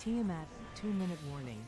Tiamat, 2-minute warning.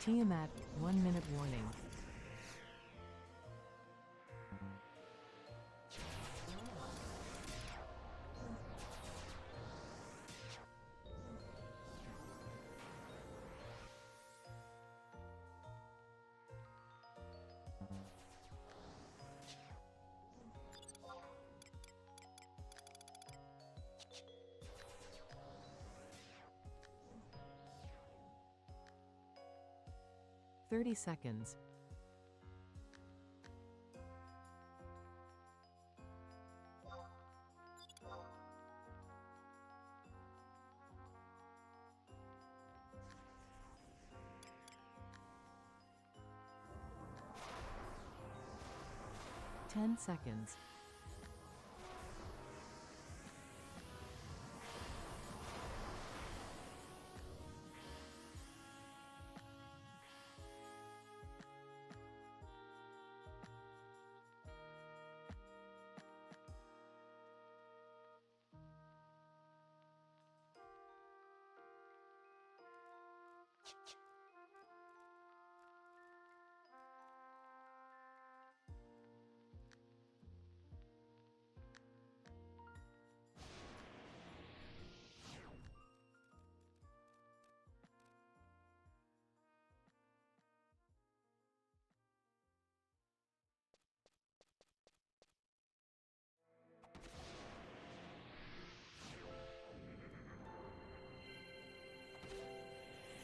Tiamat, 1-minute warning. Thirty seconds. Ten seconds.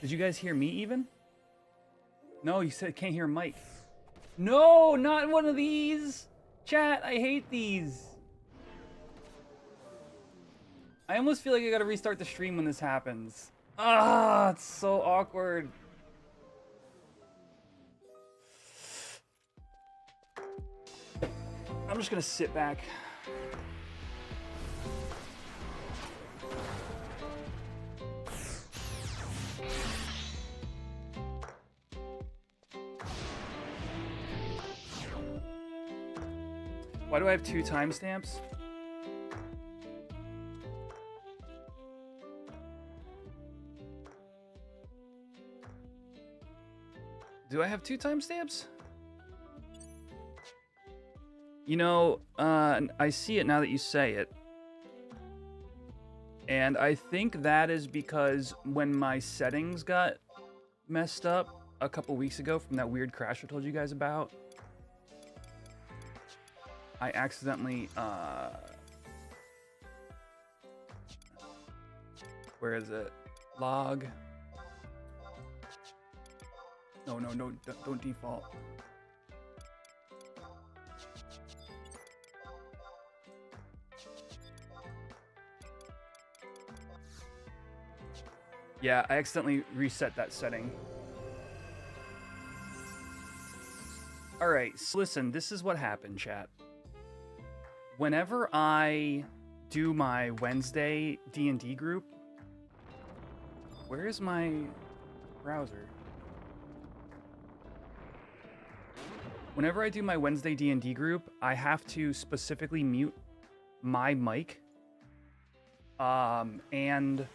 Did you guys hear me even? No, you said can't hear Mike. No, not one of these. Chat, I hate these. I almost feel like I gotta restart the stream when this happens. Ah, it's so awkward. I'm just gonna sit back. Why do I have 2 timestamps? Do I have 2 timestamps? You know, I see it now that you say it. And I think that is because when my settings got messed up a couple weeks ago from that weird crash I told you guys about, I accidentally, where is it? Log. No, don't default. Yeah, I accidentally reset that setting. All right, so listen, this is what happened, chat. Whenever I do my Wednesday D&D group, where is my browser? Whenever I do my Wednesday D&D group, I have to specifically mute my mic. And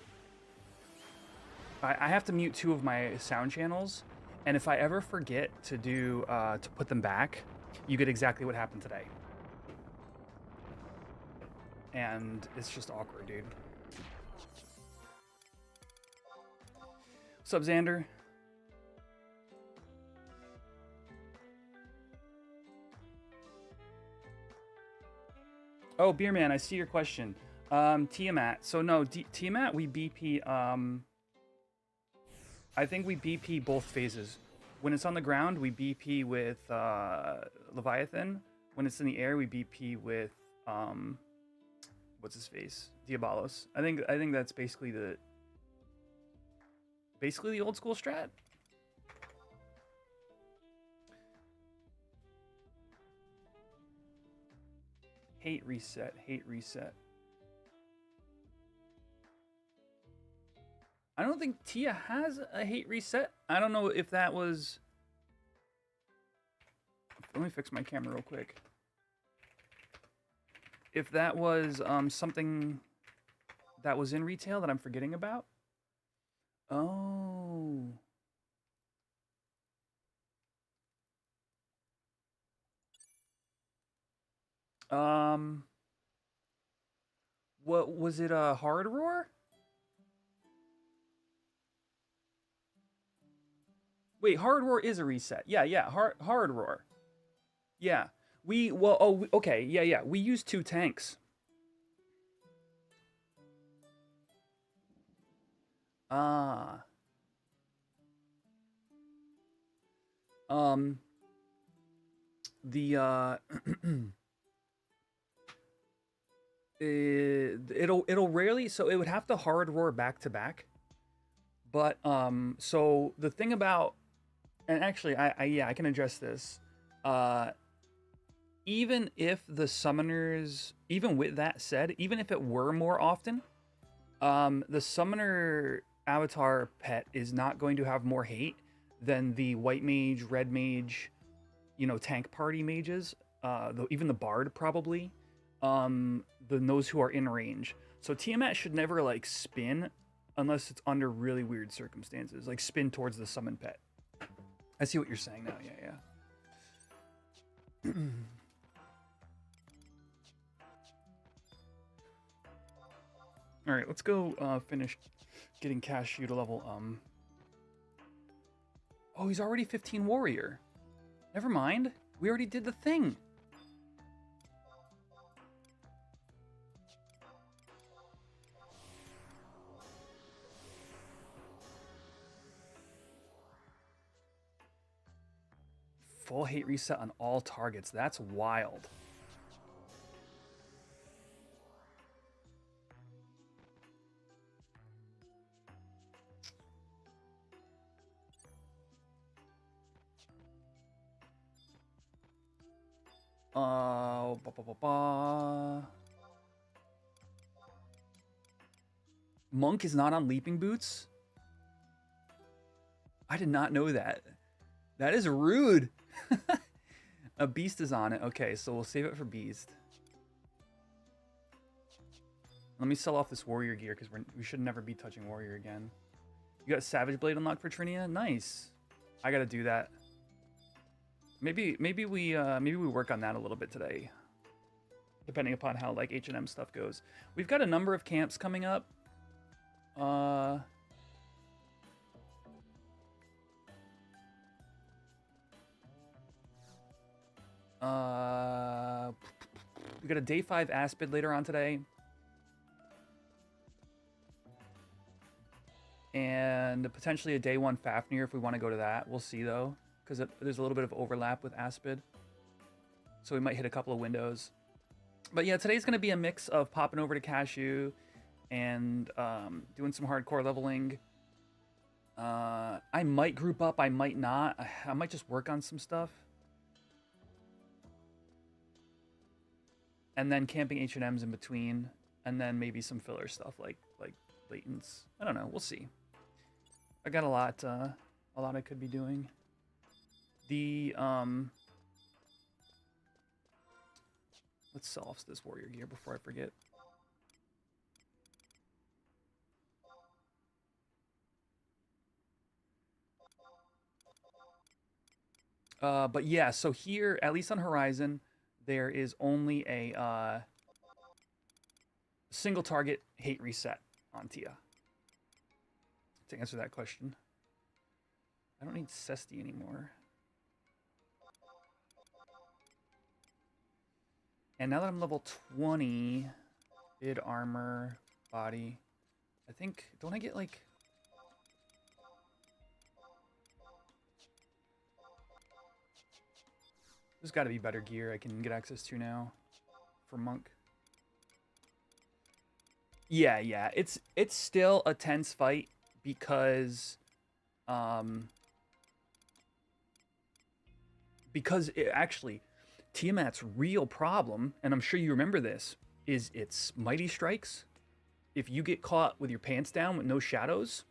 I have to mute 2 of my sound channels. And if I ever forget to do, to put them back, you get exactly what happened today. And it's just awkward, dude. What's up, Xander? Oh, Beer Man, I see your question. Tiamat. So no, Tiamat we BP. I think we BP both phases. When it's on the ground, we BP with Leviathan. When it's in the air, we BP with what's his face? Diabolos. I think that's basically the old school strat. Hate reset. Hate reset. I don't think Tia has a hate reset. I don't know if that was... Let me fix my camera real quick. If that was something that was in retail that I'm forgetting about. Oh. What was it? A hard roar? Wait, hard roar is a reset. Yeah. Hard roar. Yeah. Okay. Yeah. We use 2 tanks. Ah. The it'll rarely, so it would have to hard roar back to back. But so the thing about, and actually I can address this. Even if the summoners, even with that said, even if it were more often, the summoner avatar pet is not going to have more hate than the white mage, red mage, tank party mages. Even the bard probably. Those who are in range. So Tiamat should never like spin unless it's under really weird circumstances, like spin towards the summon pet. I see what you're saying now. Yeah. All right, let's go finish getting Cashew to level. Oh, he's already 15 warrior. Never mind. We already did the thing. Full hate reset on all targets. That's wild. Monk is not on leaping boots? I did not know that. That is rude. A beast is on it. Okay, so we'll save it for beast. Let me sell off this warrior gear because we should never be touching warrior again. You got Savage Blade unlocked for Trinia? Nice. I gotta do that. Maybe we work on that a little bit today, depending upon how like H&M stuff goes. We've got a number of camps coming up. We got a day 5 Aspid later on today. And potentially a day 1 Fafnir if we want to go to that. We'll see though, because there's a little bit of overlap with Aspid. So we might hit a couple of windows. But yeah, today's going to be a mix of popping over to Cashew and doing some hardcore leveling. I might group up, I might not. I might just work on some stuff. And then camping H&Ms in between. And then maybe some filler stuff like Latents. I don't know, we'll see. I got a lot I could be doing. The let's sell off this warrior gear before I forget. But yeah, so here, at least on Horizon, there is only a single target hate reset on Tia. To answer that question. I don't need Cesti anymore. And now that I'm level 20, bid armor, body, I think, don't I get like... There's got to be better gear I can get access to now for monk. Yeah, it's still a tense fight because actually Tiamat's real problem, and I'm sure you remember this, is its mighty strikes. If you get caught with your pants down with no shadows,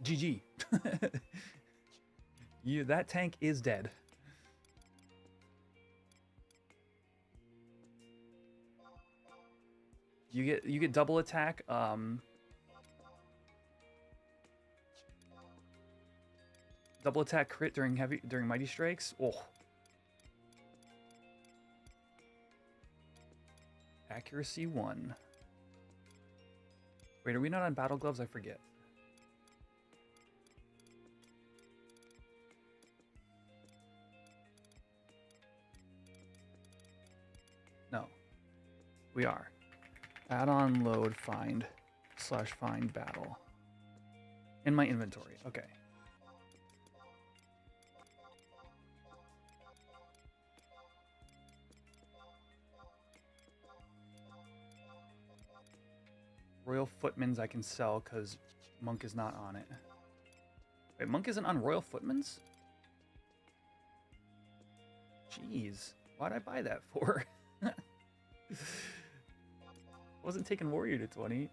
GG. That tank is dead. You get double attack. Double attack crit during mighty strikes. Oh. Accuracy 1. Wait, are we not on battle gloves? I forget. No. We are. Add-on load find / find battle. In my inventory. Okay. Royal Footman's I can sell because Monk is not on it. Wait, Monk isn't on Royal Footman's? Jeez. Why'd I buy that for? Wasn't taking Warrior to 20.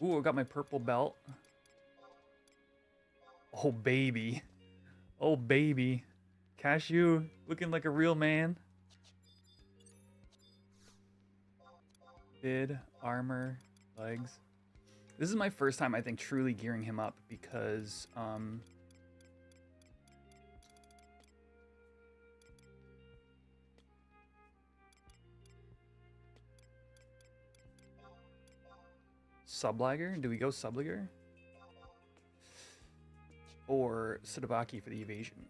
Ooh, I got my purple belt. Oh, baby. Oh, baby. Cashew, looking like a real man. Bid, armor, legs. This is my first time, I think, truly gearing him up because, Subliger? Do we go Subliger? Or Sudabaki for the evasion?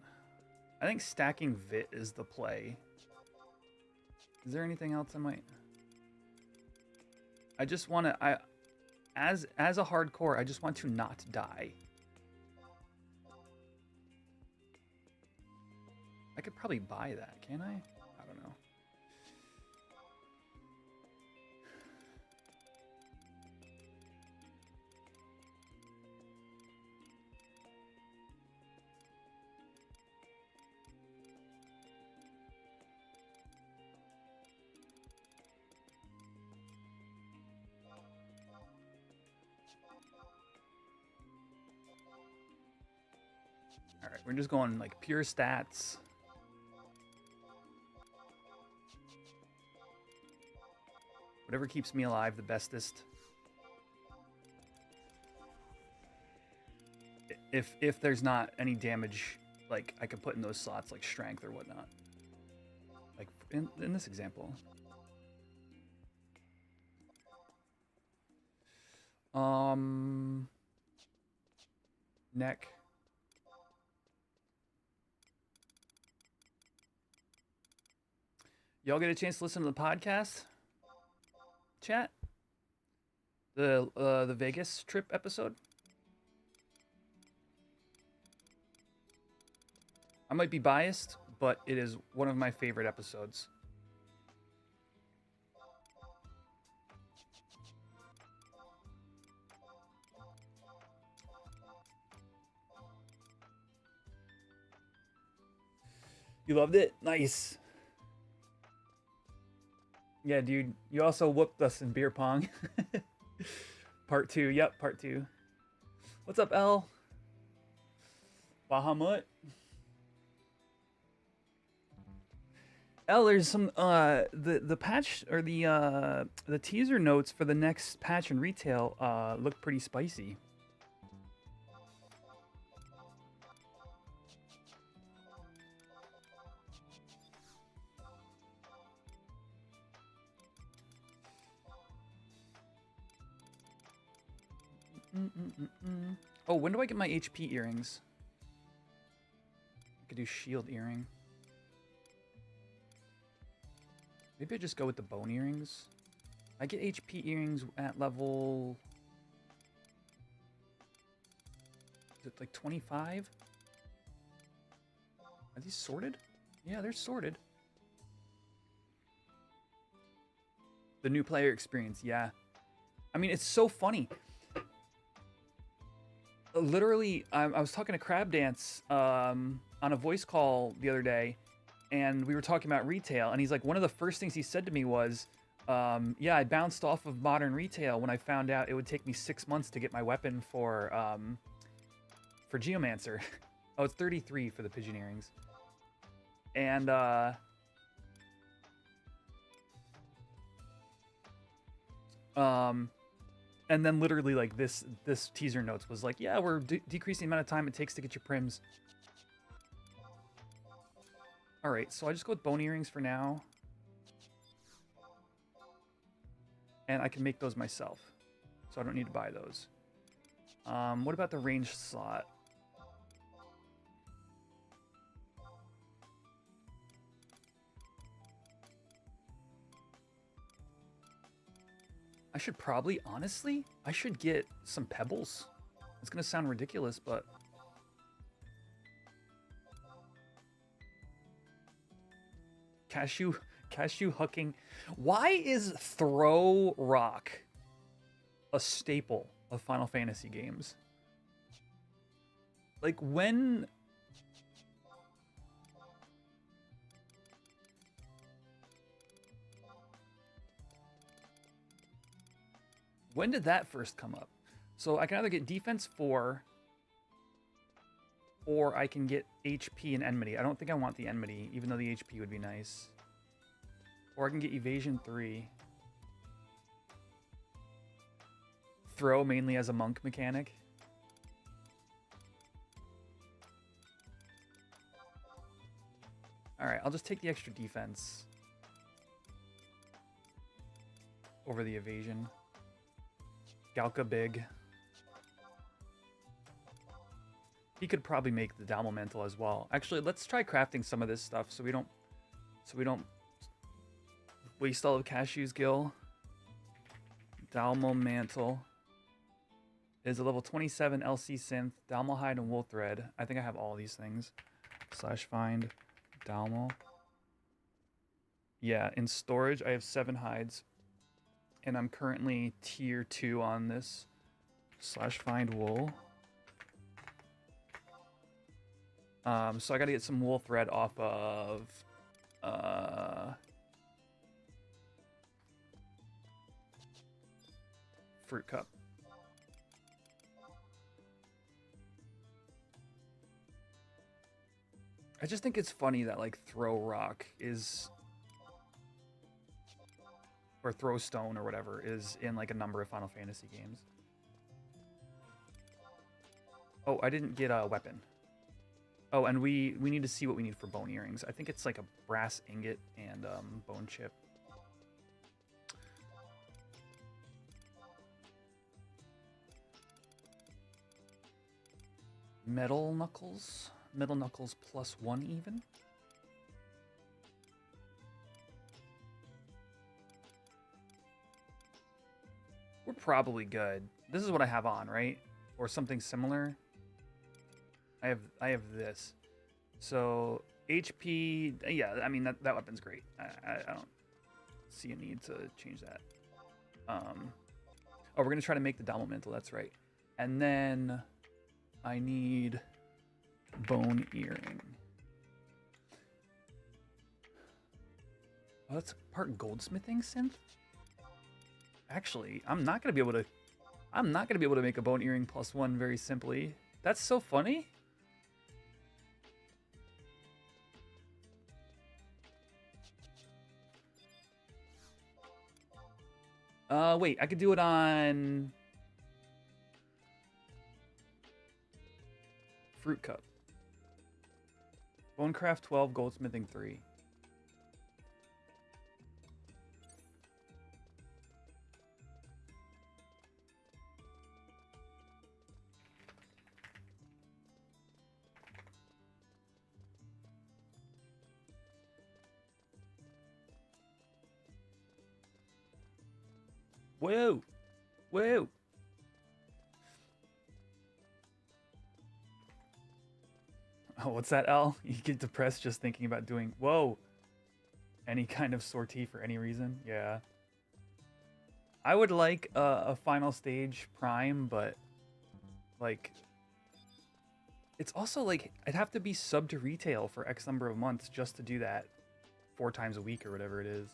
I think stacking Vit is the play. Is there anything else I might... I just want to... As a hardcore, I just want to not die. I could probably buy that, can I? I don't know. Alright, we're just going like pure stats. Whatever keeps me alive the bestest. If there's not any damage, like I could put in those slots like strength or whatnot. Like in this example. Neck. Y'all get a chance to listen to the podcast? Chat? The Vegas trip episode? I might be biased, but it is one of my favorite episodes. You loved it? Nice. Yeah, dude. You also whooped us in beer pong. Part 2. Yep, part 2. What's up, L? Bahamut? L, there's some the patch or the teaser notes for the next patch in retail look pretty spicy. Oh, when do I get my HP earrings? I could do shield earring. Maybe I just go with the bone earrings. I get HP earrings at level... Is it like 25? Are these sorted? Yeah, they're sorted. The new player experience, yeah. I mean, it's so funny. Literally, I was talking to Crab Dance on a voice call the other day, and we were talking about retail, and he's like, one of the first things he said to me was, yeah, I bounced off of modern retail when I found out it would take me 6 months to get my weapon for Geomancer. Oh, it's 33 for the pigeon earrings. And and then literally like this teaser notes was like, yeah, we're decreasing the amount of time it takes to get your prims. All right, so I just go with bone earrings for now. And I can make those myself, so I don't need to buy those. What about the range slot? I should probably, honestly, I should get some pebbles. It's gonna sound ridiculous, but... Cashew hooking. Why is throw rock a staple of Final Fantasy games? Like, when did that first come up? So I can either get defense 4 or I can get HP and enmity. I don't think I want the enmity, even though the HP would be nice. Or I can get evasion 3. Throw mainly as a monk mechanic. Alright, I'll just take the extra defense over the evasion. Galka big. He could probably make the Dalmo mantle as well. Actually, let's try crafting some of this stuff so we don't waste all of Cashew's Gill. Dalmo mantle is a level 27 LC synth, Dalmo hide and wool thread. I think I have all these things. /find Dalmo. Yeah, in storage I have 7 hides. And I'm currently tier 2 on this. /find wool. So I gotta get some wool thread off of Fruit Cup. I just think it's funny that like throw rock is, or throw stone or whatever, is in like a number of Final Fantasy games. Oh, I didn't get a weapon. Oh, and we need to see what we need for bone earrings. I think it's like a brass ingot and bone chip. Metal knuckles. Metal knuckles +1 even. We're probably good. This is what I have on, right? Or something similar. I have this. So HP, yeah, I mean that weapon's great. I don't see a need to change that. Oh, we're gonna try to make the Dalmo mantle, that's right. And then I need bone earring. Oh, that's part goldsmithing synth? Actually, I'm not gonna be able to make a bone earring +1 very simply. That's so funny. Wait, I could do it on Fruit Cup. Bonecraft 12, goldsmithing 3. Whoa. Whoa. Oh, what's that, Al? You get depressed just thinking about doing, whoa, any kind of sortie for any reason? Yeah. I would like a final stage prime, but, like, it's also, like, I'd have to be sub to retail for X number of months just to do that 4 times a week or whatever it is.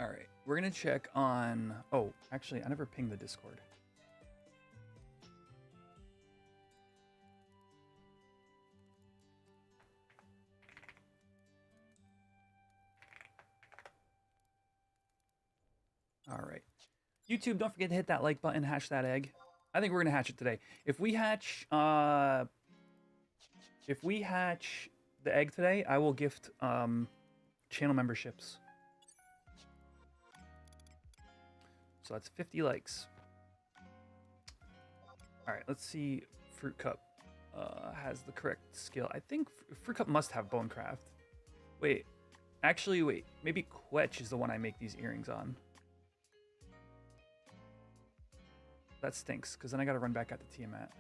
All right, we're gonna check on, oh, actually, I never pinged the Discord. All right, YouTube, don't forget to hit that like button, hatch that egg. I think we're gonna hatch it today. If we hatch the egg today, I will gift channel memberships. So that's 50 likes. All right, let's see. Fruit Cup has the correct skill. I think Fruit Cup must have Bonecraft. Wait, actually, wait. Maybe Quetch is the one I make these earrings on. That stinks, because then I got to run back out to Tiamat.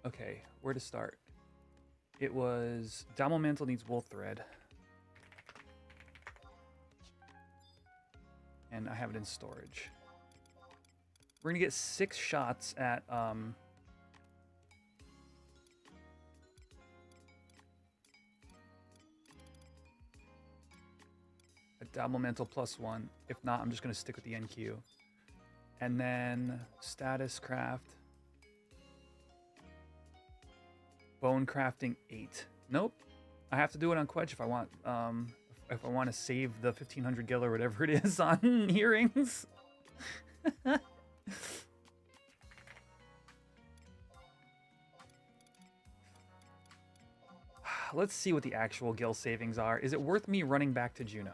Okay, where to start? It was Domo Mantle needs wool thread. And I have it in storage. We're gonna get 6 shots at a Domo Mantle +1. If not, I'm just gonna stick with the NQ. And then status craft. Bone crafting 8. Nope. I have to do it on Quetch if I want to save the 1500 gil or whatever it is on earrings. Let's see what the actual gil savings are. Is it worth me running back to Juno?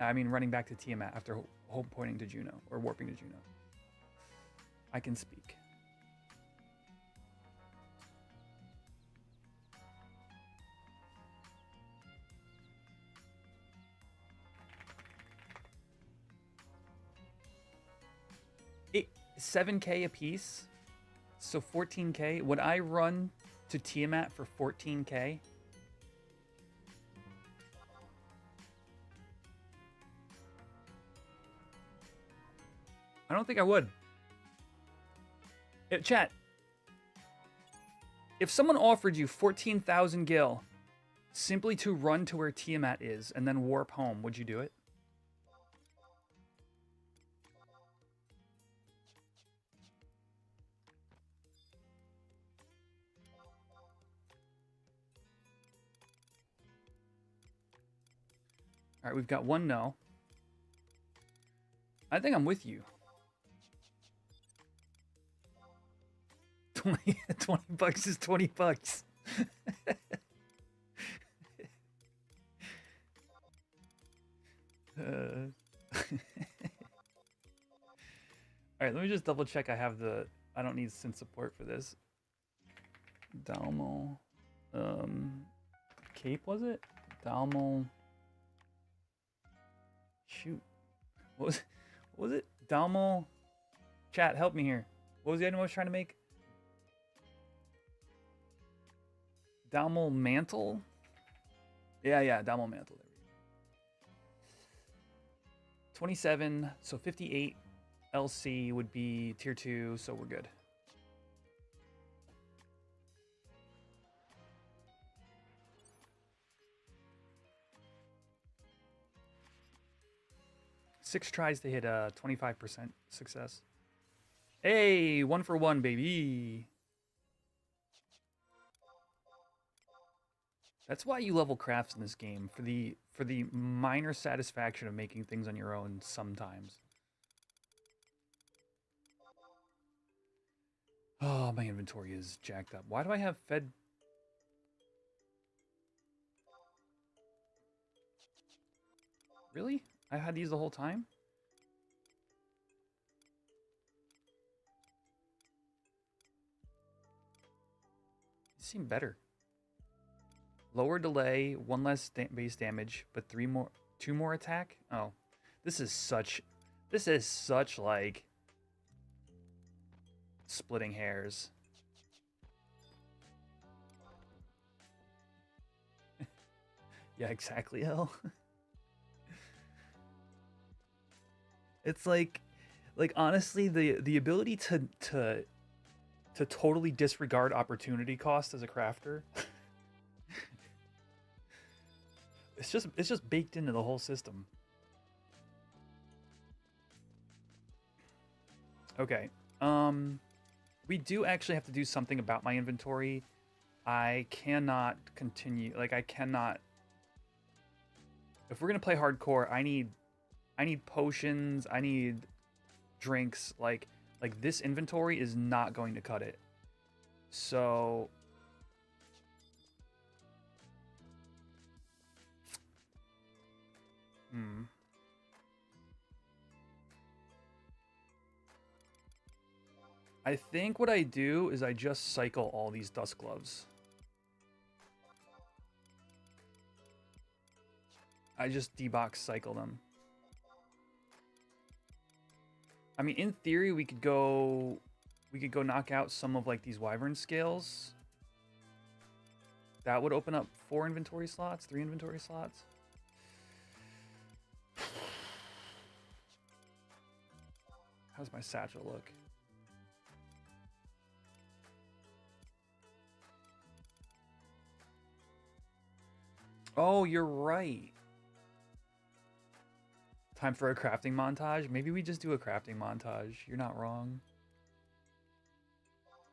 I mean, running back to Tiamat after home pointing to Juno or warping to Juno. I can speak. It 7K a piece, so 14K. Would I run to Tiamat for 14K? I don't think I would. Chat, if someone offered you 14,000 gil simply to run to where Tiamat is and then warp home, would you do it? All right, we've got 1 no. I think I'm with you. 20 bucks is 20 bucks. All right, let me just double check I have the, I don't need synth support for this. Dalmo, Cape, was it? Dalmo, shoot. What was it? Dalmo, chat, help me here. What was the item I was trying to make? Dalmo Mantle? Yeah, Dalmo Mantle. There we go. 27, so 58 LC would be tier 2, so we're good. Six tries to hit a 25% success. Hey, 1 for 1, baby. That's why you level crafts in this game, for for the minor satisfaction of making things on your own sometimes. Oh, my inventory is jacked up. Why do I have fed? Really? I had these the whole time? These seem better. Lower delay, 1 less base damage, but 2 more attack? Oh. This is such like splitting hairs. Yeah, exactly, L. It's like honestly the ability to totally disregard opportunity cost as a crafter. it's just baked into the whole system. Okay. We do actually have to do something about my inventory. I cannot continue, like I cannot. If we're going to play hardcore, I need potions, I need drinks, like this inventory is not going to cut it. So I think what I do is I just cycle all these dust gloves. I just D-box cycle them. I mean, in theory, we could go knock out some of like these wyvern scales. That would open up 4 inventory slots, 3 inventory slots. How's my satchel look? Oh, you're right. Time for a crafting montage? Maybe we just do a crafting montage. You're not wrong.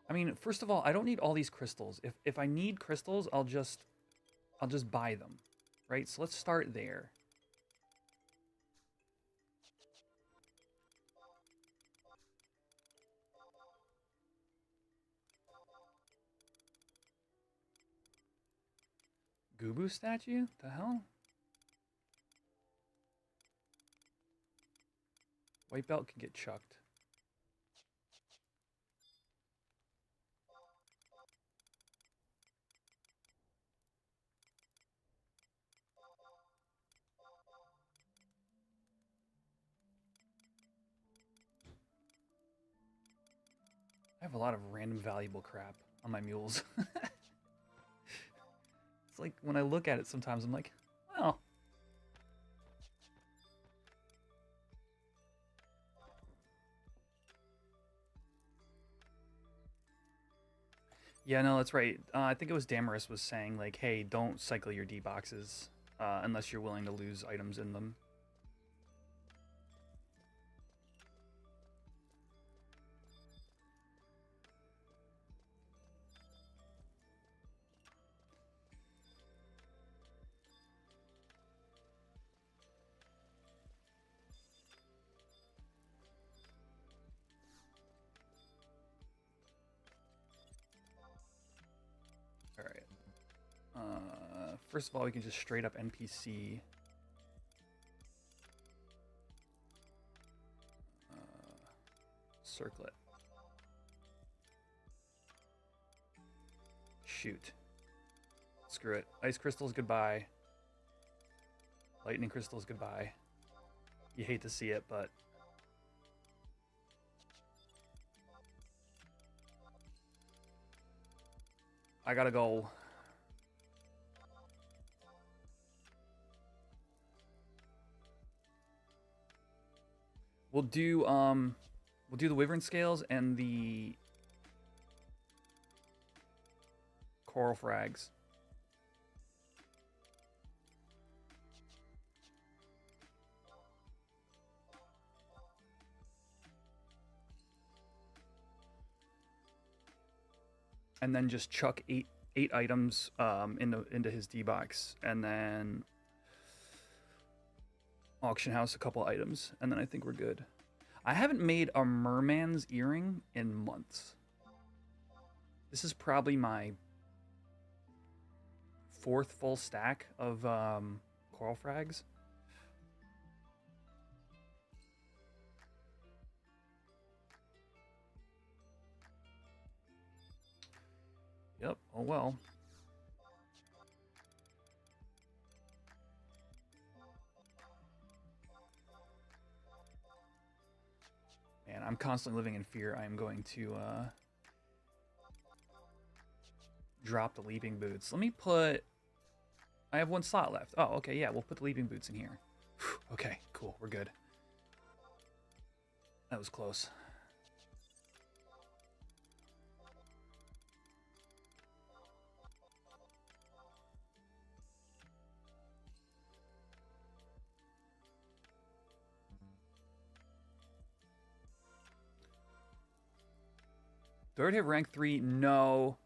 I mean, first of all, I don't need all these crystals. If I need crystals, I'll just buy them. Right? So let's start there. Gubu statue? The hell? White belt can get chucked. I have a lot of random valuable crap on my mules. It's like when I look at it sometimes I'm like, well. Yeah, no, that's right. I think it was Damaris was saying like, hey, don't cycle your D-boxes unless you're willing to lose items in them. First of all, we can just straight up NPC. Circlet. Shoot. Screw it. Ice crystals, goodbye. Lightning crystals, goodbye. You hate to see it, but... I gotta go. We'll do the wyvern scales and the coral frags. And then just chuck eight items into his D box, and then auction house a couple items, and then I think we're good. I haven't made a merman's earring in months. This is probably my 4th full stack of coral frags. Yep, oh well. Man, I'm constantly living in fear. I am going to drop the leaping boots. Let me put... I have 1 slot left. Oh, okay, yeah, we'll put the leaping boots in here. Whew, okay, cool, we're good. That was close. Do I already have rank 3? No.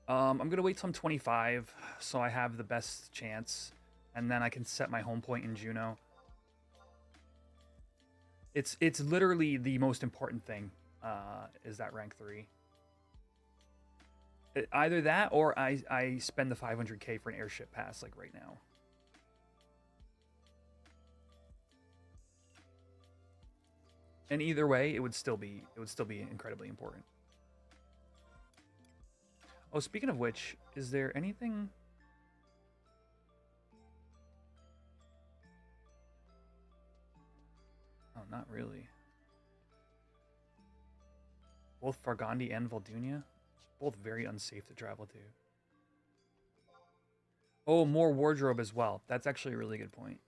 I'm going to wait till I'm 25, so I have the best chance. And then I can set my home point in Juno. It's literally the most important thing, is that rank 3. Either that, or I spend the 500k for an airship pass, like right now. And either way, it would still be incredibly important. Oh, speaking of which, is there anything... Oh, not really. Both Fargandi and Voldunia, both very unsafe to travel to. Oh, more wardrobe as well. That's actually a really good point.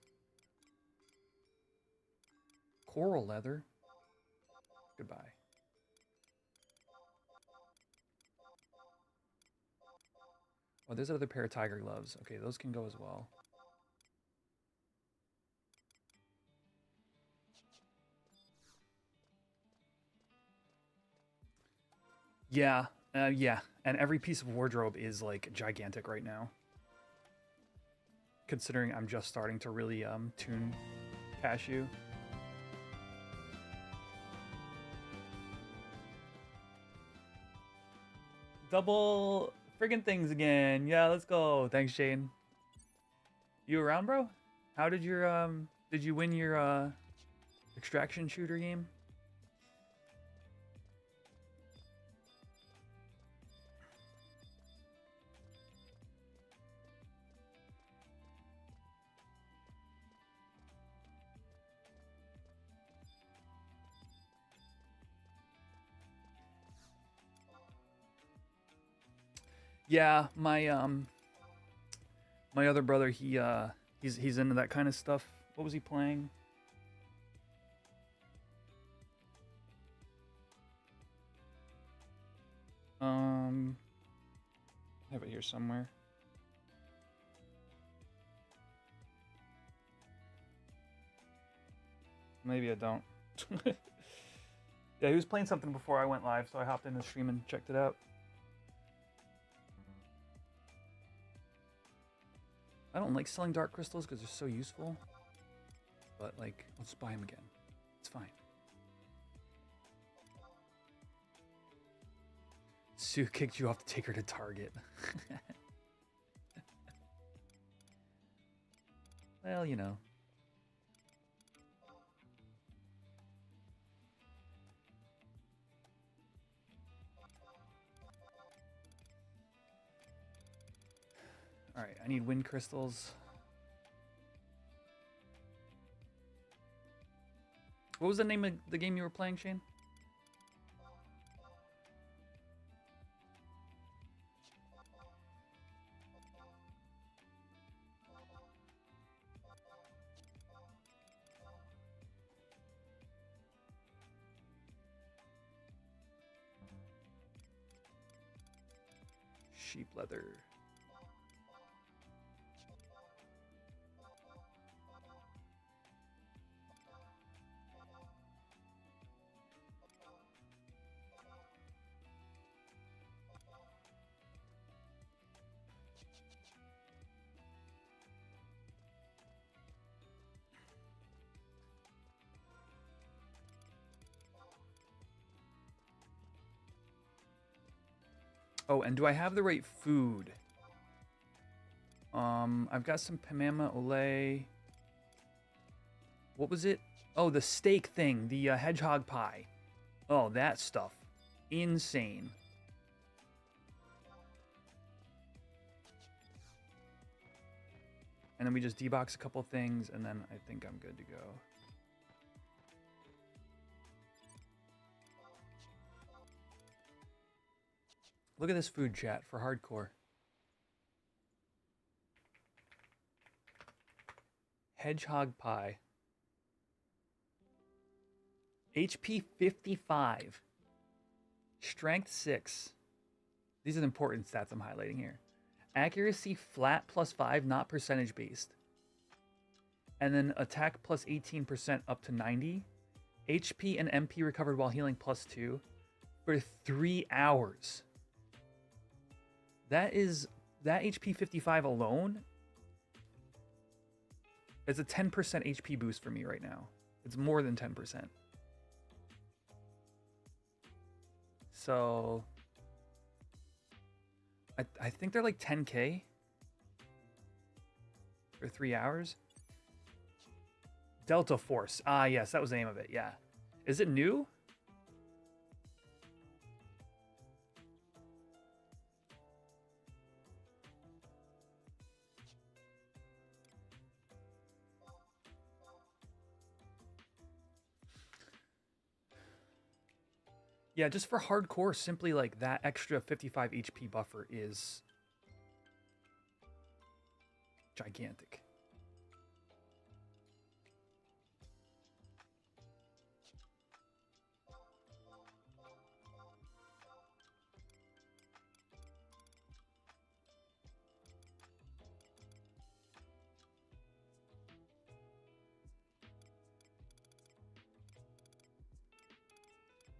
Coral leather. Goodbye. Oh, there's another pair of tiger gloves. Okay, those can go as well. Yeah, yeah. And every piece of wardrobe is, like, gigantic right now. Considering I'm just starting to really tune Cashew. Double friggin' things again. Yeah, let's go. Thanks, Shane. You around, bro? How did your did you win your extraction shooter game? Yeah, my other brother, he's into that kind of stuff. What was he playing? I have it here somewhere. Maybe I don't. Yeah, he was playing something before I went live, so I hopped in the stream and checked it out. I don't like selling dark crystals because they're so useful. But, like, I'll just buy them again. It's fine. Sue kicked you off to take her to Target. Well, you know. Alright, I need wind crystals. What was the name of the game you were playing, Shane? Sheep leather. Oh, and do I have the right food? I've got some Pamama Olay. What was it? Oh, the steak thing, the hedgehog pie. Oh, that stuff. Insane. And then we just debox a couple things, and then I think I'm good to go. Look at this food chat for hardcore. Hedgehog pie. HP 55. Strength 6. These are the important stats I'm highlighting here. Accuracy flat +5, not percentage based. And then attack plus 18% up to 90. HP and MP recovered while healing +2 for 3 hours. That HP 55 alone is a 10% HP boost for me right now. It's more than 10%. So I think they're like 10K for 3 hours. Delta Force. Ah, yes, that was the name of it. Yeah. Is it new? Yeah, just for hardcore, simply like that extra 55 HP buffer is gigantic.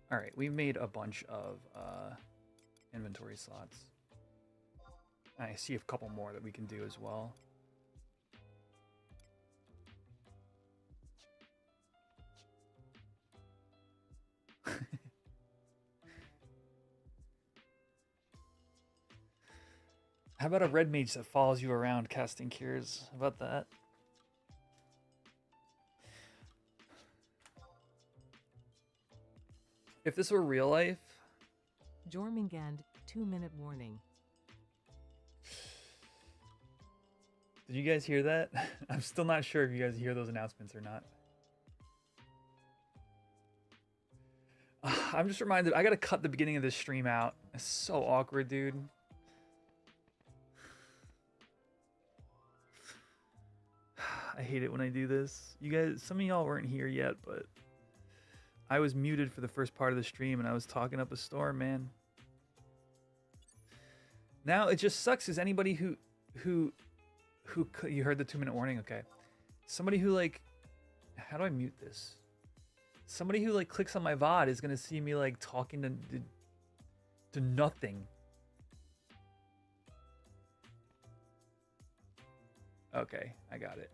All right, we've made a bunch of inventory slots. I see a couple more that we can do as well. How about a red mage that follows you around casting cures? How about that? If this were real life... Jormungand, 2-minute warning. Did you guys hear that? I'm still not sure if you guys hear those announcements or not. I'm just reminded, I gotta cut the beginning of this stream out. It's so awkward, dude. I hate it when I do this. You guys, some of y'all weren't here yet, but I was muted for the first part of the stream and I was talking up a storm, man. Now it just sucks is anybody who you heard the 2-minute warning, okay. Somebody who like, how do I mute this? Somebody who like clicks on my VOD is gonna see me like talking to nothing. Okay, I got it.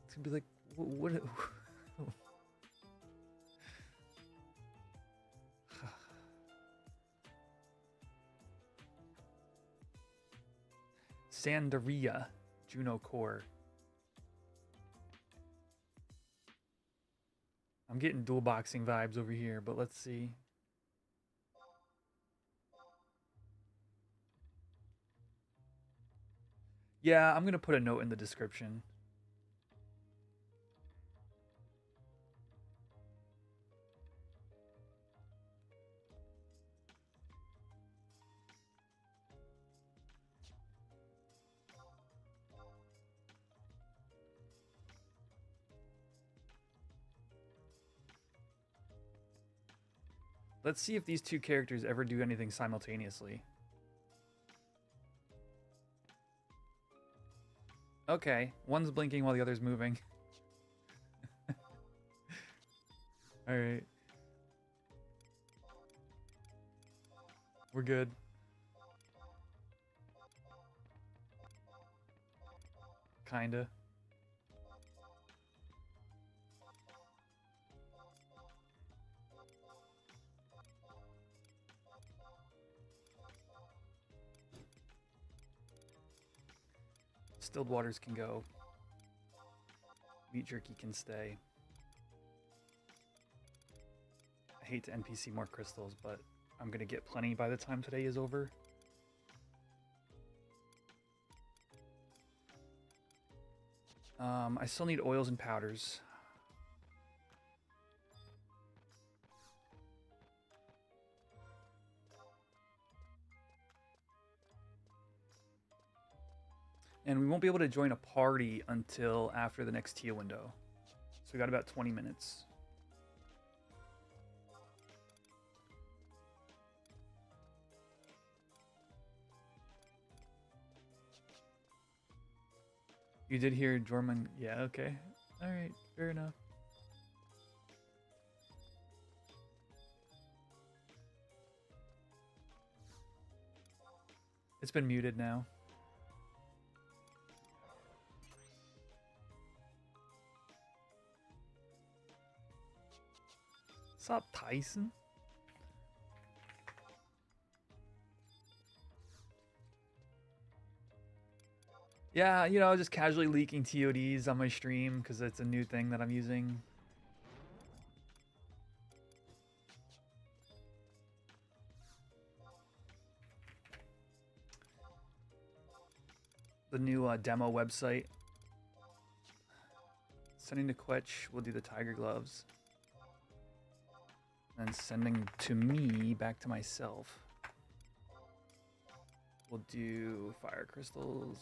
It's gonna be like, what? Sandaria, Juno Core. I'm getting dual boxing vibes over here, but let's see. Yeah, I'm gonna put a note in the description. Let's see if these two characters ever do anything simultaneously. Okay, one's blinking while the other's moving. All right. We're good. Kinda. Distilled waters can go. Meat jerky can stay. I hate to NPC more crystals, but I'm gonna get plenty by the time today is over. I still need oils and powders. And we won't be able to join a party until after the next Tia window. So we got about 20 minutes. You did hear Jorman? Yeah, okay. Alright, fair enough. It's been muted now. What's up, Tyson? Yeah, you know, just casually leaking TODs on my stream because it's a new thing that I'm using. The new demo website. Sending to Quetch, we'll do the tiger gloves. And sending to me back to myself. We'll do fire crystals.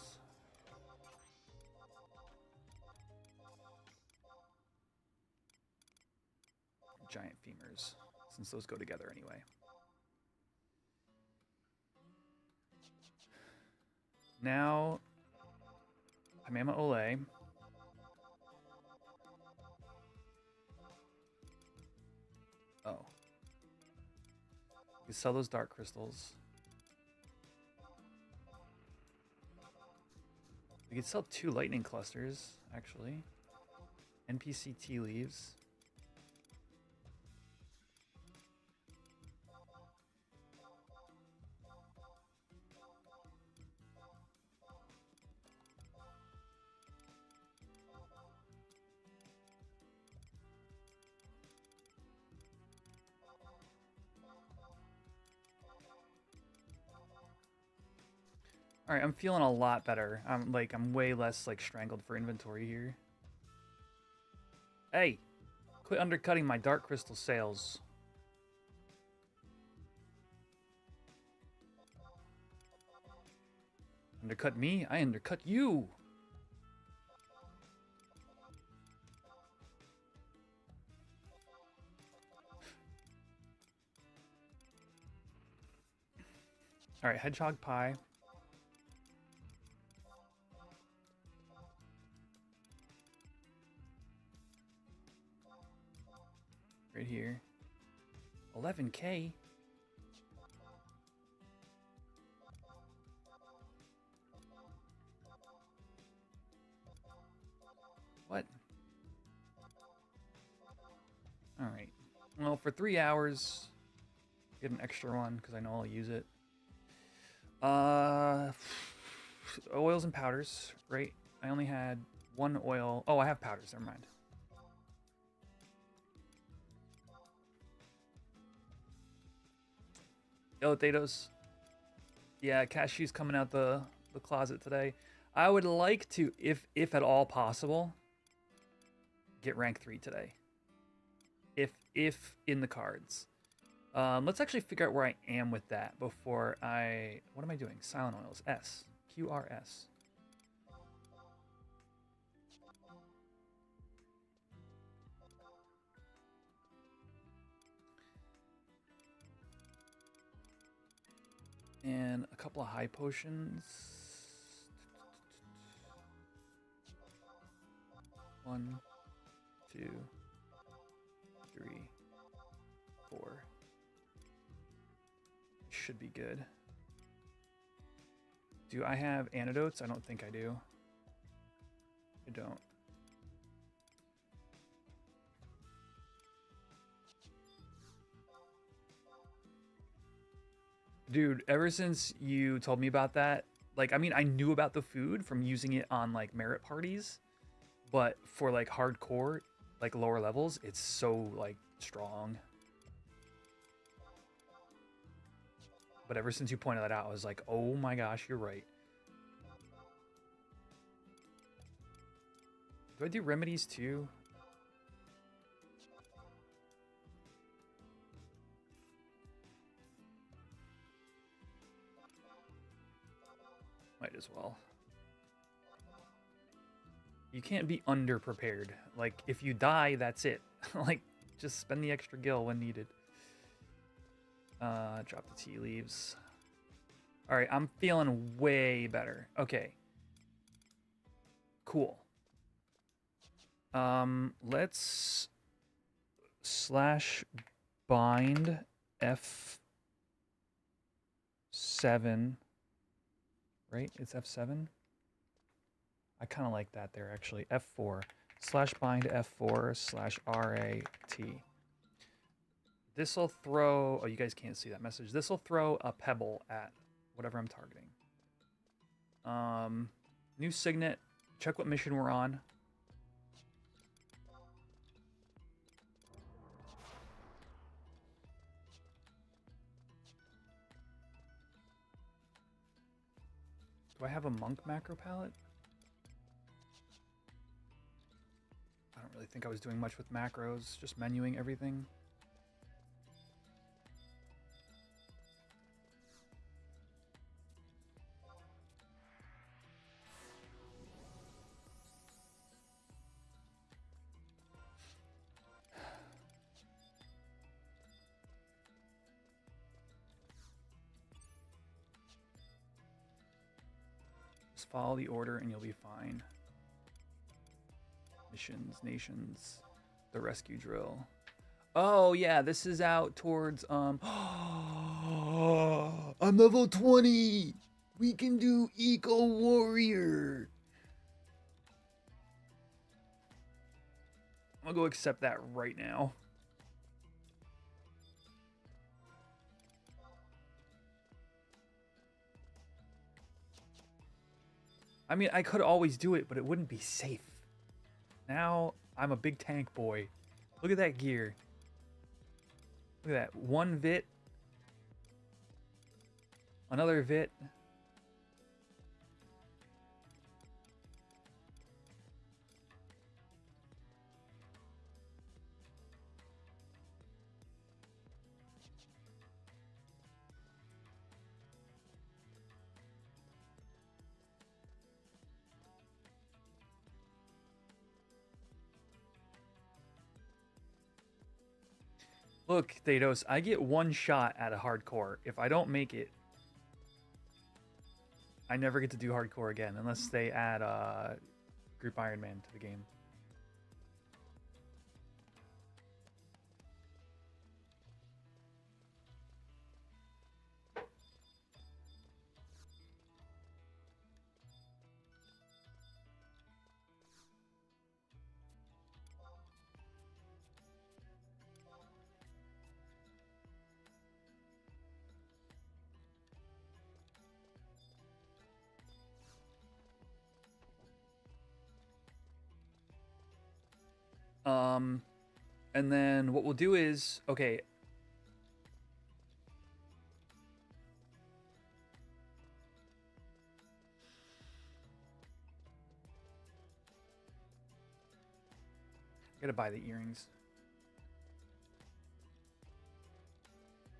Giant femurs, since those go together anyway. Now, Hamama Ole. Oh. You sell those dark crystals. We could sell 2 lightning clusters, actually. NPC tea leaves. All right, I'm feeling a lot better. I'm way less strangled for inventory here. Hey, quit undercutting my dark crystal sales. Undercut me? I undercut you. All right, hedgehog pie. Right here. 11K. What? All right. Well, for 3 hours, get an extra one because I know I'll use it. Oils and powders, right? I only had 1 oil. Oh, I have powders. Never mind. Yellow potatoes. Yeah, cashews coming out the closet today. I would like to, if at all possible, get rank 3 today. If in the cards. Let's actually figure out where I am with that before I... What am I doing? Silent oils. S. QRS. And a couple of high potions. 1, 2, 3, 4. Should be good. Do I have antidotes? I don't think I do. I don't. Dude, ever since you told me about that, Like, I mean, I knew about the food from using it on like merit parties, but for like hardcore, like lower levels, it's so like strong. But ever since you pointed that out, I was like, oh my gosh, you're right. Do I do remedies too? Might as well. You can't be underprepared. Like, if you die, that's it. Like, just spend the extra gil when needed. Drop the tea leaves. All right, I'm feeling way better. Okay. Cool. Let's / bind F7. Right? It's F7. I kind of like that there, actually. F4 / bind F4 / RAT. This will throw... Oh, you guys can't see that message. This will throw a pebble at whatever I'm targeting. New signet. Check what mission we're on. Do I have a monk macro palette? I don't really think I was doing much with macros, just menuing everything. Just follow the order and you'll be fine. Missions, nations, the rescue drill. Oh yeah, this is out towards I'm level 20. We can do Eco Warrior. I'm gonna go accept that right now. I mean, I could always do it, but it wouldn't be safe. Now, I'm a big tank boy. Look at that gear. Look at that. One vit. Another vit. Look, Thanos, I get one shot at a hardcore. If I don't make it, I never get to do hardcore again unless they add Group Iron Man to the game. And then what we'll do is, okay. I gotta buy the earrings.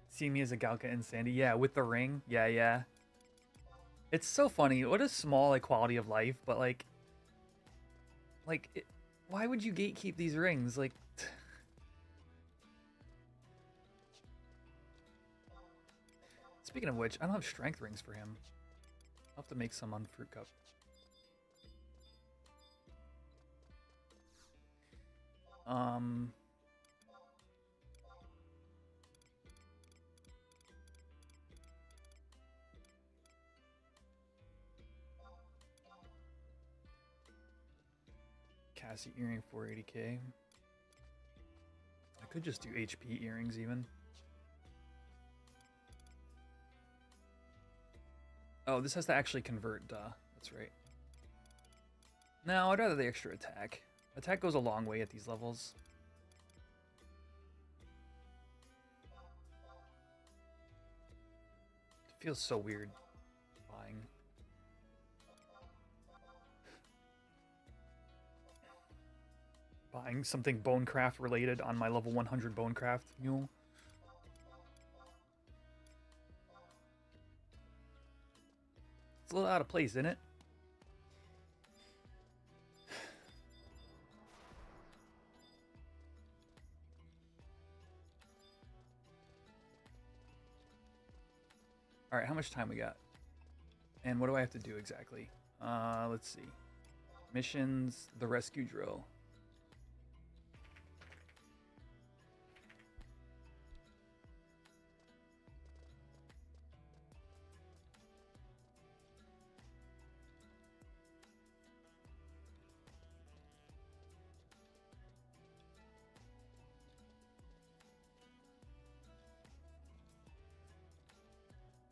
See me as a Galka and Sandy. Yeah, with the ring. Yeah, yeah. It's so funny. What a small like quality of life, but like why would you gatekeep these rings? Like, speaking of which, I don't have strength rings for him. I'll have to make some on Fruit Cup. Cassie earring 480k. I could just do HP earrings even. Oh, this has to actually convert, duh. That's right. No, I'd rather the extra attack. Attack goes a long way at these levels. It feels so weird buying something Bonecraft related on my level 100 Bonecraft mule. It's a little out of place, isn't it? All right, how much time we got? And what do I have to do exactly? Let's see. Missions, the rescue drill.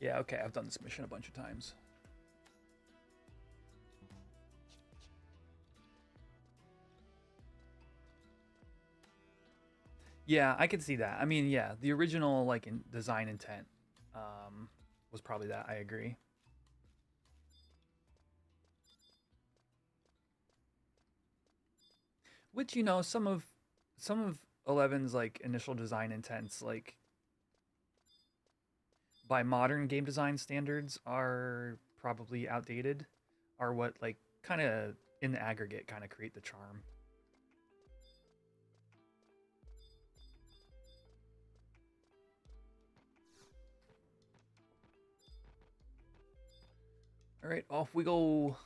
Yeah, okay, I've done this mission a bunch of times. Yeah, I could see that. I mean, yeah, the original like design intent was probably that. I agree. Which, you know, some of 11's like initial design intents, like by modern game design standards, are probably outdated, are what like kind of in the aggregate kind of create the charm. All right, off we go.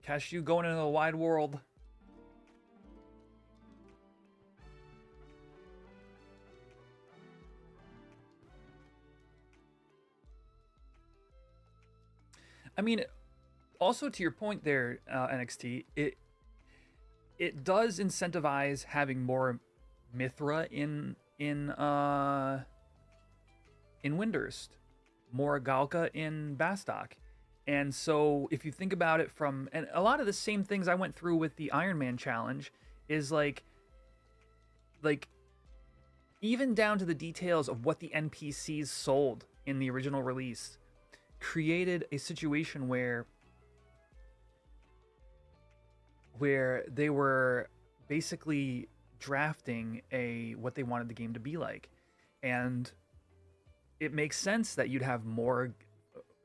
Cashew going into the wide world. I mean, also to your point there, NXT, it does incentivize having more Mithra in Windurst, more Galka in Bastok. And so if you think about it from, and a lot of the same things I went through with the Iron Man challenge is like even down to the details of what the NPCs sold in the original release created a situation where they were basically drafting what they wanted the game to be like. And it makes sense that you'd have more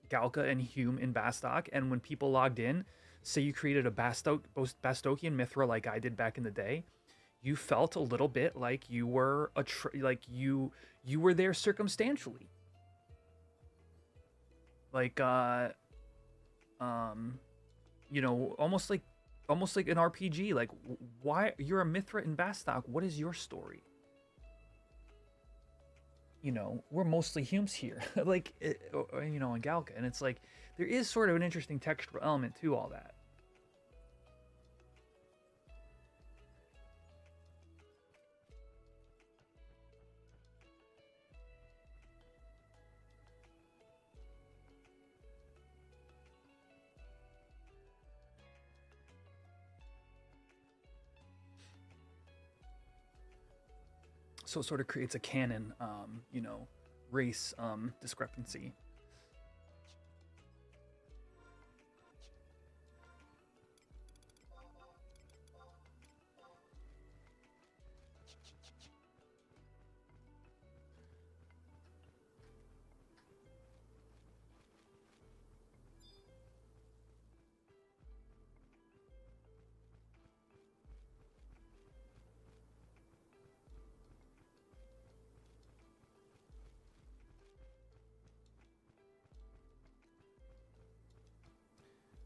Galka and Hume in Bastok, and when people logged in, say you created a Bastokian Mithra like I did back in the day, you felt a little bit like you were you were there circumstantially. Like you know, almost like an RPG. Like, why you're a Mithra in Bastok? What is your story? You know, we're mostly Humes here, like, you know, in Galka, and it's like there is sort of an interesting textural element to all that. So it sort of creates a canon, you know, race discrepancy.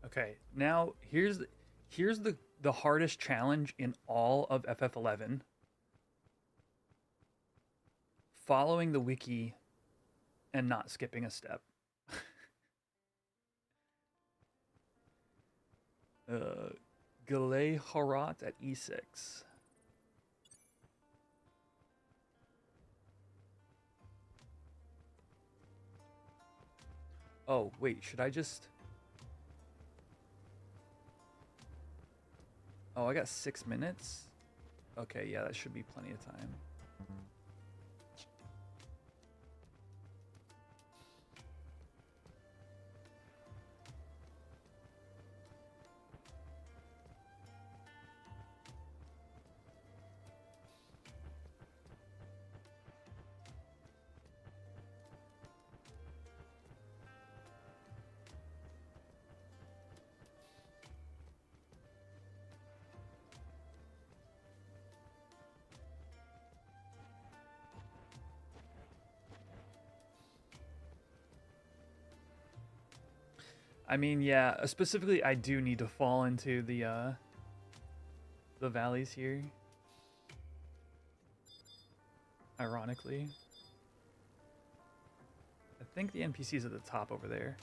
Okay, now here's the hardest challenge in all of FF11. Following the wiki and not skipping a step. Galay Harat at E6. Oh, wait, should I just... Oh, I got 6 minutes? Okay, yeah, that should be plenty of time. I mean, yeah, specifically, I do need to fall into the valleys here. Ironically. I think the NPC's at the top over there.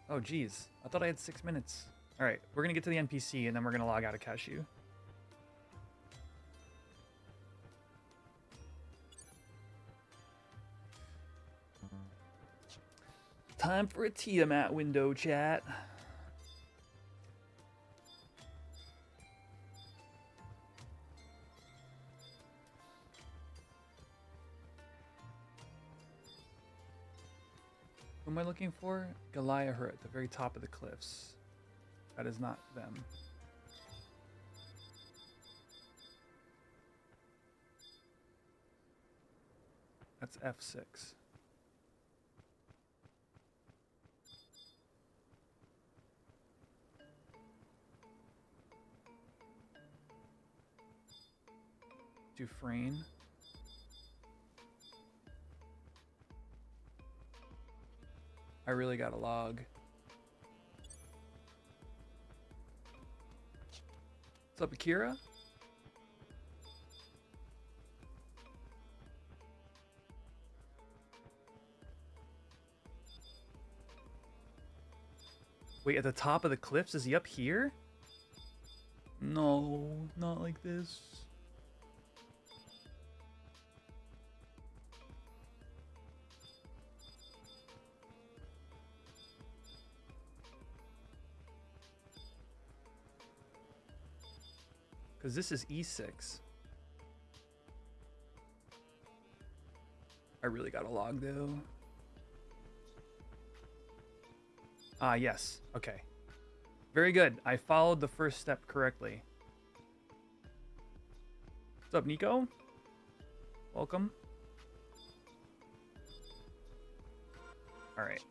Oh, geez. I thought I had 6 minutes. All right, we're going to get to the NPC, and then we're going to log out of Cashew. Time for a Tiamat window, chat. Who am I looking for? Goliath at the very top of the cliffs. That is not them. That's F6. Dufresne. I really got a log. What's up, Akira? Wait, at the top of the cliffs? Is he up here? No, not like this. Because this is E6. I really got a log, though. Ah, yes. Okay. Very good. I followed the first step correctly. What's up, Nico? Welcome. All right.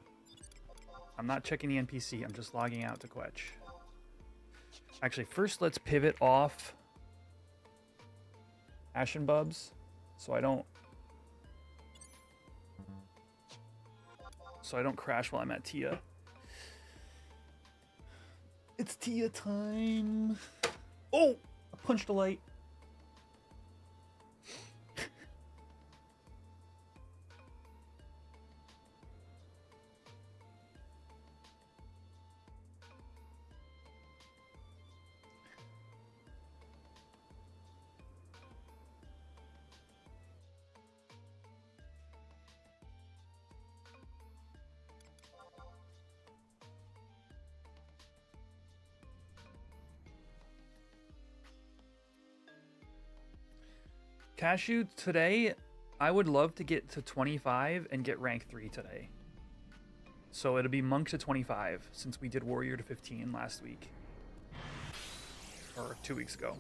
I'm not checking the NPC. I'm just logging out to Quetch. Actually, first let's pivot off Ashen Bubs so I don't crash while I'm at Tia. It's Tia time. Oh, I punched a light. Cashew, today, I would love to get to 25 and get rank 3 today. So it'll be Monk to 25, since we did Warrior to 15 last week. Or 2 weeks ago.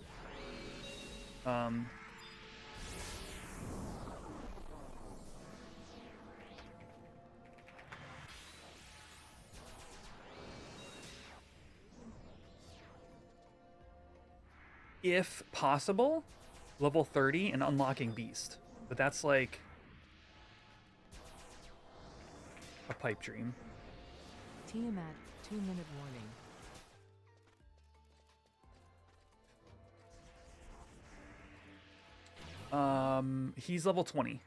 If possible, level 30 and unlocking Beast. But that's like a pipe dream. Tiamat, 2-minute warning. He's level 20.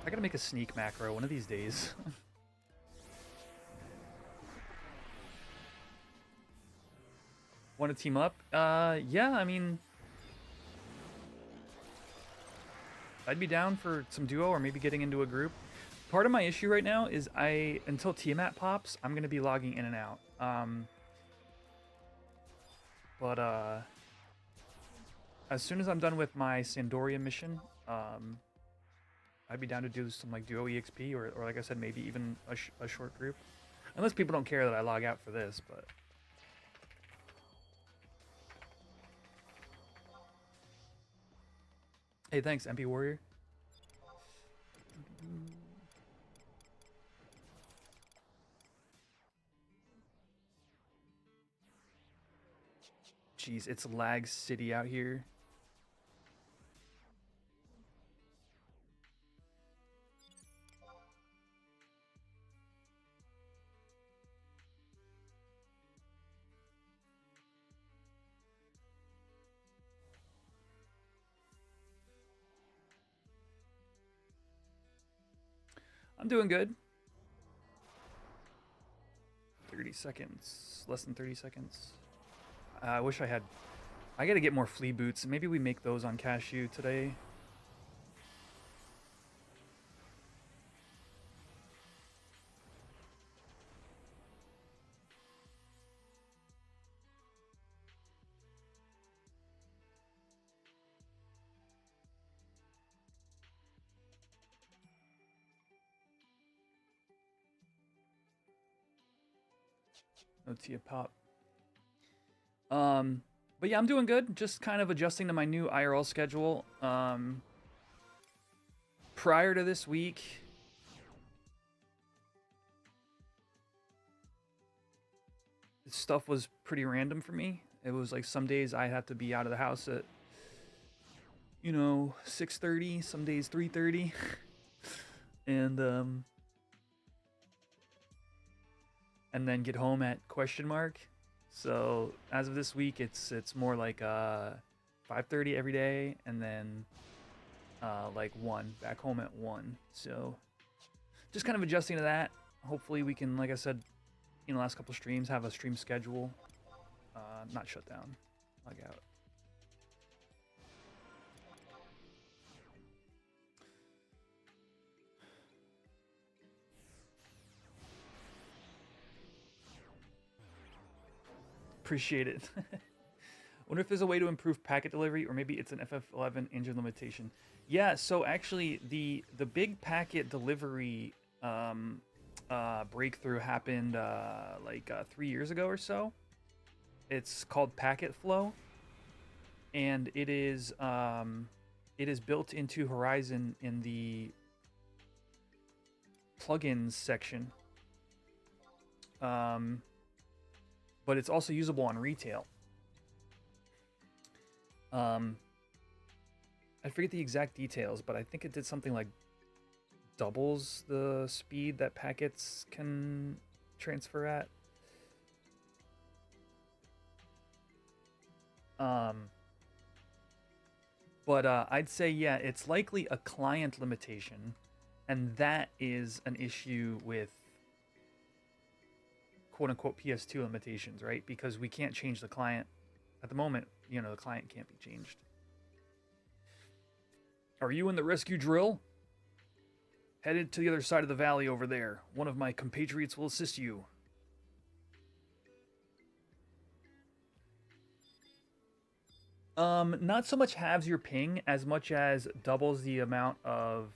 I gotta make a sneak macro one of these days. Want to team up? Yeah, I mean, I'd be down for some duo or maybe getting into a group. Part of my issue right now is until Tiamat pops, I'm gonna be logging in and out. But as soon as I'm done with my Sandoria mission, I'd be down to do some like duo EXP or like I said, maybe even a short group. Unless people don't care that I log out for this, but. Hey, thanks, MP Warrior. Jeez, it's lag city out here. I'm doing good. 30 seconds. Less than 30 seconds. I wish I had... I gotta get more flea boots. Maybe we make those on Cashew today. No Tia Pop. But yeah, I'm doing good. Just kind of adjusting to my new IRL schedule. Prior to this week, stuff was pretty random for me. It was like some days I had to be out of the house at, 6:30. Some days 3:30, and then get home at question mark. So as of this week, it's more like 5:30 every day, and then like 1 back home at 1. So just kind of adjusting to that. Hopefully we can, like I said, last couple streams, have a stream schedule, not shut down, log out. Appreciate it. Wonder if there's a way to improve packet delivery, or maybe it's an FF11 engine limitation. Yeah, so actually the big packet delivery breakthrough happened like 3 years ago or so. It's called Packet Flow, and it is built into Horizon in the plugins section. But it's also usable on retail. I forget the exact details, but I think it did something like doubles the speed that packets can transfer at. But I'd say, yeah, it's likely a client limitation, and that is an issue with quote-unquote PS2 limitations, right? Because we can't change the client. At the moment, the client can't be changed. Are you in the rescue drill? Headed to the other side of the valley over there. One of my compatriots will assist you. Not so much halves your ping as much as doubles the amount of...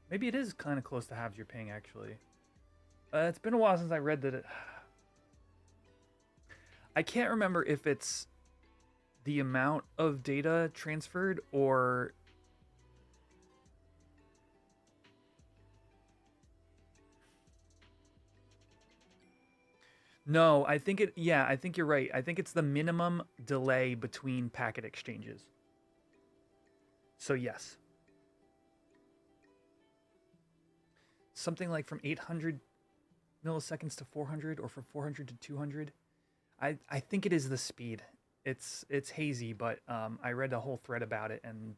Maybe it is kind of close to halves your ping, actually. It's been a while since I read that. I can't remember if it's the amount of data transferred or... No, I think I think you're right. I think it's the minimum delay between packet exchanges. So yes. Something like from 800 milliseconds to 400, or from 400 to 200. I think it is the speed. It's hazy, but I read a whole thread about it, and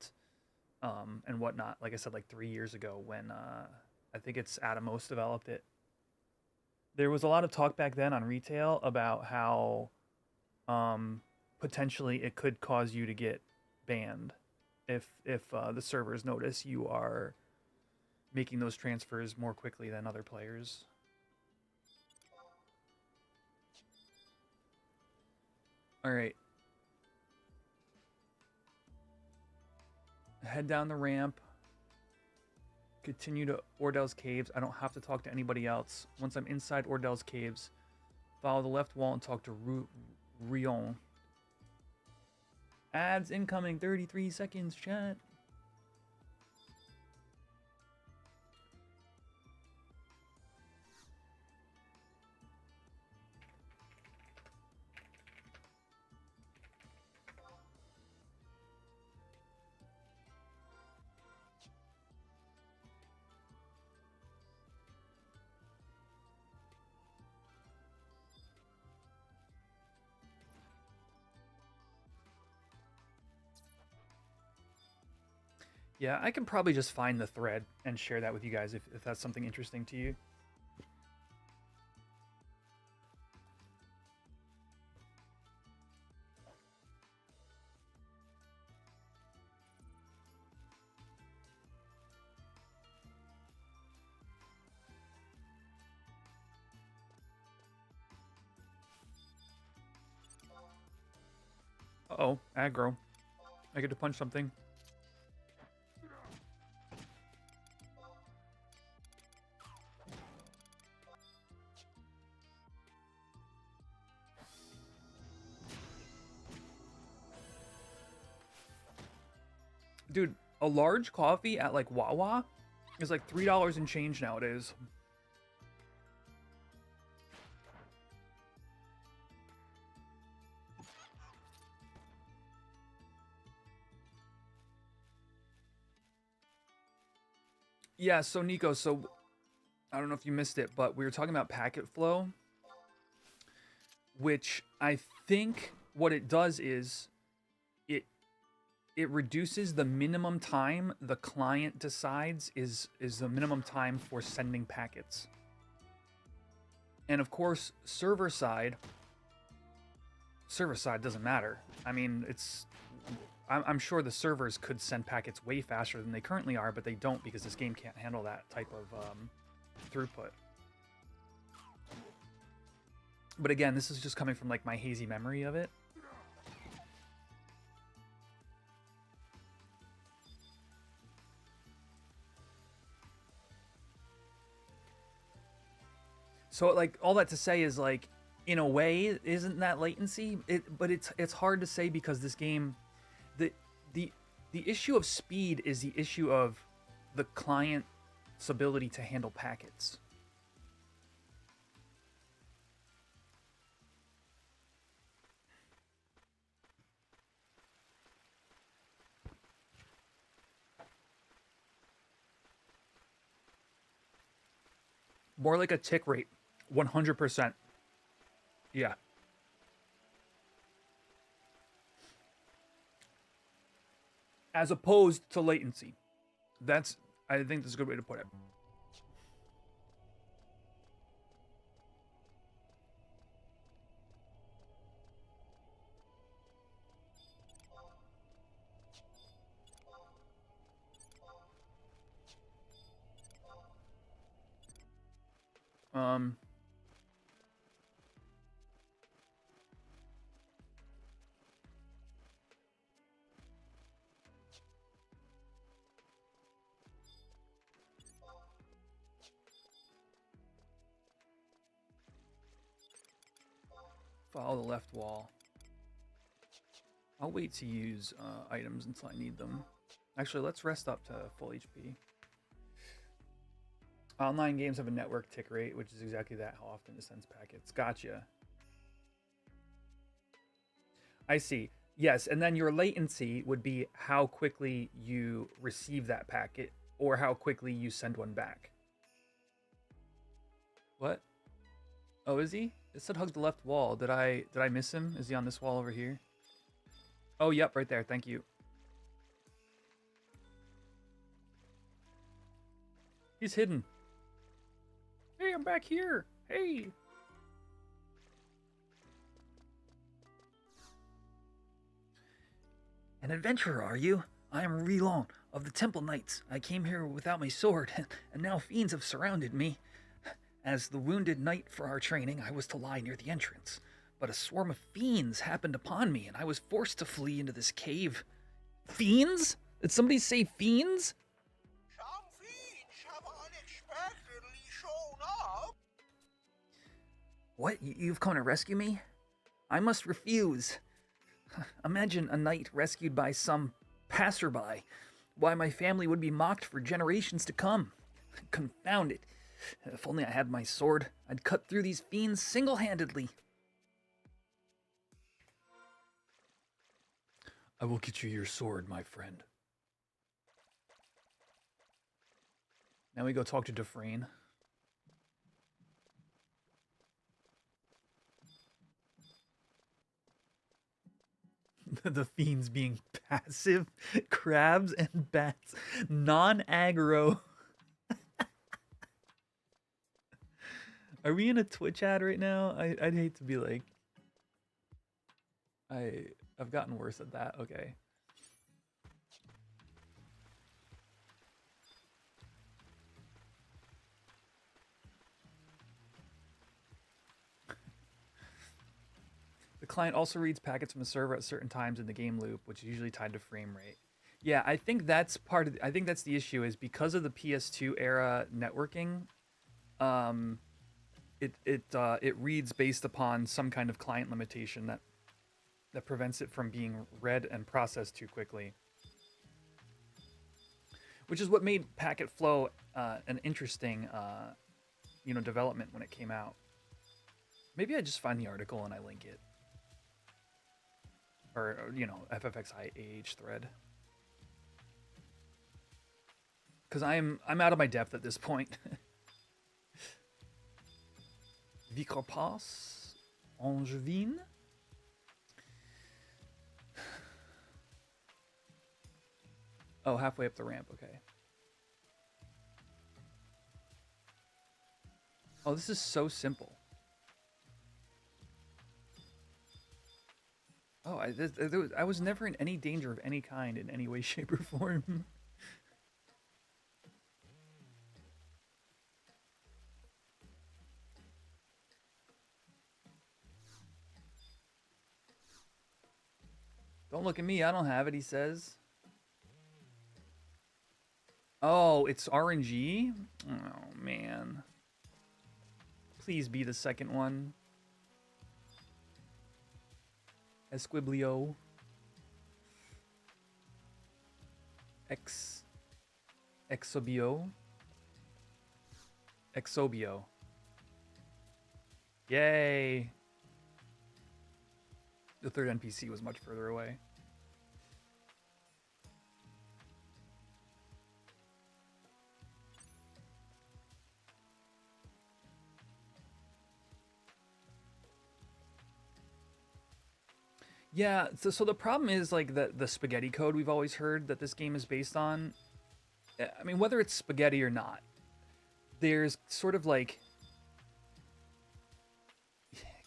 and whatnot. Like I said, like 3 years ago when I think it's Atomos developed it. There was a lot of talk back then on retail about how potentially it could cause you to get banned if the servers notice you are making those transfers more quickly than other players. All right. Head down the ramp. Continue to Ordel's caves. I don't have to talk to anybody else. Once I'm inside Ordel's caves, follow the left wall and talk to Rion. Ads incoming. 33 seconds, chat. Yeah, I can probably just find the thread and share that with you guys if that's something interesting to you. Uh-oh, aggro. I get to punch something. Dude, a large coffee at like Wawa is like $3 and change nowadays. Yeah, so Nico, so I don't know if you missed it, but we were talking about packet flow, which I think what it does is it reduces the minimum time the client decides is the minimum time for sending packets. And of course, server side doesn't matter. I mean, I'm sure the servers could send packets way faster than they currently are, but they don't because this game can't handle that type of throughput. But again, this is just coming from like my hazy memory of it. So like all that to say is like, in a way, isn't that latency? But it's hard to say because this game, the issue of speed is the issue of the client's ability to handle packets. More like a tick rate, 100%. Yeah. As opposed to latency. I think that's a good way to put it. Um, Follow the left wall. I'll wait to use items until I need them. Actually, let's rest up to full HP. Online games have a network tick rate, which is exactly that, how often it sends packets. Gotcha. I see. Yes, and then your latency would be how quickly you receive that packet or how quickly you send one back. What? Oh, is he? It said hug the left wall. Did I miss him? Is he on this wall over here? Oh, yep, right there. Thank you. He's hidden. Hey, I'm back here. Hey. An adventurer, are you? I am Rilon of the Temple Knights. I came here without my sword, and now fiends have surrounded me. As the wounded knight for our training, I was to lie near the entrance. But a swarm of fiends happened upon me, and I was forced to flee into this cave. Fiends? Did somebody say fiends? Some fiends have unexpectedly shown up. What? You've come to rescue me? I must refuse. Imagine a knight rescued by some passerby. Why, my family would be mocked for generations to come. Confound it. If only I had my sword, I'd cut through these fiends single-handedly. I will get you your sword, my friend. Now we go talk to Dufresne. The fiends being passive, crabs and bats, non-aggro. Are we in a Twitch ad right now? I'd hate to be like... I've gotten worse at that. Okay. The client also reads packets from the server at certain times in the game loop, which is usually tied to frame rate. Yeah, I think that's part of. I think that's the issue, is because of the PS2 era networking. It reads based upon some kind of client limitation that prevents it from being read and processed too quickly. Which is what made packet flow an interesting, development when it came out. Maybe I just find the article and I link it. Or FFXI AH thread. Because I'm out of my depth at this point. Vicorpas Angevine. Oh, halfway up the ramp, okay. Oh, this is so simple. Oh, I was never in any danger of any kind in any way, shape, or form. Don't look at me, I don't have it, he says. Oh, it's RNG? Oh, man. Please be the second one. Esquiblio. Exobio. Exobio. Yay. The third NPC was much further away. Yeah, so the problem is like the spaghetti code we've always heard that this game is based on. I mean, whether it's spaghetti or not, there's sort of like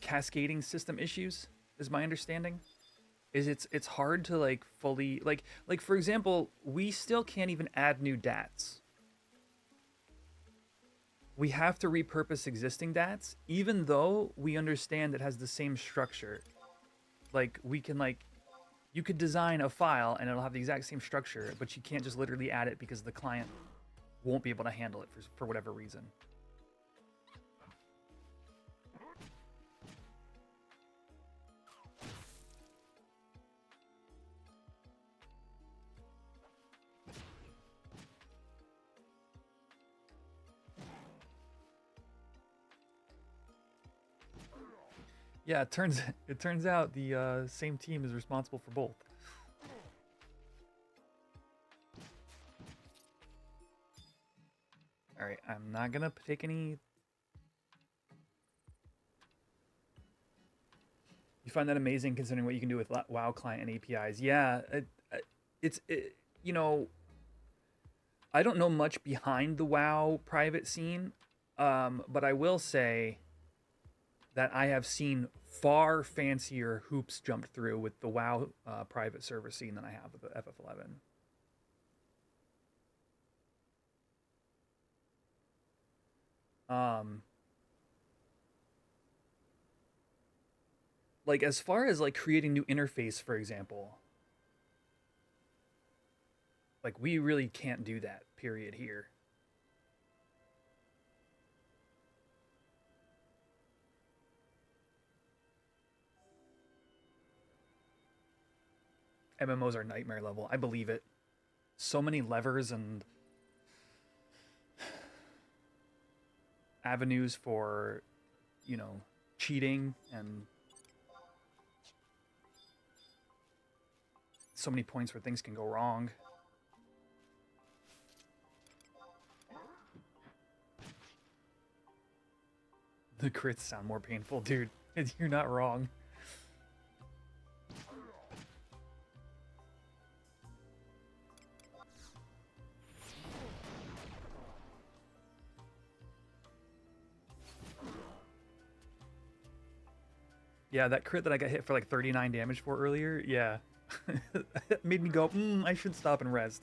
cascading system issues, is my understanding. It's hard to like fully like for example, we still can't even add new DATs. We have to repurpose existing DATs, even though we understand it has the same structure. Like, we can, like, you could design a file and it'll have the exact same structure, but you can't just literally add it because the client won't be able to handle it for whatever reason. Yeah, it turns out the same team is responsible for both. All right, I'm not gonna take any. You find that amazing considering what you can do with WoW client and APIs. Yeah, I don't know much behind the WoW private scene, but I will say that I have seen far fancier hoops jumped through with the WoW private server scene than I have with the FF11. Like as far as like creating new interface, for example, like we really can't do that, period, here. MMOs are nightmare level. I believe it. So many levers and avenues for, you know, cheating, and so many points where things can go wrong. The crits sound more painful, dude. You're not wrong. Yeah, that crit that I got hit for like 39 damage for earlier, yeah. It made me go, I should stop and rest.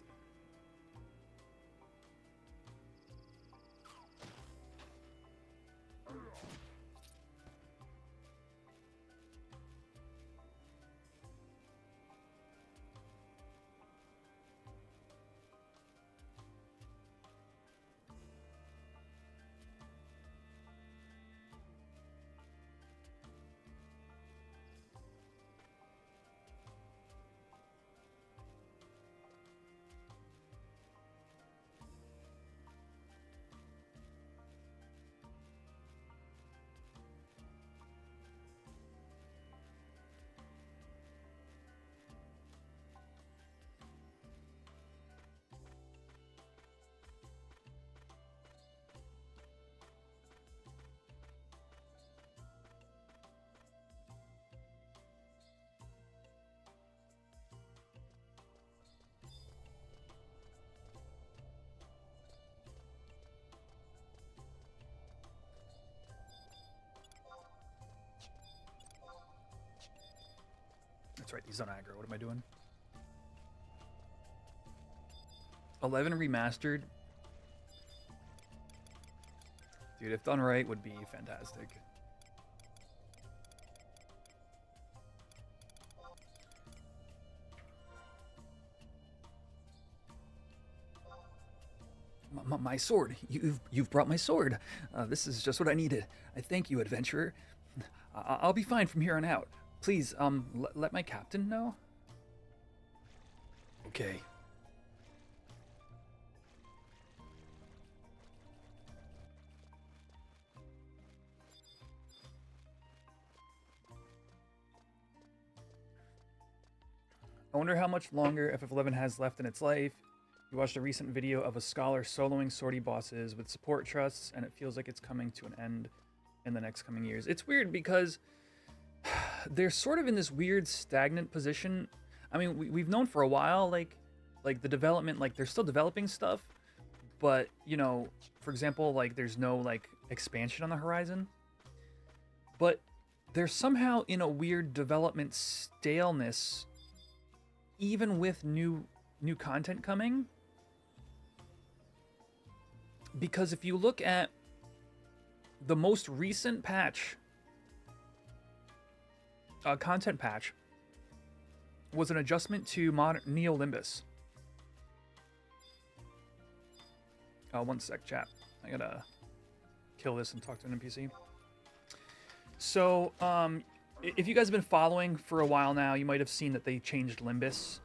That's right, he's on aggro. What am I doing? 11 remastered. Dude, if done right, would be fantastic. My sword. You've brought my sword. This is just what I needed. I thank you, adventurer. I'll be fine from here on out. Please, let my captain know. Okay. I wonder how much longer FF11 has left in its life. You watched a recent video of a scholar soloing sortie bosses with support trusts, and it feels like it's coming to an end in the next coming years. It's weird because they're sort of in this weird stagnant position. I mean, we've known for a while, like the development, like they're still developing stuff, but you know, for example, like there's no like expansion on the horizon. But they're somehow in a weird development staleness, even with new content coming. Because if you look at the most recent patch, content patch, was an adjustment to modern Neo Limbus. One sec, chat. I gotta kill this and talk to an NPC. So, if you guys have been following for a while now, you might have seen that they changed Limbus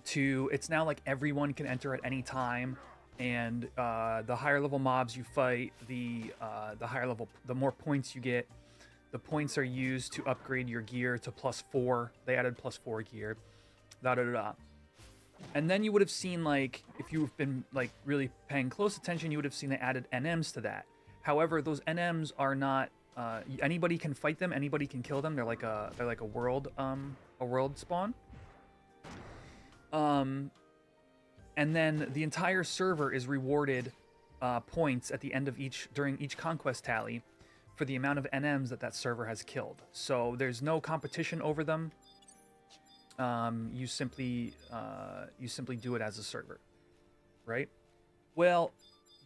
to, it's now like everyone can enter at any time, and the higher level mobs you fight, the higher level, the more points you get. The points are used to upgrade your gear to +4. They added +4 gear. And then you would have seen, like, if you've been like really paying close attention, you would have seen they added NMs to that. However, those NMs are not anybody can fight them, anybody can kill them. They're like a world spawn. and then the entire server is rewarded points at the end of during each conquest tally for the amount of NMs that server has killed. So there's no competition over them. You simply do it as a server, right? Well,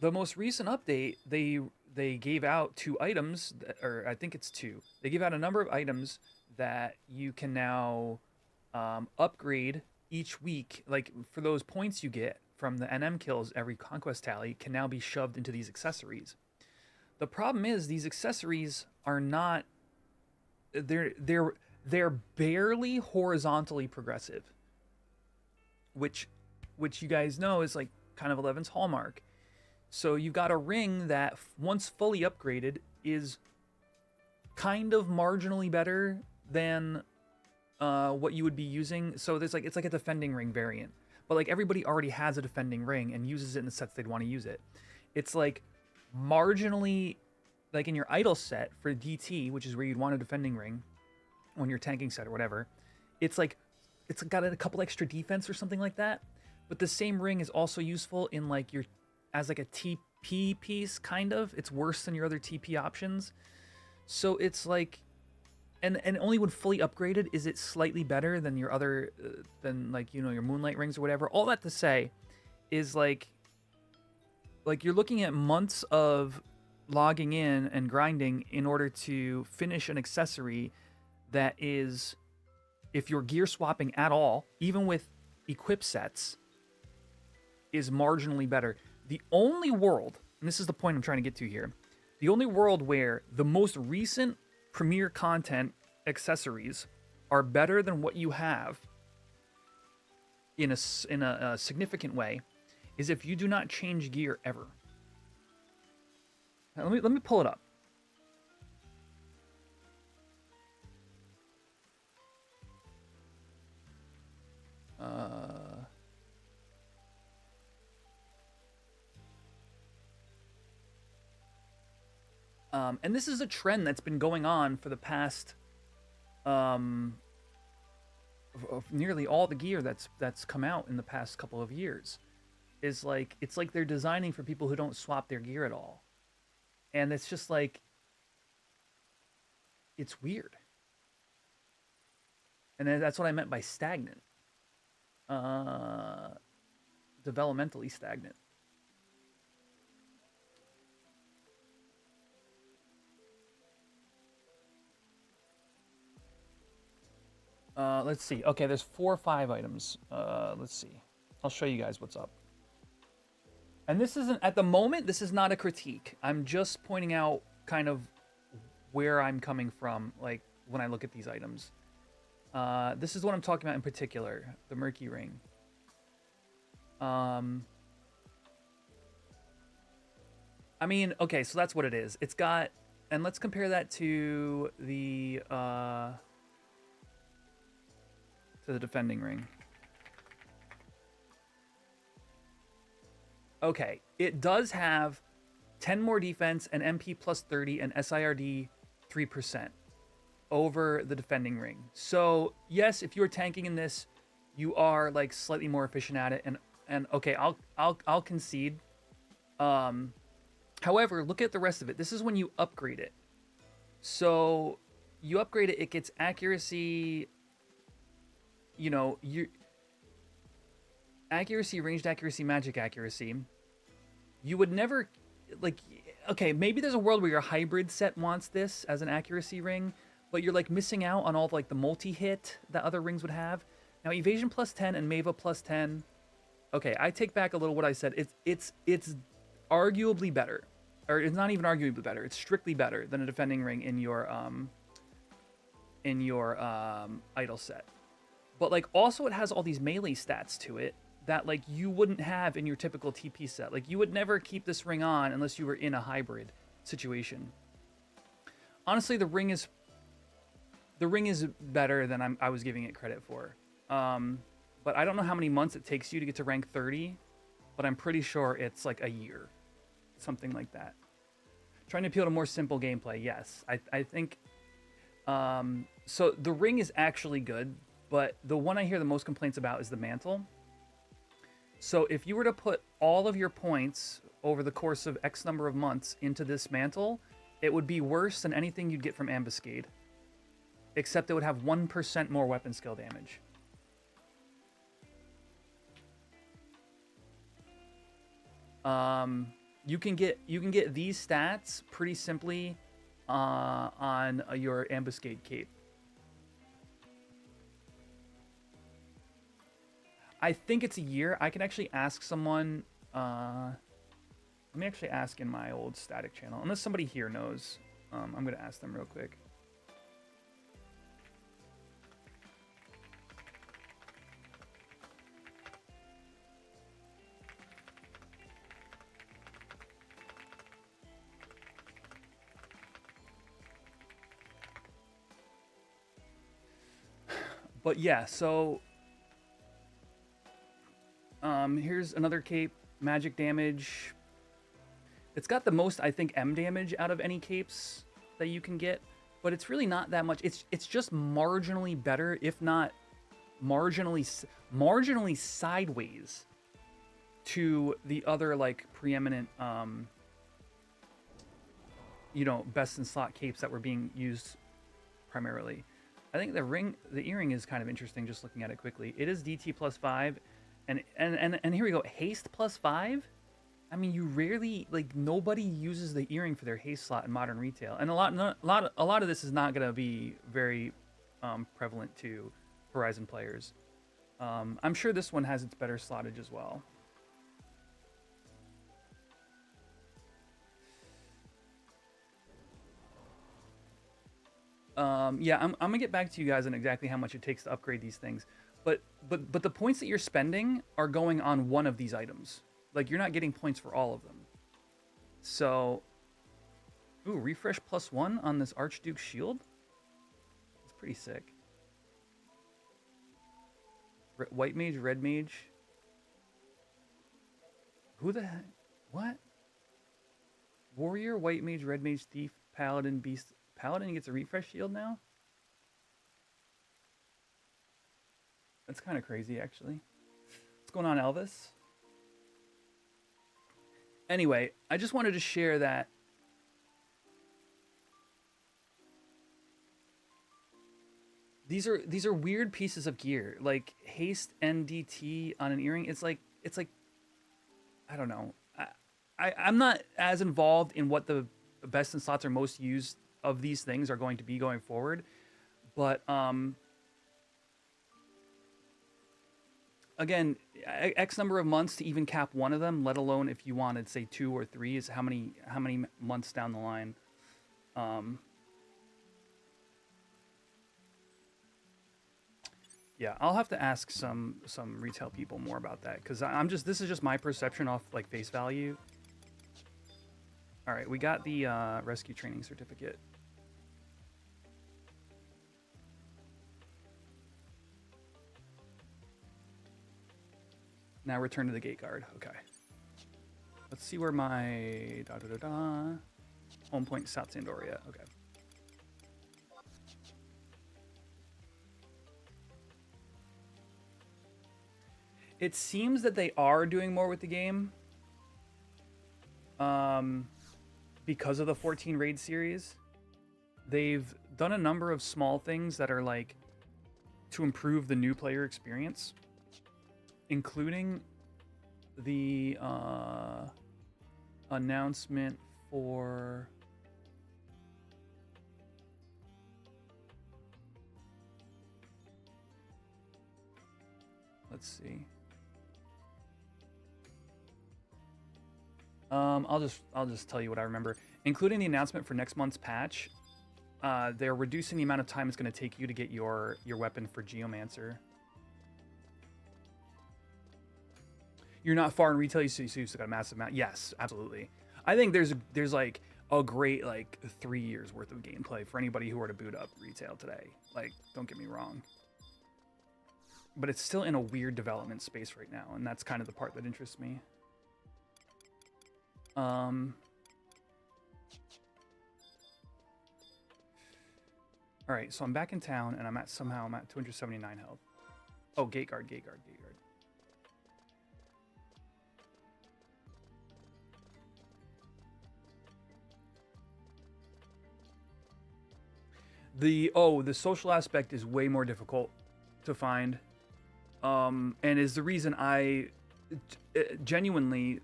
the most recent update, they gave out 2 items, or I think it's 2. They gave out a number of items that you can now upgrade each week. Like, for those points you get from the NM kills, every conquest tally can now be shoved into these accessories. The problem is these accessories are not, they're barely horizontally progressive, which you guys know is like kind of 11's hallmark. So you've got a ring that once fully upgraded is kind of marginally better than what you would be using. So there's like, it's like a defending ring variant, but like everybody already has a defending ring and uses it in the sets they'd want to use it. It's like marginally, like in your idle set for DT, which is where you'd want a defending ring on your tanking set or whatever, it's like it's got a couple extra defense or something like that. But the same ring is also useful in like your as like a TP piece, kind of. It's worse than your other TP options. So it's like, and only when fully upgraded is it slightly better than your other than like, you know, your Moonlight rings or whatever. All that to say is like you're looking at months of logging in and grinding in order to finish an accessory that is, if you're gear swapping at all, even with equip sets, is marginally better. The only world, and this is the point I'm trying to get to here, the only world where the most recent premier content accessories are better than what you have in a significant way is if you do not change gear ever. Now, let me pull it up. And this is a trend that's been going on for the past of nearly all the gear that's come out in the past couple of years. Is like, it's like they're designing for people who don't swap their gear at all. And it's just like, it's weird. And that's what I meant by stagnant. Developmentally stagnant. Let's see. Okay, there's 4 or 5 items. Let's see. I'll show you guys what's up. And this isn't, at the moment, this is not a critique. I'm just pointing out kind of where I'm coming from, like, when I look at these items. This is what I'm talking about in particular, the Murky Ring. I mean, okay, so that's what it is. It's got, and let's compare that to the defending ring. Okay, it does have 10 more defense and MP plus 30 and SIRD 3% over the defending ring. So yes, if you're tanking in this, you are like slightly more efficient at it. And okay, I'll concede. However, look at the rest of it. This is when you upgrade it. So you upgrade it, it gets accuracy. You know, accuracy, ranged accuracy, magic accuracy. You would never, like, okay, maybe there's a world where your hybrid set wants this as an accuracy ring, but you're like missing out on all of, like, the multi-hit that other rings would have. Now, evasion plus 10 and Mava plus 10. Okay, I take back a little what I said. It's arguably better, or it's not even arguably better. It's strictly better than a defending ring in your idle set. But like, also it has all these melee stats to it that like you wouldn't have in your typical TP set. Like, you would never keep this ring on unless you were in a hybrid situation. Honestly, the ring is better than I was giving it credit for. But I don't know how many months it takes you to get to rank 30, but I'm pretty sure it's like a year, something like that. Trying to appeal to more simple gameplay, yes. I think, so the ring is actually good, but the one I hear the most complaints about is the mantle. So if you were to put all of your points over the course of X number of months into this mantle, it would be worse than anything you'd get from Ambuscade. Except it would have 1% more weapon skill damage. You can get these stats pretty simply on your Ambuscade cape. I think it's a year. I can actually ask someone. Let me actually ask in my old static channel, unless somebody here knows. I'm gonna ask them real quick. But yeah, so here's another cape, magic damage. It's got the most, I think, M damage out of any capes that you can get, but it's really not that much. It's just marginally better, if not marginally sideways to the other like preeminent you know, best in slot capes that were being used primarily. I think the earring is kind of interesting just looking at it quickly. It is DT +5, and here we go, haste +5. I mean, you rarely, like, nobody uses the earring for their haste slot in modern retail, and a lot of this is not going to be very prevalent to Horizon players. I'm sure this one has its better slottage as well. Yeah, I'm gonna get back to you guys on exactly how much it takes to upgrade these things, but the points that you're spending are going on one of these items. Like, you're not getting points for all of them. So, ooh, refresh +1 on this Archduke shield. It's pretty sick. White mage, red mage. Who the heck? What? Warrior, white mage, red mage, thief, paladin, beast. Paladin gets a refresh shield now? That's kind of crazy, actually. What's going on, Elvis? Anyway, I just wanted to share that these are weird pieces of gear. Like haste NDT on an earring. It's like I don't know. I'm not as involved in what the best in slots or most used of these things are going to be going forward, but again, X number of months to even cap one of them, let alone if you wanted, say, 2 or 3, is how many months down the line. Yeah, I'll have to ask some retail people more about that, because this is just my perception off like face value. All right, we got the rescue training certificate. Now return to the gate guard. Okay. Let's see where my home point, South Sandoria. Okay. It seems that they are doing more with the game. Because of the 14 raid series. They've done a number of small things that are like to improve the new player experience, including the announcement for let's see. I'll just tell you what I remember, including the announcement for next month's patch. They're reducing the amount of time it's going to take you to get your weapon for Geomancer. You're not far in retail, you still got a massive amount. Yes, absolutely. I think there's like a great like 3 years worth of gameplay for anybody who were to boot up retail today. Like, don't get me wrong. But it's still in a weird development space right now, and that's kind of the part that interests me. All right, so I'm back in town, and I'm at 279 health. Oh, gate guard. The social aspect is way more difficult to find, and is the reason I genuinely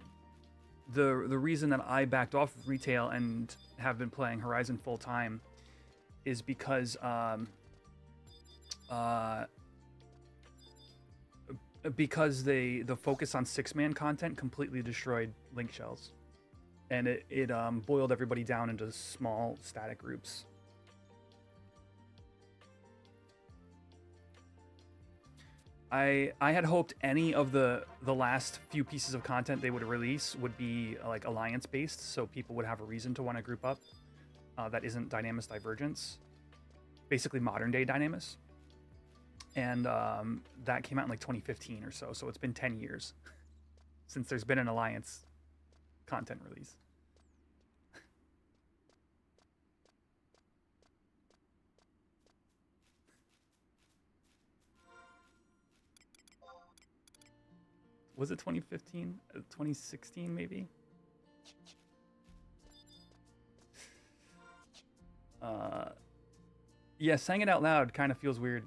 the reason that I backed off of retail and have been playing Horizon full time is because the focus on 6-man content completely destroyed link shells, and it boiled everybody down into small static groups. I had hoped any of the last few pieces of content they would release would be like alliance based, so people would have a reason to want to group up. That isn't Dynamis Divergence, basically modern day Dynamis, and that came out in like 2015 or so. So it's been 10 years since there's been an alliance content release. Was it 2015? 2016 maybe? Yeah, saying it out loud kind of feels weird.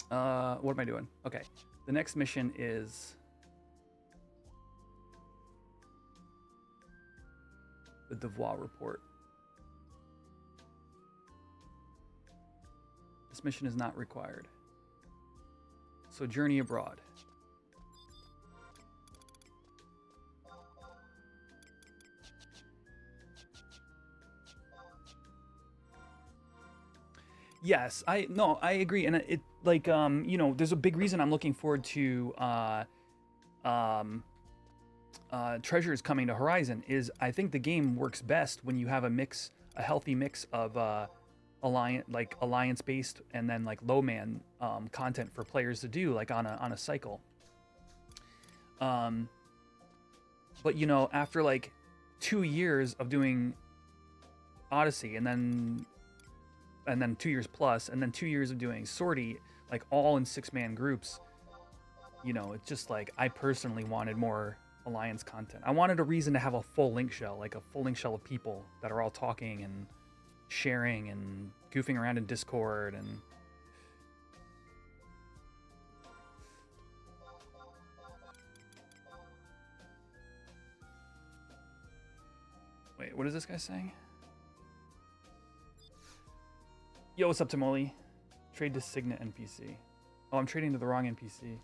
What am I doing? Okay. The next mission is the Devoir report. This mission is not required. So journey abroad. Yes, I agree, and it like you know, there's a big reason I'm looking forward to treasures coming to Horizon is I think the game works best when you have a healthy mix of alliance based and then like low man content for players to do like on a cycle. But you know, after like 2 years of doing Odyssey and then 2 years plus, and then 2 years of doing Sortie, like all in 6-man groups, you know, it's just like I personally wanted more alliance content. I wanted a reason to have a full link shell, like a full link shell of people that are all talking and sharing and goofing around in Discord and wait, what is this guy saying? Yo, what's up, Tamoli? Trade to Signet NPC. Oh, I'm trading to the wrong NPC.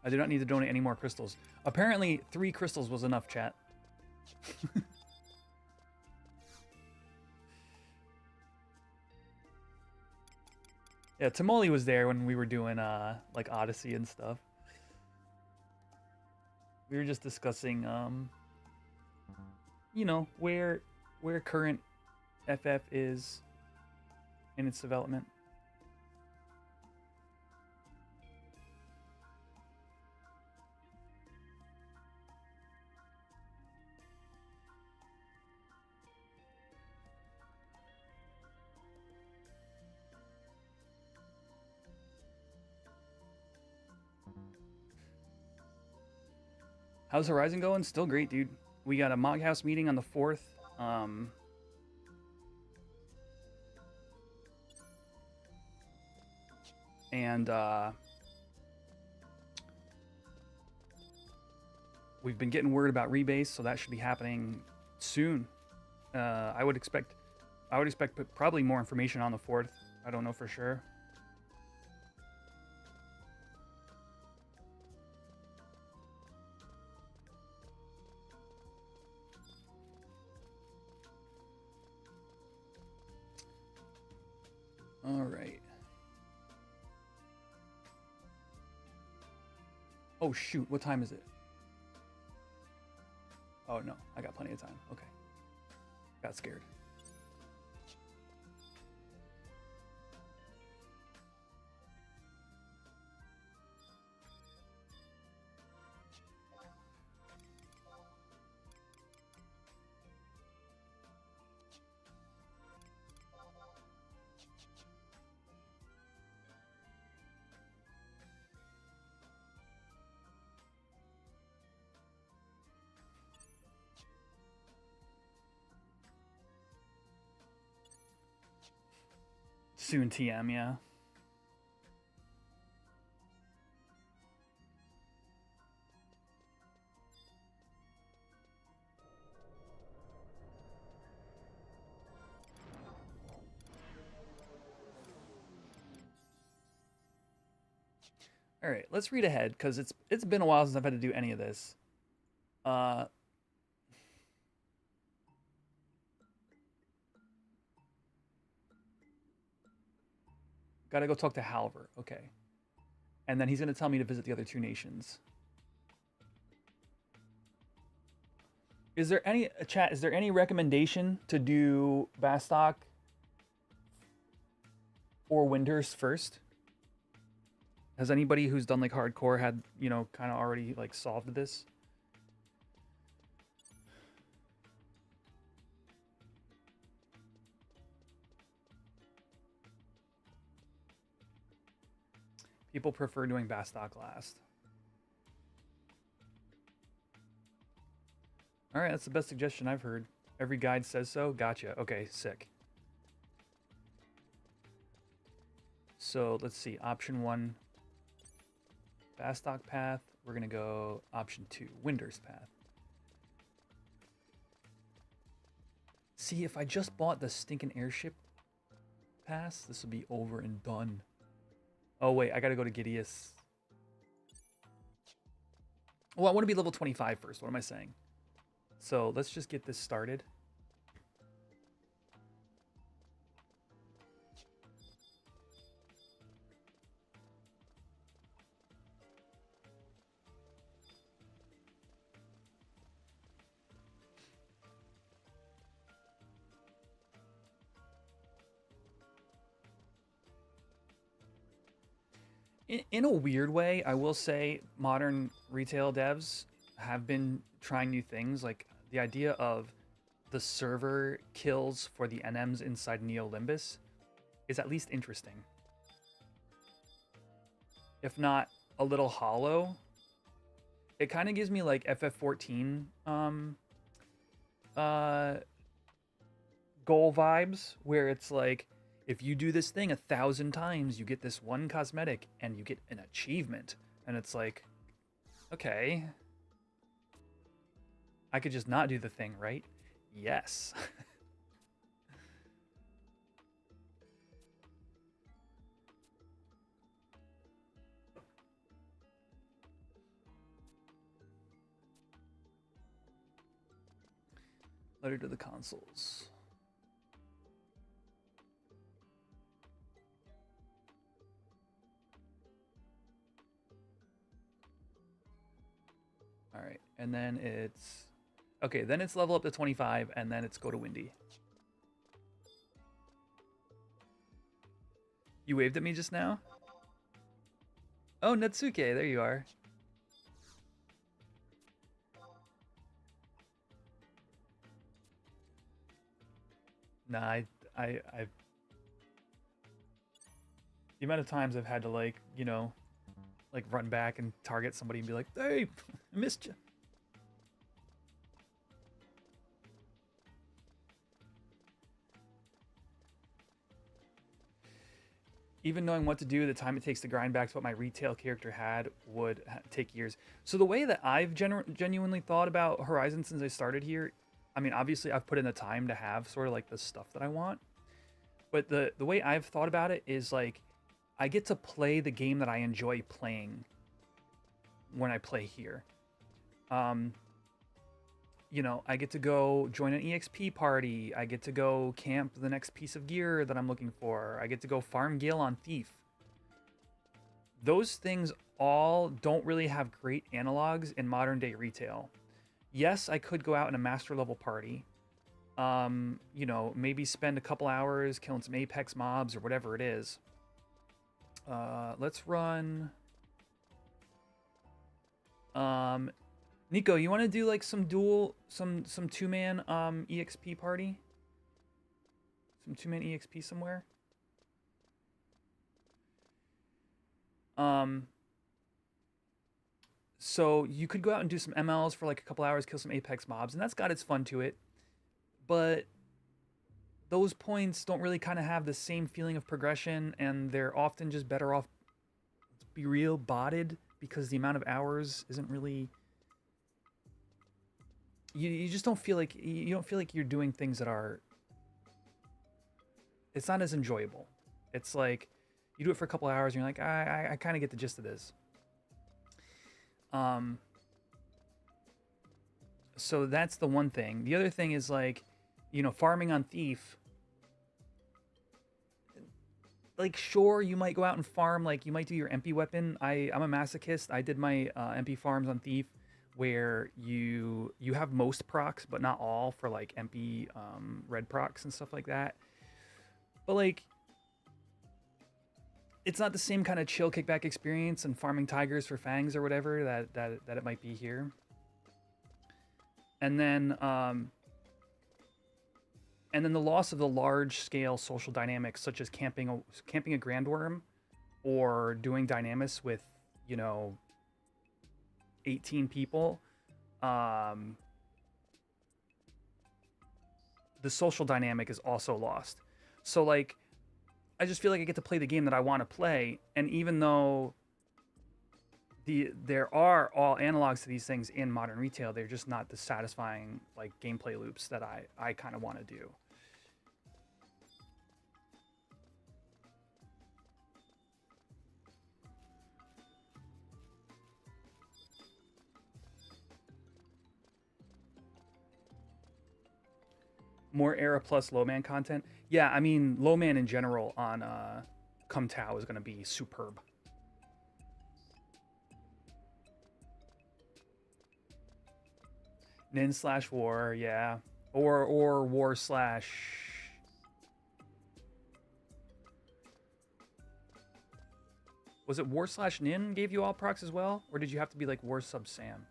I do not need to donate any more crystals. Apparently, 3 crystals was enough, chat. Yeah, Tamoli was there when we were doing like Odyssey and stuff. We were just discussing you know, where current FF is in its development. How's Horizon going? Still great, dude. We got a Mog House meeting on the 4th. And we've been getting word about rebase, so that should be happening soon. I would expect probably more information on the 4th. I don't know for sure. All right. Oh shoot, what time is it? Oh no, I got plenty of time. Okay. Got scared. Soon TM, yeah. All right, let's read ahead because it's been a while since I've had to do any of this. Gotta go talk to Halver. Okay, and then he's gonna tell me to visit the other two nations. Is there any chat? Is there any recommendation to do Bastok or Winters first? Has anybody who's done like hardcore had, you know, kind of already like solved this? People prefer doing Bastok last. All right, that's the best suggestion I've heard. Every guide says so. Gotcha. Okay, sick. So let's see. Option 1, Bastok path. We're going to go option 2, Winders path. See, if I just bought the stinking airship pass, this would be over and done. Oh, wait, I got to go to Gideus. Well, I want to be level 25 first. What am I saying? So let's just get this started. In a weird way, I will say modern retail devs have been trying new things. Like the idea of the server kills for the NMs inside Neo Limbus is at least interesting. If not a little hollow. It kind of gives me like FF14 goal vibes, where it's like, if you do this thing 1,000 times, you get this one cosmetic and you get an achievement. And it's like, okay, I could just not do the thing, right? Yes. Letter to the consuls. All right, and then it's okay. Then it's level up to 25, and then it's go to Windy. You waved at me just now? Oh, Natsuke, there you are. Nah, the amount of times I've had to, like, you know, like run back and target somebody and be like, hey, I missed you. Even knowing what to do, the time it takes to grind back to what my retail character had would take years. So the way that I've genuinely thought about Horizon since I started here, I mean, obviously I've put in the time to have sort of like the stuff that I want. But the way I've thought about it is like, I get to play the game that I enjoy playing when I play here. You know, I get to go join an EXP party. I get to go camp the next piece of gear that I'm looking for. I get to go farm Gil on Thief. Those things all don't really have great analogs in modern day retail. Yes, I could go out in a master level party. You know, maybe spend a couple hours killing some Apex mobs or whatever it is. Let's run. Nico, you want to do like some two-man EXP party? Some two-man EXP somewhere? So you could go out and do some MLs for like a couple hours, kill some Apex mobs, and that's got its fun to it. But those points don't really kind of have the same feeling of progression, and they're often just better off, to be real, botted, because the amount of hours isn't really... You just don't feel like... You don't feel like you're doing things that are... It's not as enjoyable. It's like, you do it for a couple hours, and you're like, I kind of get the gist of this. So that's the one thing. The other thing is, like, you know, farming on Thief. Like, sure, you might go out and farm, like, you might do your MP weapon. I'm a masochist. I did my MP farms on Thief, where you have most procs, but not all, for, like, MP red procs and stuff like that. But, like, it's not the same kind of chill kickback experience and farming tigers for fangs or whatever that it might be here. And then the loss of the large-scale social dynamics, such as camping a grandworm, or doing dynamis with, you know, 18 people. The social dynamic is also lost. So, like, I just feel like I get to play the game that I want to play, and even though there are all analogs to these things in modern retail, they're just not the satisfying, like, gameplay loops that I kind of want to do. More Era Plus Low-Man content. Yeah, I mean, Low-Man in general on Come Tao is going to be superb. Nin/War, yeah. Or War/... Was it War/Nin gave you all procs as well? Or did you have to be like War sub Sam?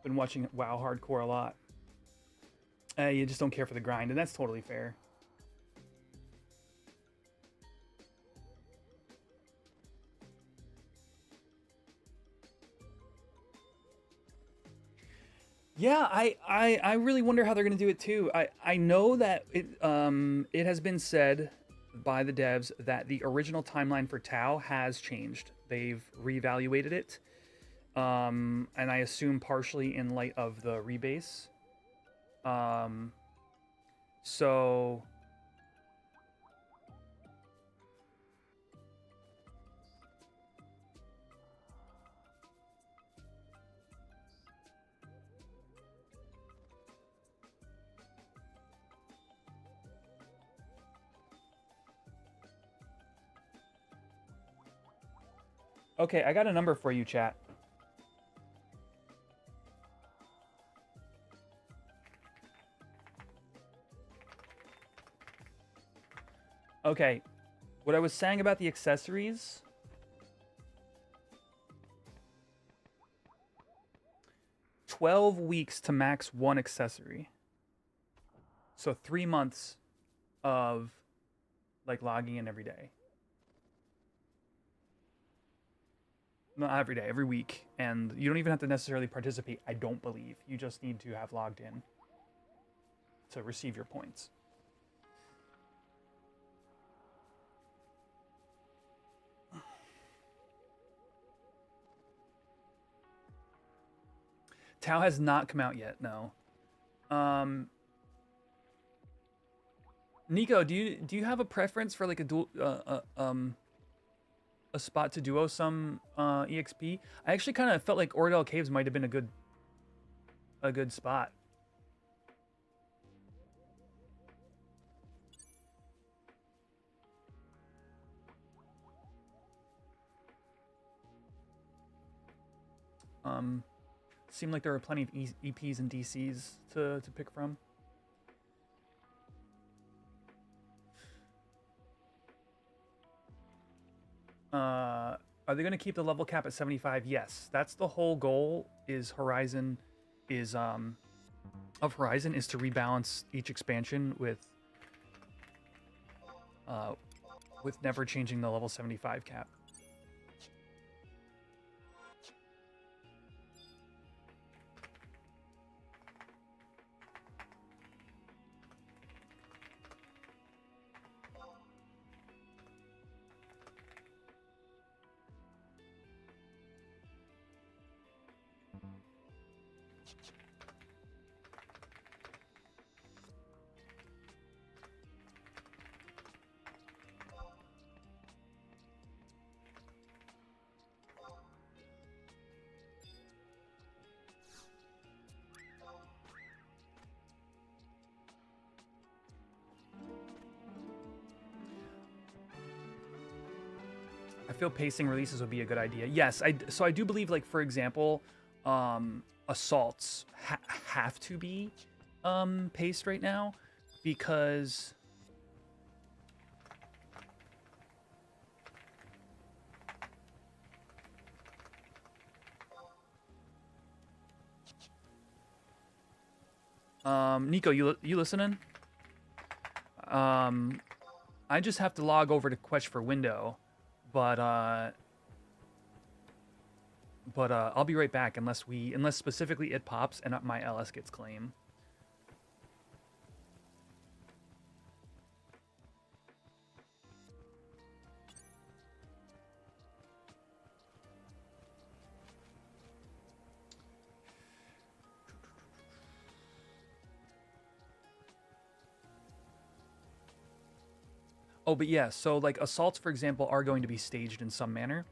Been watching WoW Hardcore a lot. You just don't care for the grind, and that's totally fair. Yeah, I really wonder how they're going to do it too. I know that it has been said by the devs that the original timeline for Tau has changed. They've reevaluated it, and I assume partially in light of the rebase. So okay, I got a number for you, chat. Okay, what I was saying about the accessories. $12 weeks to max one accessory. So 3 months of, like, logging in every day. Not every day, every week. And you don't even have to necessarily participate, I don't believe. You just need to have logged in to receive your points. Tau has not come out yet, no. Nico, do you have a preference for, like, a dual a spot to duo some EXP? I actually kind of felt like Ordell Caves might have been a good spot. Seemed like there were plenty of EPs and DCs to pick from. Are they going to keep the level cap at 75? Yes, that's the whole goal. Is Horizon is of Horizon is to rebalance each expansion with never changing the level 75 cap. I feel pacing releases would be a good idea. Yes, so I do believe, like, for example, assaults have to be paced right now because Nico, you listening? I just have to log over to Quest for Window. But I'll be right back unless specifically it pops and my LS gets claim. Oh, but yeah, so like assaults, for example, are going to be staged in some manner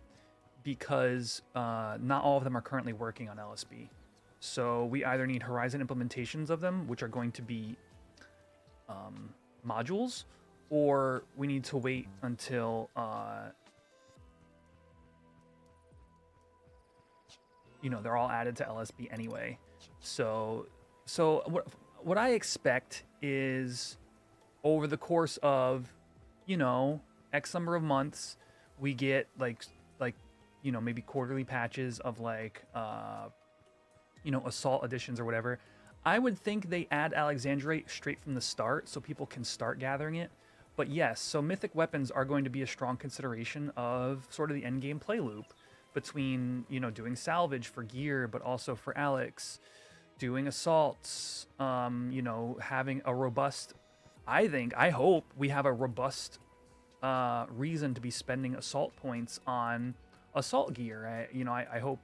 because not all of them are currently working on LSB. So we either need Horizon implementations of them, which are going to be modules, or we need to wait until they're all added to LSB anyway. So what I expect is over the course of X number of months, we get like maybe quarterly patches of like assault editions or whatever. I would think they add Alexandrite straight from the start so people can start gathering it. But yes, so mythic weapons are going to be a strong consideration of sort of the endgame play loop between doing salvage for gear, but also for Alex, doing assaults, having a robust. I hope we have a robust reason to be spending assault points on assault gear. I hope,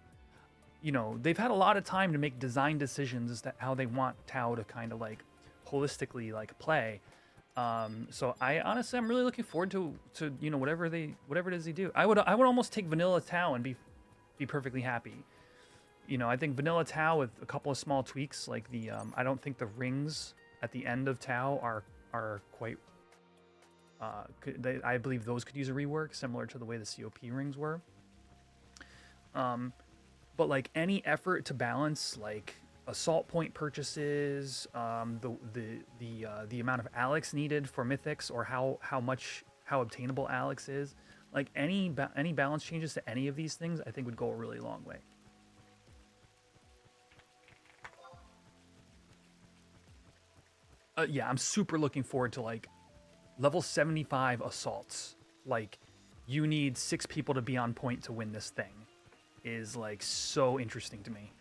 they've had a lot of time to make design decisions as to how they want Tau to kind of like holistically like play. So I'm really looking forward to whatever it is they do. I would almost take vanilla Tau and be perfectly happy. I think vanilla Tau with a couple of small tweaks, like the I don't think the rings at the end of Tau are quite. I believe those could use a rework, similar to the way the COP rings were. But like any effort to balance like assault point purchases, the amount of Alex needed for mythics, or how obtainable Alex is, like any balance changes to any of these things, I think would go a really long way. Yeah, I'm super looking forward to like level 75 assaults. Like, you need 6 people to be on point to win this thing. Is like so interesting to me.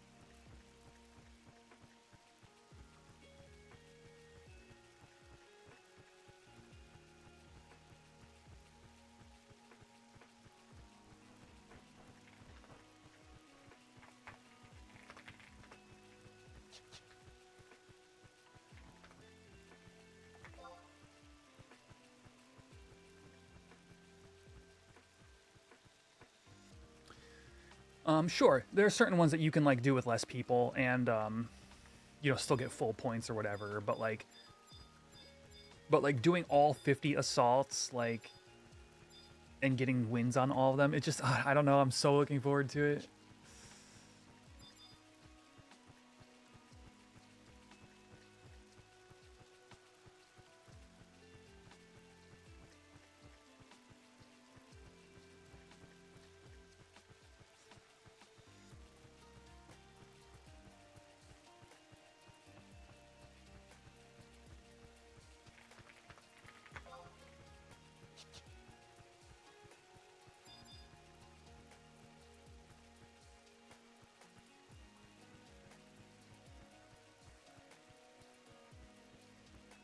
Sure. There are certain ones that you can like do with less people and still get full points or whatever, but like doing all 50 assaults like and getting wins on all of them, it just I don't know, I'm so looking forward to it.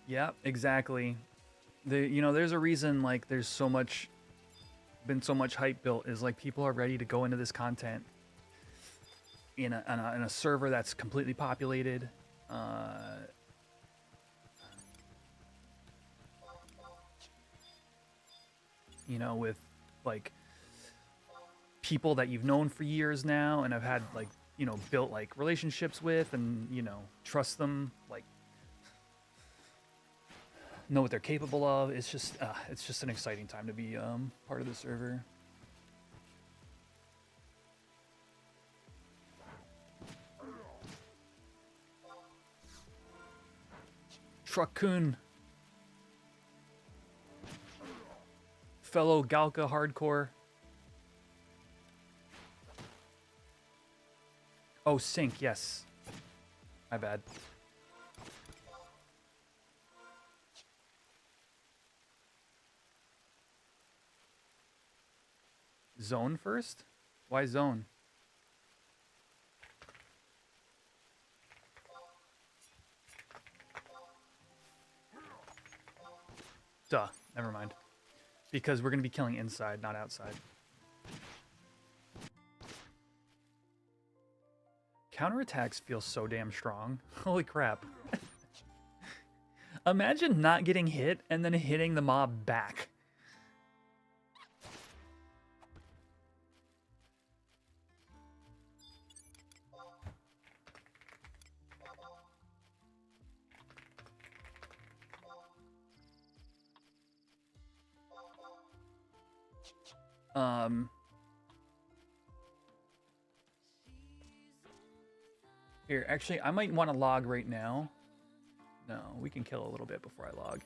Yeah, exactly. There's a reason like there's been so much hype built is like people are ready to go into this content in a server that's completely populated. With like people that you've known for years now and have had like, built like relationships with and, trust them, like know what they're capable of. It's just an exciting time to be part of the server. Truck-kun. Fellow Galka hardcore. Oh, sync, yes. My bad. Zone first? Why zone? Duh, never mind. Because we're going to be killing inside, not outside. Counterattacks feel so damn strong. Holy crap. Imagine not getting hit and then hitting the mob back. Here, actually, I might want to log right now. No, we can kill a little bit before I log.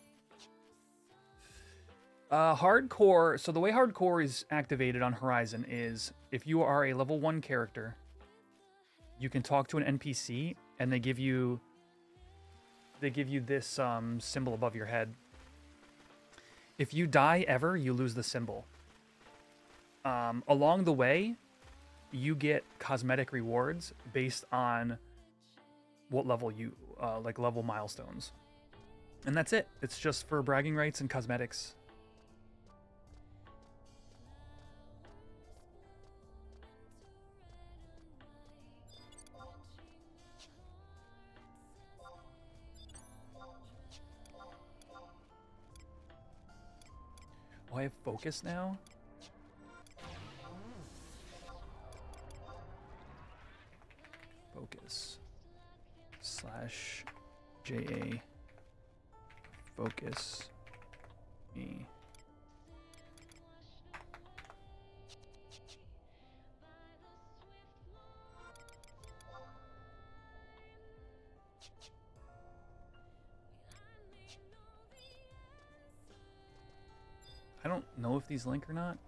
Hardcore, so the way hardcore is activated on Horizon is if you are a level 1 character, you can talk to an NPC and they give you this symbol above your head. If you die ever, you lose the symbol. Along the way, you get cosmetic rewards based on what level you like level milestones. And that's it. It's just for bragging rights and cosmetics. Oh, I have focus now? Focus. /JA. Focus. Me. I don't know if these link or not.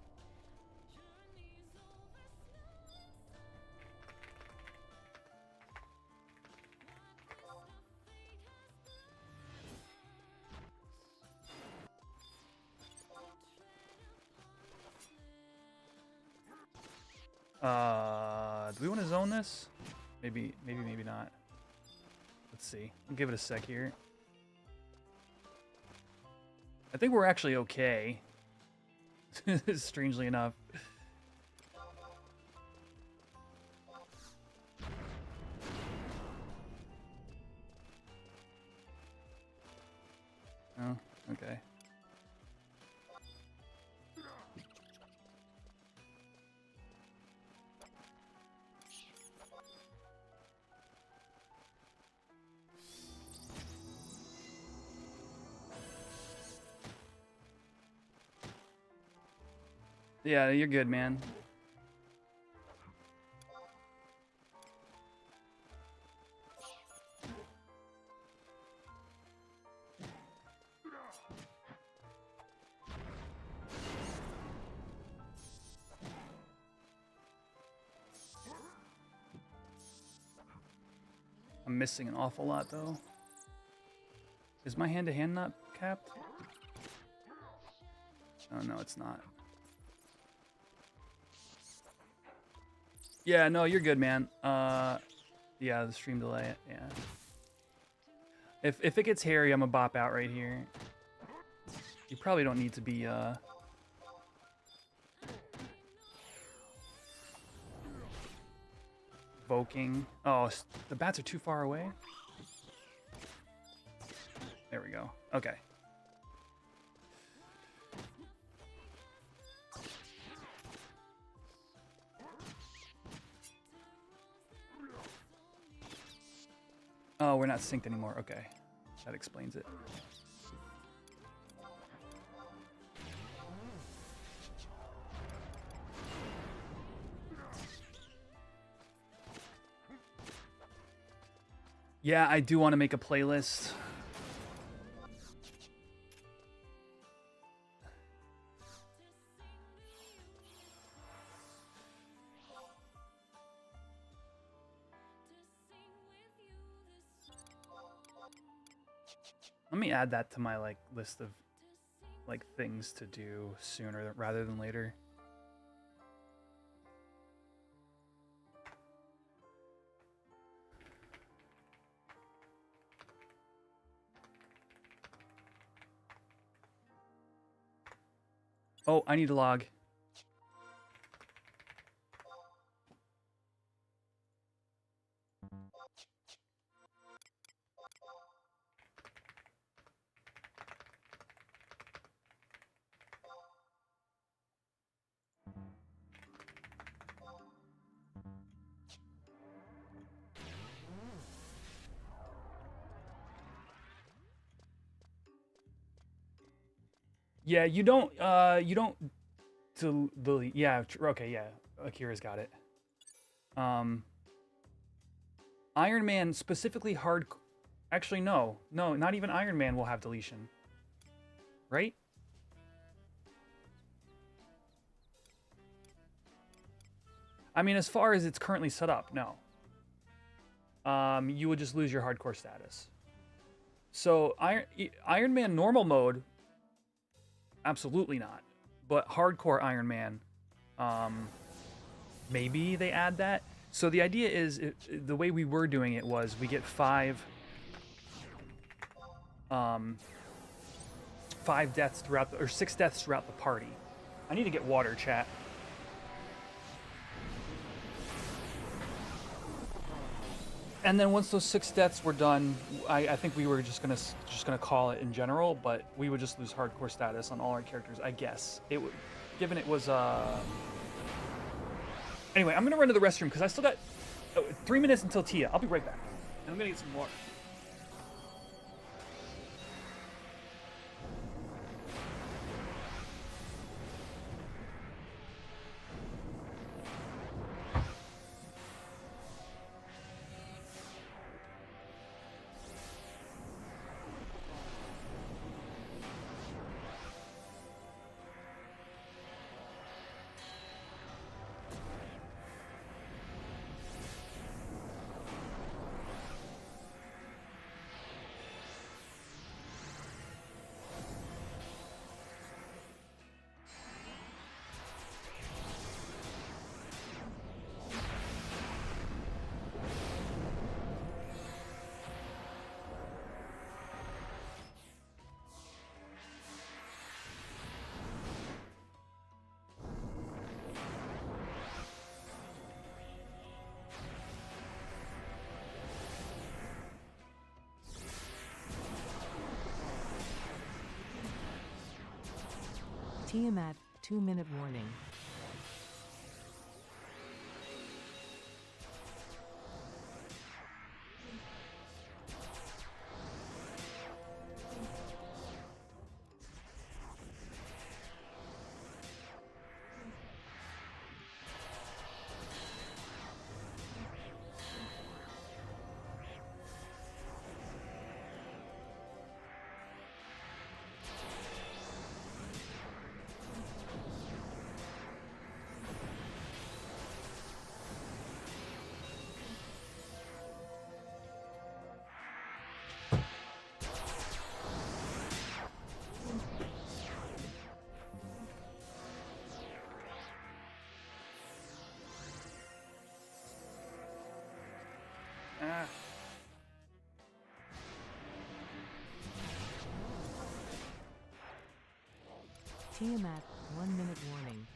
Do we want to zone this? Maybe not. Let's see. I'll give it a sec here. I think we're actually okay. Strangely enough. Oh, okay. Yeah, you're good, man. I'm missing an awful lot, though. Is my hand-to-hand not capped? Oh, no, it's not. Yeah, no, you're good, man. Yeah, the stream delay, yeah. If it gets hairy, I'm gonna bop out right here. You probably don't need to be Evoking. Oh, the bats are too far away. There we go. Okay. Oh, we're not synced anymore. Okay. That explains it. Yeah, I do want to make a playlist. Let me add that to my list of things to do sooner rather than later. Oh, I need a log. Yeah, you don't delete. Yeah, okay, yeah. Akira's got it. Iron Man, specifically hard. Actually, no, not even Iron Man will have deletion. Right? I mean, as far as it's currently set up, no. You would just lose your hardcore status. So Iron Man normal mode, absolutely not. But hardcore Iron Man, maybe they add that. So the idea is, the way we were doing it was we get 5 deaths throughout or 6 deaths throughout the party. I need to get water, chat. And then once those 6 deaths were done, I think we were just gonna call it in general, but we would just lose hardcore status on all our characters, I guess. It would, given it was Anyway, I'm gonna run to the restroom because I still got 3 minutes until Tia. I'll be right back. And I'm gonna get some water. Tiamat, 2-minute warning. Tiamat, 1 minute warning.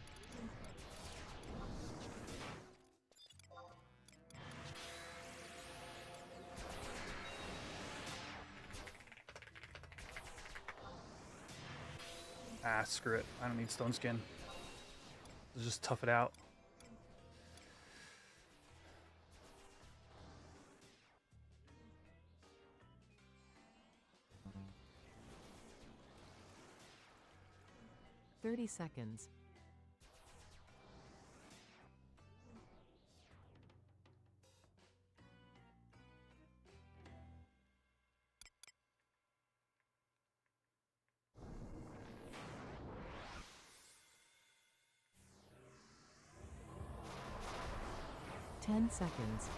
Ah, screw it. I don't need stone skin. Let's just tough it out. Thirty seconds. Ten seconds.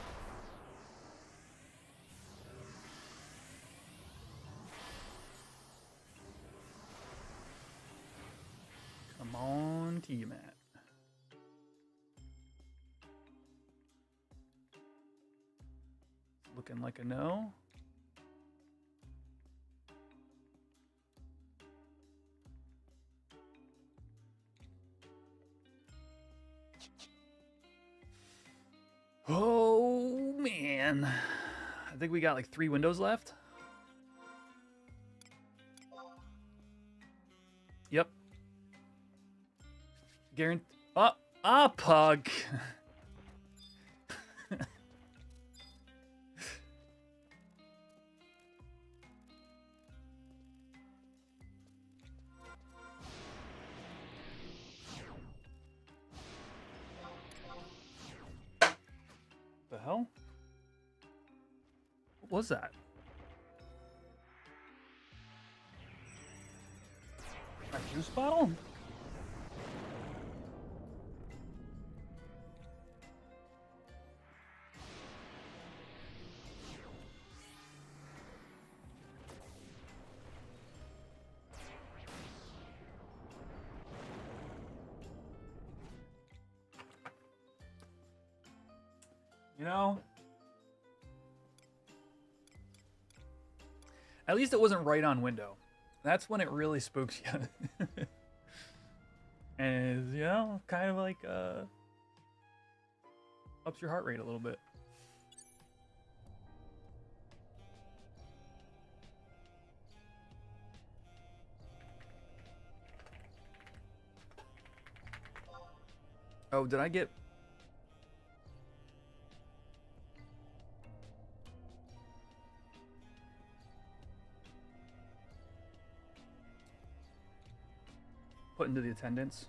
Come on, Tiamat. Looking like a no. Oh, man. I think we got like 3 windows left. Yep. Guarantee. Pug. The hell? What was that? A juice bottle? You know, at least it wasn't right on window. That's when it really spooks you. And, you know, kind of like ups your heart rate a little bit. Oh, did I get... put into the attendance?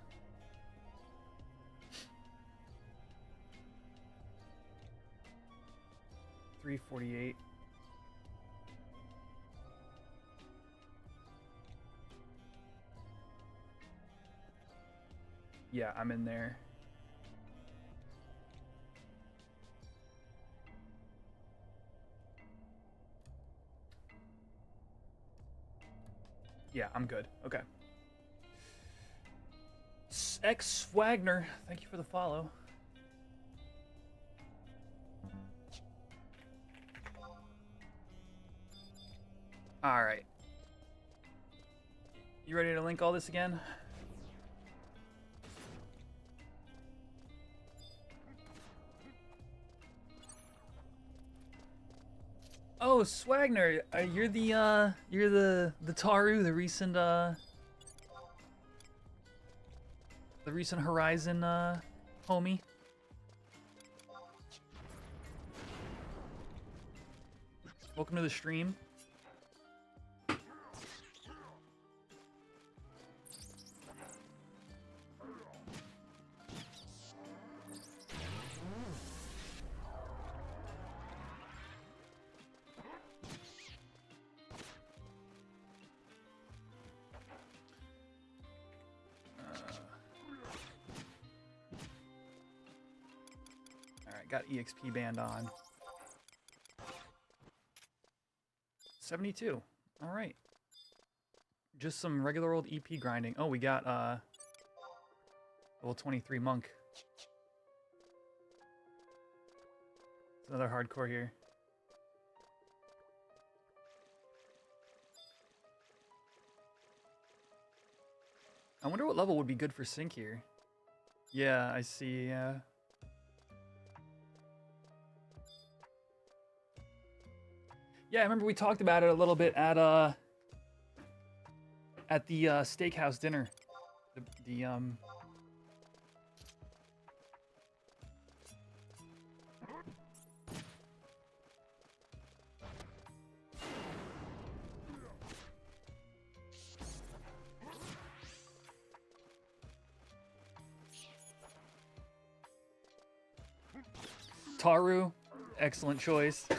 $348. Yeah, I'm in there. Yeah, I'm good. Okay. X Wagner, thank you for the follow. All right. You ready to link all this again? Oh, Swagner, you're the Taru, the recent Horizon homie. Welcome to the stream. Got EXP band on. 72. All right. Just some regular old EP grinding. Oh, we got level 23 monk. It's another hardcore here. I wonder what level would be good for sync here. Yeah, I see, yeah. Yeah, I remember we talked about it a little bit at the steakhouse dinner. Taru, excellent choice. How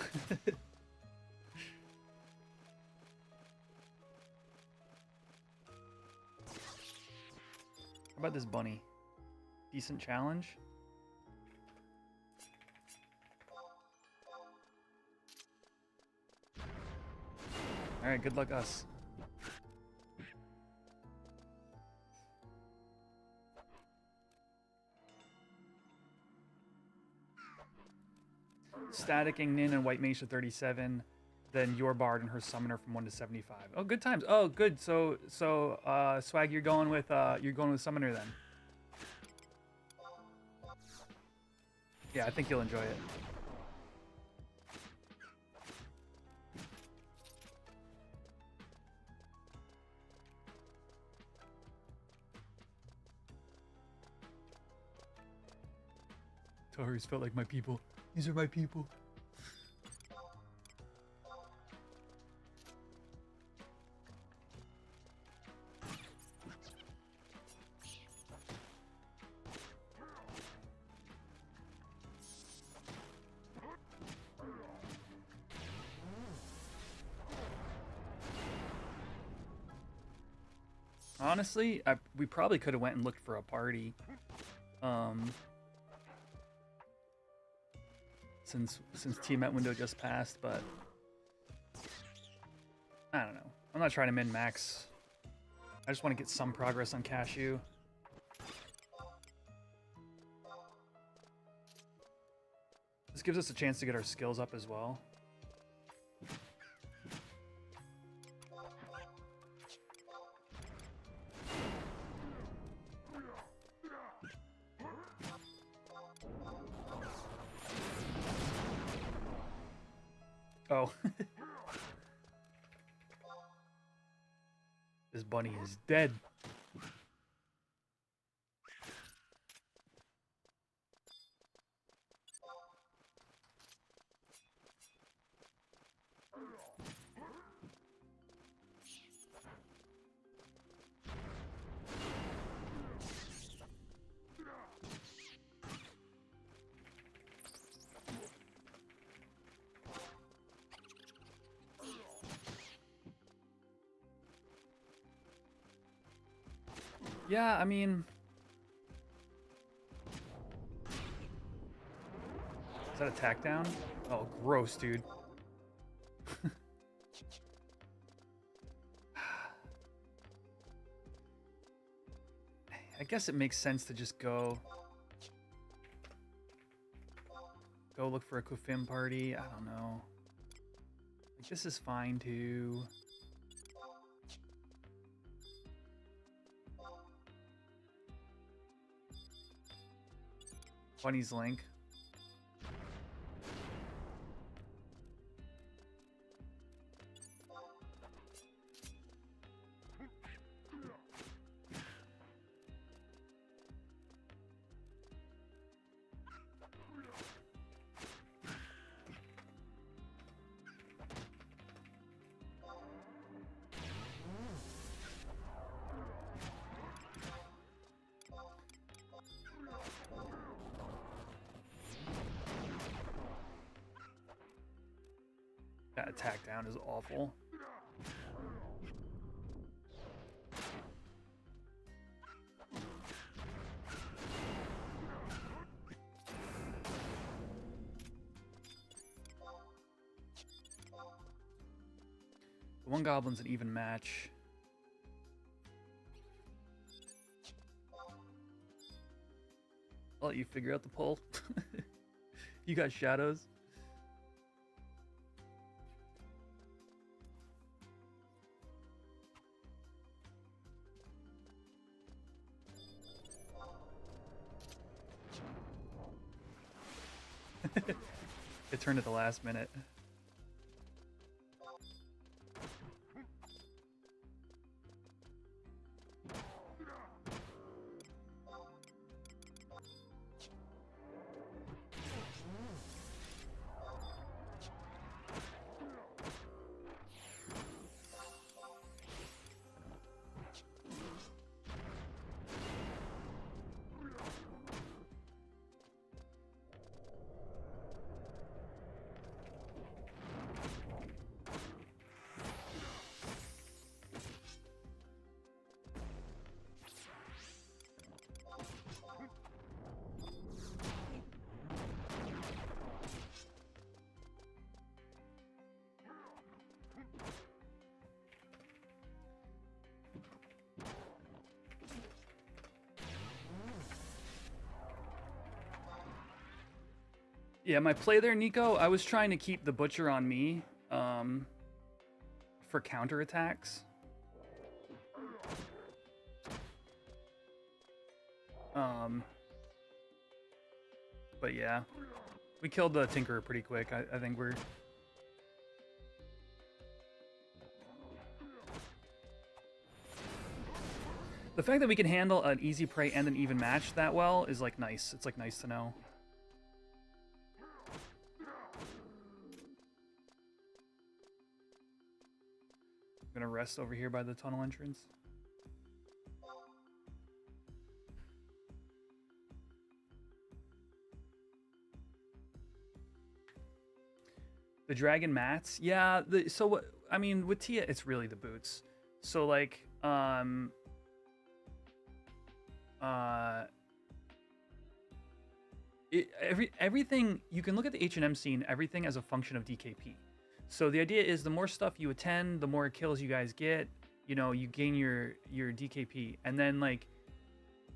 about this bunny? Decent challenge. All right, good luck us. Staticking Nin and White Mage to 37, then your Bard and her Summoner from 1 to 75. Oh, good times. Oh, good. So Swag, you're going with Summoner then. Yeah, I think you'll enjoy it. Taurus felt like my people. These are my people. Honestly, we probably could have went and looked for a party. Since Tiamat window just passed, but I don't know. I'm not trying to min-max. I just want to get some progress on Cashew. This gives us a chance to get our skills up as well. Oh. This bunny is dead. Yeah, I mean... Is that a tack down? Oh, gross, dude. I guess it makes sense to just go look for a Kufim party. I don't know. Like, this is fine too. Bunny's Link. That attack down is awful. The one goblin's an even match. I'll let you figure out the pull. You got shadows. It turned at the last minute. Yeah, my play there, Nico, I was trying to keep the Butcher on me for counterattacks. But yeah, we killed the Tinkerer pretty quick. I think we're... The fact that we can handle an easy prey and an even match that well is like nice. It's like nice to know. I'm gonna rest over here by the tunnel entrance. The dragon mats, yeah. So what? I mean, with Tia, it's really the boots. So like, everything you can look at the H&M scene, everything as a function of DKP. So the idea is the more stuff you attend, the more kills you guys get. You know, you gain your DKP, and then like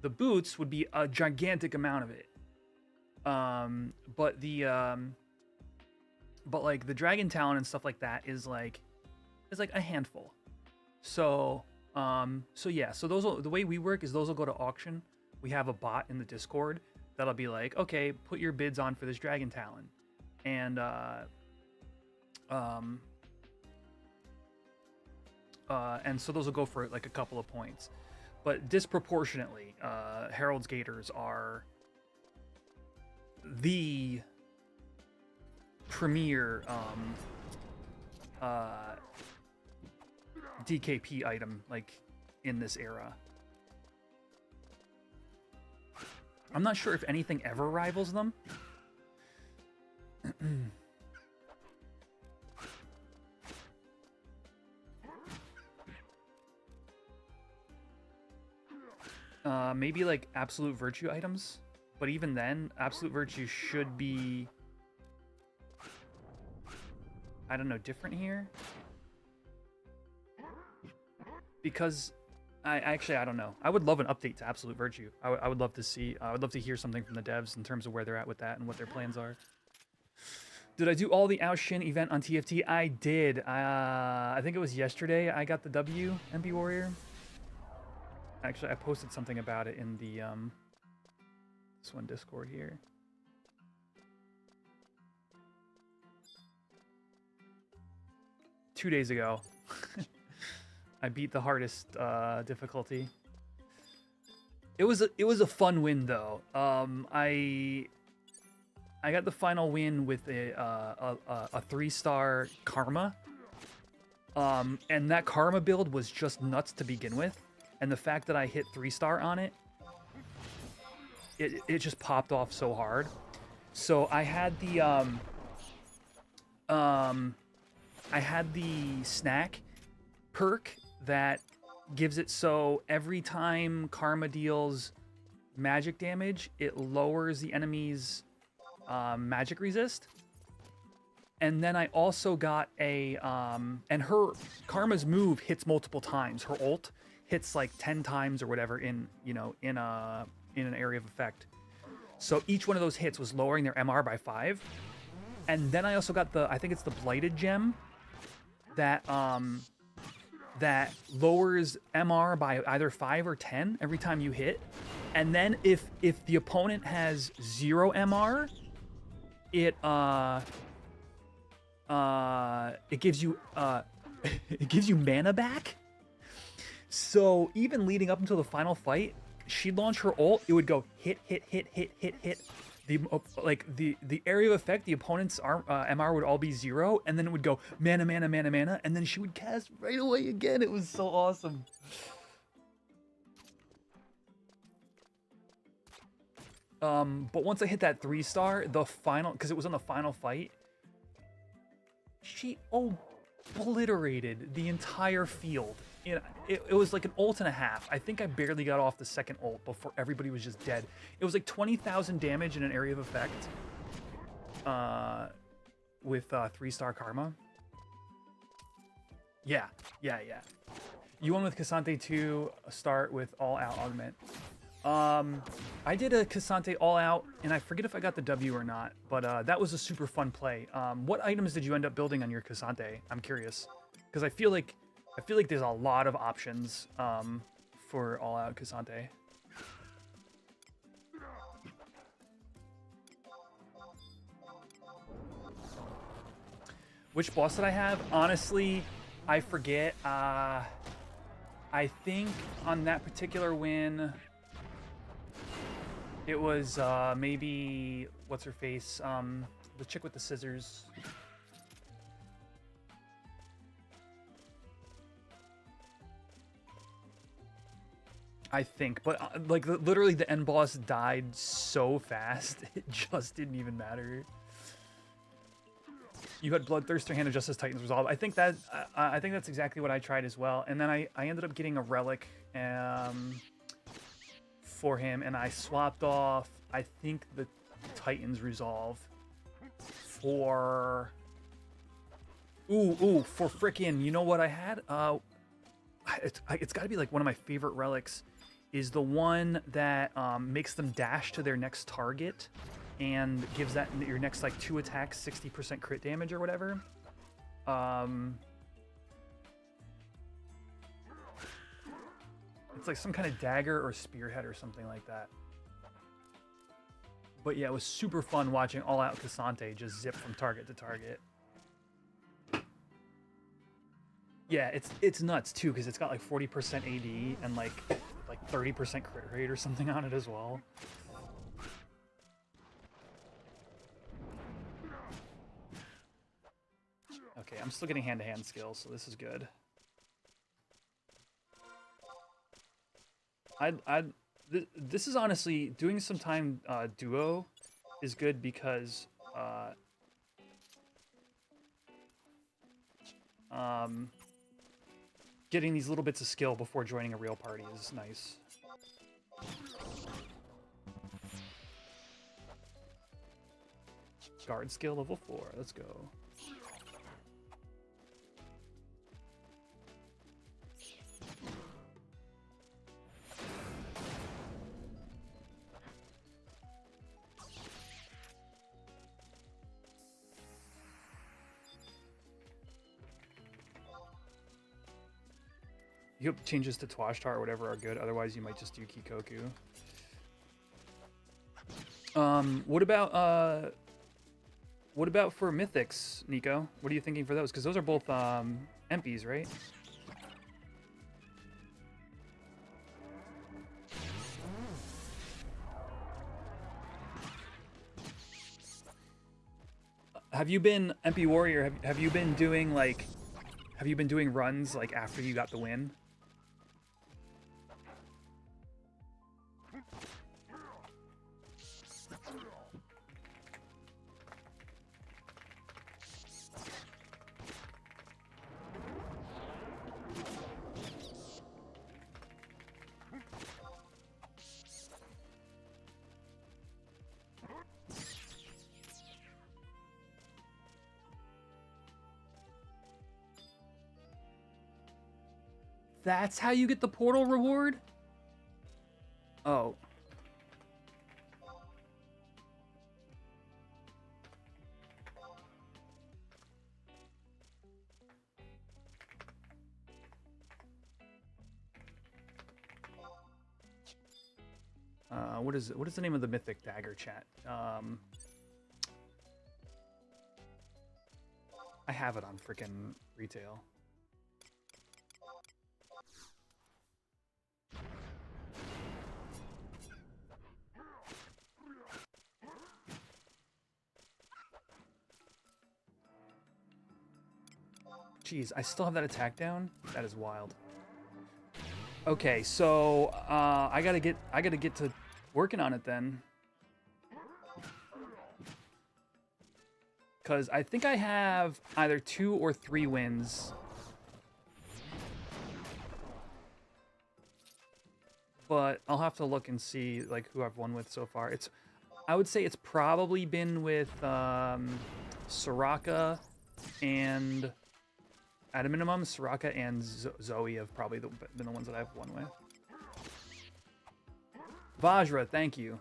the boots would be a gigantic amount of it. But like the dragon talon and stuff like that is like a handful. So yeah, so the way we work is those will go to auction. We have a bot in the Discord that'll be like, okay, put your bids on for this dragon talon, and so those will go for like a couple of points, but disproportionately, Herald's Gators are the premier DKP item like in this era. I'm not sure if anything ever rivals them. Maybe like absolute virtue items, but even then, absolute virtue should be, I don't know, different here, because I don't know. I would love an update to absolute virtue. I would love to see. I would love to hear something from the devs in terms of where they're at with that and what their plans are. Did I do all the Ao Shin event on TFT? I did. I think it was yesterday. I got the W, MP Warrior. Actually, I posted something about it in the this one Discord here. Two days ago. I beat the hardest difficulty. It was a fun win though. I got the final win with a 3-star Karma. And that Karma build was just nuts to begin with. And the fact that I hit 3-star on it, it just popped off so hard. So I had the snack perk that gives it so every time Karma deals magic damage, it lowers the enemy's magic resist. And then I also got a and her Karma's move hits multiple times. Her ult hits like 10 times or whatever in an area of effect. So each one of those hits was lowering their MR by 5. And then I also got I think it's the Blighted Gem that that lowers MR by either 5 or 10 every time you hit. And then if the opponent has 0 MR, it it gives you it gives you mana back. So even leading up until the final fight, she'd launch her ult, it would go hit, hit, hit, hit, hit, hit. The area of effect, the opponent's MR would all be 0, and then it would go mana, mana, mana, mana, and then she would cast right away again. It was so awesome. But once I hit that 3-star, the final, because it was on the final fight, she obliterated the entire field. It was like an ult and a half. I think I barely got off the second ult before everybody was just dead. It was like 20,000 damage in an area of effect with 3-star karma. Yeah. You won with Cassante 2, start with all out augment. I did a Cassante all out, and I forget if I got the W or not, but that was a super fun play. What items did you end up building on your Cassante? I'm curious, because I feel like there's a lot of options for all out Cassante. Which boss did I have? Honestly, I forget. I think on that particular win, it was maybe, what's her face? The chick with the scissors. I think, but like literally the end boss died so fast, it just didn't even matter. You had Bloodthirster, Hand of Justice, Titans Resolve. I think that's exactly what I tried as well. And then I ended up getting a relic for him, and I swapped off, I think, the Titans Resolve for for frickin', you know what I had? It's got to be like one of my favorite relics. Is the one that makes them dash to their next target and gives that your next like 2 attacks 60% crit damage or whatever. It's like some kind of dagger or spearhead or something like that. But yeah, it was super fun watching All Out Cassante just zip from target to target. Yeah, it's nuts too, because it's got like 40% AD and like 30% crit rate or something on it as well. Okay, I'm still getting hand-to-hand skills, so this is good. This is honestly, doing some time duo is good because getting these little bits of skill before joining a real party is nice. Guard skill level 4, let's go. You hope changes to Twashtar or whatever are good, otherwise you might just do Kikoku. What about for Mythics, Nico? What are you thinking for those? Because those are both MPs, right? Have you been MP Warrior? Have you been doing like? Have you been doing runs like after you got the win? That's how you get the portal reward? Oh. What is the name of the mythic dagger, chat? I have it on freaking retail. Jeez, I still have that attack down? That is wild. Okay, so I gotta get to working on it then. Cause I think I have either 2 or 3 wins. But I'll have to look and see like who I've won with so far. I would say it's probably been with Soraka and at a minimum, Soraka and Zoe have probably been the ones that I've won with. Vajra, thank you.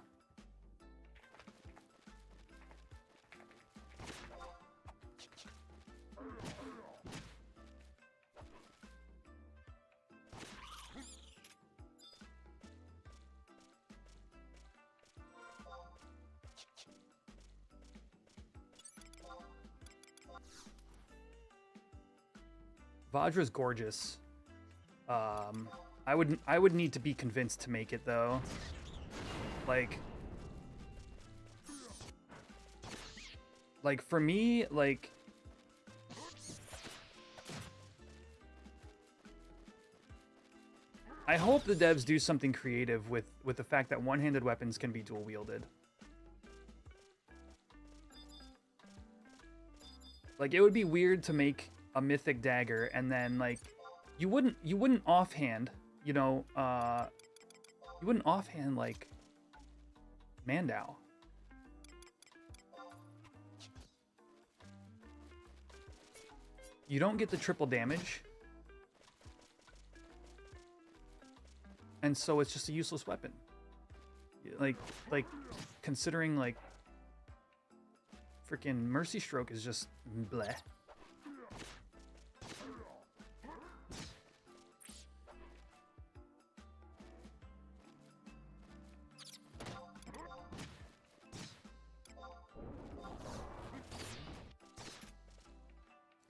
Vajra's gorgeous. I would need to be convinced to make it though. Like for me, like I hope the devs do something creative with the fact that one-handed weapons can be dual wielded. Like it would be weird to make a mythic dagger and then like you wouldn't offhand, you know, you wouldn't offhand like Mandao. You don't get the triple damage. And so it's just a useless weapon. Like considering like freaking Mercy Stroke is just bleh.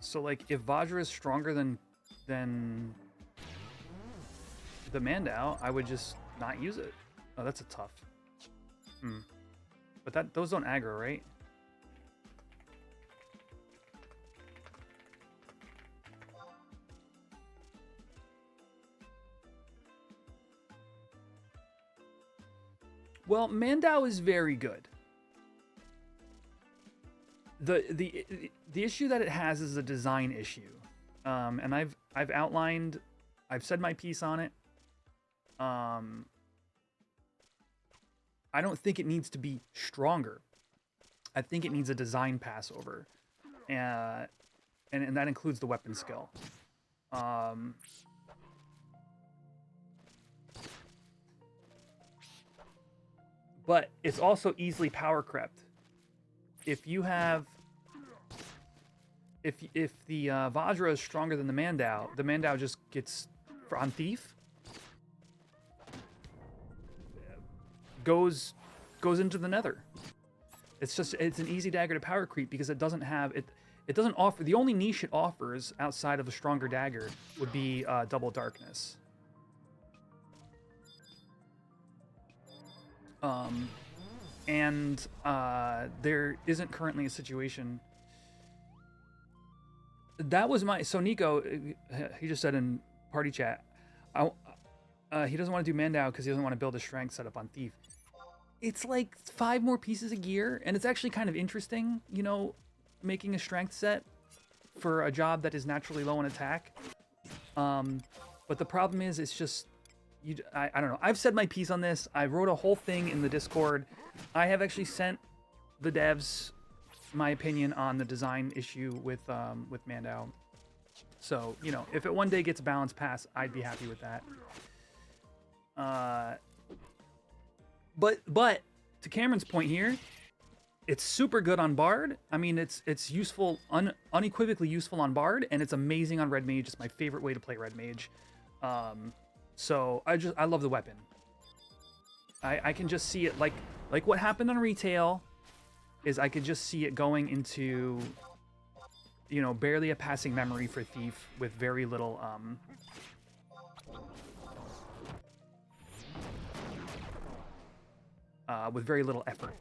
So like if Vajra is stronger than the Mandao, I would just not use it. Oh, that's a tough. But those don't aggro, right? Well, Mandao is very good. The issue that it has is a design issue, and I've outlined, I've said my piece on it. I don't think it needs to be stronger. I think it needs a design passover, and that includes the weapon skill. But it's also easily power crept. If you have, if the Vajra is stronger than the Mandao just gets on Thief, goes into the Nether. It's an easy dagger to power creep because it doesn't have it. It doesn't offer, the only niche it offers outside of a stronger dagger would be double darkness. There isn't currently a situation. That was my, so Nico, he just said in party chat, he doesn't want to do Mandao because he doesn't want to build a strength setup on Thief. It's like 5 more pieces of gear, and it's actually kind of interesting, you know, making a strength set for a job that is naturally low in attack. But the problem is, it's just, I don't know. I've said my piece on this. I wrote a whole thing in the Discord. I have actually sent the devs my opinion on the design issue with Mandao. So, you know, if it one day gets a balanced pass, I'd be happy with that. But to Cameron's point here, it's super good on Bard. I mean, it's useful, unequivocally useful on Bard, and it's amazing on Red Mage. It's my favorite way to play Red Mage. So I love the weapon. I can just see it like what happened on retail is I could just see it going into you know, barely a passing memory for Thief with very little effort.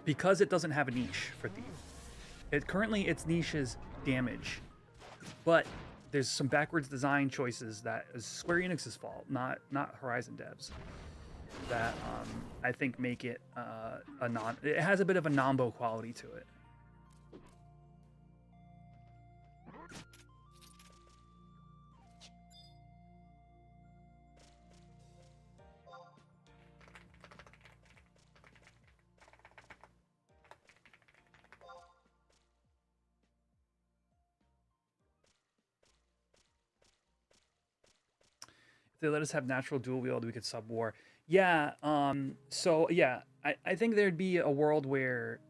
Because it doesn't have a niche for Thief. Currently its niche is damage, but there's some backwards design choices that is Square Enix's fault, not Horizon devs, that I think make it it has a bit of a Nambo quality to it. If they let us have natural dual wield, we could sub war. Yeah, so yeah, I think there'd be a world where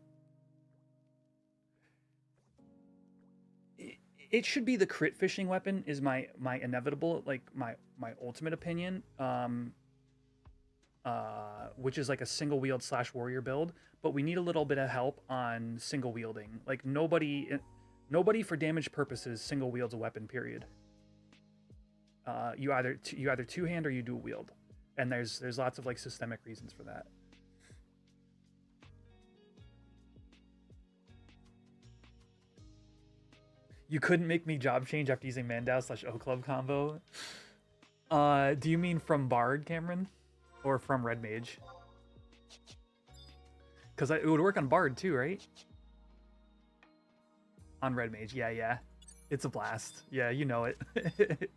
it should be the crit fishing weapon is my inevitable, like my ultimate opinion, which is like a single wield / warrior build, but we need a little bit of help on single wielding. Like nobody for damage purposes single wields a weapon, period. You either two hand or you dual wield, and there's lots of like systemic reasons for that. You couldn't make me job change after using Mandao / O Club combo. Do you mean from Bard, Cameron, or from Red Mage? Because it would work on Bard too, right? On Red Mage, yeah, it's a blast. Yeah, you know it.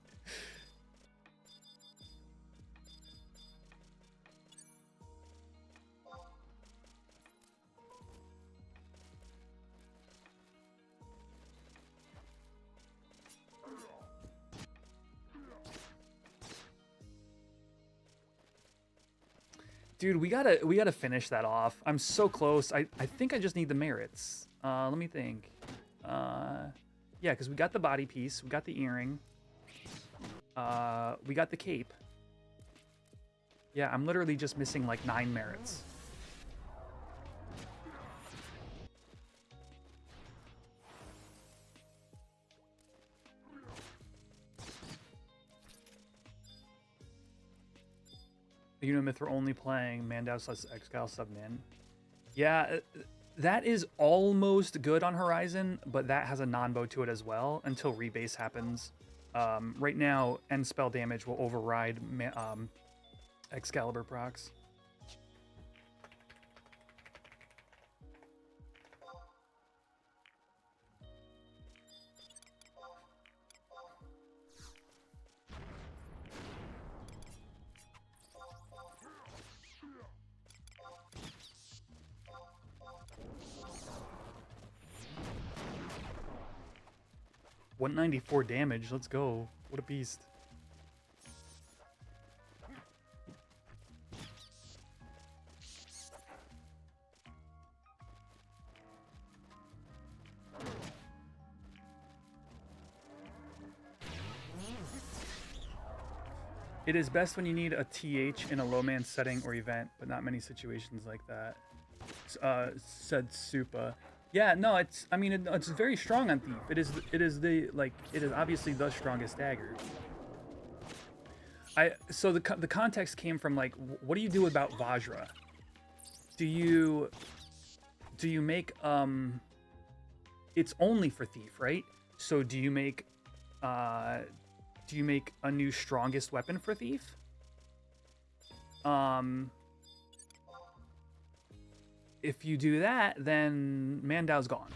Dude, we gotta finish that off. I'm so close. I think I just need the merits. Let me think. Yeah, because we got the body piece, we got the earring, we got the cape. Yeah, I'm literally just missing like 9 merits. Unimyth were only playing Mandao / Excal Subnin. Yeah, that is almost good on Horizon, but that has a non-bow to it as well until rebase happens. Right now, end spell damage will override Excalibur procs. $194 damage. Let's go. What a beast. It is best when you need a TH in a low man setting or event, but not many situations like that. Said Supa. Yeah, no, it's. I mean, it's very strong on Thief. It is obviously the strongest dagger. So the context came from like, what do you do about Vajra? Do you make it's only for Thief, right? So do you make a new strongest weapon for Thief? If you do that, then Mandao's gone.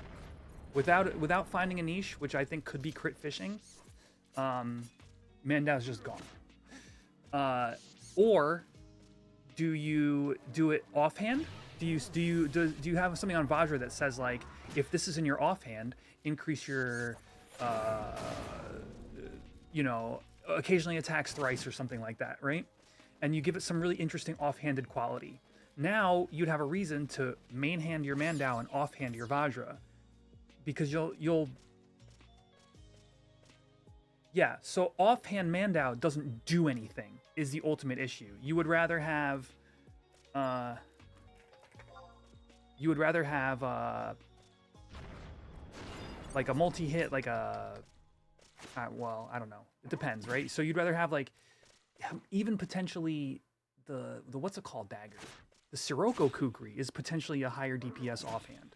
Without finding a niche, which I think could be crit fishing, Mandao's just gone. Or do you do it offhand? Do you have something on Vajra that says like, if this is in your offhand, increase your occasionally attacks thrice or something like that, right? And you give it some really interesting offhanded quality. Now you'd have a reason to main hand your Mandao and offhand your Vajra, because you'll Yeah, so offhand Mandao doesn't do anything is the ultimate issue. You would rather have like a multi-hit, like a well, I don't know. It depends, right? So you'd rather have like even potentially the what's it called dagger. The Sirocco Kukri is potentially a higher DPS offhand.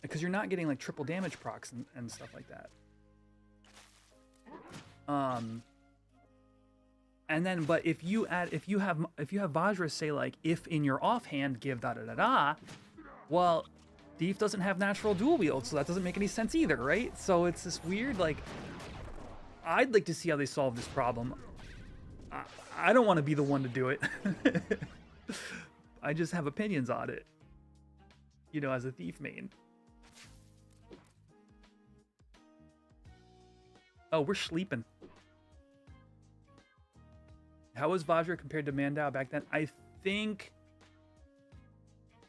Because you're not getting like triple damage procs and stuff like that. And then, but if you have Vajra say like, if in your offhand give da da da da, well, Thief doesn't have natural dual wield, so that doesn't make any sense either, right? So it's this weird, like, I'd like to see how they solve this problem. I don't want to be the one to do it. I just have opinions on it, you know, as a Thief main. Oh, we're sleeping. How was Vajra compared to Mandao back then? I think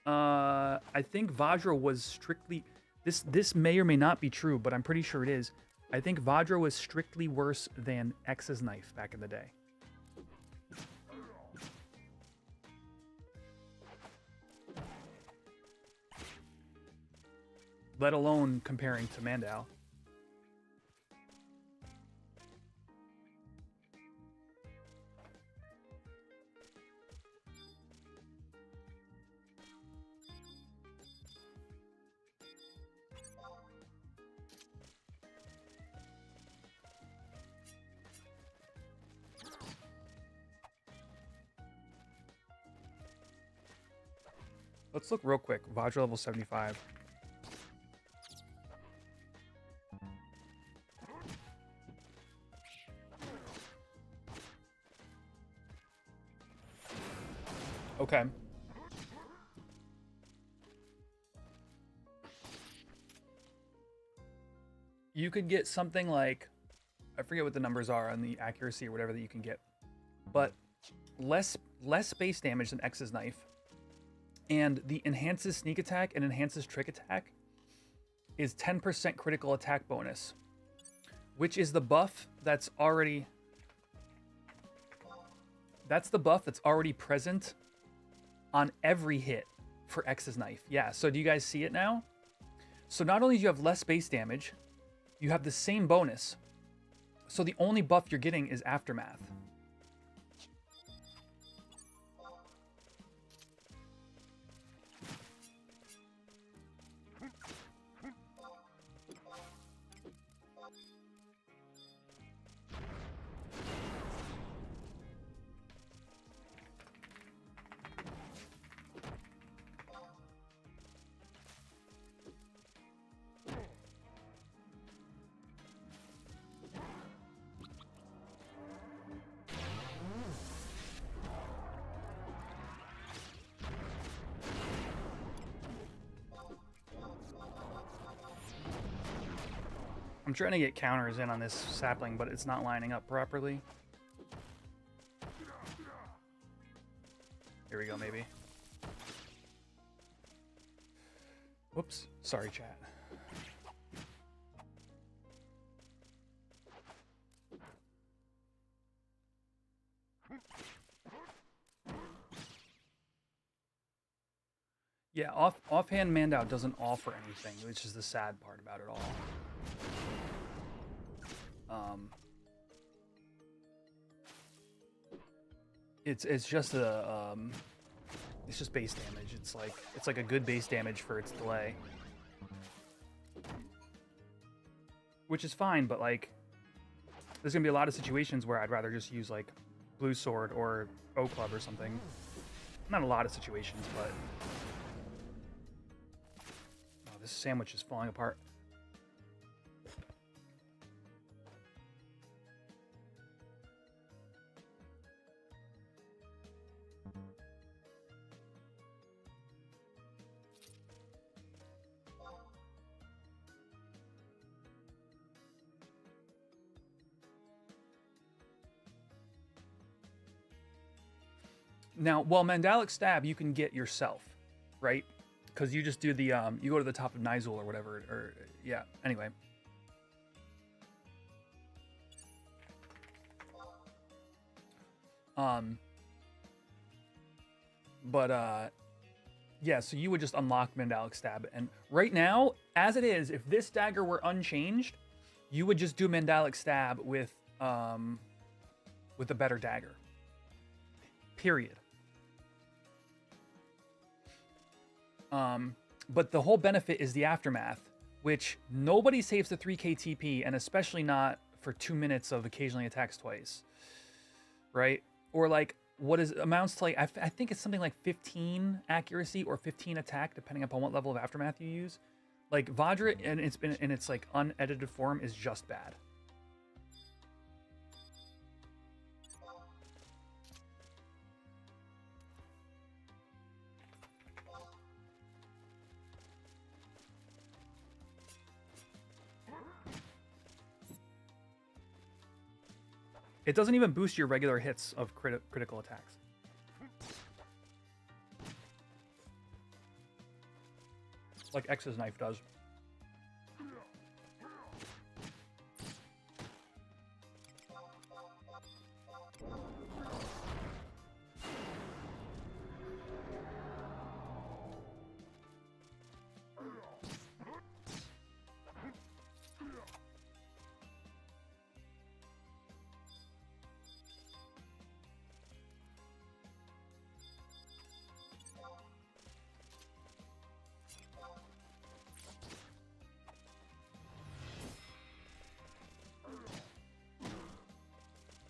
Vajra was strictly this may or may not be true, but I'm pretty sure it is. I think Vajra was strictly worse than X's knife back in the day. Let alone comparing to Mandao. Let's look real quick. Vajra level 75. Okay. You could get something like, I forget what the numbers are on the accuracy or whatever that you can get, but less base damage than X's knife. And the enhances sneak attack and enhances trick attack is 10% critical attack bonus, which is the buff that's already present on every hit for X's knife. Yeah, so do you guys see it now? So not only do you have less base damage, you have the same bonus. So the only buff you're getting is Aftermath. I'm trying to get counters in on this sapling, but it's not lining up properly. Here we go, maybe. Whoops. Sorry, chat. Yeah, offhand Mandao doesn't offer anything, which is the sad part about it all. It's just base damage. It's like a good base damage for its delay, which is fine. But like, there's gonna be a lot of situations where I'd rather just use like Blue Sword or O Club or something. Not a lot of situations, but oh, this sandwich is falling apart. Now, well, Mandalic Stab you can get yourself, right? Because you just do the, you go to the top of Nizul or whatever, or, yeah, anyway. Yeah, so you would just unlock Mandalic Stab. And right now, as it is, if this dagger were unchanged, you would just do Mandalic Stab with a better dagger. Period. But the whole benefit is the Aftermath, which nobody saves the 3k TP, and especially not for 2 minutes of occasionally attacks twice. Right? Or like, what is amounts to like, I think it's something like 15 accuracy or 15 attack, depending upon what level of Aftermath you use. Like Vajra and it's been in its like unedited form is just bad. It doesn't even boost your regular hits of critical attacks. Like X's knife does.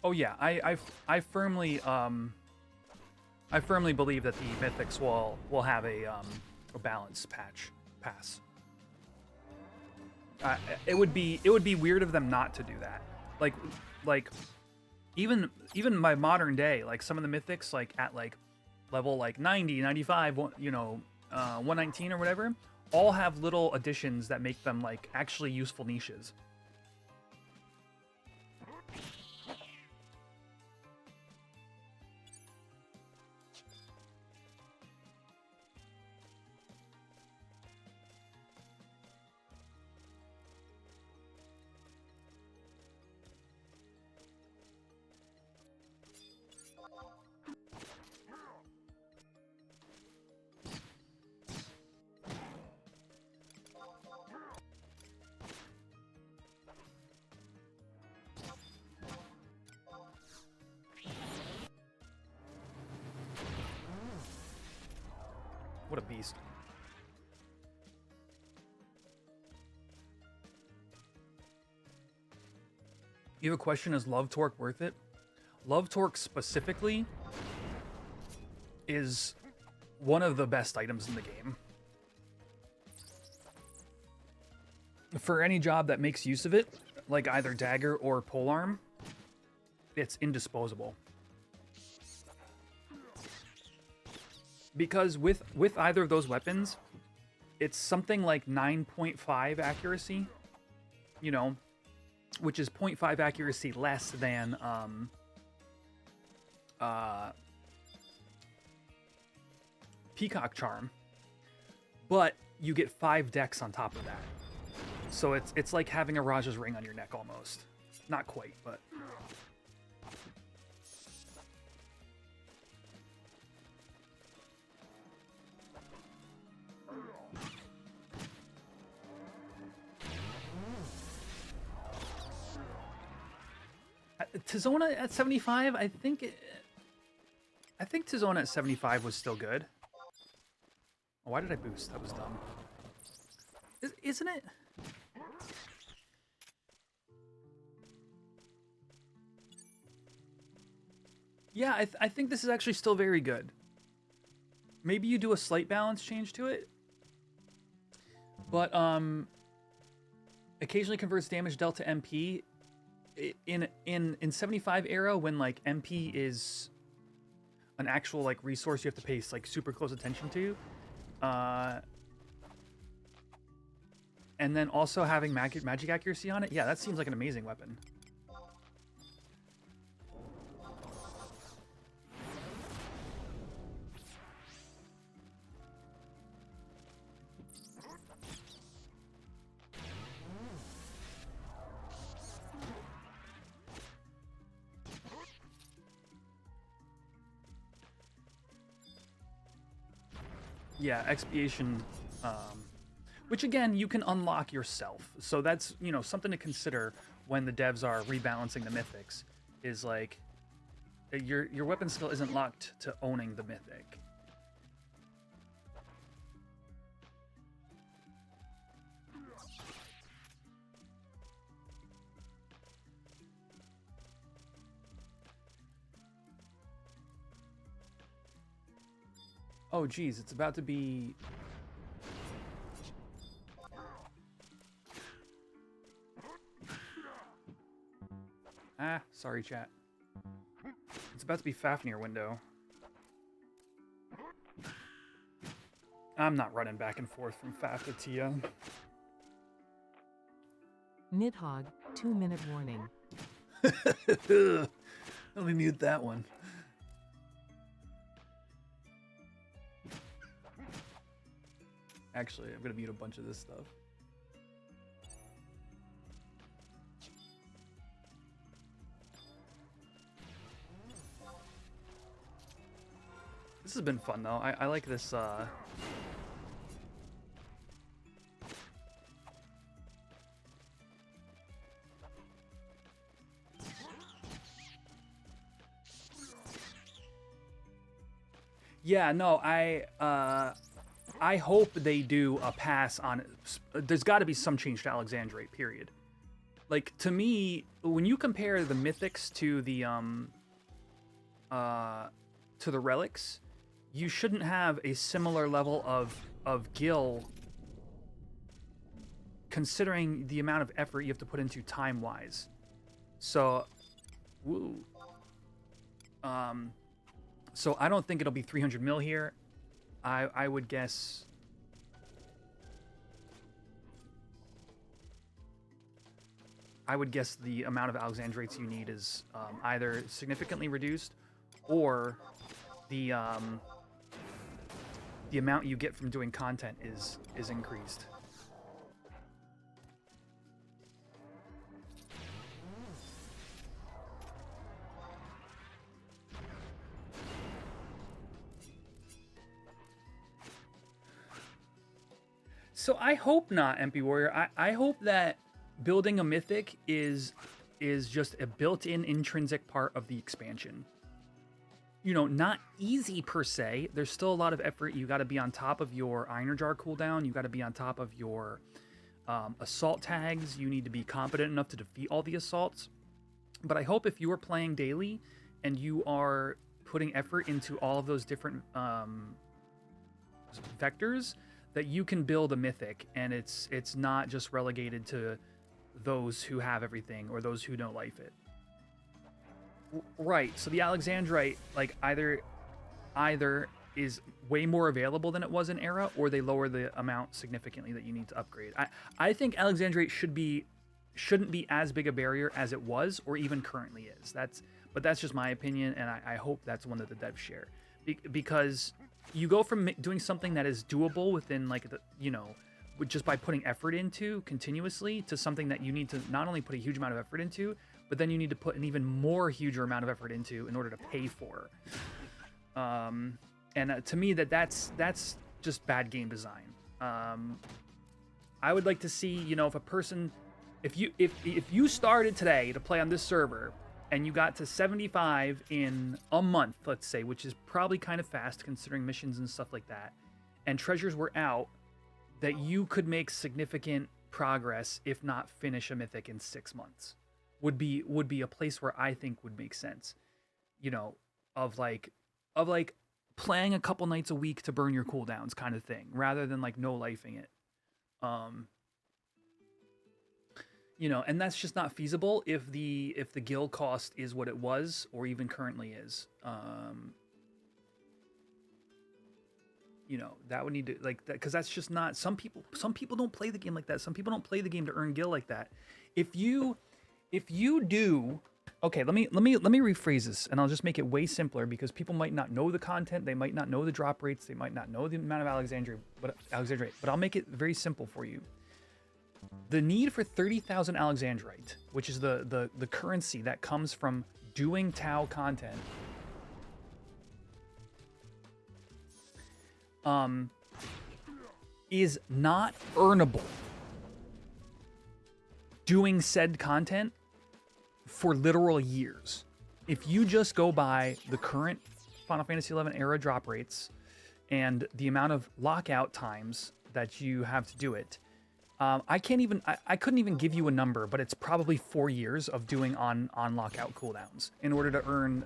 Oh yeah, I firmly believe that the Mythics will have a balance pass. It would be weird of them not to do that. Like even by modern day, like some of the Mythics like at like level like 90, 95, 119 or whatever, all have little additions that make them like actually useful niches. What a beast. You have a question, is Love Torque worth it? Love Torque specifically is one of the best items in the game. For any job that makes use of it, like either dagger or polearm, it's indisposable. Because with either of those weapons, it's something like 9.5 accuracy, which is 0.5 accuracy less than Peacock Charm, but you get 5 decks on top of that. So it's like having a Raja's Ring on your neck almost. Not quite, but... Tizona at 75, I think Tizona at 75 was still good. Oh, why did I boost? That was dumb. Isn't it? Yeah, I think this is actually still very good. Maybe you do a slight balance change to it. But occasionally converts damage dealt to MP. In 75 era, when like MP is an actual like resource you have to pay like super close attention to, and then also having magic accuracy on it, yeah, that seems like an amazing weapon. Yeah, expiation, which again you can unlock yourself. So that's, you know, something to consider when the devs are rebalancing the mythics. Is like your weapon skill isn't locked to owning the mythic. Oh geez, it's about to be... Ah, sorry chat. It's about to be Fafnir window. I'm not running back and forth from Faf to Tia. Nidhogg, 2-minute warning. Let me mute that one. Actually, I'm gonna mute a bunch of this stuff. This has been fun though. I like this Yeah, no, I hope they do a pass on it. There's got to be some change to Alexandrite, period. Like, to me, when you compare the mythics to the relics, you shouldn't have a similar level of gil, considering the amount of effort you have to put into time-wise. So, woo. So I don't think it'll be 300 mil here. I would guess... I would guess the amount of Alexandrites you need is either significantly reduced, or the amount you get from doing content is increased. So I hope not, MP Warrior. I hope that building a mythic is just a built-in intrinsic part of the expansion. You know, not easy per se. There's still a lot of effort. You got to be on top of your Iron Jar cooldown. You got to be on top of your assault tags. You need to be competent enough to defeat all the assaults. But I hope if you are playing daily and you are putting effort into all of those different vectors, that you can build a mythic, and it's not just relegated to those who have everything or those who don't life it. Right. So the Alexandrite, like, either is way more available than it was in Era, or they lower the amount significantly that you need to upgrade. I think Alexandrite shouldn't be as big a barrier as it was, or even currently is. But that's just my opinion, and I hope that's one that the devs share, because you go from doing something that is doable within, like, the, you know, just by putting effort into continuously, to something that you need to not only put a huge amount of effort into, but then you need to put an even more huger amount of effort into in order to pay for. And to me, that's just bad game design. I would like to see, you know, if a person, if you started today to play on this server, and you got to 75 in a month, let's say, which is probably kind of fast considering missions and stuff like that, and treasures were out, that you could make significant progress, if not finish a mythic in 6 months, would be a place where I think would make sense. You know, of like playing a couple nights a week to burn your cooldowns kind of thing, rather than like no lifing it. You know, and that's just not feasible if the guild cost is what it was, or even currently is. You know, that would need to, like, that, because that's just not, some people don't play the game like that. Some people don't play the game to earn gil like that. If you do, okay, let me rephrase this, and I'll just make it way simpler, because people might not know the content, they might not know the drop rates, they might not know the amount of Alexandrite, but I'll make it very simple for you. The need for 30,000 Alexandrite, which is the currency that comes from doing Tau content, is not earnable doing said content for literal years. If you just go by the current Final Fantasy XI era drop rates and the amount of lockout times that you have to do it, I couldn't even give you a number, but it's probably 4 years of doing on lockout cooldowns in order to earn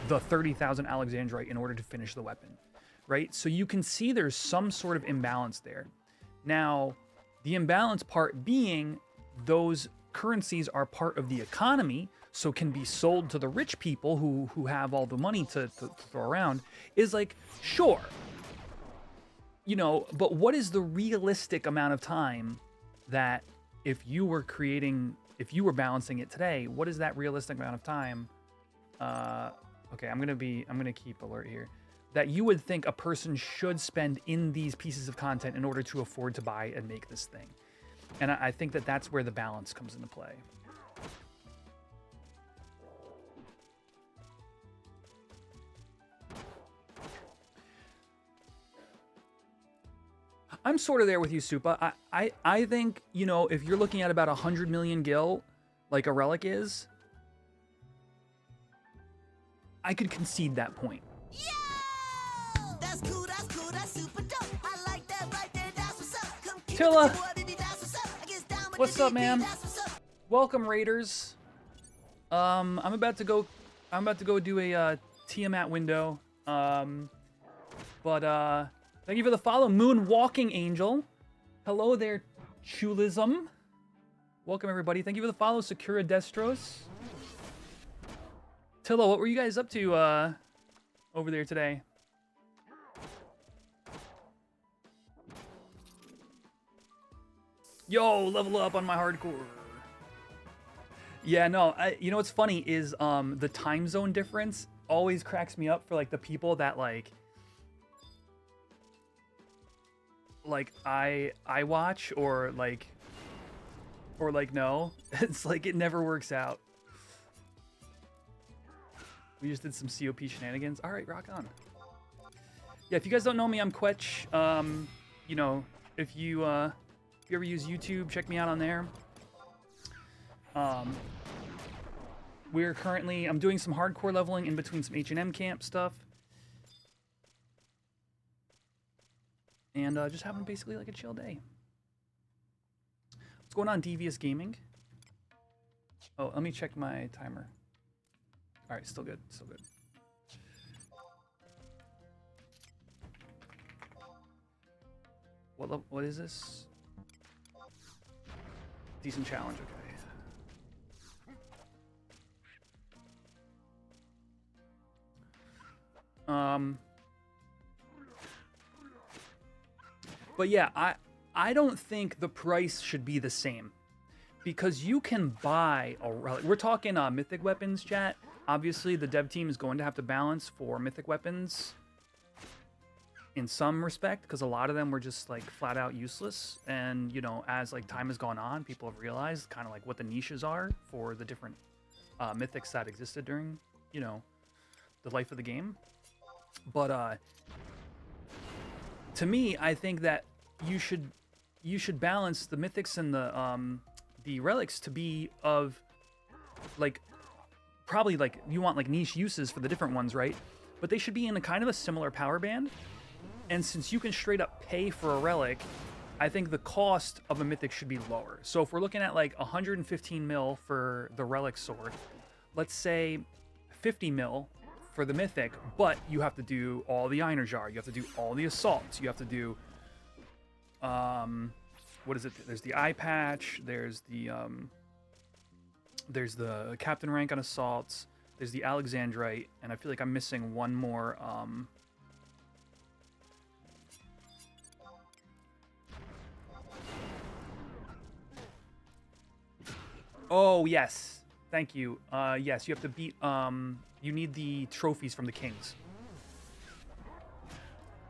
the 30,000 Alexandrite in order to finish the weapon, right? So you can see there's some sort of imbalance there. Now, the imbalance part being those currencies are part of the economy, so can be sold to the rich people who have all the money to throw around, is like, sure. You know, but what is the realistic amount of time that if you were balancing it today, what is that realistic amount of time? Okay, I'm gonna keep alert here. That you would think a person should spend in these pieces of content in order to afford to buy and make this thing. And I think that that's where the balance comes into play. I'm sort of there with you, Supa. I think, you know, if you're looking at about 100 million gil, like a relic is, I could concede that point. Yo! That's cool, that's super dope. I like that right there, that's what's up. Come keep Tilla, it to what it is, that's what's up. I guess down with what's the up, DP, man? that's what's up. Welcome, Raiders. I'm about to go do a Tiamat window. Thank you for the follow, Moon Walking Angel. Hello there, Chulism. Welcome, everybody. Thank you for the follow, Sakura Destros. Tilla, what were you guys up to over there today? Yo, level up on my hardcore. Yeah, no, you know what's funny is the time zone difference always cracks me up for like the people that like I watch or like no. It's like it never works out. We just did some COP shenanigans. All right, rock on. Yeah, if you guys don't know me, I'm Quetch. You know, if you ever use YouTube, check me out on there. I'm doing some hardcore leveling in between some HNM camp stuff. And just having basically like a chill day. What's going on, Devious Gaming? Oh, let me check my timer. All right, still good, still good. What is this? Decent challenge, okay. But yeah, I don't think the price should be the same, because you can buy a relic. We're talking mythic weapons, chat. Obviously, the dev team is going to have to balance for mythic weapons in some respect, because a lot of them were just like flat out useless. And you know, as like time has gone on, people have realized kind of like what the niches are for the different mythics that existed during, you know, the life of the game. But to me, I think that you should balance the mythics and the relics to be of like probably like you want like niche uses for the different ones, right? But they should be in a kind of a similar power band. And since you can straight up pay for a relic, I think the cost of a mythic should be lower. So if we're looking at like 115 mil for the relic sword, let's say 50 mil for the mythic, but you have to do all the Einer Jar, you have to do all the assaults, you have to do what is it? There's the eye patch, there's the captain rank on assaults, there's the Alexandrite, and I feel like I'm missing one more oh yes, thank you. Yes, you have to beat you need the trophies from the kings.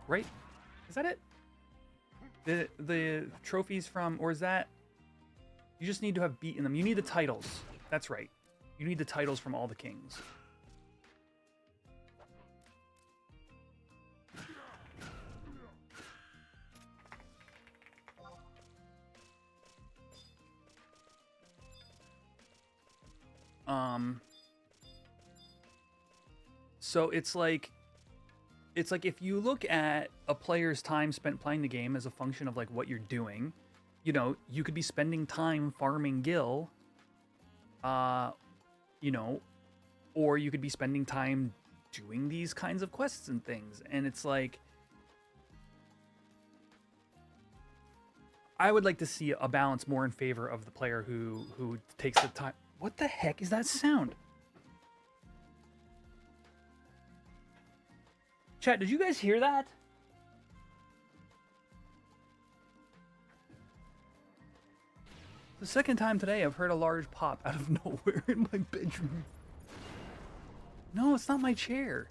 Right? Is that it? The trophies from, or is that, you just need to have beaten them. You need the titles. That's right. You need the titles from all the kings. So it's like if you look at a player's time spent playing the game as a function of like what you're doing, you know, you could be spending time farming gil, you know, or you could be spending time doing these kinds of quests and things. And it's like, I would like to see a balance more in favor of the player who takes the time. What the heck is that sound? Chat, did you guys hear that? The second time today I've heard a large pop out of nowhere in my bedroom. No, it's not my chair.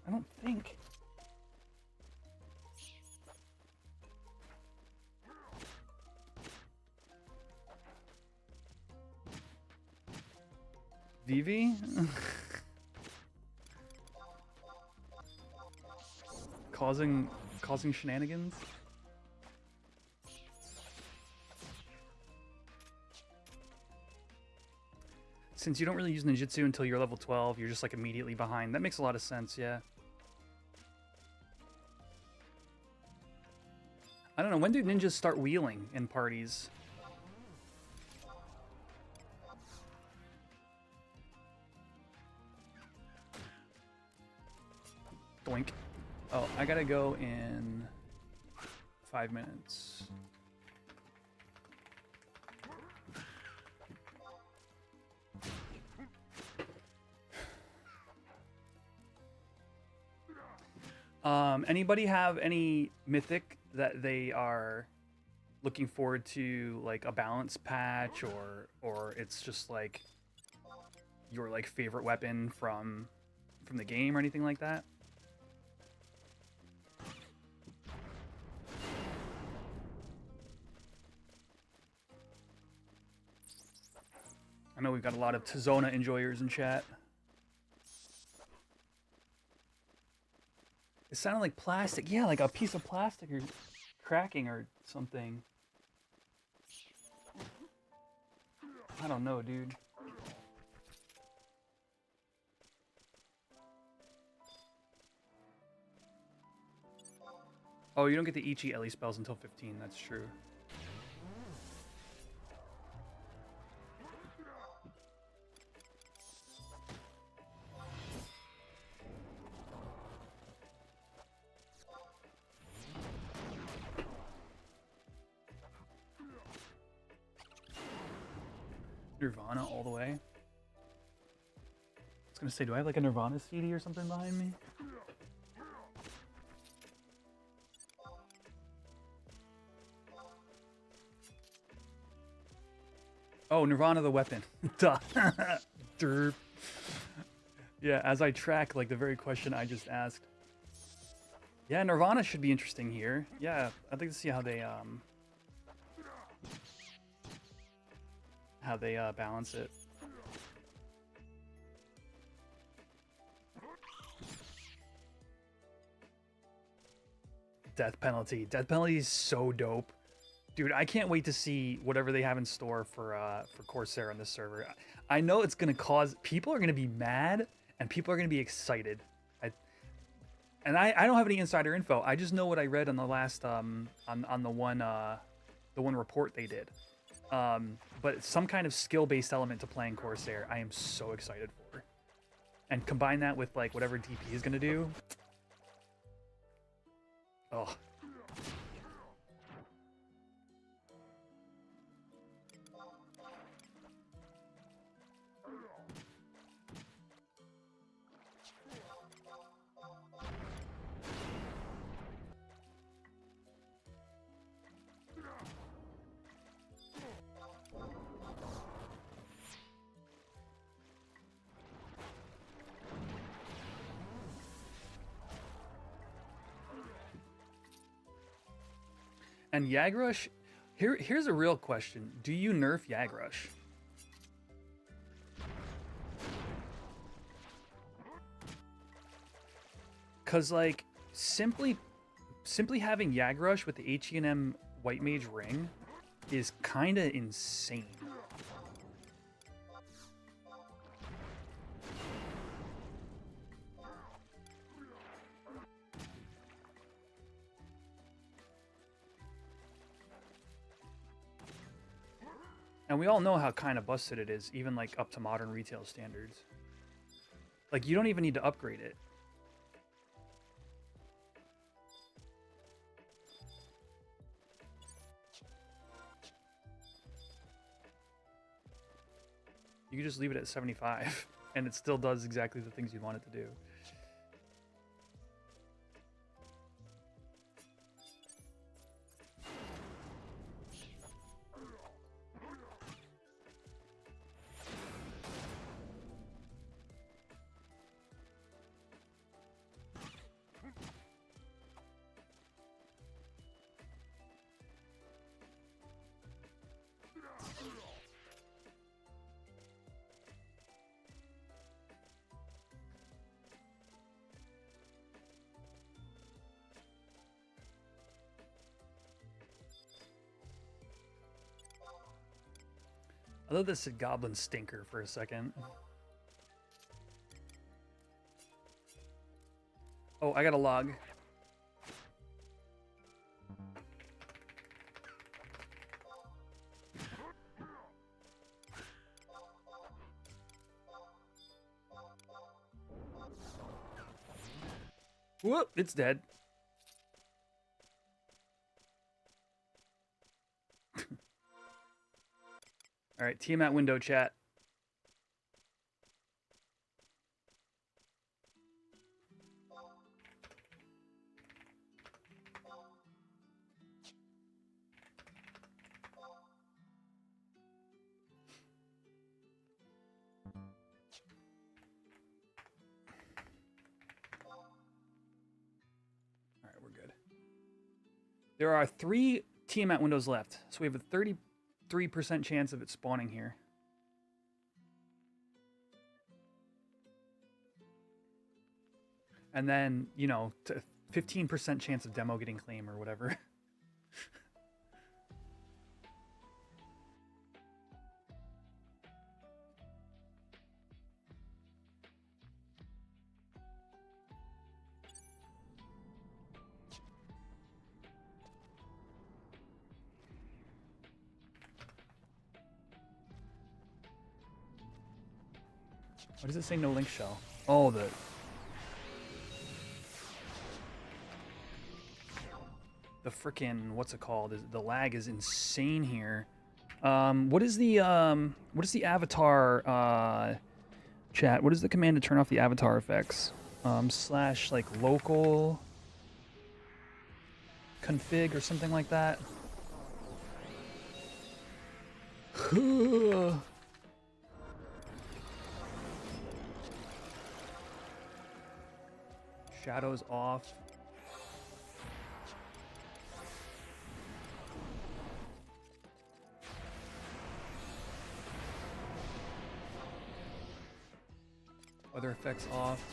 I don't think. Vivi? causing shenanigans? Since you don't really use ninjutsu until you're level 12, you're just like immediately behind. That makes a lot of sense, yeah. I don't know, when do ninjas start wheeling in parties? Doink. Oh, I gotta go in 5 minutes. Anybody have any mythic that they are looking forward to, like a balance patch, or it's just like your like favorite weapon from the game or anything like that? I know we've got a lot of Tizona enjoyers in chat. It sounded like plastic. Yeah, like a piece of plastic or cracking or something. I don't know, dude. Oh, you don't get the Ichi Ellie spells until 15. That's true. Nirvana all the way. I was gonna say, do I have like a Nirvana CD or something behind me? Oh, Nirvana the weapon. Duh. Derp. Yeah, as I track like the very question I just asked. Yeah, Nirvana should be interesting here. Yeah, I'd like to see how they balance it. Death penalty. Death penalty is so dope. Dude, I can't wait to see whatever they have in store for Corsair on this server. I know it's gonna cause people are gonna be mad and people are gonna be excited. I don't have any insider info. I just know what I read on the last on the one report they did. But some kind of skill-based element to playing Corsair, I am so excited for. And combine that with like whatever DP is gonna do. Oh. And Yagrush, here's a real question. Do you nerf Yagrush? Cause like simply having Yagrush with the HNM White Mage ring is kinda insane. And we all know how kind of busted it is, even like up to modern retail standards. Like, you don't even need to upgrade it. You can just leave it at 75, and it still does exactly the things you want it to do. I thought this said Goblin Stinker for a second. Oh, I got a log. Whoop, it's dead. All right, Tiamat window chat. All right, we're good. There are 3 Tiamat windows left, so we have a 33% chance of it spawning here. And then, you know, 15% chance of demo getting claim or whatever. What does it say? No link shell. Oh, the frickin', what's it called? The lag is insane here. What is the avatar chat? What is the command to turn off the avatar effects? Slash like local config or something like that. Shadows off. Weather effects off.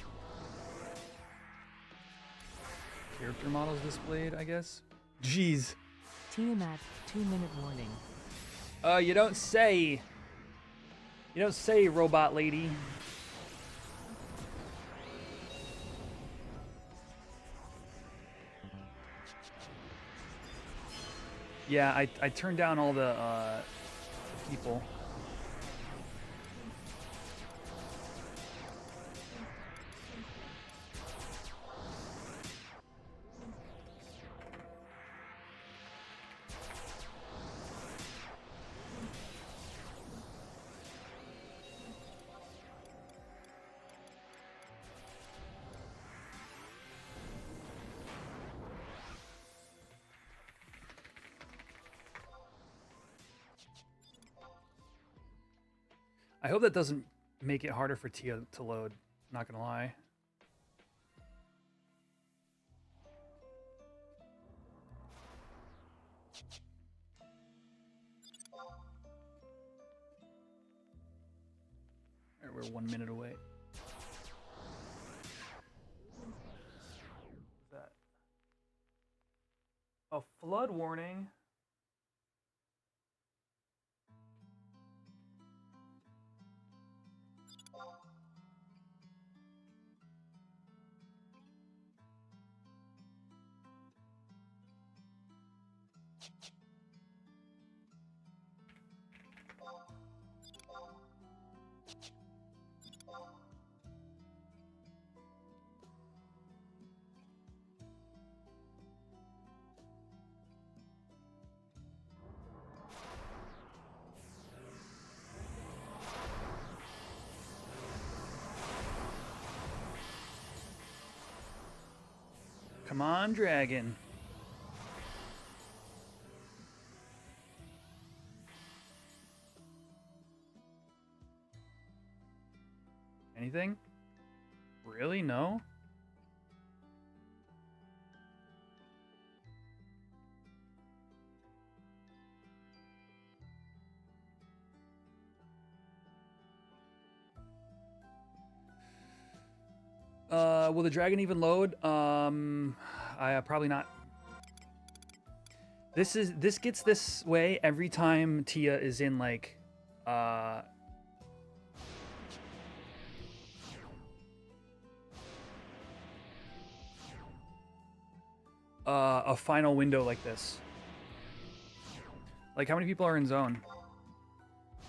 Character models displayed, I guess. Jeez. Tiamat, 2-minute warning. You don't say. You don't say, robot lady. Yeah, I turned down all the people. I hope that doesn't make it harder for Tia to load, not gonna lie. Alright, we're 1 minute away. What's that? A flood warning. Come on, dragon. Anything? Really? No? Will the dragon even load? I probably not. This gets this way every time Tia is in like a final window like this. Like, how many people are in zone?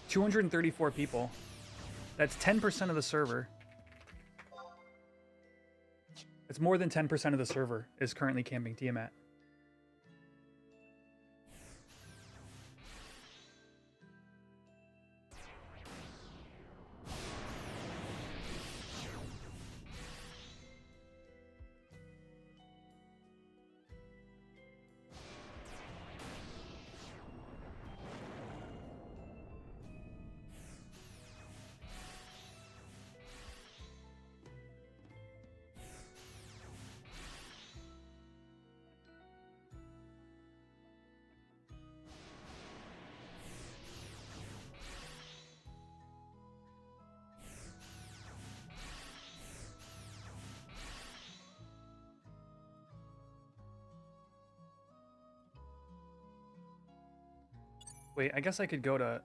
234 people. That's 10% of the server. It's more than 10% of the server is currently camping Tiamat. Wait, I guess I could go to...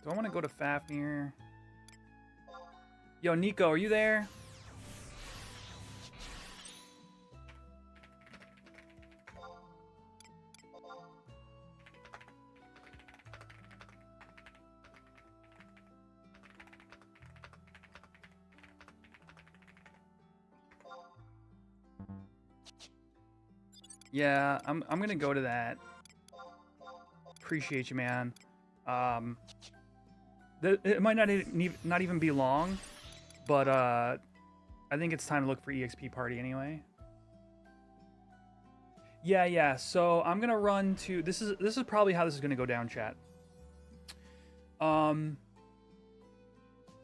Do I want to go to Fafnir? Yo, Nico, are you there? Yeah, I'm gonna go to that. Appreciate you, man. It might not even be long, but I think it's time to look for EXP party anyway. Yeah. So I'm gonna run to this is probably how this is gonna go down, chat. I'm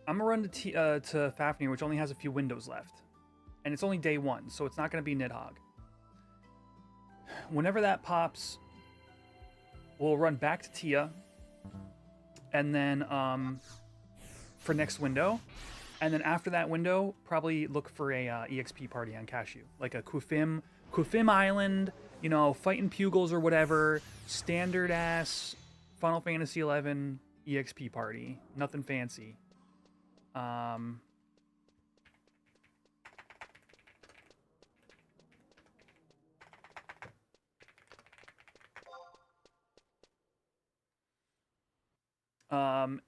gonna run to Fafnir, which only has a few windows left, and it's only day 1, so it's not gonna be Nidhogg. Whenever that pops, we'll run back to Tia, and then for next window, and then after that window, probably look for a EXP party on Cashew, like a Kufim Island, you know, fighting Pugils or whatever, standard ass Final Fantasy 11 EXP party, nothing fancy.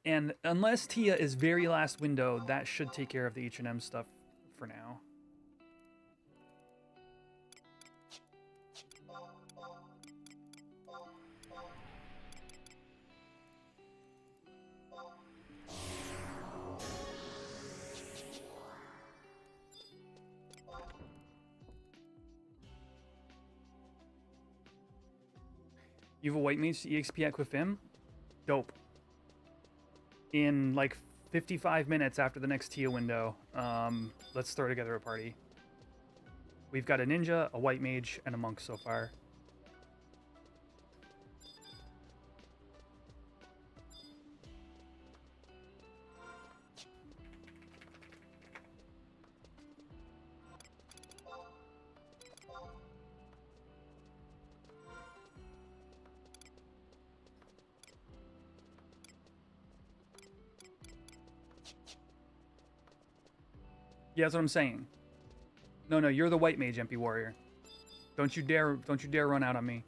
And unless Tia is very last window, that should take care of the HNM stuff for now. You have a white mage EXP at Kufim? Dope. In like 55 minutes after the next Tia window, let's throw together a party. We've got a ninja, a white mage, and a monk so far. Yeah, that's what I'm saying. No, you're the white mage, MP warrior. Don't you dare run out on me.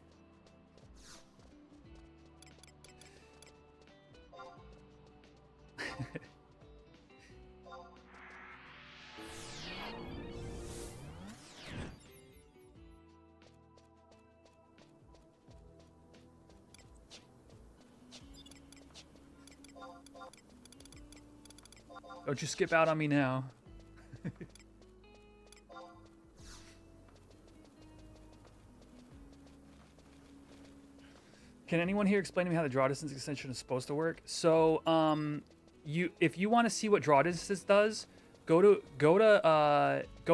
Don't you skip out on me now. Can anyone here explain to me how the draw distance extension is supposed to work? So, if you want to see what draw distance does, go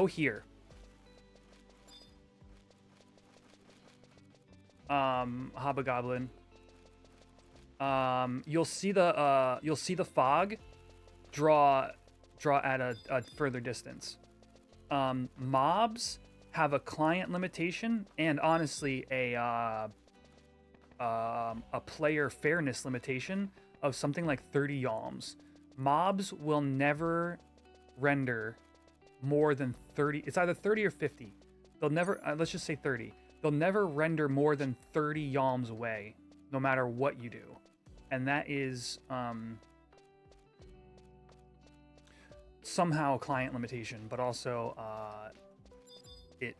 here. Hobgoblin. You'll see the fog draw at a further distance. Mobs have a client limitation and honestly a player fairness limitation of something like 30 yalms. Mobs will never render more than 30. It's either 30 or 50. They'll never, let's just say 30. They'll never render more than 30 yalms away, no matter what you do. And that is somehow a client limitation, but also it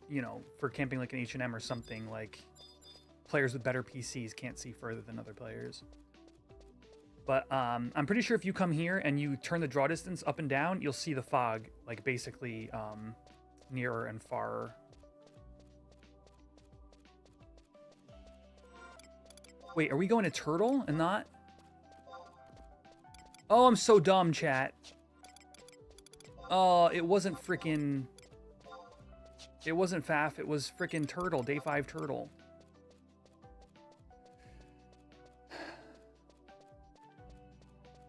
you know, for camping like an HNM or something, like players with better PCs can't see further than other players. But I'm pretty sure if you come here and you turn the draw distance up and down, you'll see the fog, like basically nearer and farer. Wait, are we going to turtle and not? Oh, I'm so dumb, chat. Oh, it wasn't freaking... It wasn't Faf, it was freaking turtle, day 5 turtle.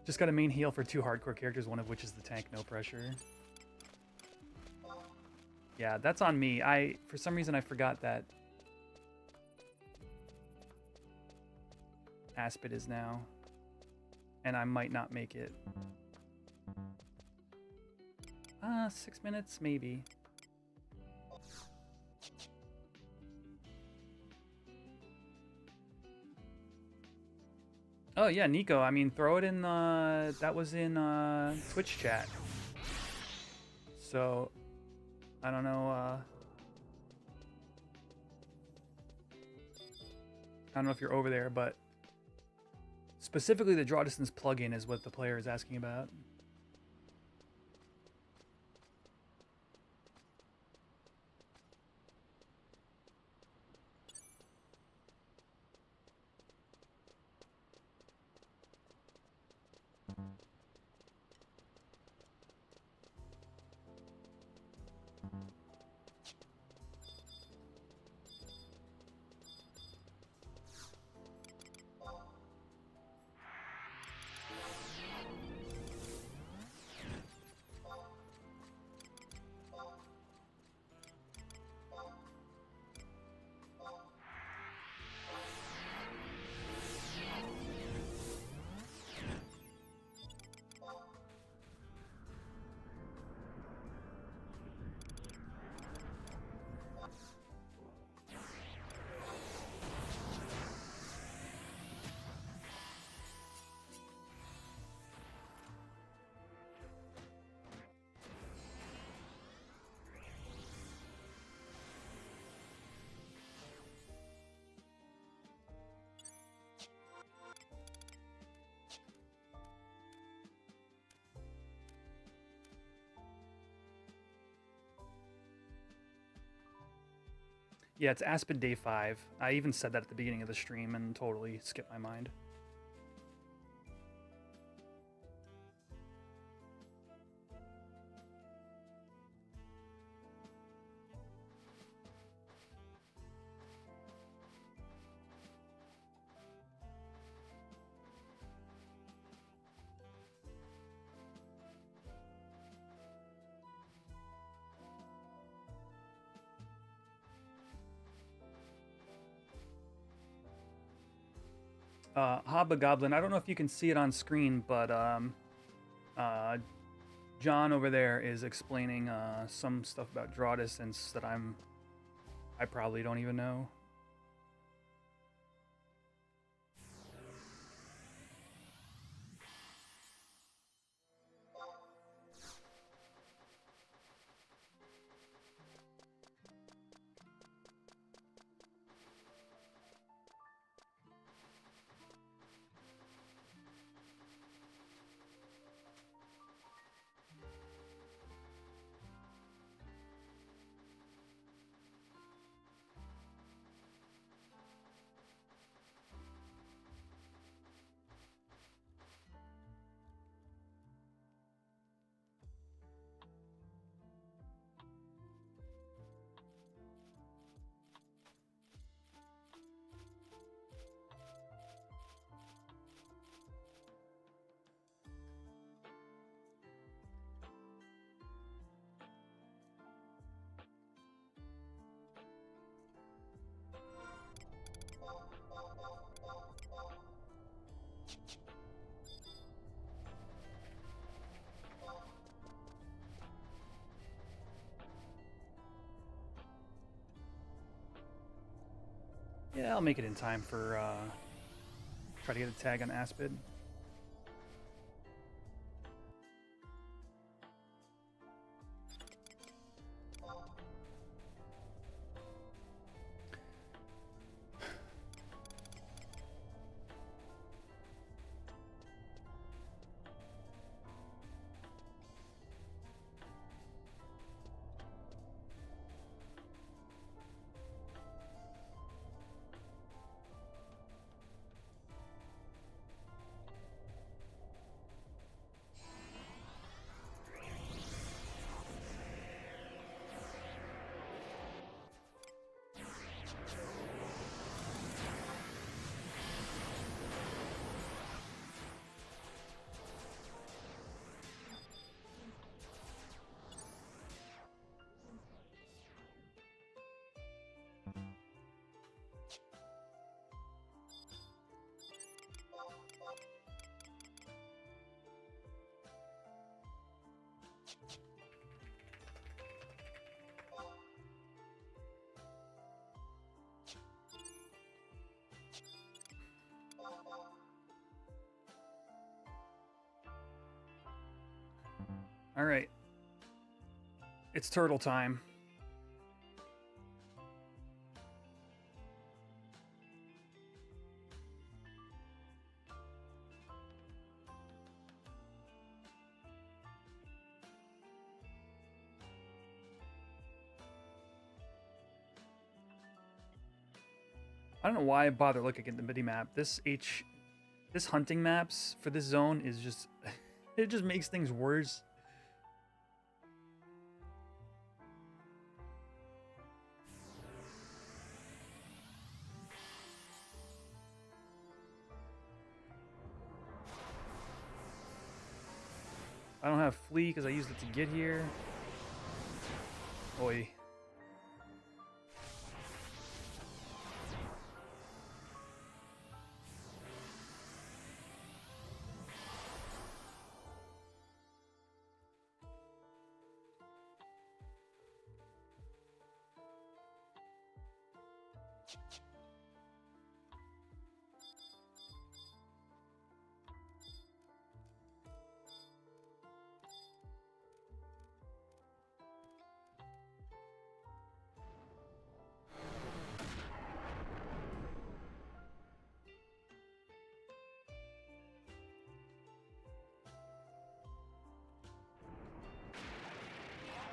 Just got a main heal for 2 hardcore characters, one of which is the tank, no pressure. Yeah, that's on me. For some reason, I forgot that Aspid is now. And I might not make it. 6 minutes, maybe. Oh yeah, Nico, I mean, throw it in that was in Twitch chat. So, I don't know, I don't know if you're over there, but specifically the draw distance plugin is what the player is asking about. Yeah, it's Aspen Day 5. I even said that at the beginning of the stream and totally skipped my mind. Hobgoblin, I don't know if you can see it on screen, but John over there is explaining some stuff about draw distance that I probably don't even know. Yeah, I'll make it in time for try to get a tag on Aspid. All right. It's turtle time. I don't know why I bother looking at the mini map. This hunting maps for this zone is just it just makes things worse. I don't have flee because I used it to get here. Oi.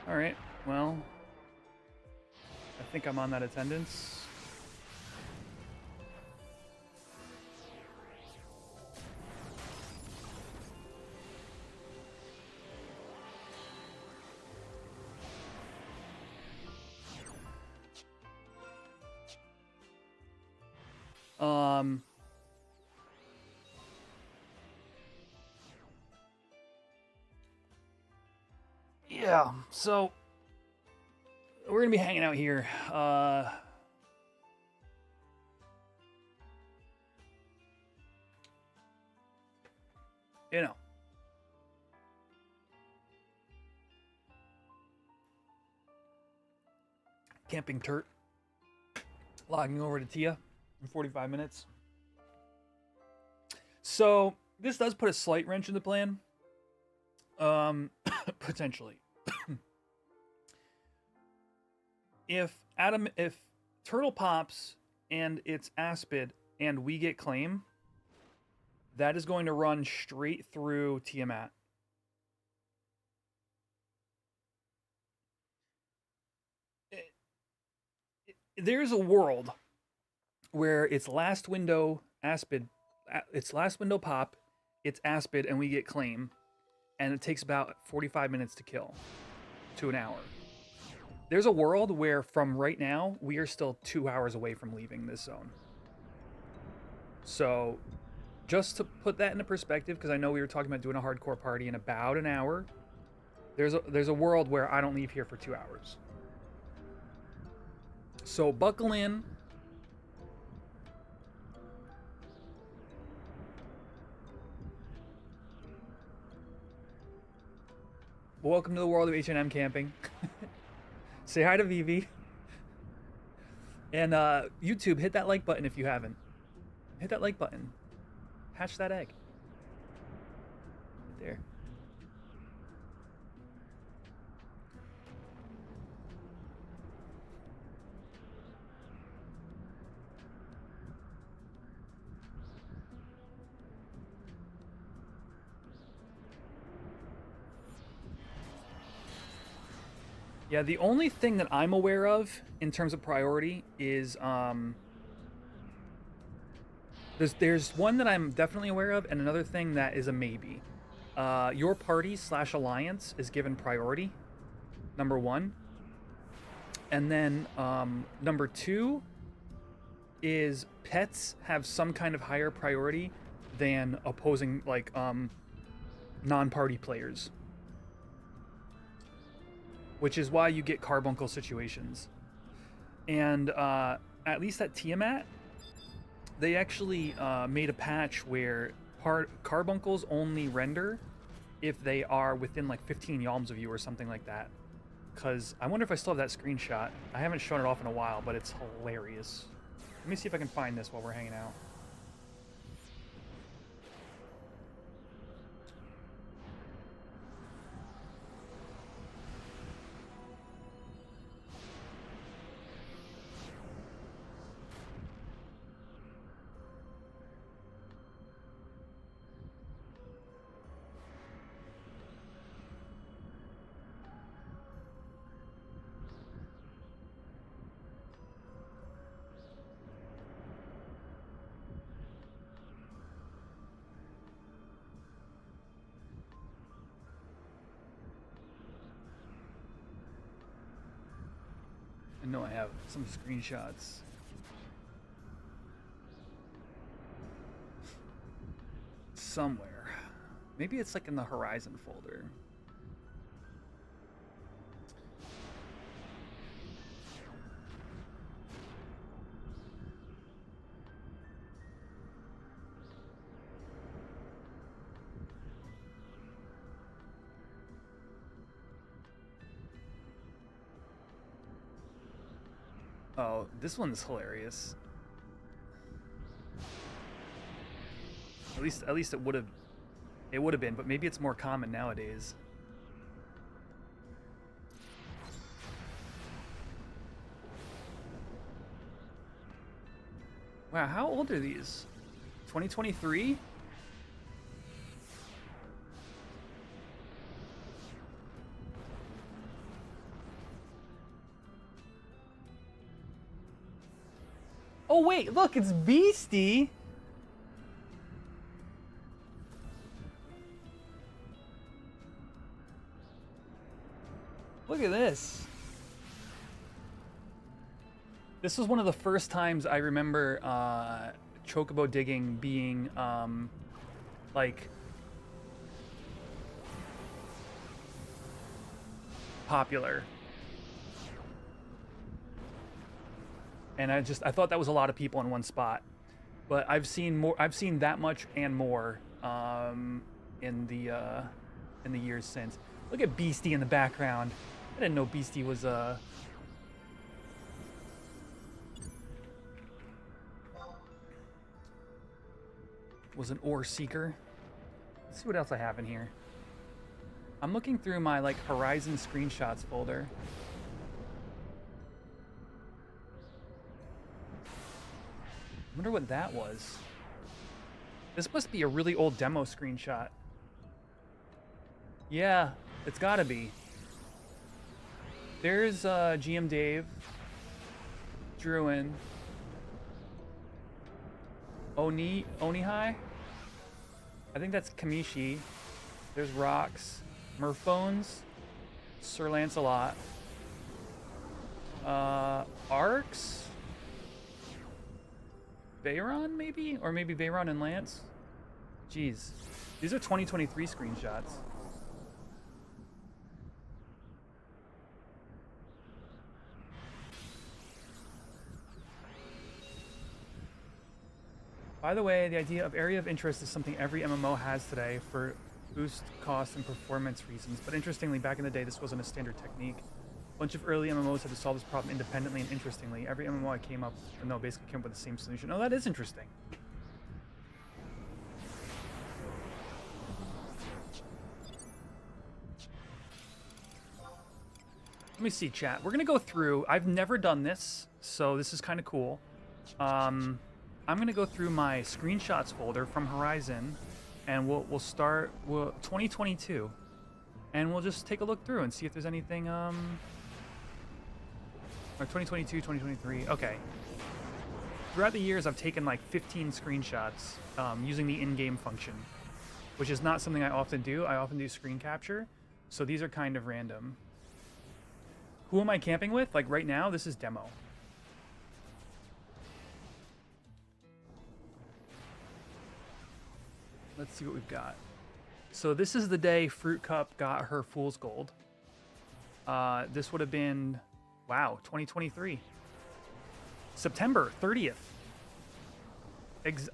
All right, well, I think I'm on that attendance. Yeah, so we're gonna be hanging out here. You know. Camping Turt. Logging over to Tia in 45 minutes. So this does put a slight wrench in the plan. Potentially. If Turtle pops and it's Aspid and we get claim, that is going to run straight through Tiamat. There's a world where it's last window Aspid, it's last window pop, it's Aspid, and we get claim, and it takes about 45 minutes to kill, to an hour. There's a world where from right now, we are still 2 hours away from leaving this zone. So, just to put that into perspective, because I know we were talking about doing a hardcore party in about an hour, there's a world where I don't leave here for 2 hours. So buckle in. Welcome to the world of HNM camping. Say hi to Vivi. And YouTube, hit that like button if you haven't. Hit that like button. Hatch that egg. Right there. Yeah, the only thing that I'm aware of in terms of priority is there's one that I'm definitely aware of, and another thing that is a maybe. Your party / alliance is given priority, number 1, and then number 2 is pets have some kind of higher priority than opposing non-party players. Which is why you get carbuncle situations. And at least at Tiamat, they actually made a patch where carbuncles only render if they are within like 15 yalms of you or something like that. Because I wonder if I still have that screenshot. I haven't shown it off in a while, but it's hilarious. Let me see if I can find this while we're hanging out. I know I have some screenshots. Somewhere. Maybe it's like in the Horizon folder. Oh, this one's hilarious. At least it would have been, but maybe it's more common nowadays. Wow, how old are these? 2023? Oh wait, look, it's Beastie. Look at this. This was one of the first times I remember chocobo digging being like popular. And I thought that was a lot of people in one spot, but I've seen that much and more in the years since. Look at Beastie in the background. I didn't know Beastie was an ore seeker. Let's see what else I have in here. I'm looking through my like Horizon screenshots folder. I wonder what that was. This must be a really old demo screenshot. Yeah, it's gotta be. There's GM Dave, Druin, Onihai. I think that's Kamishi. There's Rocks, Murphones, Sir Lancelot, Arcs. Bayron, maybe? Or maybe Bayron and Lance? Jeez. These are 2023 screenshots. By the way, the idea of area of interest is something every MMO has today for boost cost and performance reasons. But interestingly, back in the day, this wasn't a standard technique. bunch of early MMOs had to solve this problem independently and interestingly. Every MMO I came up, no, basically came up with the same solution. Oh, that is interesting. Let me see, chat. We're gonna go through. I've never done this, so this is kind of cool. I'm gonna go through my screenshots folder from Horizon, and we'll start 2022, and we'll just take a look through and see if there's anything. Or 2022, 2023. Okay. Throughout the years, I've taken like 15 screenshots using the in-game function, which is not something I often do. I often do screen capture, so these are kind of random. Who am I camping with? Like right now, this is demo. Let's see what we've got. So this is the day Fruit Cup got her Fool's Gold. This would have been, wow, 2023. September 30th.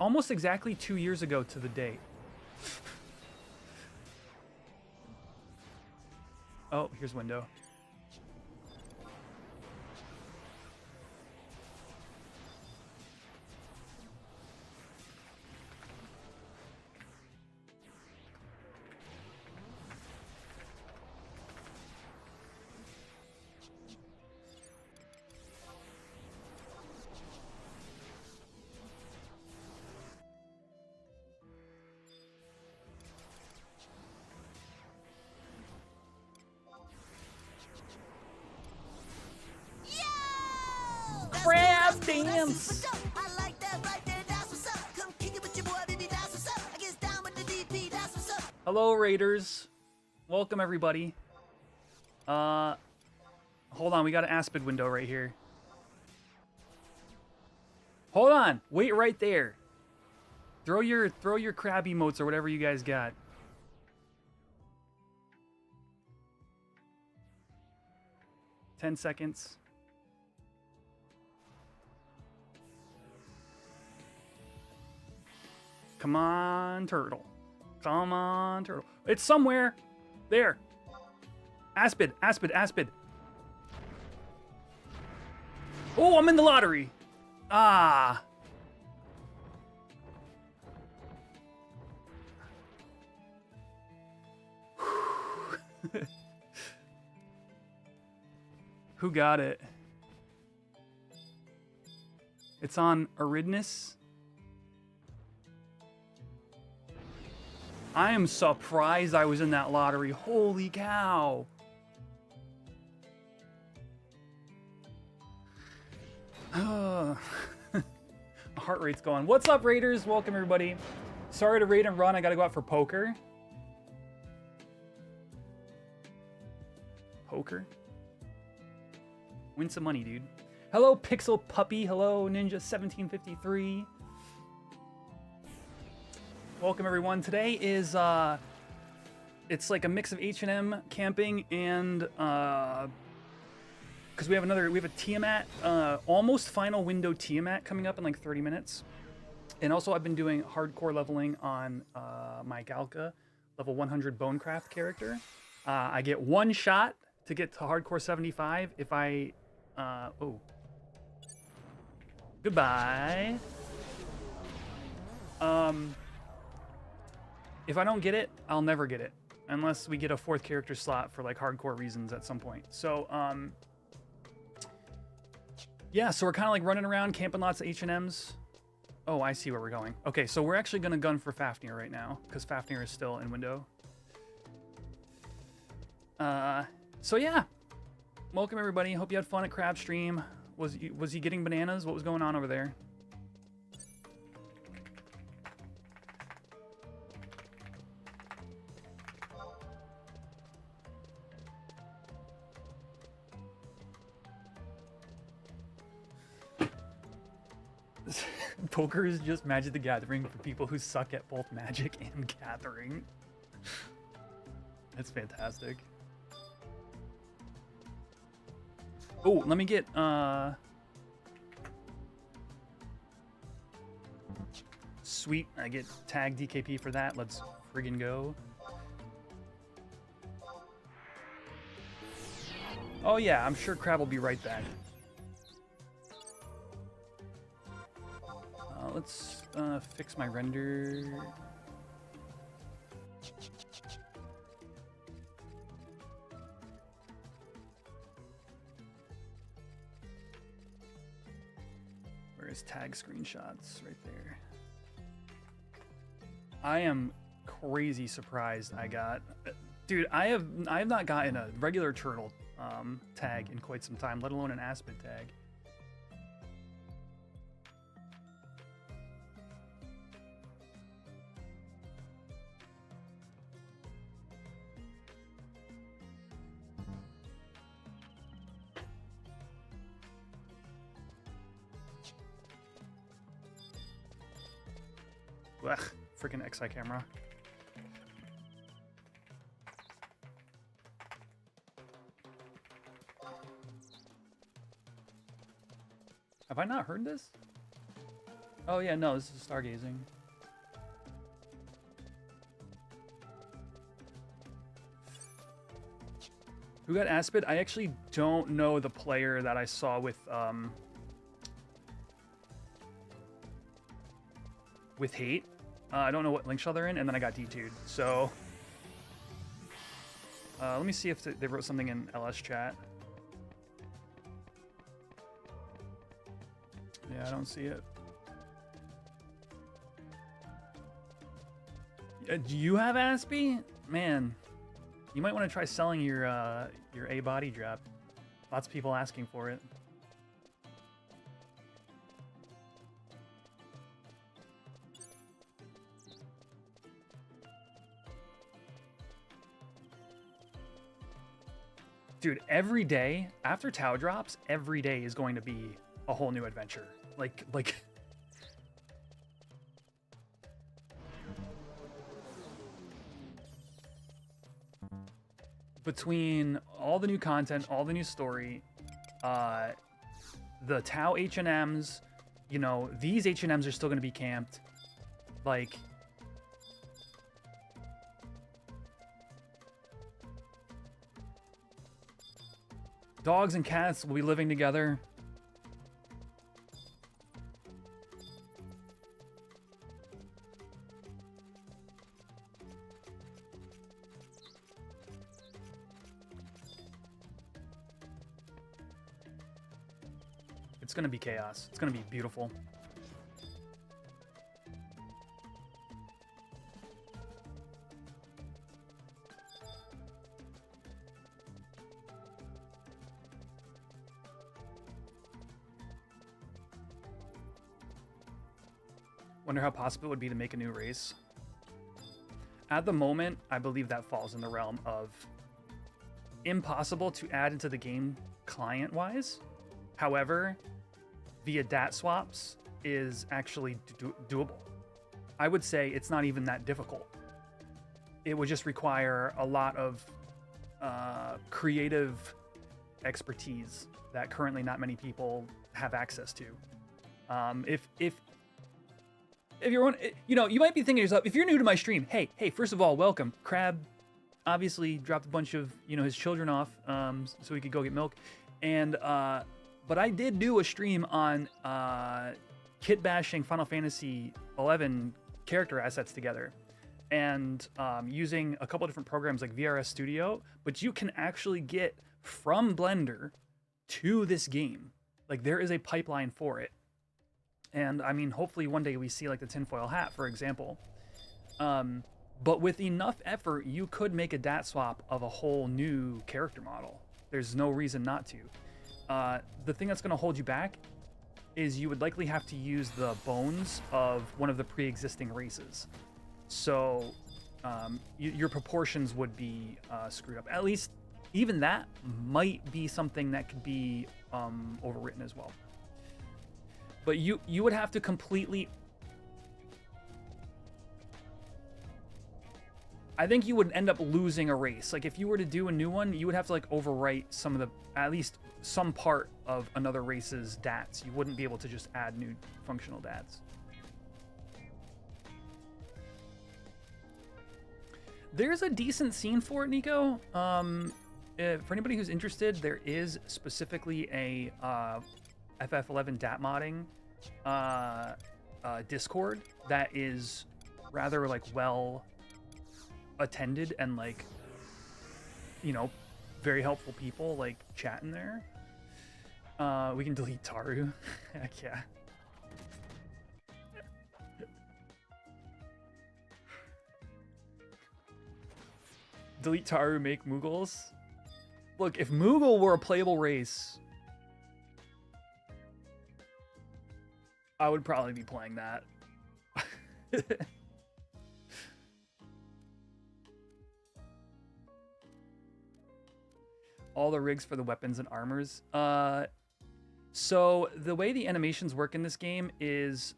Almost exactly 2 years ago to the date. Oh, here's window. Crab dance. I like that right there, that's what's up. Come kick it with your boy, baby, that's what's up. I get down with the DP, that's what's up. Hello, Raiders. Welcome, everybody. Hold on, we got an Aspid window right here. Hold on, wait right there. Throw your crab emotes or whatever you guys got. Ten seconds. Come on, turtle. Come on, turtle. It's somewhere. There. Aspid, Aspid, Aspid. Oh, I'm in the lottery. Ah. Who got it? It's on Aridness. I am surprised I was in that lottery. Holy cow. Heart rate's going. What's up, Raiders? Welcome, everybody. Sorry to raid and run. I gotta go out for poker. Poker? Win some money, dude. Hello, Pixel Puppy. Hello, Ninja1753. Welcome, everyone. Today is, it's like a mix of H&M camping and, because we have a Tiamat, almost final window Tiamat coming up in like 30 minutes. And also I've been doing hardcore leveling on my Galka, level 100 Bonecraft character. I get one shot to get to hardcore 75 if I, oh. Goodbye. If I don't get it, I'll never get it. Unless we get a 4th character slot for like hardcore reasons at some point. So, yeah, so we're kind of like running around, camping lots of HNMs. Oh, I see where we're going. Okay, so we're actually going to gun for Fafnir right now, because Fafnir is still in window. So yeah. Welcome, everybody. Hope you had fun at Crab Stream. Was he getting bananas? What was going on over there? Poker is just Magic the Gathering for people who suck at both Magic and Gathering. That's fantastic. Oh, let me get, sweet, I get tag DKP for that. Let's friggin' go. Oh yeah, I'm sure Crab will be right back. Let's fix my render. Where's tag screenshots? Right there. I am crazy surprised I got, dude. I have not gotten a regular turtle tag in quite some time, let alone an Aspid tag. Ugh, freaking XI camera. Have I not heard this? Oh yeah, no, this is stargazing. Who got Aspid? I actually don't know the player that I saw with hate. I don't know what link shell they're in, and then I got D2'd. So let me see if they wrote something in LS chat. Yeah, I don't see it. Do you have Aspie? Man, you might want to try selling your A body drop. Lots of people asking for it. Dude, every day after Tau drops, every day is going to be a whole new adventure. Like between all the new content, all the new story, the Tau HNMs, you know, these HNMs are still going to be camped. Like, dogs and cats will be living together. It's going to be chaos. It's going to be beautiful. Wonder how possible it would be to make a new race. At the moment, I believe that falls in the realm of impossible to add into the game client-wise. However, via DAT swaps is actually doable. I would say it's not even that difficult. It would just require a lot of creative expertise that currently not many people have access to. If you're, you know, you might be thinking to yourself, if you're new to my stream, hey, first of all, welcome. Crab obviously dropped a bunch of, you know, his children off so he could go get milk. And, but I did do a stream on kit bashing Final Fantasy 11 character assets together and using a couple different programs like VRS Studio, but you can actually get from Blender to this game. Like, there is a pipeline for it. And I mean, hopefully one day we see like the tinfoil hat, for example. But with enough effort, you could make a DAT swap of a whole new character model. There's no reason not to. The thing that's going to hold you back is you would likely have to use the bones of one of the pre-existing races. So your proportions would be screwed up. At least even that might be something that could be overwritten as well. But you would have to completely... I think you would end up losing a race. Like, if you were to do a new one, you would have to, like, overwrite some of the... At least some part of another race's DATs. You wouldn't be able to just add new functional DATs. There's a decent scene for it, Nico. for anybody who's interested, there is specifically a FF11 DAT modding Discord that is rather like well attended and like, you know, very helpful people like chatting there. We can delete Taru. Heck yeah. Delete Taru, make Moogles. Look, if Moogle were a playable race, I would probably be playing that. All the rigs for the weapons and armors. So the way the animations work in this game is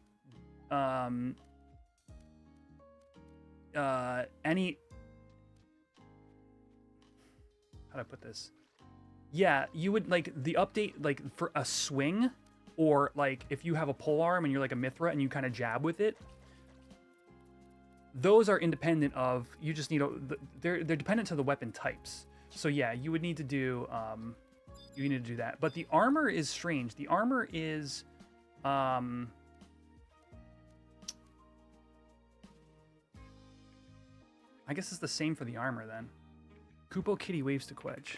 any... How do I put this? Yeah, you would like the update like for a swing, or like if you have a pole arm and you're like a Mithra and you kind of jab with it. Those are independent of, you just need a, they're dependent to the weapon types. So yeah, you would need to do that. But the armor is strange. The armor is I guess it's the same for the armor then. Kupo Kitty waves to Quedge.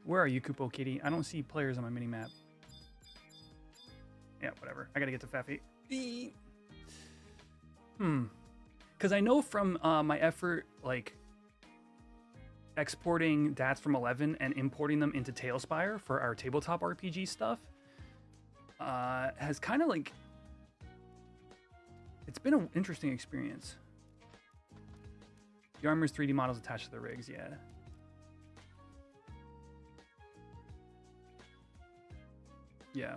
Where are you, Kupo Kitty? I don't see players on my mini-map. Yeah, whatever. I gotta get to Faffy. Because I know from my effort, like, exporting DATs from 11 and importing them into Tailspire for our tabletop RPG stuff, has kind of, like... It's been an interesting experience. The armor's 3D models attached to the rigs, yeah. Yeah.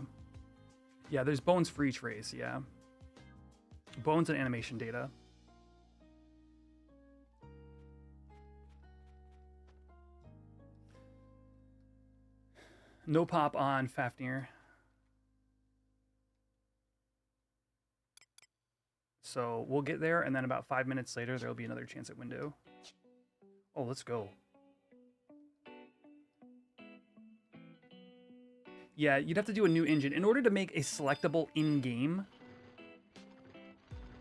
Yeah, there's bones for each race, yeah. Bones and animation data. No pop on Fafnir. So we'll get there, and then about 5 minutes later, there'll be another chance at window. Oh, let's go. Yeah, you'd have to do a new engine. In order to make a selectable in-game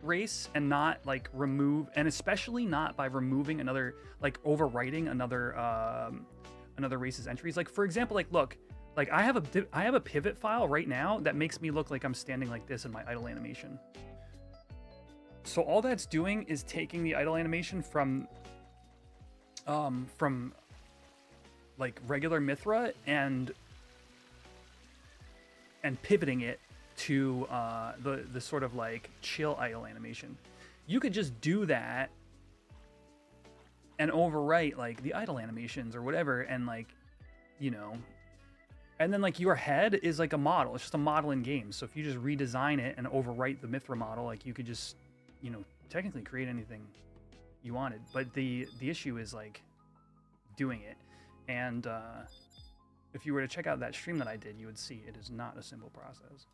race and not, like, remove... And especially not by removing another... Like, overwriting another race's entries. Like, for example, like, look. Like, I have a pivot file right now that makes me look like I'm standing like this in my idle animation. So all that's doing is taking the idle animation from like regular Mithra and pivoting it to the sort of like chill idle animation. You could just do that and overwrite like the idle animations or whatever, and like, you know, and then like your head is like a model. It's just a model in game. So if you just redesign it and overwrite the Mithra model, like you could just, you know, technically create anything you wanted. But the issue is like doing it. And if you were to check out that stream that I did, you would see it is not a simple process.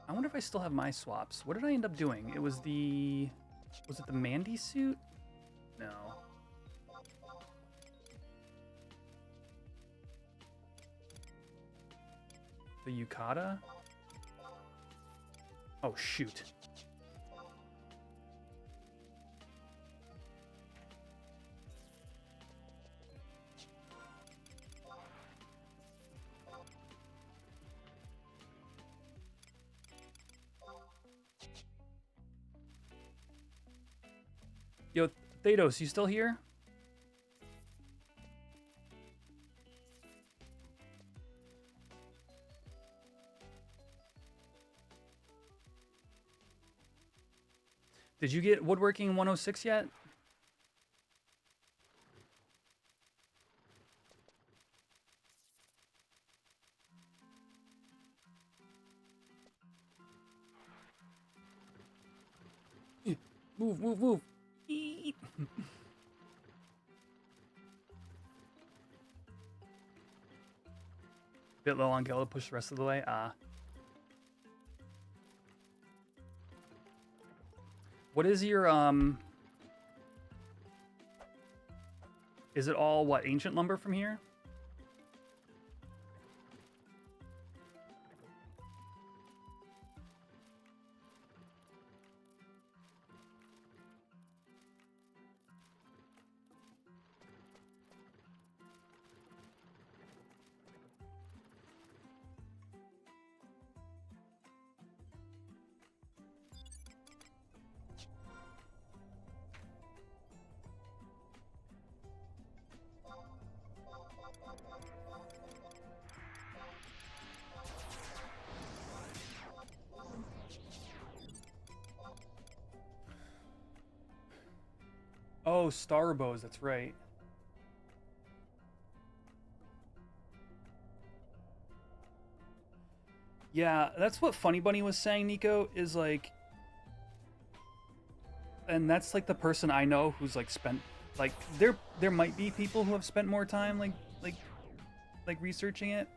I wonder if I still have my swaps. What did I end up doing? It was the... Was it the Mandy suit? No. The Yukata? Oh, shoot. Yo, Thados, you still here? Did you get Woodworking 106 yet? Move, move, move. Eat. Bit low on Gela, push the rest of the way. What is your is it all what, ancient lumber from here? Oh, star bows, that's right. Yeah, that's what Funny Bunny was saying, Nico, is like, and that's like the person I know who's like spent, like, there might be people who have spent more time like researching it.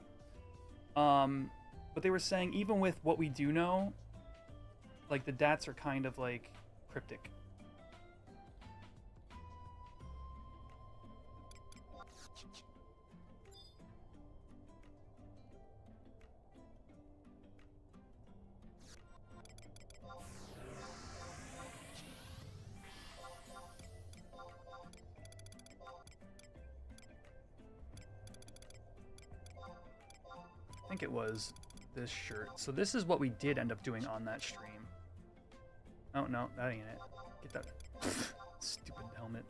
But they were saying even with what we do know, like the dats are kind of like cryptic. I think it was this shirt. So this is what we did end up doing on that stream. Oh no, that ain't it. Get that stupid helmet.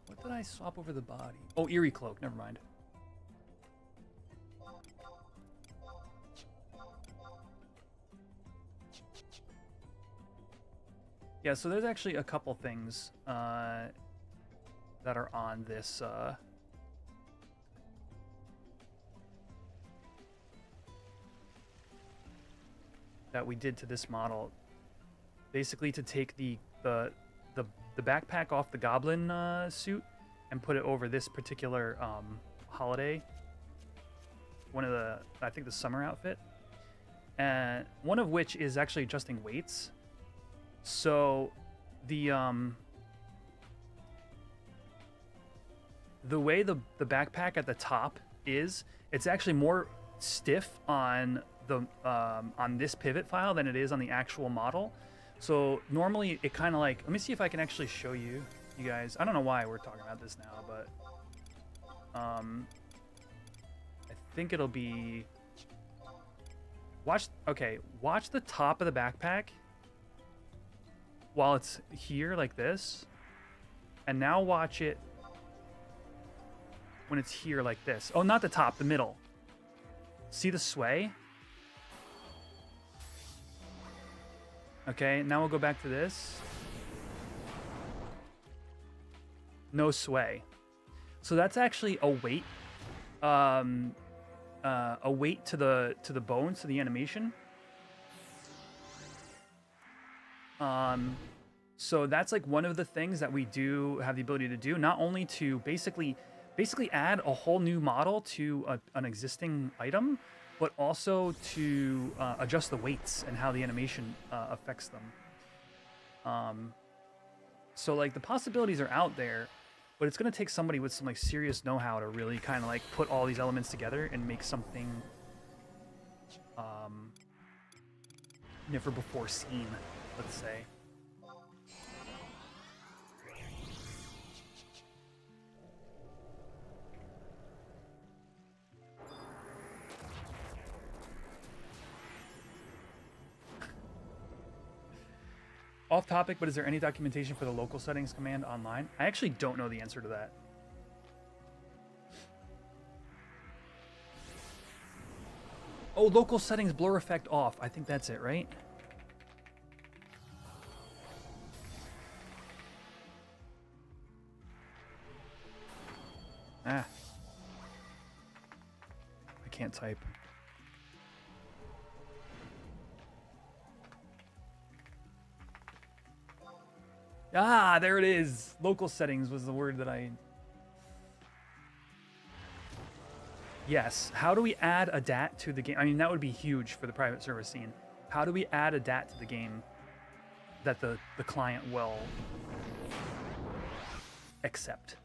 What did I swap over the body? Oh, Eerie Cloak, never mind. Yeah, so there's actually a couple things that are on this that we did to this model. Basically to take the backpack off the goblin suit and put it over this particular holiday. One of the, I think the summer outfit. And one of which is actually adjusting weights. So the way the backpack at the top is, it's actually more stiff on the on this pivot file than it is on the actual model. So normally it kind of like, let me see if I can actually show you guys. I don't know why we're talking about this now, but I think it'll be, watch the top of the backpack while it's here like this, and now watch it when it's here like this. Oh, not the top, the middle. See the sway? Okay, now we'll go back to this. No sway. So that's actually a weight, a weight to the bones, to the animation. So that's like one of the things that we do have the ability to do, not only to basically add a whole new model to an existing item, but also to adjust the weights and how the animation affects them. So like the possibilities are out there, but it's going to take somebody with some like serious know-how to really kind of like put all these elements together and make something never before seen, let's say. Off topic, but is there any documentation for the local settings command online? I actually don't know the answer to that. Oh, local settings blur effect off. I think that's it, right? Ah. I can't type. Ah, there it is. Local settings was the word that I... Yes. How do we add a DAT to the game? I mean, that would be huge for the private server scene. How do we add a DAT to the game that the client will accept?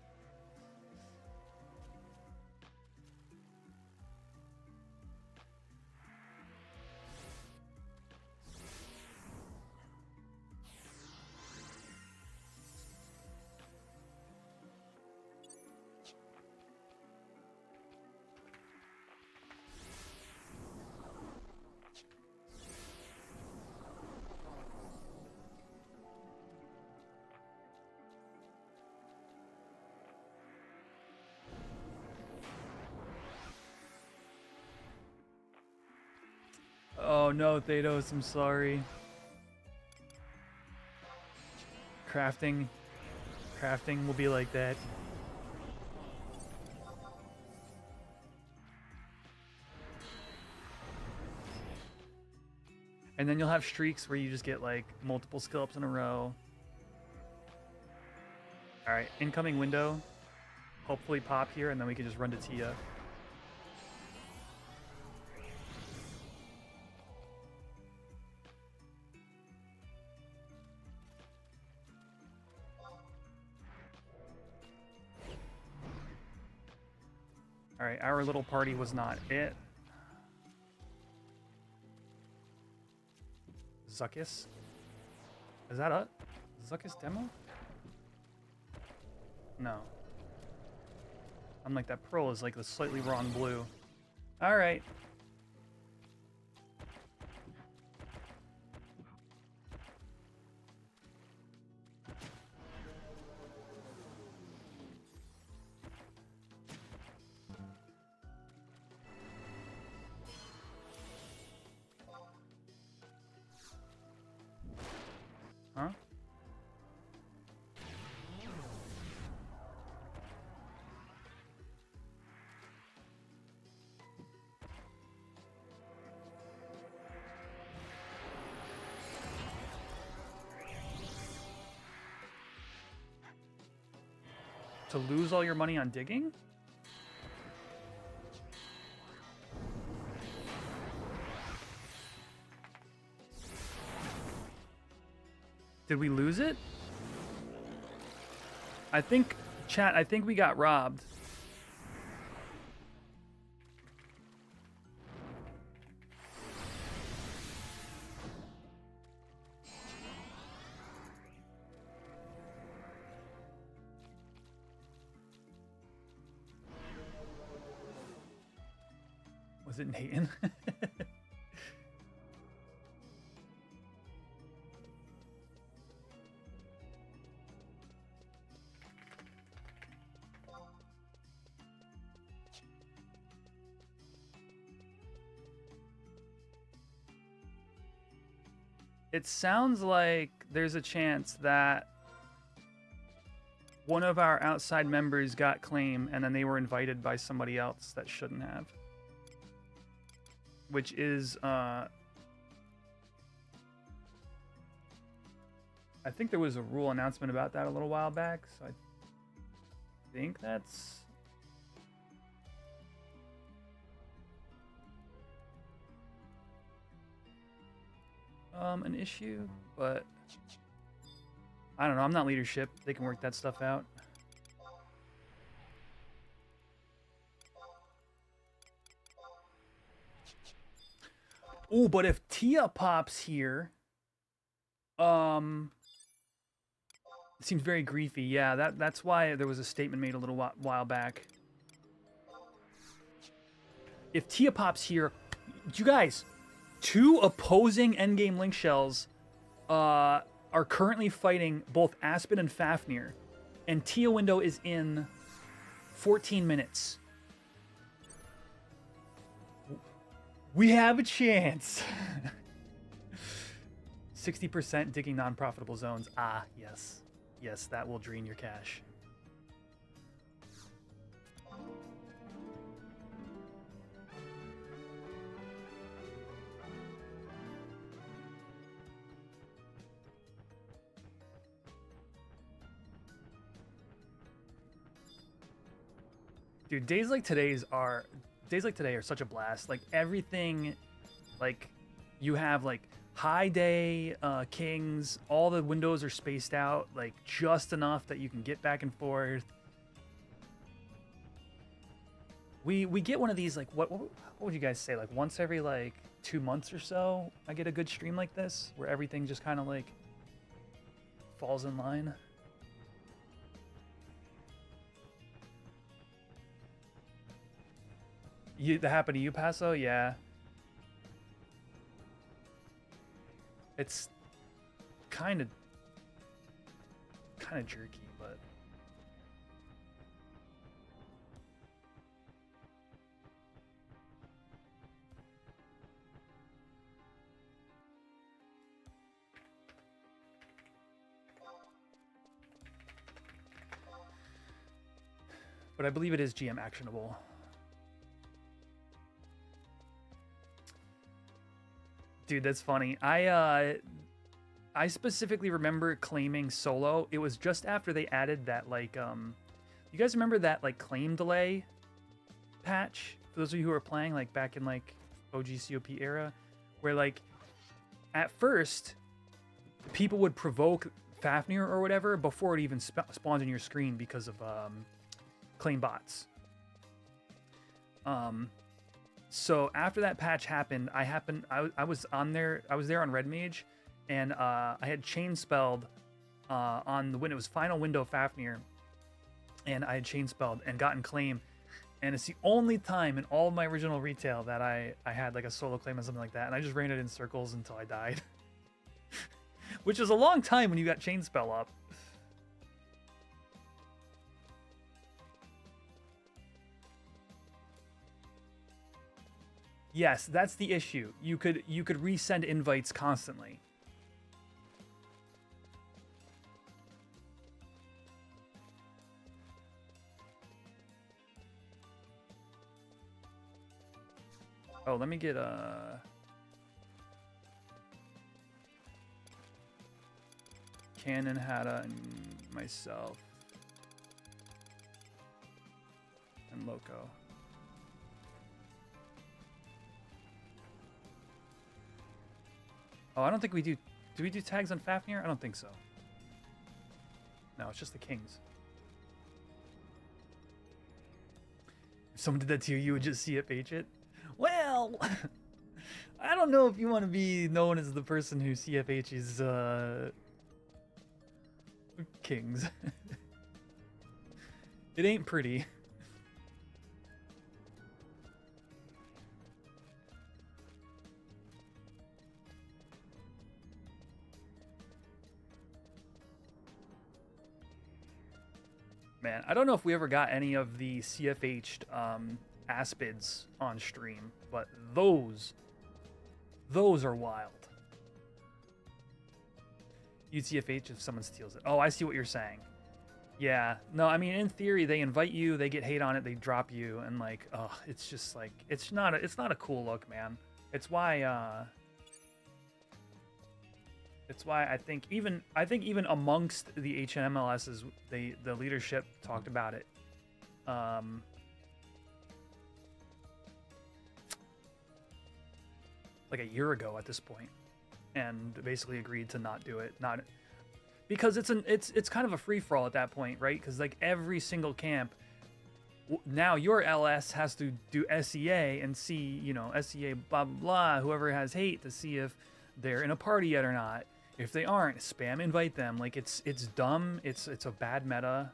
Oh no, Thanos, I'm sorry. Crafting will be like that. And then you'll have streaks where you just get like multiple skill ups in a row. All right, incoming window. Hopefully pop here, and then we can just run to Tia. All right, our little party was not it. Zuckus? Is that a Zuckus demo? No. I'm like, that pearl is like the slightly wrong blue. All right. Huh? To lose all your money on digging? Did we lose it? I think, chat, I think we got robbed. Was it Nathan? It sounds like there's a chance that one of our outside members got claim and then they were invited by somebody else that shouldn't have. Which is, I think there was a rule announcement about that a little while back, so I think that's... an issue, but I don't know. I'm not leadership. They can work that stuff out. Oh, but if Tia pops here, it seems very griefy. Yeah, that's why there was a statement made a little while back. If Tia pops here, you guys, 2 opposing endgame link shells are currently fighting both Aspen and Fafnir, and Tia window is in 14 minutes. We have a chance. 60% digging non-profitable zones. Ah, yes. Yes, that will drain your cash. Dude, days like today's are days like today are such a blast. Like everything, like you have like high day kings. All the windows are spaced out like just enough that you can get back and forth. We get one of these like what would you guys say, like once every like 2 months or so? I get a good stream like this where everything just kind of like falls in line. That happened to you, Paso? Yeah. It's kind of jerky, but I believe it is GM actionable. Dude, that's funny. I specifically remember claiming solo. It was just after they added that like you guys remember that like claim delay patch? For those of you who are playing like back in like OG COP era, where like at first people would provoke Fafnir or whatever before it even spawns in your screen because of claim bots. So after that patch happened, I was there on Red Mage, and I had chain spelled on the when it was final window Fafnir, and I had chain spelled and gotten claim, and it's the only time in all of my original retail that I had like a solo claim or something like that, and I just ran it in circles until I died, which is a long time when you got chain spell up. Yes, that's the issue. You could resend invites constantly. Oh, let me get Cannon, Hada, and myself. And Loco. Oh, I don't think we do. Do we do tags on Fafnir? I don't think so. No, it's just the kings. If someone did that to you, you would just CFH it? Well, I don't know if you want to be known as the person who CFHs kings. It ain't pretty. Man, I don't know if we ever got any of the CFH'd Aspids on stream, but those are wild. You'd CFH if someone steals it. Oh, I see what you're saying. Yeah, no, I mean, in theory, they invite you, they get hate on it, they drop you, and like, oh, it's just like, it's not a cool look, man. It's why I think even amongst the HNMLSs, the leadership talked about it. Like a year ago at this point, and basically agreed to not do it. Not because it's kind of a free for all at that point, right? Because like every single camp now, your LS has to do SEA and see, you know, SEA blah blah blah. Whoever has hate to see if they're in a party yet or not. If they aren't, spam invite them. Like it's dumb. It's a bad meta.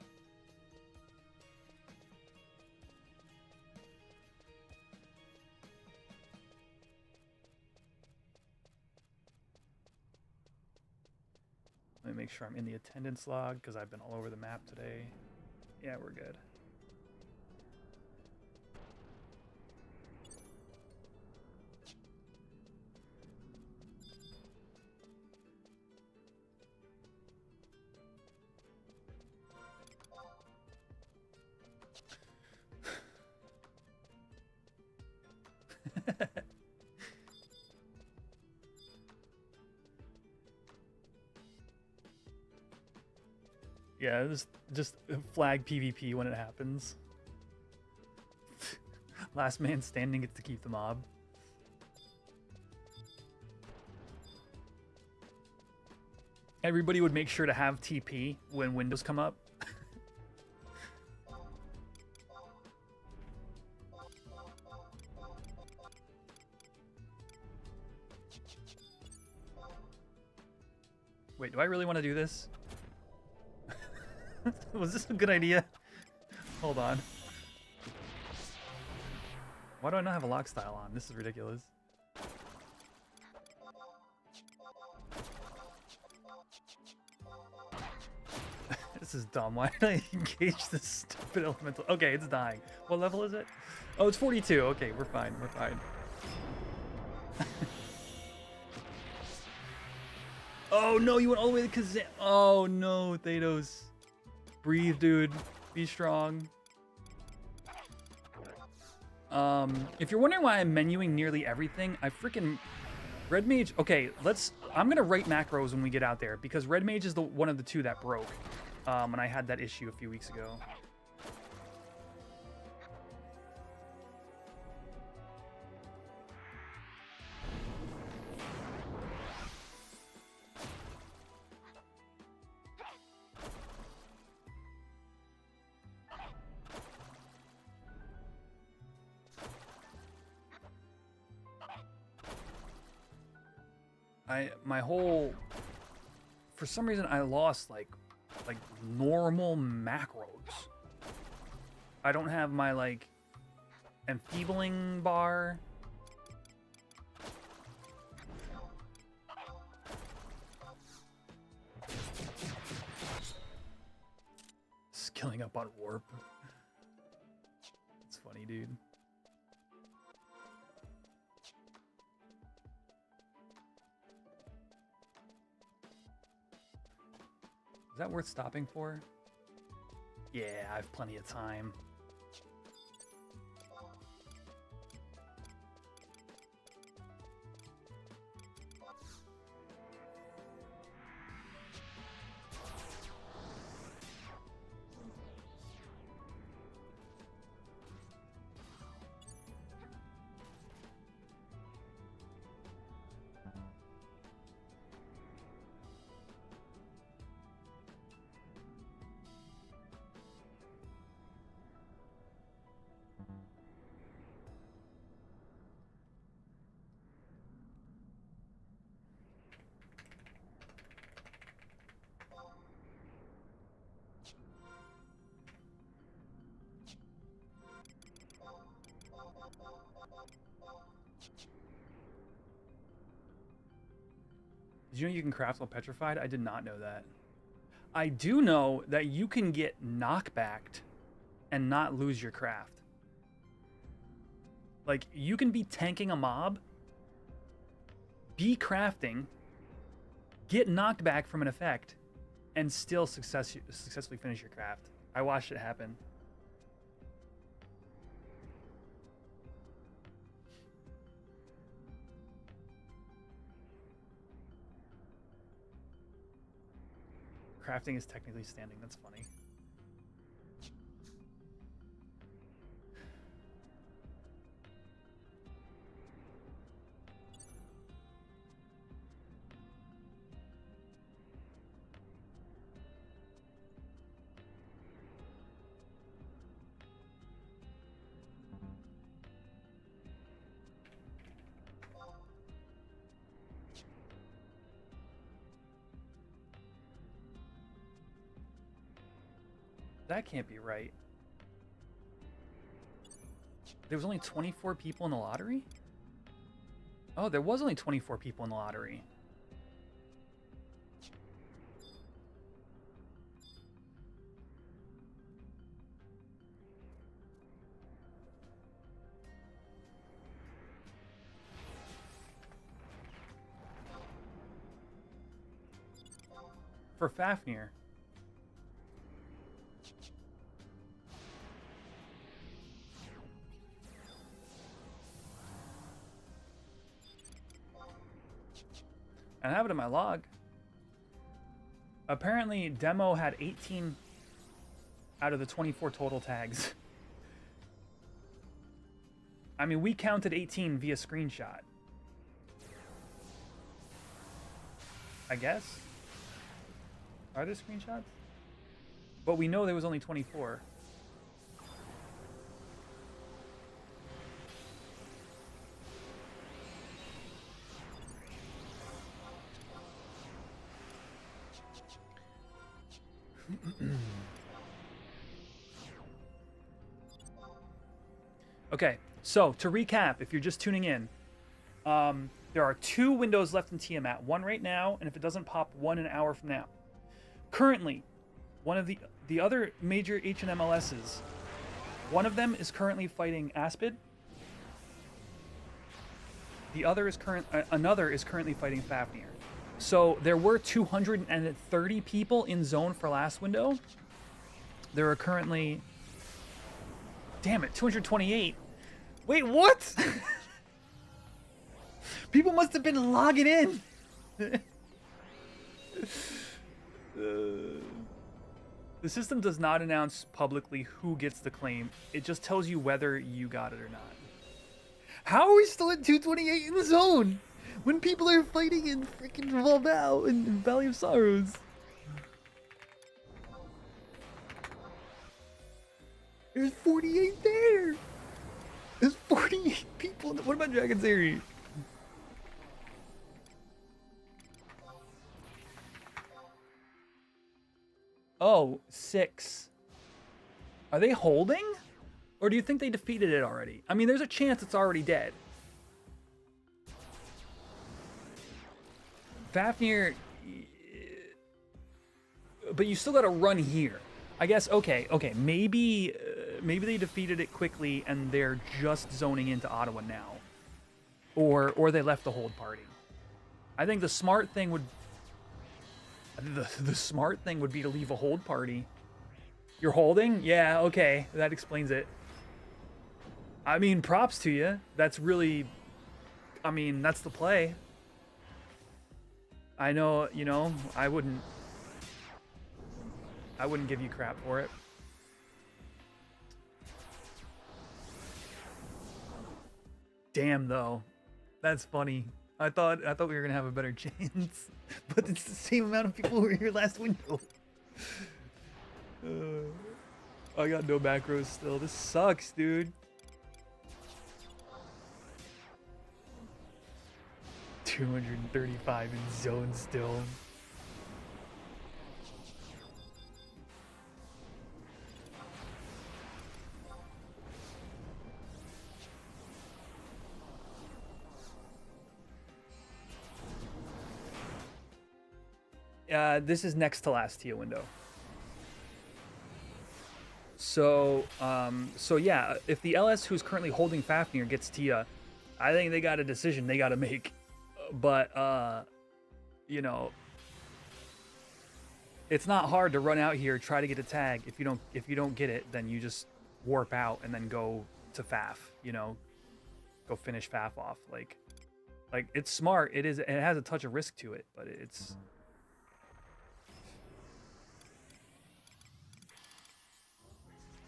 Let me make sure I'm in the attendance log because I've been all over the map today. Yeah, we're good. Yeah, just flag PvP when it happens. Last man standing gets to keep the mob. Everybody would make sure to have TP when windows come up. Wait, do I really want to do this? Was this a good idea? Hold on. Why do I not have a lock style on? This is ridiculous. This is dumb. Why did I engage this stupid elemental? Okay, it's dying. What level is it? Oh, it's 42. Okay, we're fine. We're fine. Oh no, you went all the way to Kazan. Oh no, Thanos. Breathe, dude. Be strong. If you're wondering why I'm menuing nearly everything, I freaking... Red Mage... Okay, I'm gonna write macros when we get out there, because Red Mage is one of the two that broke. And I had that issue a few weeks ago. My whole... For some reason, I lost, like normal macros. I don't have my, like, enfeebling bar. Skilling up on warp. It's funny, dude. Is that worth stopping for? Yeah, I have plenty of time. Did you know you can craft while petrified? I did not know that. I do know that you can get knockbacked and not lose your craft. Like, you can be tanking a mob, be crafting, get knocked back from an effect, and still successfully finish your craft. I watched it happen. Crafting is technically standing. That's funny. That can't be right. There was only 24 people in the lottery? Oh, there was only 24 people in the lottery. For Fafnir. I have it in my log. Apparently, demo had 18 out of the 24 total tags. I mean, we counted 18 via screenshot. I guess. Are there screenshots? But we know there was only 24. Okay, so to recap, if you're just tuning in, there are 2 windows left in Tiamat. One right now, and if it doesn't pop, 1 an hour from now. Currently, one of the other major HNMLSs, one of them is currently fighting Aspid. The other is another is currently fighting Fafnir. So there were 230 people in zone for last window. There are currently, damn it, 228. Wait, what? People must have been logging in. The system does not announce publicly who gets the claim. It just tells you whether you got it or not. How are we still at 228 in the zone when people are fighting in freaking Valval and Valley of Sorrows? There's 48 there. There's 48 people. What about Dragon Theory? Oh, 6. Are they holding? Or do you think they defeated it already? I mean, there's a chance it's already dead. Fafnir... But you still gotta run here. I guess, okay, maybe they defeated it quickly and they're just zoning into Ottawa now. Or they left the hold party. I think the smart thing would... The smart thing would be to leave a hold party. You're holding? Yeah, okay, that explains it. I mean, props to you. That's really... I mean, that's the play. I know, you know, I wouldn't give you crap for it. Damn, though. That's funny. I thought we were gonna have a better chance, but it's the same amount of people who were here last window. I got no macros still. This sucks, dude. $235 in zone still. This is next to last Tia window. So yeah, if the LS who's currently holding Fafnir gets Tia, I think they got a decision they got to make. But you know, it's not hard to run out here, try to get a tag. If you don't get it, then you just warp out and then go to Faf. You know, go finish Faf off. Like it's smart. It is. It has a touch of risk to it, but it's.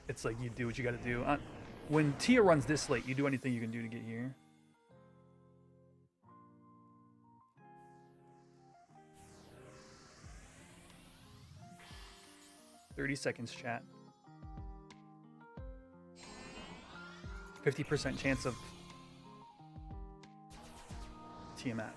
It's like you do what you got to do. When Tia runs this late, you do anything you can do to get here. $30 seconds, chat. 50% chance of Tiamat.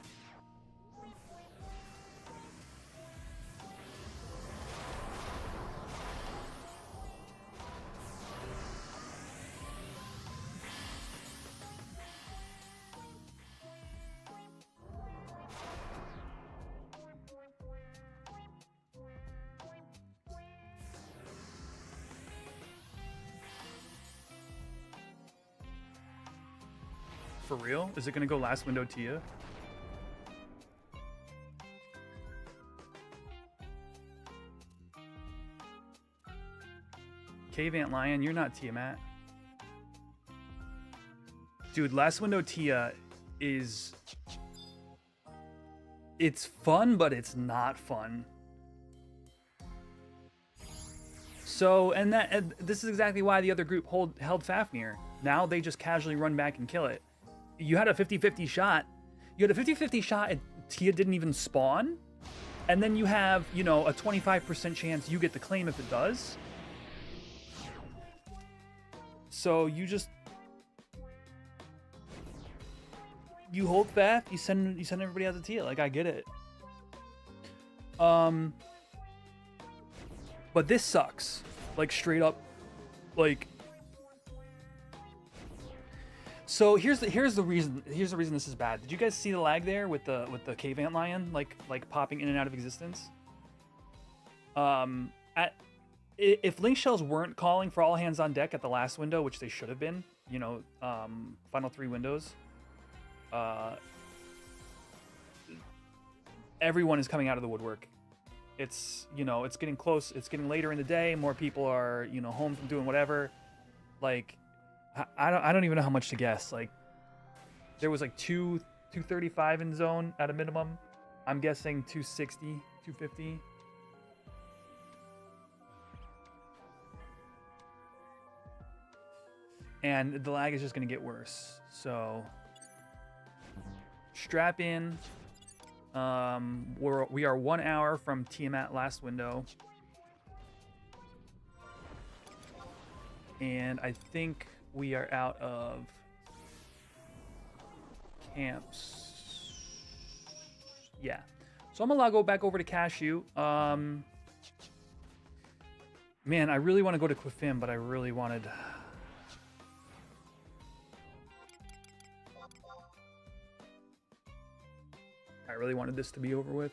For real? Is it gonna go last window Tia? Cave Ant Lion, you're not Tiamat. Dude, last window Tia is... It's fun, but it's not fun. So, and this is exactly why the other group held Fafnir. Now they just casually run back and kill it. You had a 50-50 shot. You had a 50-50 shot and Tia didn't even spawn. And then you have, you know, a 25% chance you get the claim if it does. So you hold Faf, you send everybody out to Tia. Like, I get it. But this sucks. Like, straight up, like. So here's the reason this is bad. Did you guys see the lag there with the cave ant lion like popping in and out of existence? If link shells weren't calling for all hands on deck at the last window, which they should have been, you know, final 3 windows, everyone is coming out of the woodwork. It's, you know, it's getting close. It's getting later in the day. More people are, you know, home from doing whatever. Like, I don't even know how much to guess. Like, there was like 235 in zone at a minimum. I'm guessing 260, 250. And the lag is just going to get worse. So strap in. We are 1 hour from Tiamat last window. And I think we are out of camps. Yeah. So I'm gonna go back over to Cashew. Man, I really want to go to Kufim, but I really wanted. I really wanted this to be over with.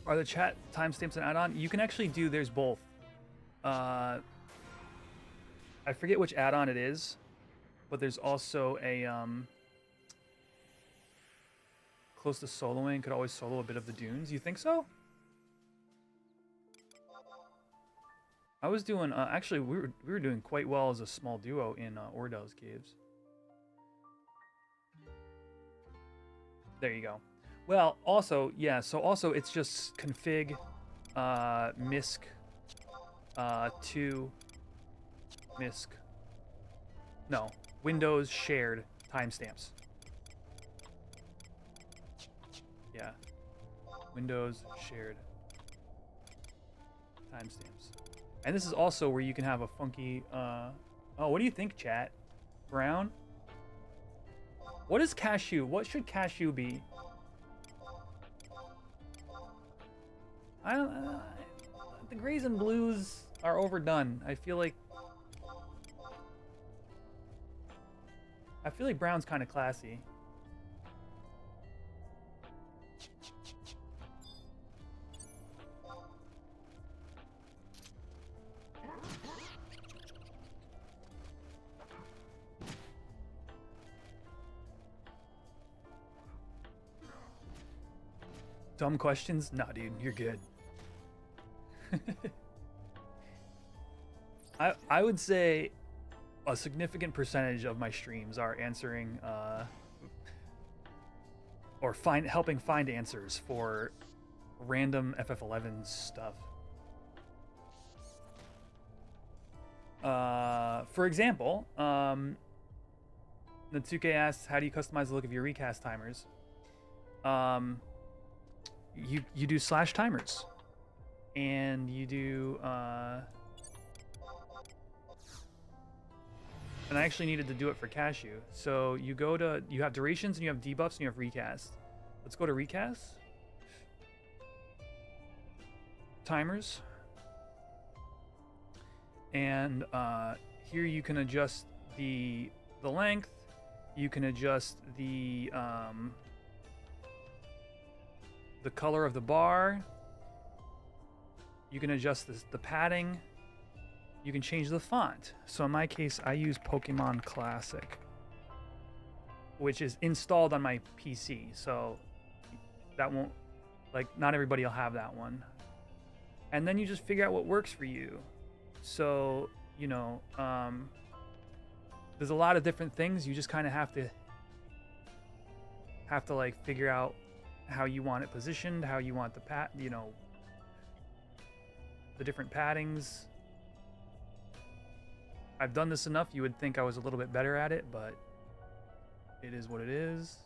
Are the chat timestamps an add-on? You can actually do, there's both. I forget which add-on it is, but there's also a, close to soloing, could always solo a bit of the dunes. You think so? I was doing, actually, we were doing quite well as a small duo in Ordel's caves. There you go. Well, also, yeah, so also it's just config misc 2 misc, no, Windows shared timestamps. Yeah, Windows shared timestamps. And this is also where you can have a funky, oh, what do you think, chat? Brown? What is Cashew? What should Cashew be? The grays and blues are overdone. I feel like brown's kind of classy. Dumb questions? Nah, dude, you're good. I would say a significant percentage of my streams are answering or helping find answers for random FF11 stuff. For example, Natsuke asks, how do you customize the look of your recast timers? You do slash timers, and you do and I actually needed to do it for Cashew. So you have durations and you have debuffs and you have recast. Let's go to recast. Timers. And here you can adjust the length. You can adjust the color of the bar. You can adjust the padding. You can change the font. So in my case, I use Pokemon Classic, which is installed on my PC. So that won't, like, not everybody will have that one. And then you just figure out what works for you. So, you know, there's a lot of different things. You just kind of have to have to like figure out how you want it positioned, how you want the you know, the different paddings. I've done this enough, you would think I was a little bit better at it, but it is what it is.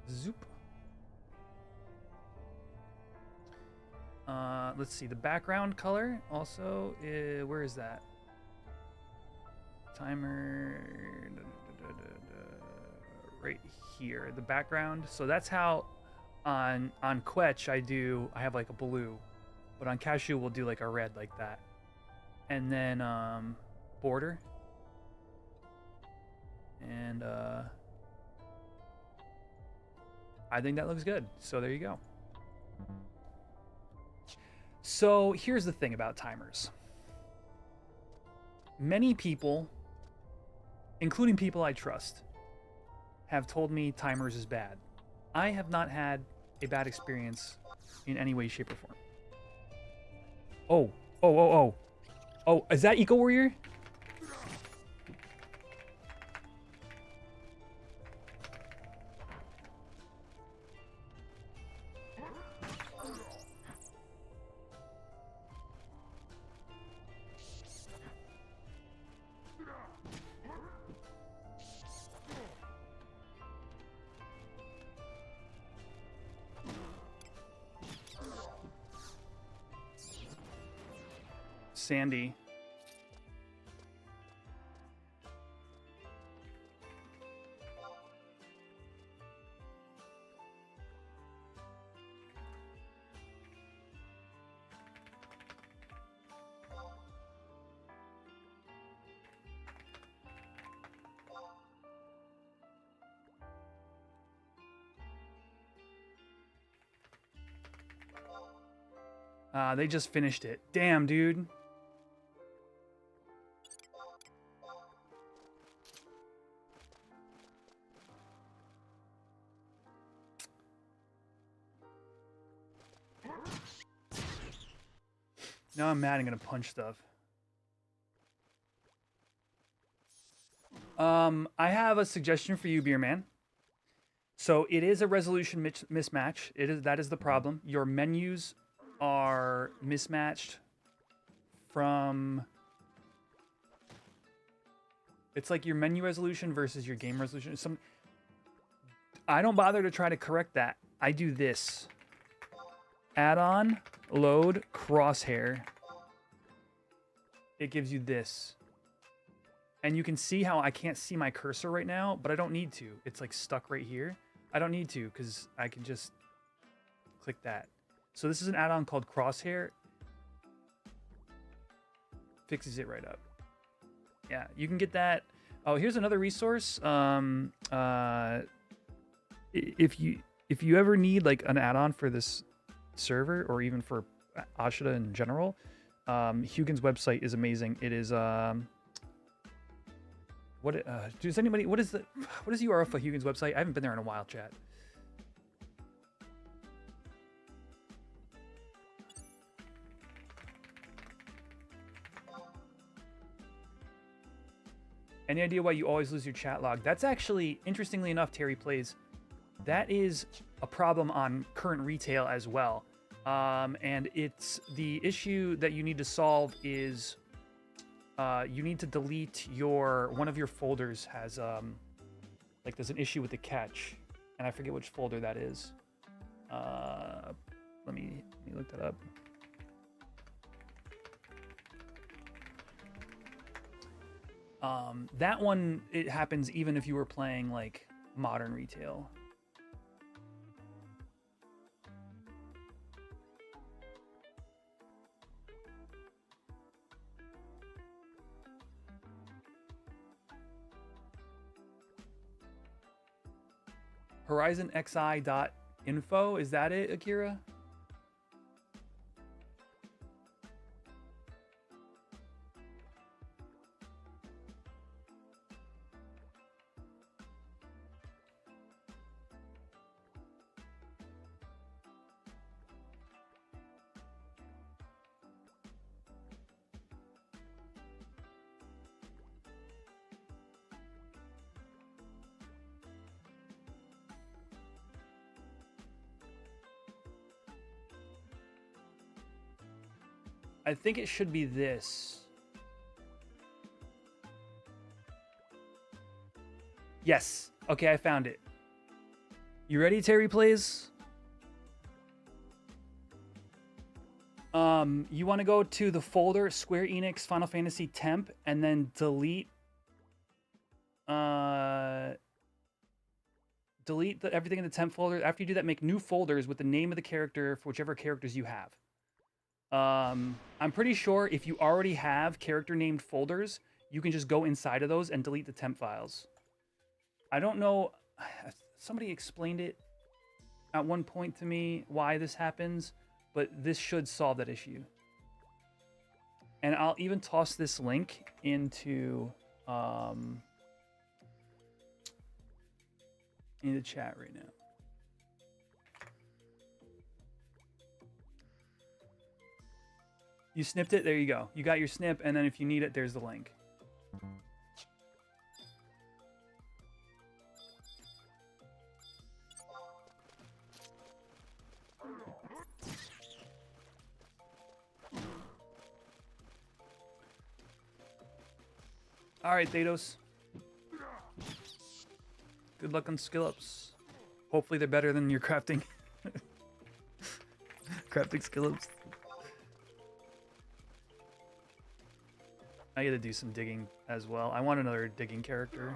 Zoop. Let's see, the background color also, where is that? Timer, right here, the background. So that's how on Quetch I have like a blue, but on Cashew we'll do like a red like that. And then border. And I think that looks good. So there you go. So here's the thing about timers. Many people, including people I trust, have told me timers is bad. I have not had a bad experience in any way, shape, or form. Oh, is that Eco Warrior? Sandy. They just finished it. Damn, dude. Now I'm mad and gonna punch stuff. I have a suggestion for you, Beer Man. So it is a resolution mismatch. That is the problem. Your menus are mismatched from... It's like your menu resolution versus your game resolution. I don't bother to try to correct that. I do this. Add-on, load, crosshair. It gives you this. And you can see how I can't see my cursor right now, but I don't need to. It's like stuck right here. I don't need to because I can just click that. So this is an add-on called Crosshair. Fixes it right up. Yeah, you can get that. Oh, here's another resource. If you ever need like an add-on for this server or even for Ashita in general, Hugin's website is amazing. It is does anybody what is the URL for Hugin's website? I haven't been there in a while, chat. Any idea why you always lose your chat log? That's actually, interestingly enough, Terry Plays, that is a problem on current retail as well. And it's the issue that you need to solve is you need to delete one of your folders has like there's an issue with the cache, and I forget which folder that is. Let me look that up. That one, it happens even if you were playing like modern retail. HorizonXI.info, is that it, Akira? I think it should be this. Yes. Okay, I found it. You ready, Terry Plays? You want to go to the folder Square Enix Final Fantasy Temp and then delete everything in the temp folder. After you do that, make new folders with the name of the character for whichever characters you have. I'm pretty sure if you already have character named folders, you can just go inside of those and delete the temp files. I don't know. Somebody explained it at one point to me why this happens, but this should solve that issue. And I'll even toss this link into in the chat right now. You snipped it? There you go. You got your snip, and then if you need it, there's the link. All right, Thanos. Good luck on skill ups. Hopefully they're better than your crafting. Crafting skill ups. I gotta do some digging as well. I want another digging character.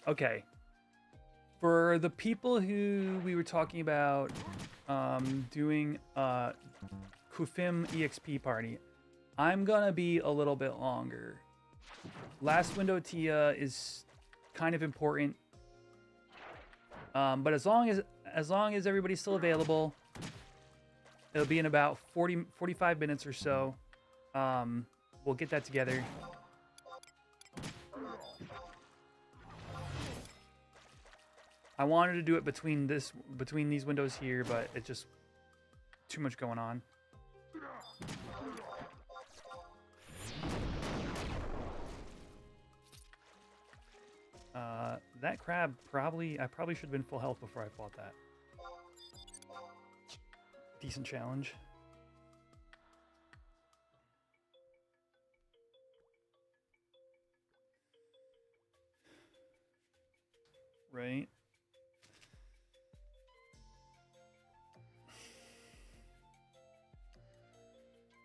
Okay. For the people who we were talking about doing Kufim EXP party, I'm gonna be a little bit longer. Last window Tia is kind of important. But as long as everybody's still available, it'll be in about 45 minutes or so. We'll get that together. I wanted to do it between these windows here, but it's just too much going on. That crab I probably should have been full health before I fought that. Decent challenge. Right.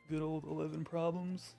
Good old 11 problems.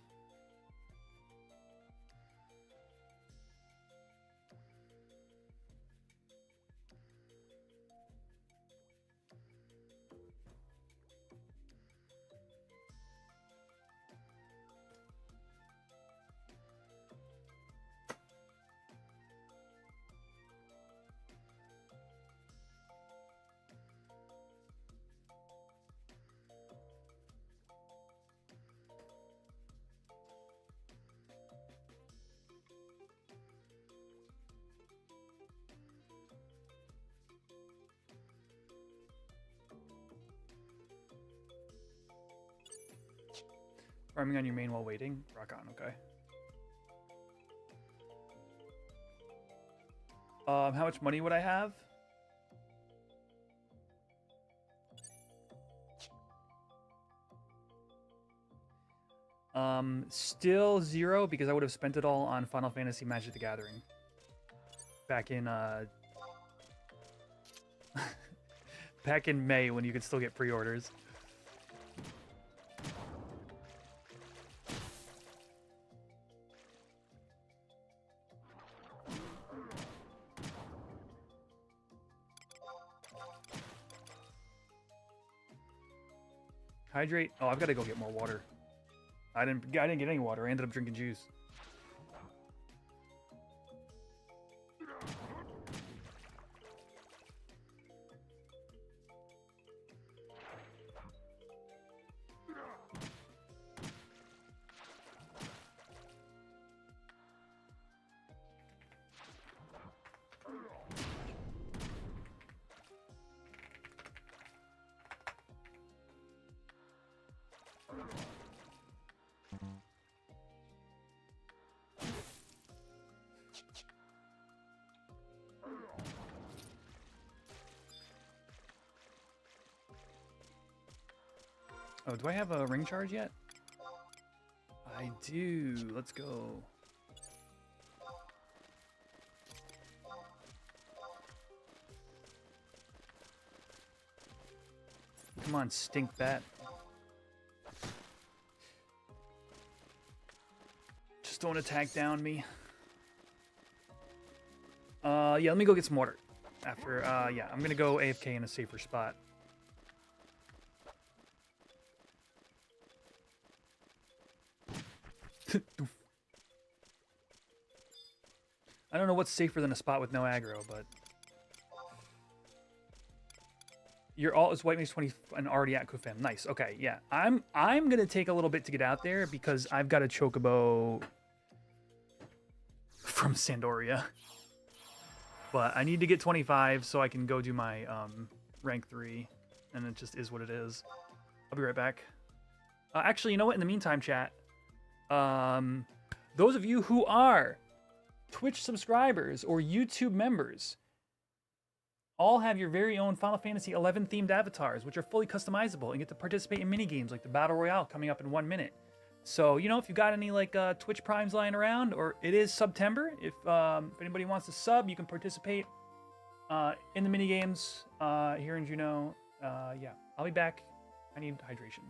Farming on your main while waiting. Rock on, okay. How much money would I have? Still 0 because I would have spent it all on Final Fantasy Magic the Gathering. Back in back in May when you could still get pre-orders. Hydrate. Oh, I've got to go get more water. I didn't get any water. I ended up drinking juice. Oh, do I have a ring charge yet? I do. Let's go. Come on, stink bat. Just don't attack down me. Yeah, let me go get some water. After, yeah, I'm gonna go AFK in a safer spot. I don't know what's safer than a spot with no aggro, but your alt is white mage 20 and already at Kufim. Nice. Okay, yeah. I'm gonna take a little bit to get out there because I've got a chocobo from Sandoria. But I need to get 25 so I can go do my rank 3, and it just is what it is. I'll be right back. Actually, you know what? In the meantime, chat, those of you who are Twitch subscribers or YouTube members all have your very own Final Fantasy XI themed avatars, which are fully customizable and get to participate in mini games like the Battle Royale coming up in 1 minute. So, you know, if you got any like Twitch Primes lying around, or it is September, if anybody wants to sub, you can participate in the mini games here in Juneau. Yeah, I'll be back. I need hydration.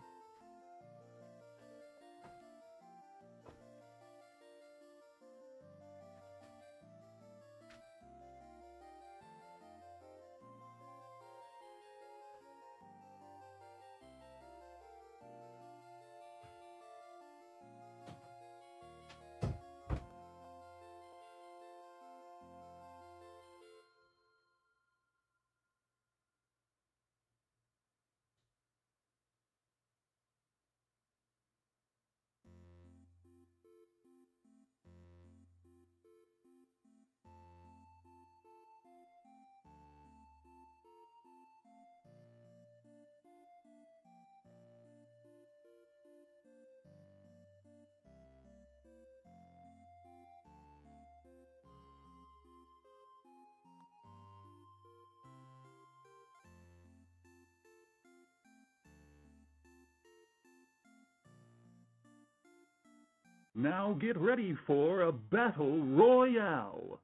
Now get ready for a battle royale.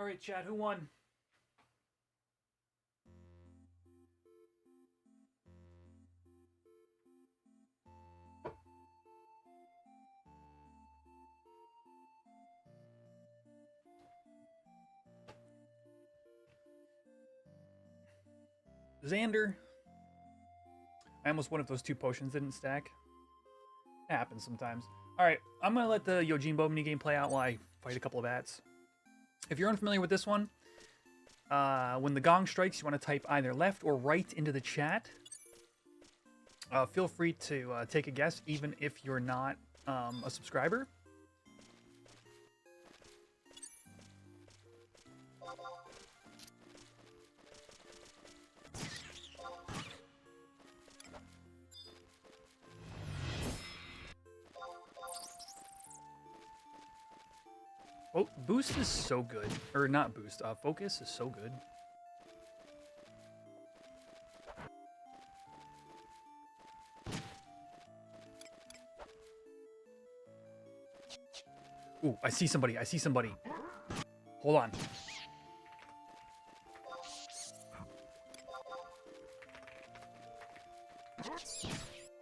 All right, chat, who won? Xander. I almost won if those 2 potions didn't stack. It happens sometimes. All right, I'm going to let the Yojimbo minigame play out while I fight a couple of bats. If you're unfamiliar with this one, when the gong strikes, you want to type either left or right into the chat. Feel free to take a guess, even if you're not a subscriber. Oh, boost is so good. Or not boost, focus is so good. Ooh, I see somebody. I see somebody. Hold on.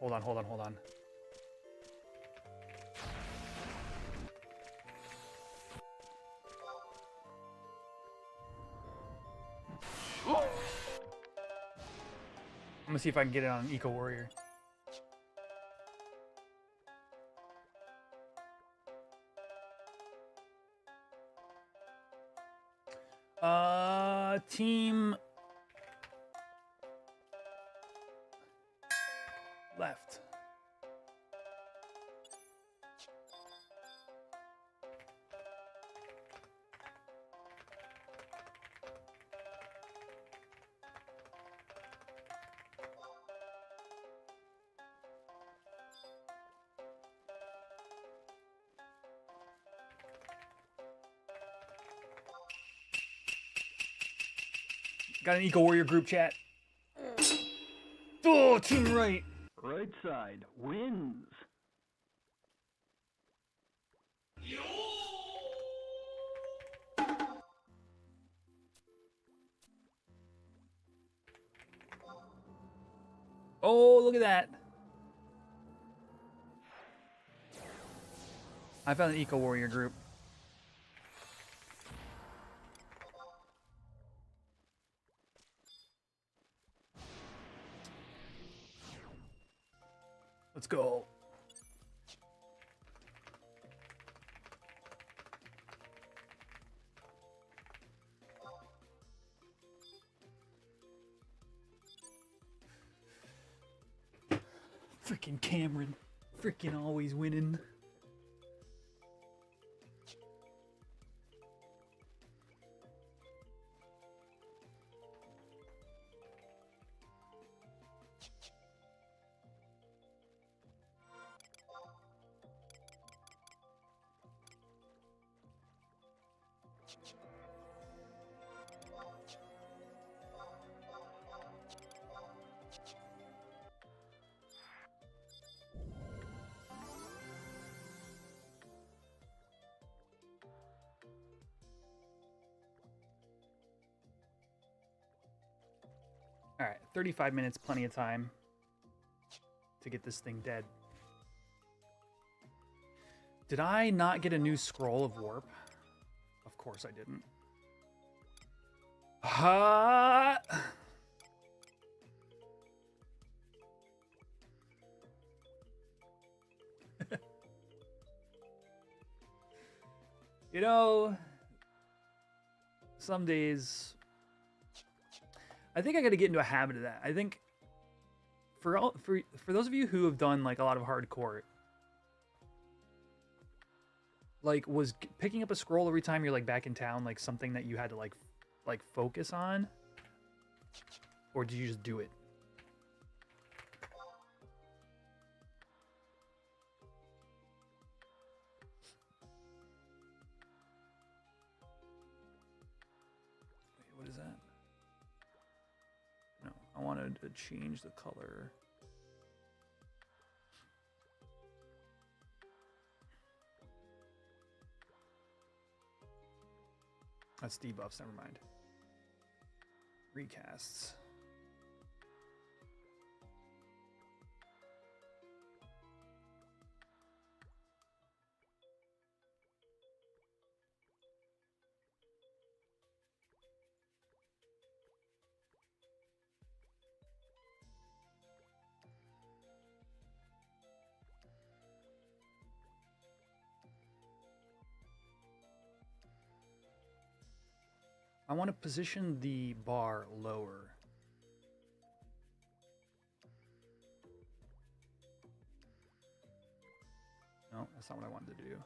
Hold on, hold on, hold on. I'm gonna see if I can get it on an Eco Warrior. Team left. Got an Eco Warrior group chat. Oh, team right. Right side wins. Oh, look at that. I found an Eco Warrior group. Let's go. Freaking Cameron. Freaking always winning. All right, 35 minutes, plenty of time to get this thing dead. Did I not get a new scroll of warp? Of course I didn't. Ha! You know, some days I think I got to get into a habit of that. I think for those of you who have done like a lot of hardcore, like was picking up a scroll every time you're like back in town like something that you had to like focus on, or did you just do it? Wait, what is that? No, I wanted to change the color. That's debuffs, never mind. Recasts. I want to position the bar lower. No, that's not what I wanted to do.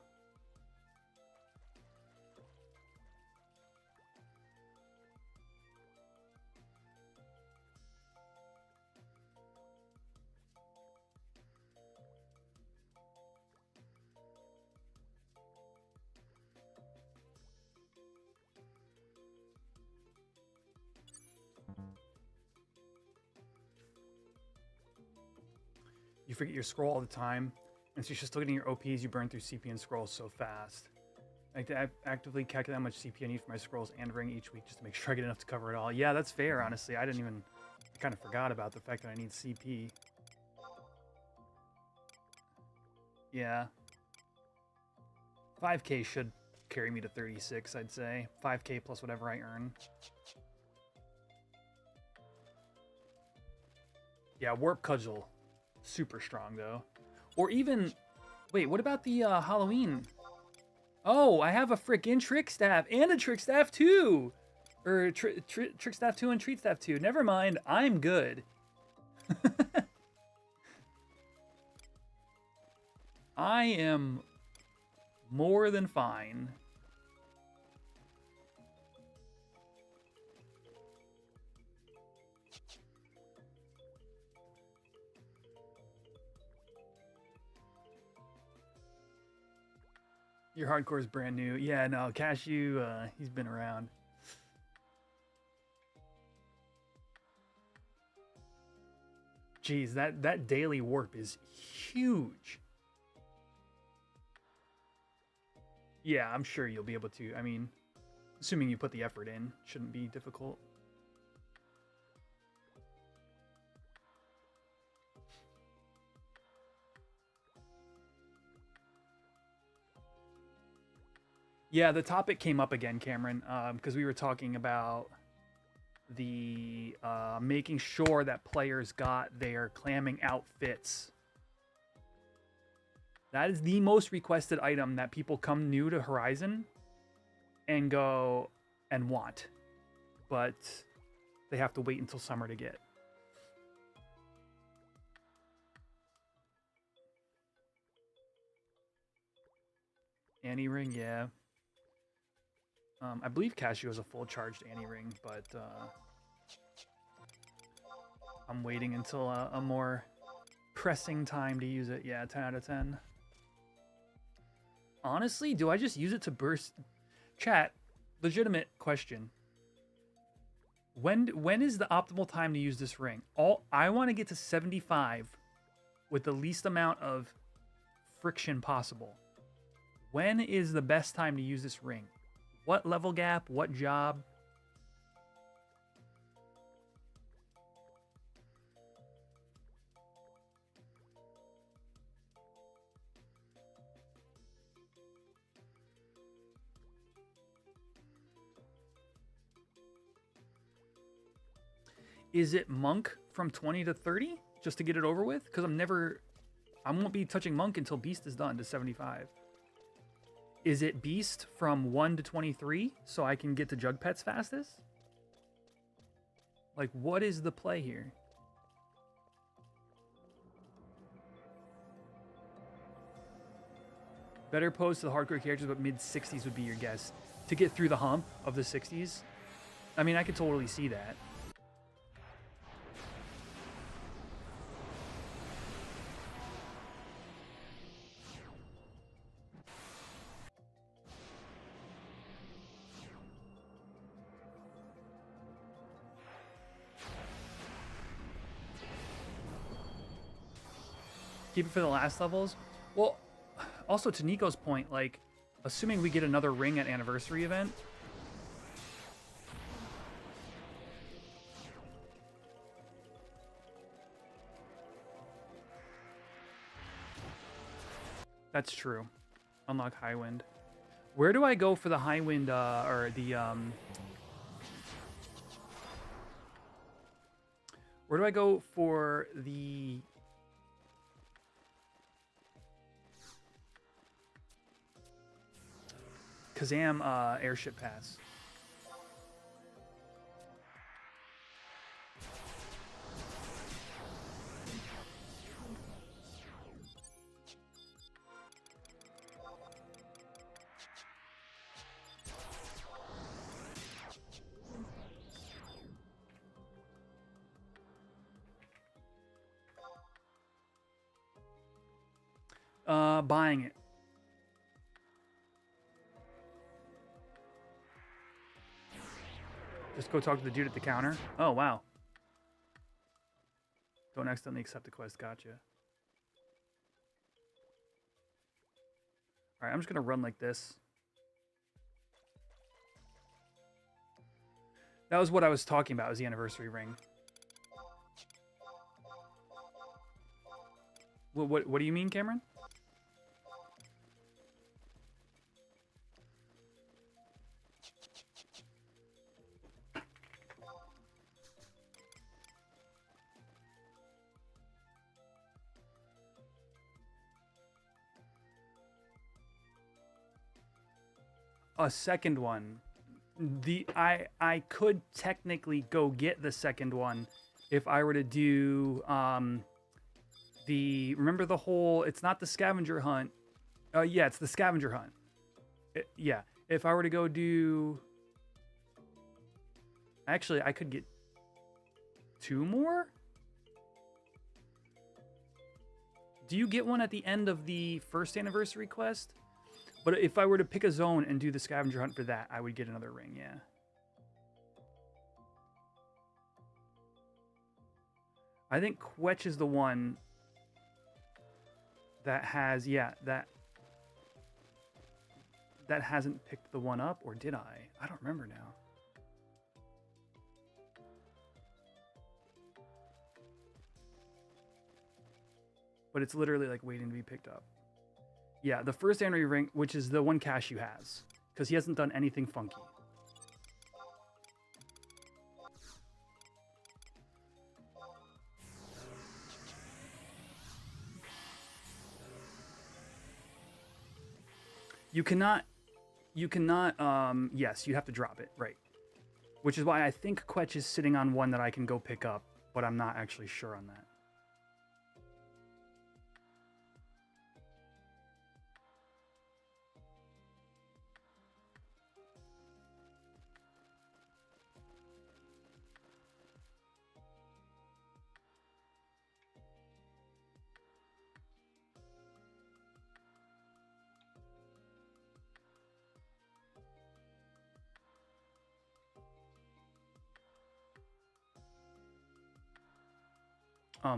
You forget your scroll all the time, and so you're just looking at your OPs. You burn through CP and scrolls so fast. I like to actively calculate how much CP I need for my scrolls and ring each week just to make sure I get enough to cover it all. Yeah, that's fair, honestly. I kind of forgot about the fact that I need CP. Yeah. 5k should carry me to 36, I'd say. 5k plus whatever I earn. Yeah, Warp Cudgel. Super strong, though. Or even... Wait, what about the Halloween? Oh, I have a frickin' Trick Staff and a Trick Staff 2! Or Trick Staff 2 and Treat Staff 2. Never mind, I'm good. I am more than fine. Your hardcore is brand new. Yeah, no, Cashew, he's been around. Jeez, that daily warp is huge. Yeah, I'm sure you'll be able to. I mean, assuming you put the effort in, shouldn't be difficult. Yeah, the topic came up again, Cameron, because we were talking about the making sure that players got their clamming outfits. That is the most requested item that people come new to Horizon and go and want, but they have to wait until summer to get. Annie ring, yeah. I believe Cashew has a full charged Annie ring, but I'm waiting until a more pressing time to use it. Yeah, 10 out of 10. Honestly, do I just use it to burst? Chat, legitimate question. When is the optimal time to use this ring? I want to get to 75 with the least amount of friction possible. When is the best time to use this ring? What level gap? What job? Is it Monk from 20 to 30 just to get it over with? Because I won't be touching Monk until Beast is done to 75. Is it Beast from 1 to 23 so I can get to Jug Pets fastest? Like, what is the play here? Better pose to the hardcore characters, but mid-60s would be your guess. To get through the hump of the 60s? I mean, I could totally see that. Keep it for the last levels. Well, also to Nico's point, like, assuming we get another ring at anniversary event, That's true. Unlock high wind. Where do I go for the high wind, or the, where do I go for the... Kazam, airship pass? Buying it. Just go talk to the dude at the counter. Oh, wow. Don't accidentally accept the quest. Gotcha. Alright, I'm just going to run like this. That was what I was talking about, was the anniversary ring. What do you mean, Cameron? A second one. I could technically go get the second one if I were to do remember the whole, it's not the scavenger hunt. Yeah, it's the scavenger hunt. Yeah, if I were to go do, actually I could get 2 more. Do you get one at the end of the first anniversary quest? But if I were to pick a zone and do the scavenger hunt for that, I would get another ring, yeah. I think Quetch is the one that has, yeah, that hasn't picked the one up, or did I? I don't remember now. But it's literally like waiting to be picked up. Yeah, the first anniversary ring, which is the one Cashew has, because he hasn't done anything funky. You cannot, yes, you have to drop it, right. Which is why I think Quetch is sitting on one that I can go pick up, but I'm not actually sure on that.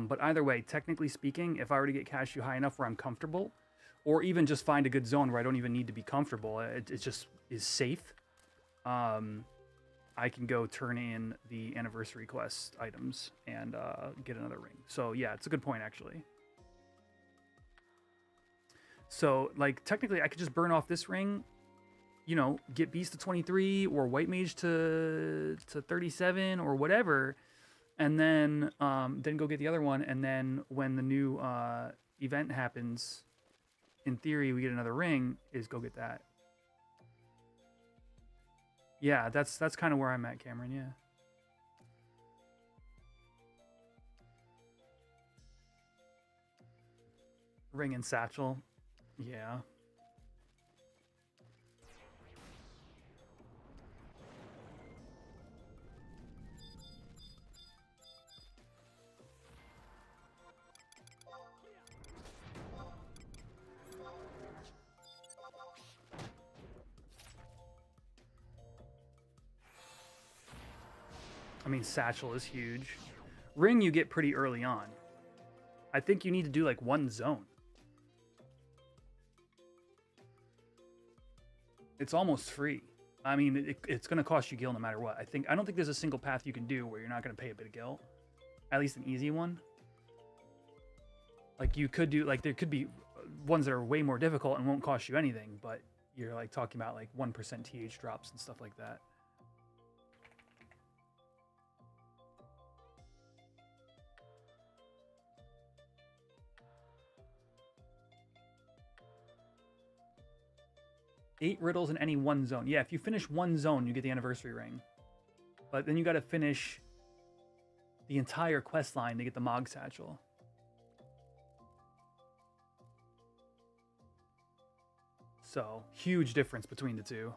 But either way, technically speaking, if I were to get Cashew high enough where I'm comfortable, or even just find a good zone where I don't even need to be comfortable, it just is safe, I can go turn in the anniversary quest items and get another ring. So yeah, it's a good point, actually. So, like, technically, I could just burn off this ring, you know, get Beast to 23, or White Mage to 37, or whatever, and then go get the other one, and then when the new event happens, in theory, we get another ring, is go get that. Yeah, that's kind of where I'm at, Cameron, yeah. Ring and satchel, yeah. I mean, satchel is huge. Ring you get pretty early on. I think you need to do like one zone. It's almost free. I mean, it's going to cost you gil no matter what. I don't think there's a single path you can do where you're not going to pay a bit of gil. At least an easy one. Like you could do, like there could be ones that are way more difficult and won't cost you anything, but you're like talking about like 1% TH drops and stuff like that. Eight riddles in any one zone. Yeah, if you finish one zone, you get the anniversary ring. But then you got to finish the entire quest line to get the Mog Satchel. So, huge difference between the two.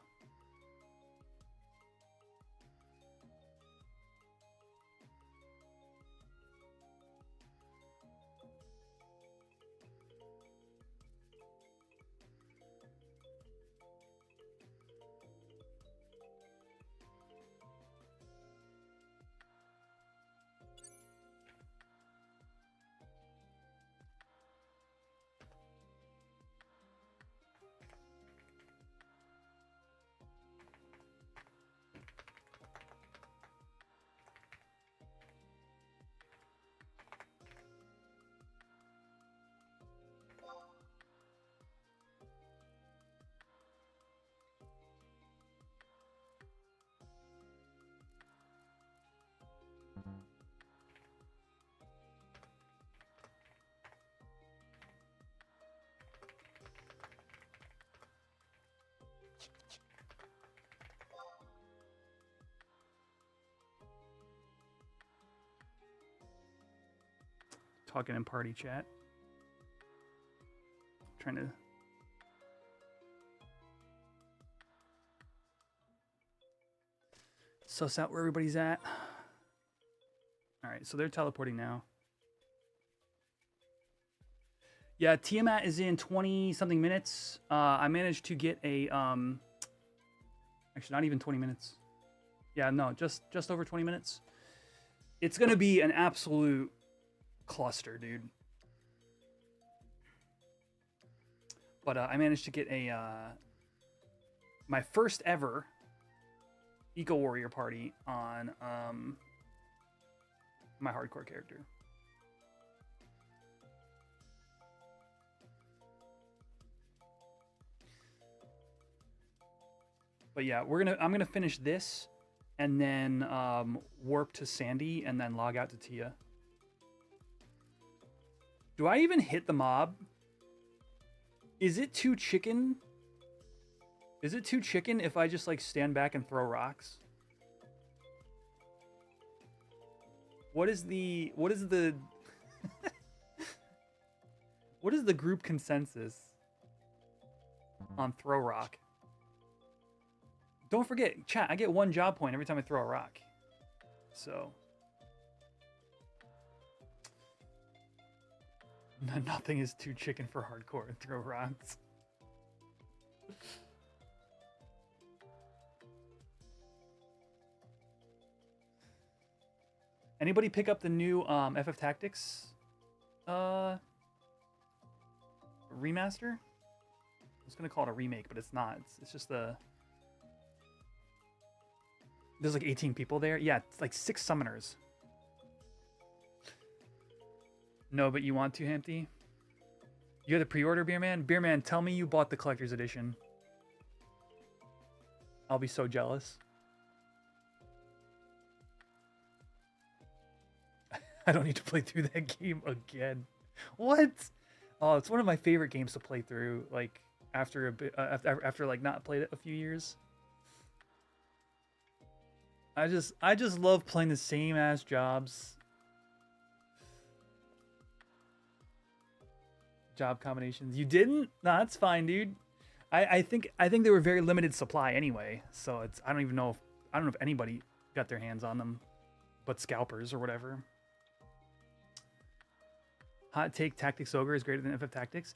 Talking in party chat. Trying to suss out where everybody's at. All right, so they're teleporting now. Yeah, Tiamat is in 20 something minutes. I managed to get a actually not even 20 minutes. Yeah, no, just over 20 minutes. It's gonna be an absolute cluster, dude. But I managed to get a my first ever Eco Warrior party on my hardcore character. But yeah, I'm gonna finish this and then warp to Sandy and then log out to Tia. Do I even hit the mob? Is it too chicken? Is it too chicken if I just like stand back and throw rocks? What is the what is the group consensus on throw rock? Don't forget, chat, I get 1 job point every time I throw a rock. So nothing is too chicken for hardcore. Throw rocks. Anybody pick up the new FF Tactics remaster? I was gonna call it a remake, but it's not. It's just the. There's like 18 people there. Yeah, it's like 6 summoners. No, but you want to, Hampty? You had the pre-order, Beerman? Beerman, tell me you bought the collector's edition. I'll be so jealous. I don't need to play through that game again. What? Oh, it's one of my favorite games to play through. Like after a bit, after like not played it a few years. I just love playing the same ass jobs. Job combinations. You didn't? No, that's fine, dude. I think they were very limited supply anyway. So it's I don't know if anybody got their hands on them, but scalpers or whatever. Hot take: Tactics Ogre is greater than FF Tactics.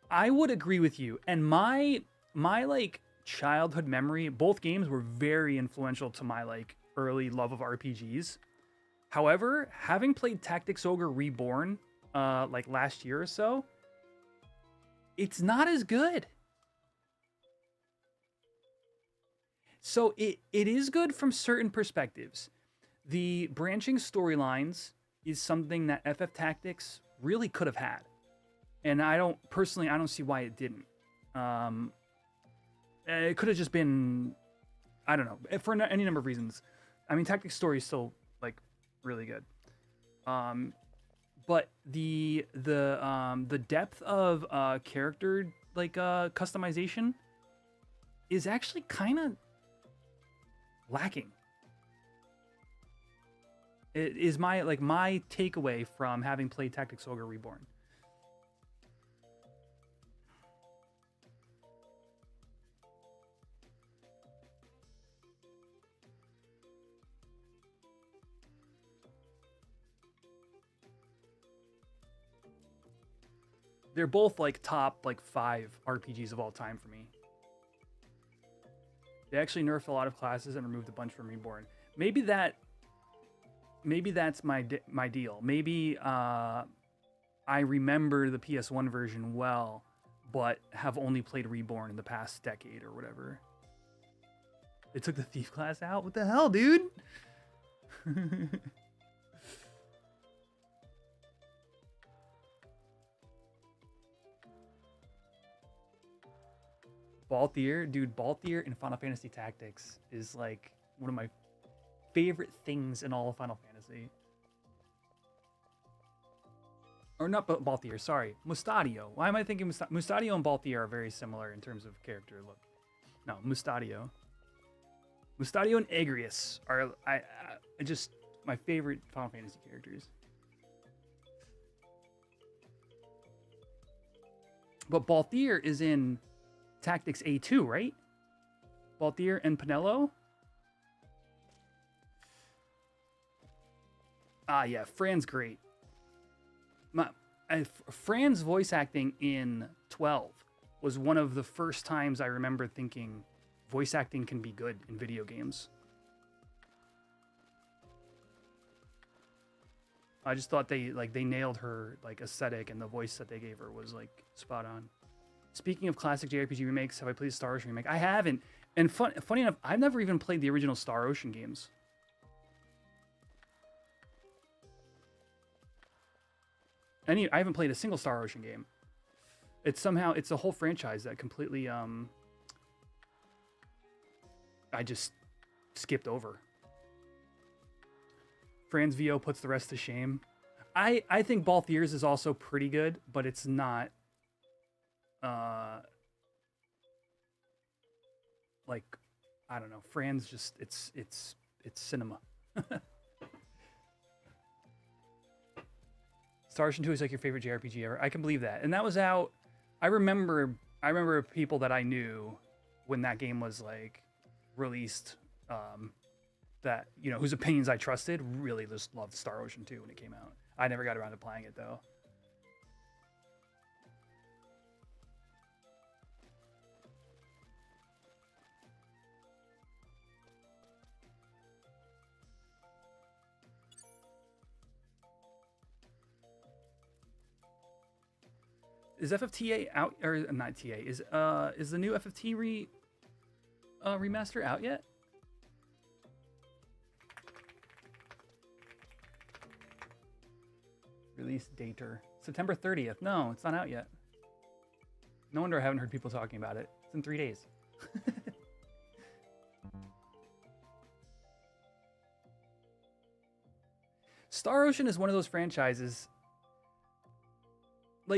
I would agree with you. And my like childhood memory, both games were very influential to my like early love of RPGs. However, having played Tactics Ogre Reborn like last year or so, it's not as good. So it is good from certain perspectives. The branching storylines is something that FF Tactics really could have had. And I don't see why it didn't. It could have just been, I don't know, for any number of reasons. I mean, Tactics story is still like really good. But the depth of character like customization is actually kind of lacking. It is my takeaway from having played Tactics Ogre Reborn. They're both like top 5 RPGs of all time for me. They actually nerfed a lot of classes and removed a bunch from Reborn. Maybe that's my deal. Maybe I remember the PS1 version well, but have only played Reborn in the past decade or whatever. They took the thief class out? What the hell, dude? Balthier, dude, Balthier in Final Fantasy Tactics is like one of my favorite things in all of Final Fantasy. Or not Balthier, sorry, Mustadio. Why am I thinking Mustadio and Balthier are very similar in terms of character look? No, Mustadio. Mustadio and Agrius are just my favorite Final Fantasy characters. But Balthier is in Tactics A2, right? Balthier and Pinello? Ah, yeah, Fran's great. Fran's voice acting in 12 was one of the first times I remember thinking voice acting can be good in video games. I just thought they nailed her aesthetic, and the voice that they gave her was spot on. Speaking of classic JRPG remakes, have I played Star Ocean remake? I haven't. And funny enough, I've never even played the original Star Ocean games. I haven't played a single Star Ocean game. It's a whole franchise that completely I just skipped over. Fran's VO puts the rest to shame. I think Balthier's is also pretty good, but it's not I don't know. Fran's just it's cinema. Star Ocean 2 is like your favorite JRPG ever. I can believe that. And that was out. I remember people that I knew when that game was released, that, whose opinions I trusted, really just loved Star Ocean 2 when it came out. I never got around to playing it though. Is FFTA out, or not TA? Is the new FFT remaster out yet? Release dater September 30th. No, it's not out yet. No wonder I haven't heard people talking about it. It's in 3 days. Star Ocean is one of those franchises.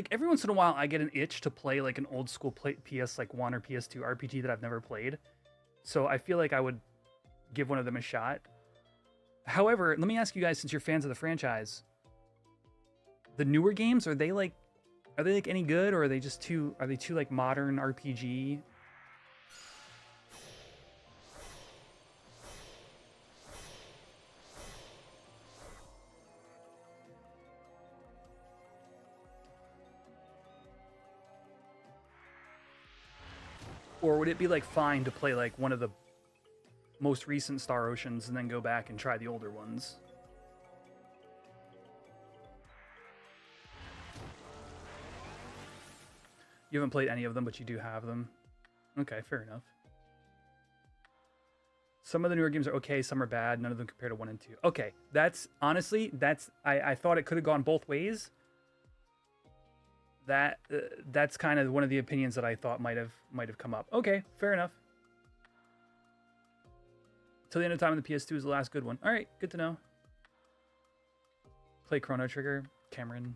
Every once in a while, I get an itch to play an old school PS1 or PS2 RPG that I've never played. So I feel like I would give one of them a shot. However, let me ask you guys, since you're fans of the franchise, the newer games, are they any good, or are they just too modern RPG? Or would it be fine to play one of the most recent Star Oceans and then go back and try the older ones? You haven't played any of them, but you do have them. Okay, fair enough. Some of the newer games are okay, some are bad. None of them compare to 1 and 2. Okay, that's honestly, I thought it could have gone both ways. that's kind of one of the opinions that I thought might have come up. Okay, fair enough. Till the end of time on the PS2 is the last good one. All right, good to know. Play Chrono Trigger, Cameron.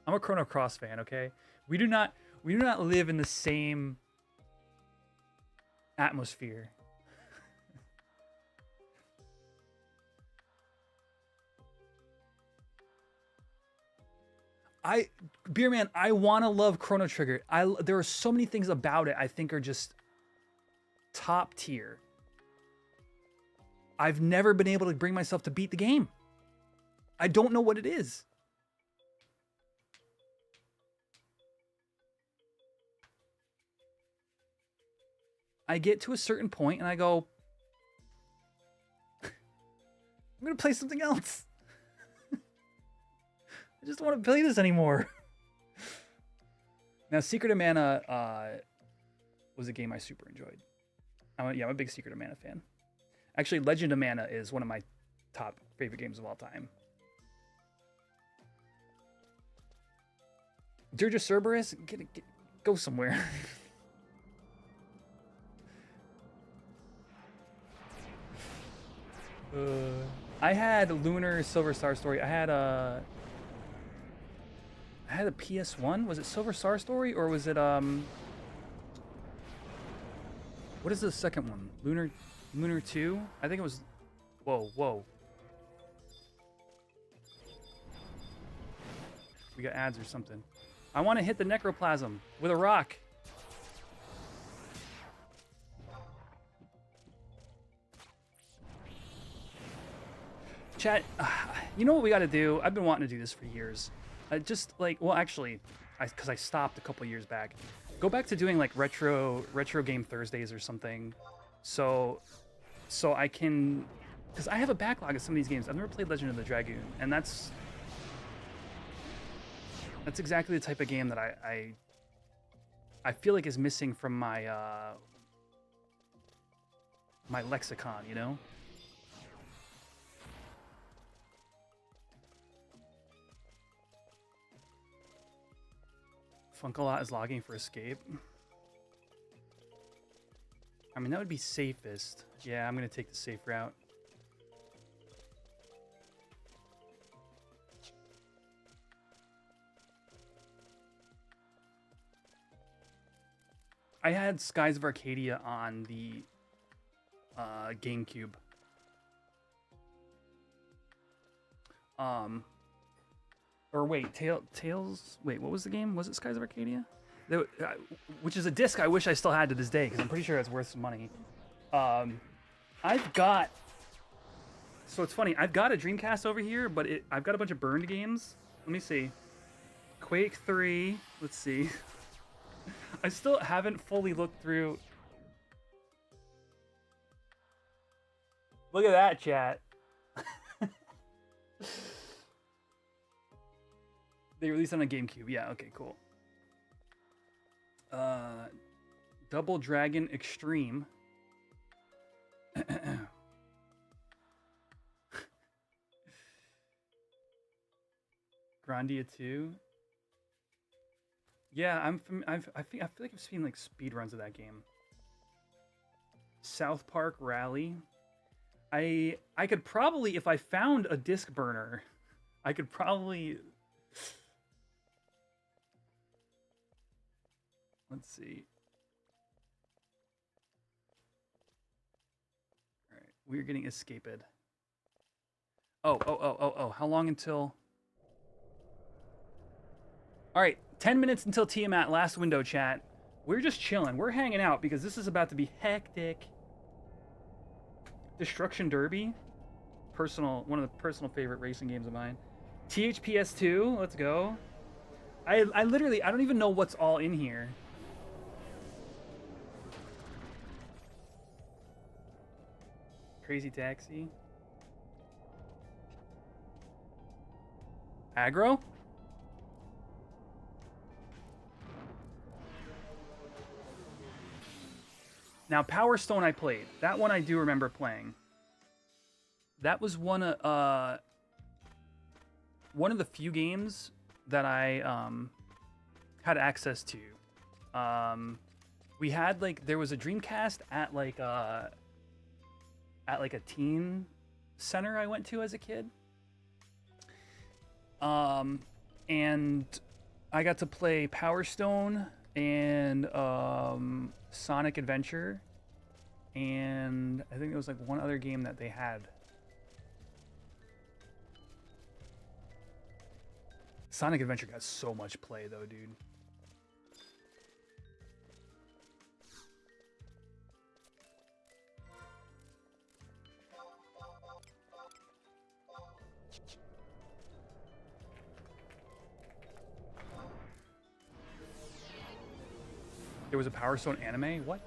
I'm a Chrono Cross fan. Okay, we do not live in the same atmosphere. Beer Man, I want to love Chrono Trigger. There are so many things about it I think are just top tier. I've never been able to bring myself to beat the game. I don't know what it is. I get to a certain point and I go, I'm going to play something else. I just don't want to play this anymore. Now, Secret of Mana was a game I super enjoyed. I'm a big Secret of Mana fan. Actually, Legend of Mana is one of my top favorite games of all time. Dirge of Cerberus, go somewhere. I had Lunar Silver Star Story. I had a PS1. Was it Silver Star Story or was it what is the second one? Lunar 2? I think it was. Whoa. We got ads or something. I want to hit the necroplasm with a rock. Chat, you know what we got to do? I've been wanting to do this for years. Just like, well, actually, because I stopped a couple years back. Go back to doing like retro game Thursdays or something. So I can, because I have a backlog of some of these games. I've never played Legend of the Dragoon, and that's exactly the type of game that I feel like is missing from my my lexicon, you know? Funkalot is logging for escape. I mean, that would be safest. Yeah, I'm going to take the safe route. I had Skies of Arcadia on the GameCube. Or wait, Tales. Wait, what was the game? Was it Skies of Arcadia? Which is a disc I wish I still had to this day because I'm pretty sure it's worth some money. I've got. So it's funny. I've got a Dreamcast over here, but I've got a bunch of burned games. Let me see. Quake 3. Let's see. I still haven't fully looked through. Look at that, chat. They released on a GameCube. Yeah, okay, cool. Double Dragon Extreme. Grandia 2. Yeah, I feel like I've seen like speed runs of that game. South Park Rally. I could probably, if I found a disc burner, I could probably. Let's see. All right, we're getting escaped. Oh. How long until? All right, 10 minutes until Tiamat, last window, chat. We're just chilling. We're hanging out because this is about to be hectic. Destruction Derby. One of the personal favorite racing games of mine. THPS 2, let's go. I literally, I don't even know what's all in here. Crazy Taxi. Aggro? Now, Power Stone I played. That one I do remember playing. That was one of the few games that I had access to. We had like there was a Dreamcast at like a teen center I went to as a kid. And I got to play Power Stone and Sonic Adventure, and I think there was like one other game that they had. Sonic Adventure got so much play though, dude. There was a Power Stone anime? What?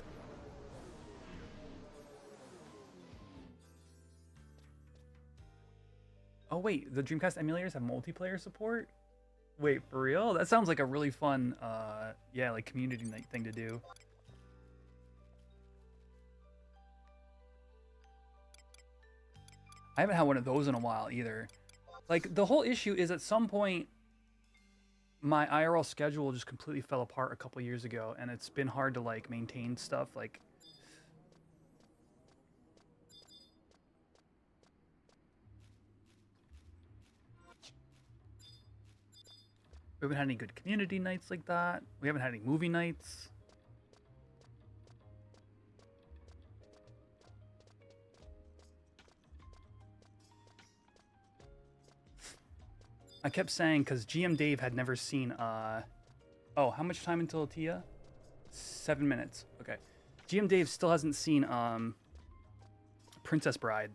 Oh wait, the Dreamcast emulators have multiplayer support? Wait, for real? That sounds like a really fun, yeah, like community night thing to do. I haven't had one of those in a while either. Like, the whole issue is at some point, my IRL schedule just completely fell apart a couple years ago, and it's been hard to, like, maintain stuff, like... We haven't had any good community nights like that. We haven't had any movie nights. I kept saying, because GM Dave had never seen, oh, how much time until Tia? 7 minutes. Okay. GM Dave still hasn't seen, Princess Bride.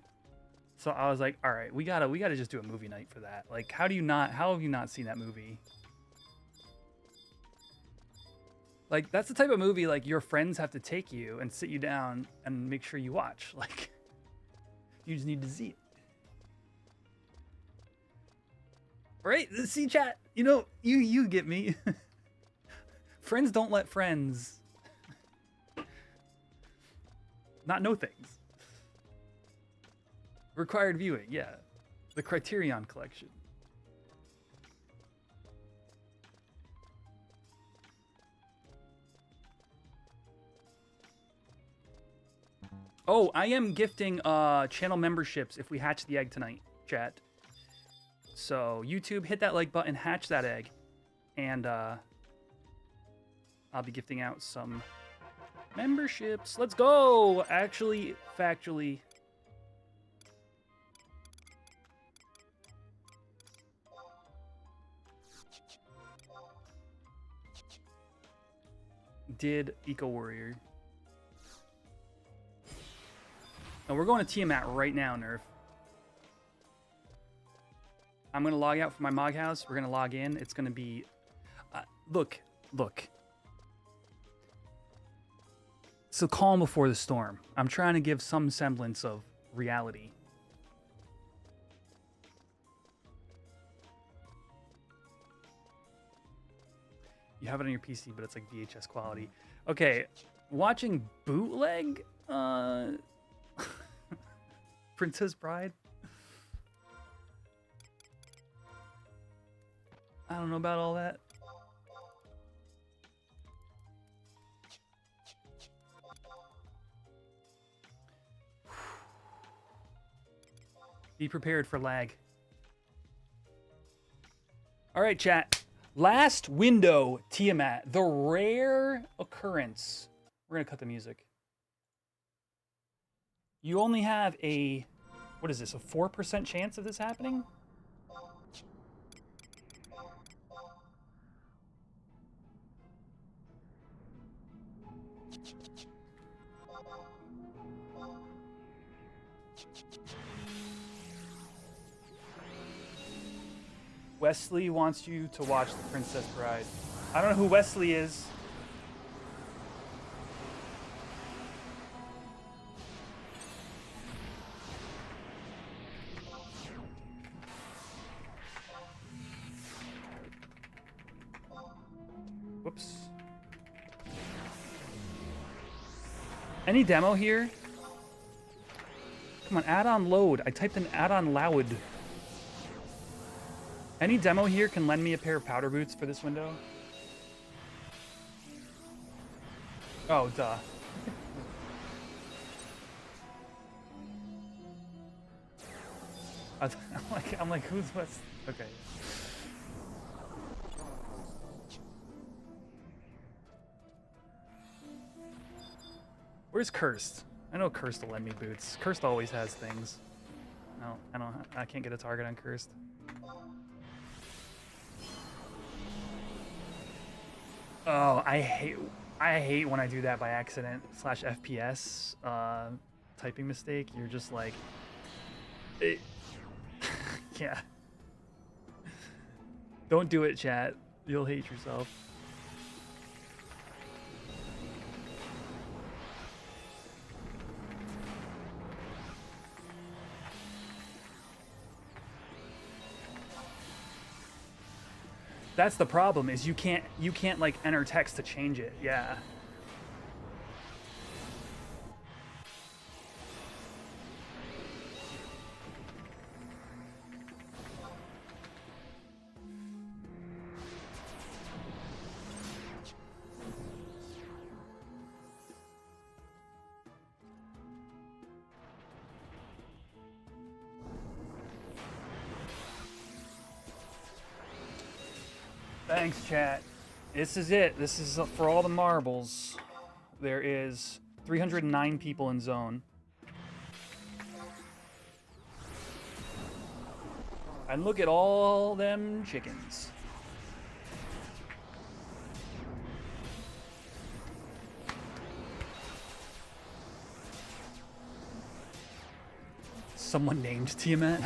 So I was like, all right, we gotta just do a movie night for that. Like, how have you not seen that movie? Like, that's the type of movie, like, your friends have to take you and sit you down and make sure you watch. Like, you just need to see it. Right? See, chat, you know, you get me. Friends don't let friends not know things. Required viewing, yeah. The Criterion Collection. Oh, I am gifting channel memberships if we hatch the egg tonight, chat. So YouTube, hit that like button, hatch that egg, and I'll be gifting out some memberships. Let's go! Actually, factually. Did Eco Warrior. Oh, we're going to Tiamat right now, Nerf. I'm going to log out from my Mog house. We're going to log in. It's going to be... Look. It's the calm before the storm. I'm trying to give some semblance of reality. You have it on your PC, but it's like VHS quality. Okay, watching bootleg? Princess Bride? I don't know about all that. Be prepared for lag. All right, chat. Last window, Tiamat. The rare occurrence. We're going to cut the music. You only have a, what is this, a 4% chance of this happening? Wesley wants you to watch The Princess Bride. I don't know who Wesley is. Whoops. Any demo here? Come on, add-on load. I typed in add-on loud. Any demo here can lend me a pair of powder boots for this window? Oh, duh. I'm like, who's what's? Okay. Where's Cursed? I know Cursed will lend me boots. Cursed always has things. No, I can't get a target on Cursed. Oh, I hate when I do that by accident / FPS typing mistake. You're just like, yeah. Don't do it, chat. You'll hate yourself. That's the problem, is you can't like enter text to change it. Yeah. Thanks, chat. This is it. This is for all the marbles. There is 309 people in zone. And look at all them chickens. Someone named Tiamat.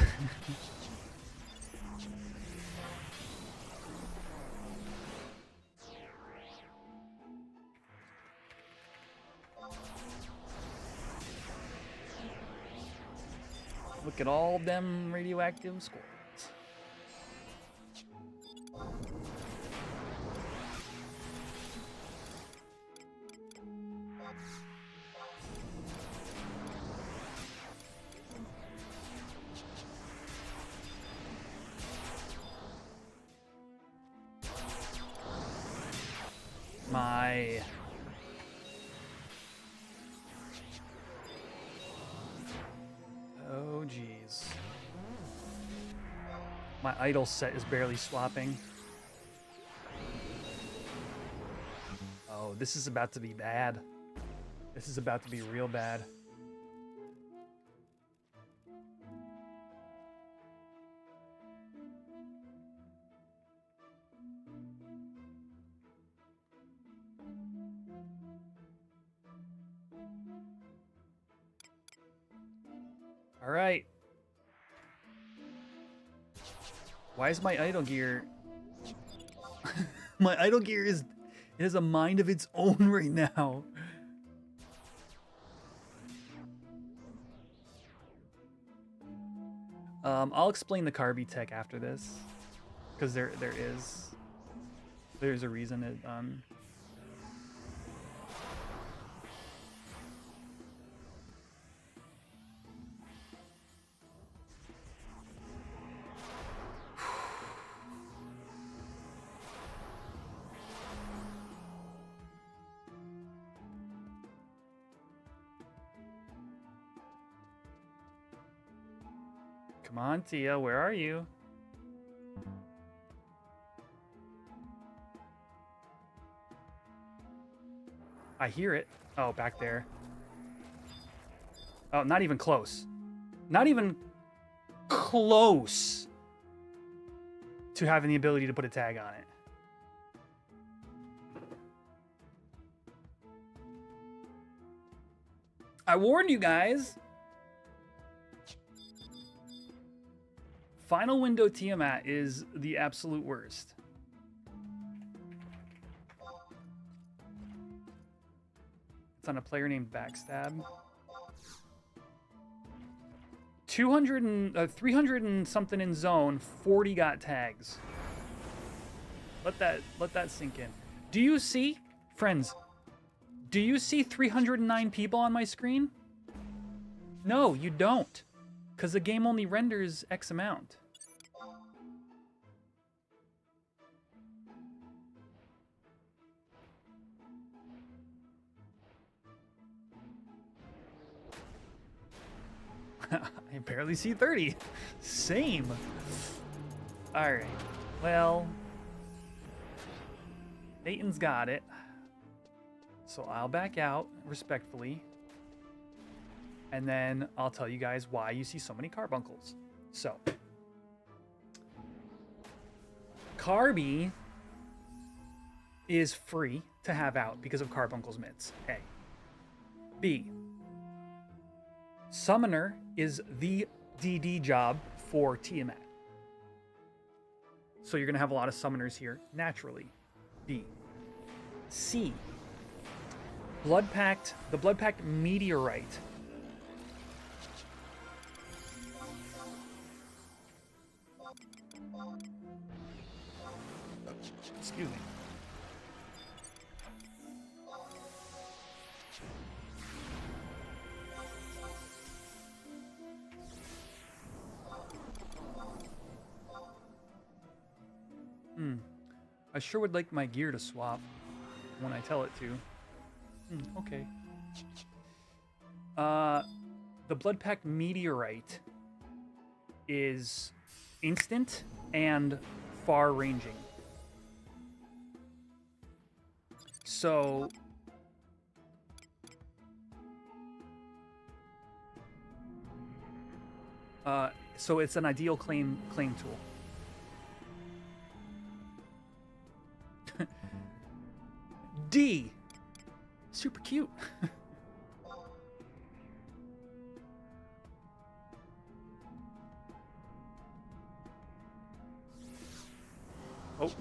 Look at all them radioactive squirrels. My... Oh, geez. My idle set is barely swapping. Oh, this is about to be bad. This is about to be real bad. All right. Why is my idle gear... my idle gear is... It has a mind of its own right now. I'll explain the Carby tech after this. Because there's a reason it... Come on, Tia, where are you? I hear it. Oh, back there. Oh, not even close. Not even close to having the ability to put a tag on it. I warned you guys. Final window Tiamat is the absolute worst. It's on a player named Backstab. 300 and something in zone, 40 got tags. Let that sink in. Do you see, friends? Do you see 309 people on my screen? No, you don't. Because the game only renders X amount. I barely see 30. Same. Alright. Well, Dayton's got it. So I'll back out respectfully. And then I'll tell you guys why you see so many carbuncles. So, Carby is free to have out because of Carbuncle's mitts. A. B. Summoner is the DD job for Tiamat. So you're going to have a lot of summoners here naturally. B. C. The Blood Pact Meteorite. Excuse me. I sure would like my gear to swap when I tell it to. Okay. The Blood Pact Meteorite is instant and far ranging. So so it's an ideal claim tool. D. Super cute. Oh.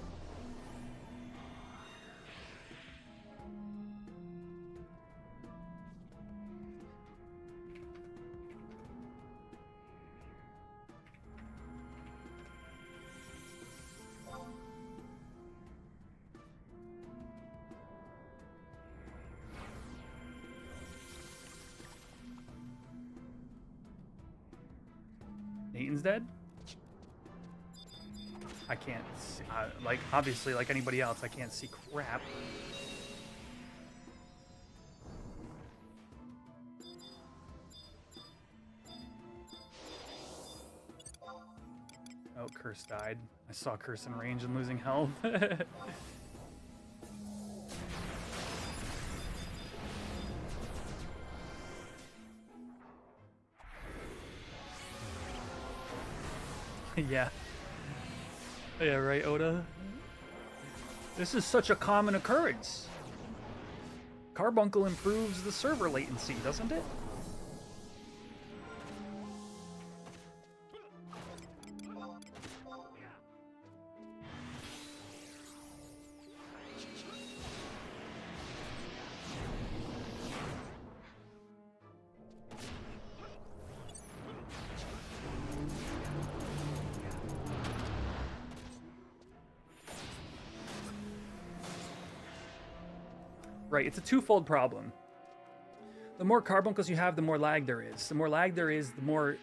Nathan's dead? I can't see, like, obviously, like anybody else, I can't see crap. Oh, Curse died. I saw Curse in range and losing health. Yeah. Yeah, right, Oda? This is such a common occurrence. Carbuncle improves the server latency, doesn't it? Right, it's a twofold problem. The more carbuncles you have, the more lag there is. The more lag there is, the more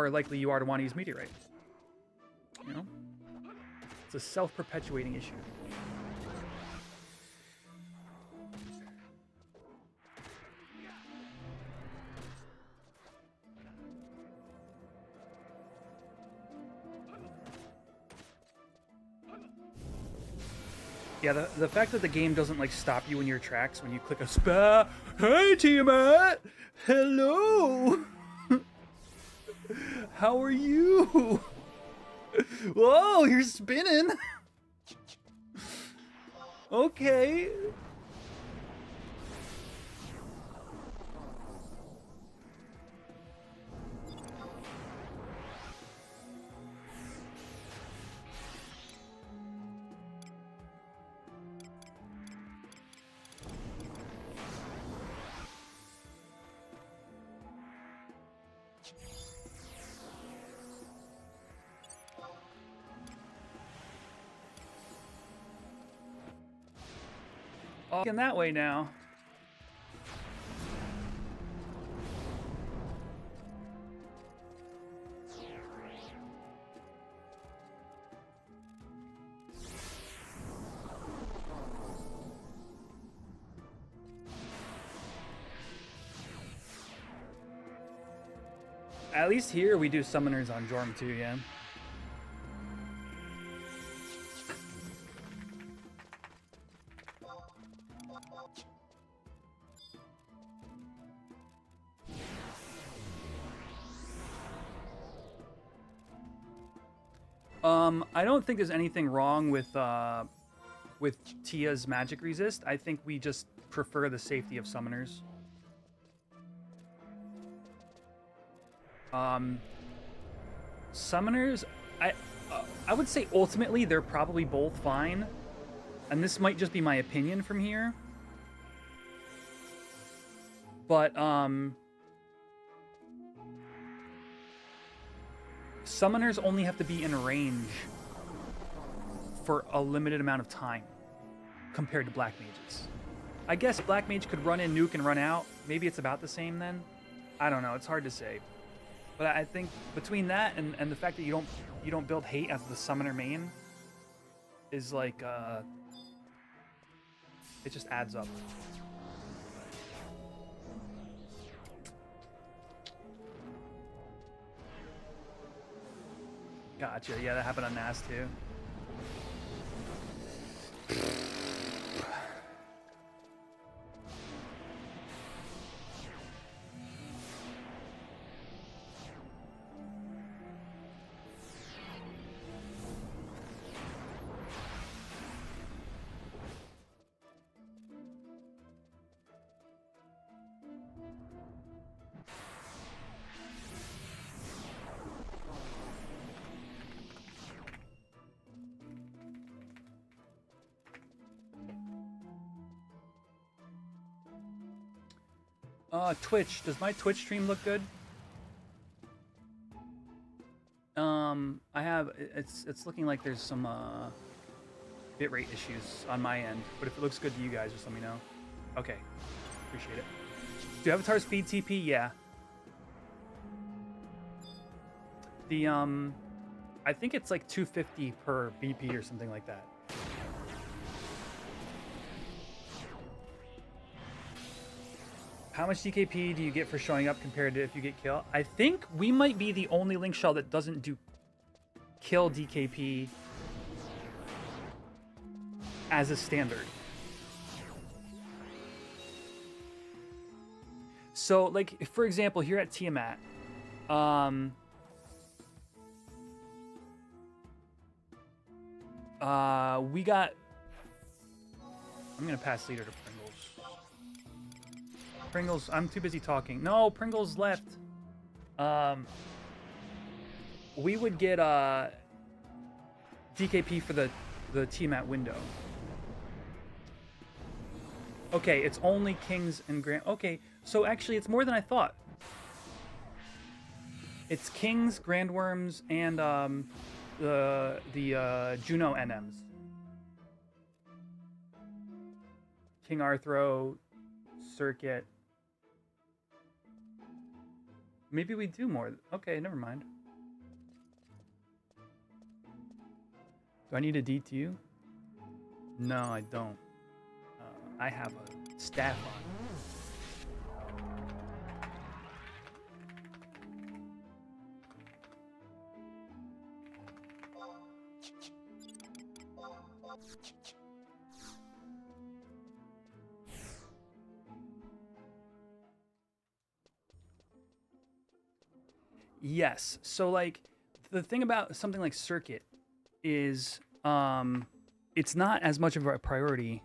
likely you are to want to use Meteorite. You know? It's a self-perpetuating issue. Yeah, the fact that the game doesn't like stop you in your tracks when you click a spell. Hey, Tiamat! Hello! How are you? Whoa, you're spinning! Okay. In that way now. At least here we do summoners on Jorm too, yeah. I don't think there's anything wrong with Tia's magic resist. I think we just prefer the safety of summoners. Summoners, I would say ultimately they're probably both fine, and this might just be my opinion from here. But summoners only have to be in range for a limited amount of time compared to black mages. I guess black mage could run in, nuke, and run out. Maybe it's about the same then. I don't know. It's hard to say. But I think between that and the fact that you don't build hate as the summoner main is like it just adds up. Gotcha. Yeah, that happened on NAS too. Twitch. Does my Twitch stream look good? I have it's looking like there's some bitrate issues on my end, but if it looks good to you guys, just let me know. Okay, appreciate it. Do avatars feed TP? Yeah. The I think it's like 250 per BP or something like that. How much DKP do you get for showing up compared to if you get kill? I think we might be the only Link Shell that doesn't do kill DKP as a standard. So, like, for example, here at Tiamat, we got... I'm going to pass leader to Pringles. Pringles, I'm too busy talking. No, Pringles left. We would get DKP for the Tiamat window. Okay, it's only Kings and Grand... Okay, so actually it's more than I thought. It's Kings, Grandworms, and the Juno NMs. King Arthro, Circuit. Maybe we do more. Okay, never mind. Do I need a DTU? No, I don't. I have a staff on. Yes. So, like, the thing about something like Circuit is it's not as much of a priority.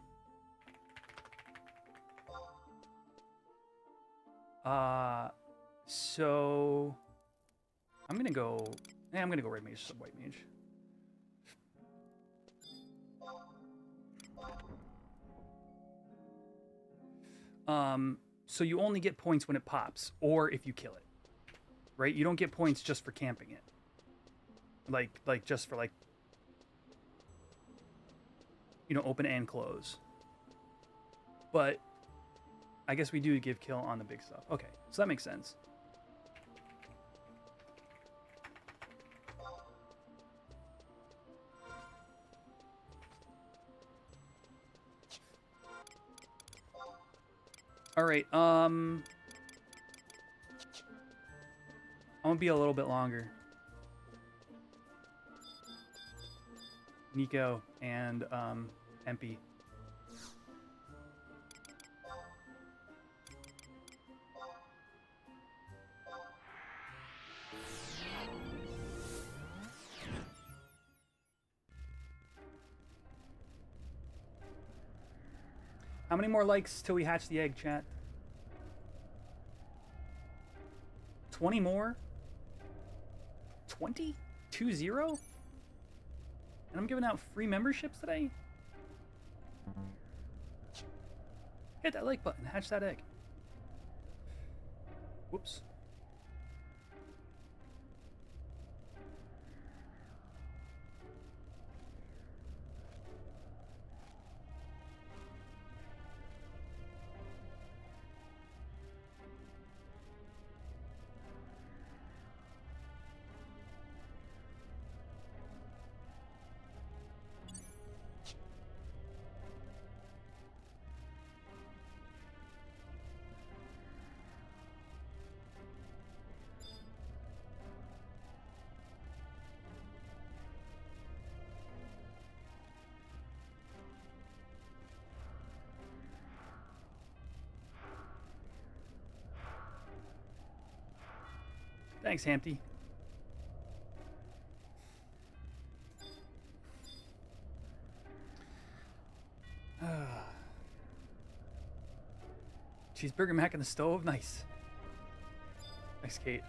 So I'm gonna go red mage, sub white mage. So you only get points when it pops, or if you kill it, right? You don't get points just for camping it. Like just for, like, you know, open and close. But I guess we do give kill on the big stuff. Okay, so that makes sense. All right, I want gonna be a little bit longer. Nico and MP. How many more likes till we hatch the egg, chat? 20 more? 20? 2-0? And I'm giving out free memberships today? Hit that like button, hatch that egg. Whoops. Thanks, Hampty. Cheeseburger mac in the stove, nice. Thanks, Kate.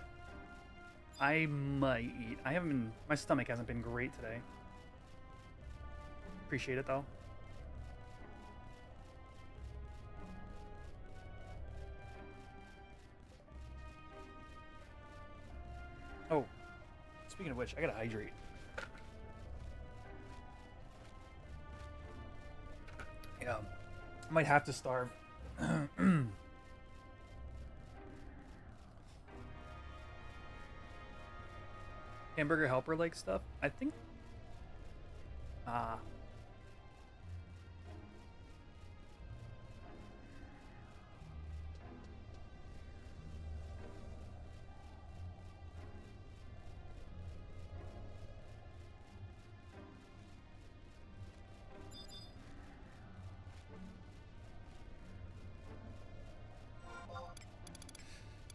I might eat. I haven't been. My stomach hasn't been great today. Appreciate it though. Oh, speaking of which, I gotta hydrate. Yeah, I might have to starve. Hamburger helper like stuff? I think.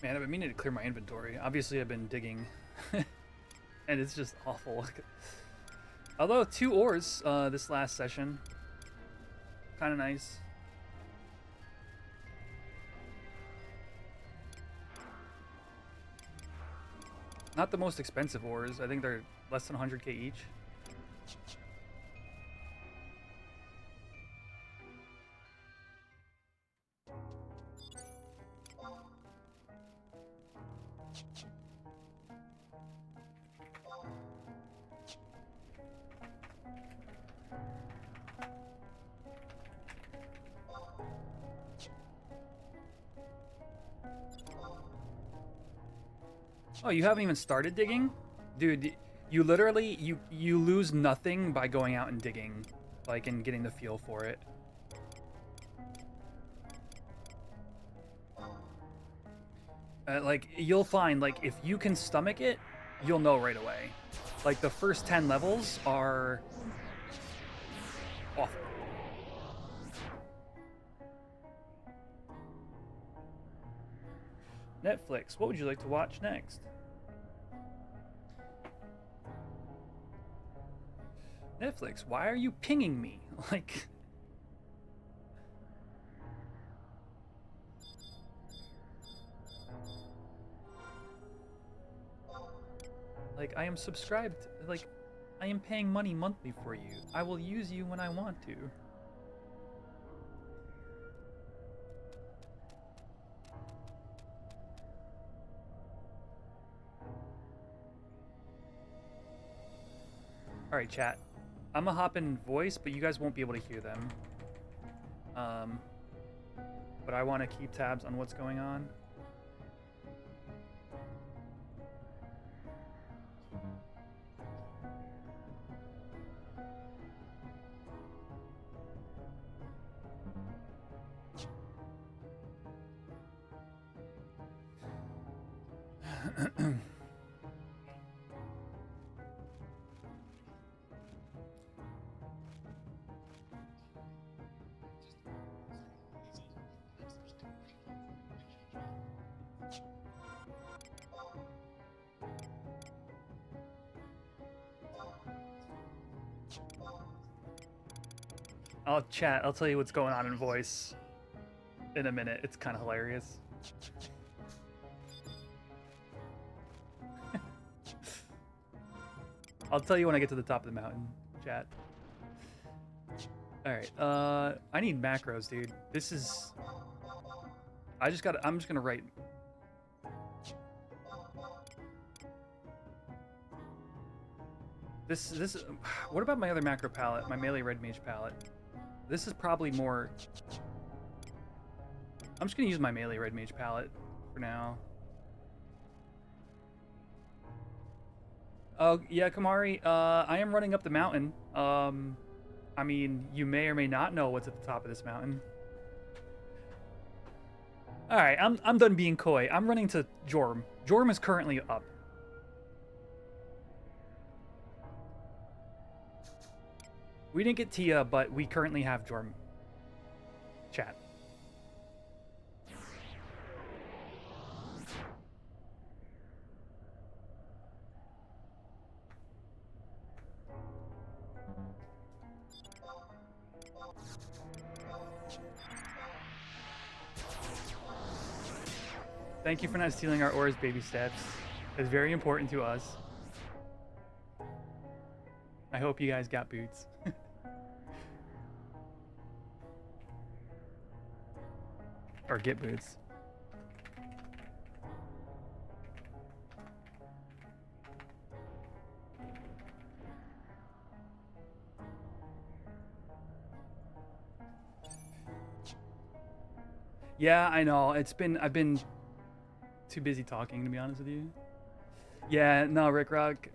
Man, I've been meaning to clear my inventory. Obviously, I've been digging. And it's just awful. Although 2 ores this last session. Kind of nice. Not the most expensive ores. I think they're less than 100k each. Oh, you haven't even started digging? Dude, you literally, you lose nothing by going out and digging, like, and getting the feel for it. Like, you'll find, like, if you can stomach it, you'll know right away. Like, the first 10 levels are awful. Netflix, what would you like to watch next? Netflix, why are you pinging me? Like, I am subscribed, like, I am paying money monthly for you. I will use you when I want to. Alright, chat. I'm gonna hop in voice, but you guys won't be able to hear them. But I want to keep tabs on what's going on. I'll chat. I'll tell you what's going on in voice in a minute. It's kind of hilarious. I'll tell you when I get to the top of the mountain, chat. All right. I need macros, dude. This is. I'm just gonna write. This. What about my other macro palette? My melee red mage palette. This is probably more. I'm just gonna use my melee red mage palette for now. Oh yeah, Kamari. I am running up the mountain. I mean, you may or may not know what's at the top of this mountain. All right, I'm done being coy. I'm running to Jorm. Jorm is currently up. We didn't get Tia, but we currently have Jorm. Chat. Thank you for not stealing our ores, baby steps. It's very important to us. I hope you guys got boots. Or get boots. Yeah, I know. I've been too busy talking, to be honest with you. Yeah, no, Rick Rock.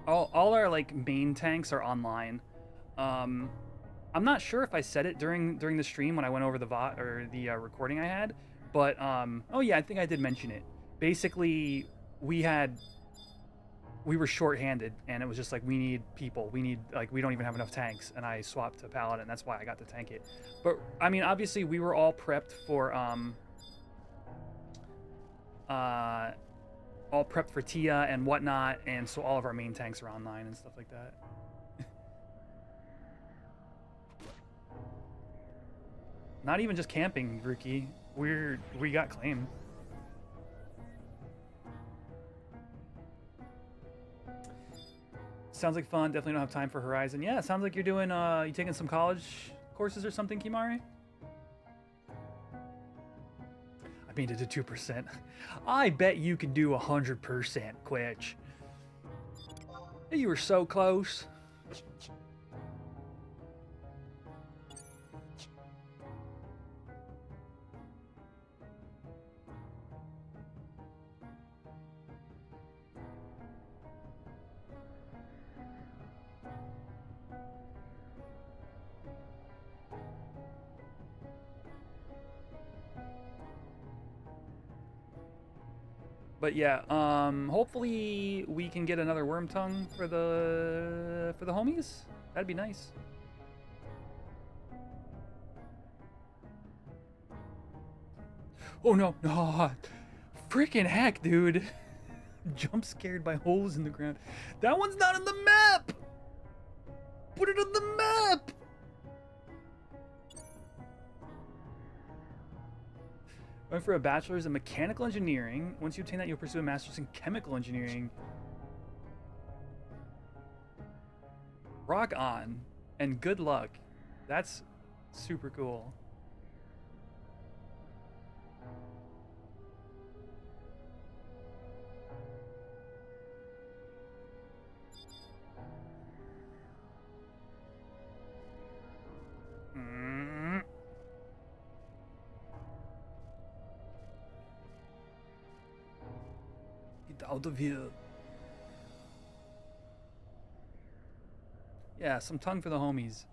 All our like main tanks are online. I'm not sure if I said it during the stream when I went over the VOD or the recording I had, but oh yeah, I think I did mention it. Basically, we were short-handed, and it was just like, we need people. We don't even have enough tanks, and I swapped to Paladin. That's why I got to tank it. But I mean, obviously, we were all prepped for Tia and whatnot, and so all of our main tanks are online and stuff like that. Not even just camping, Rookie. We got claim. Sounds like fun. Definitely don't have time for Horizon. Yeah, sounds like you're doing you taking some college courses or something, Kimari? I mean, to do 2%. I bet you could do 100%, Quitch. You were so close. But yeah, hopefully we can get another worm tongue for the homies. That'd be nice. Oh no, no, freaking heck, dude! Jump scared by holes in the ground. That one's not on the map. Put it on the map. Going for a bachelor's in mechanical engineering. Once you obtain that, you'll pursue a master's in chemical engineering. Rock on, and good luck. That's super cool. Out of here. Yeah, some tongue for the homies.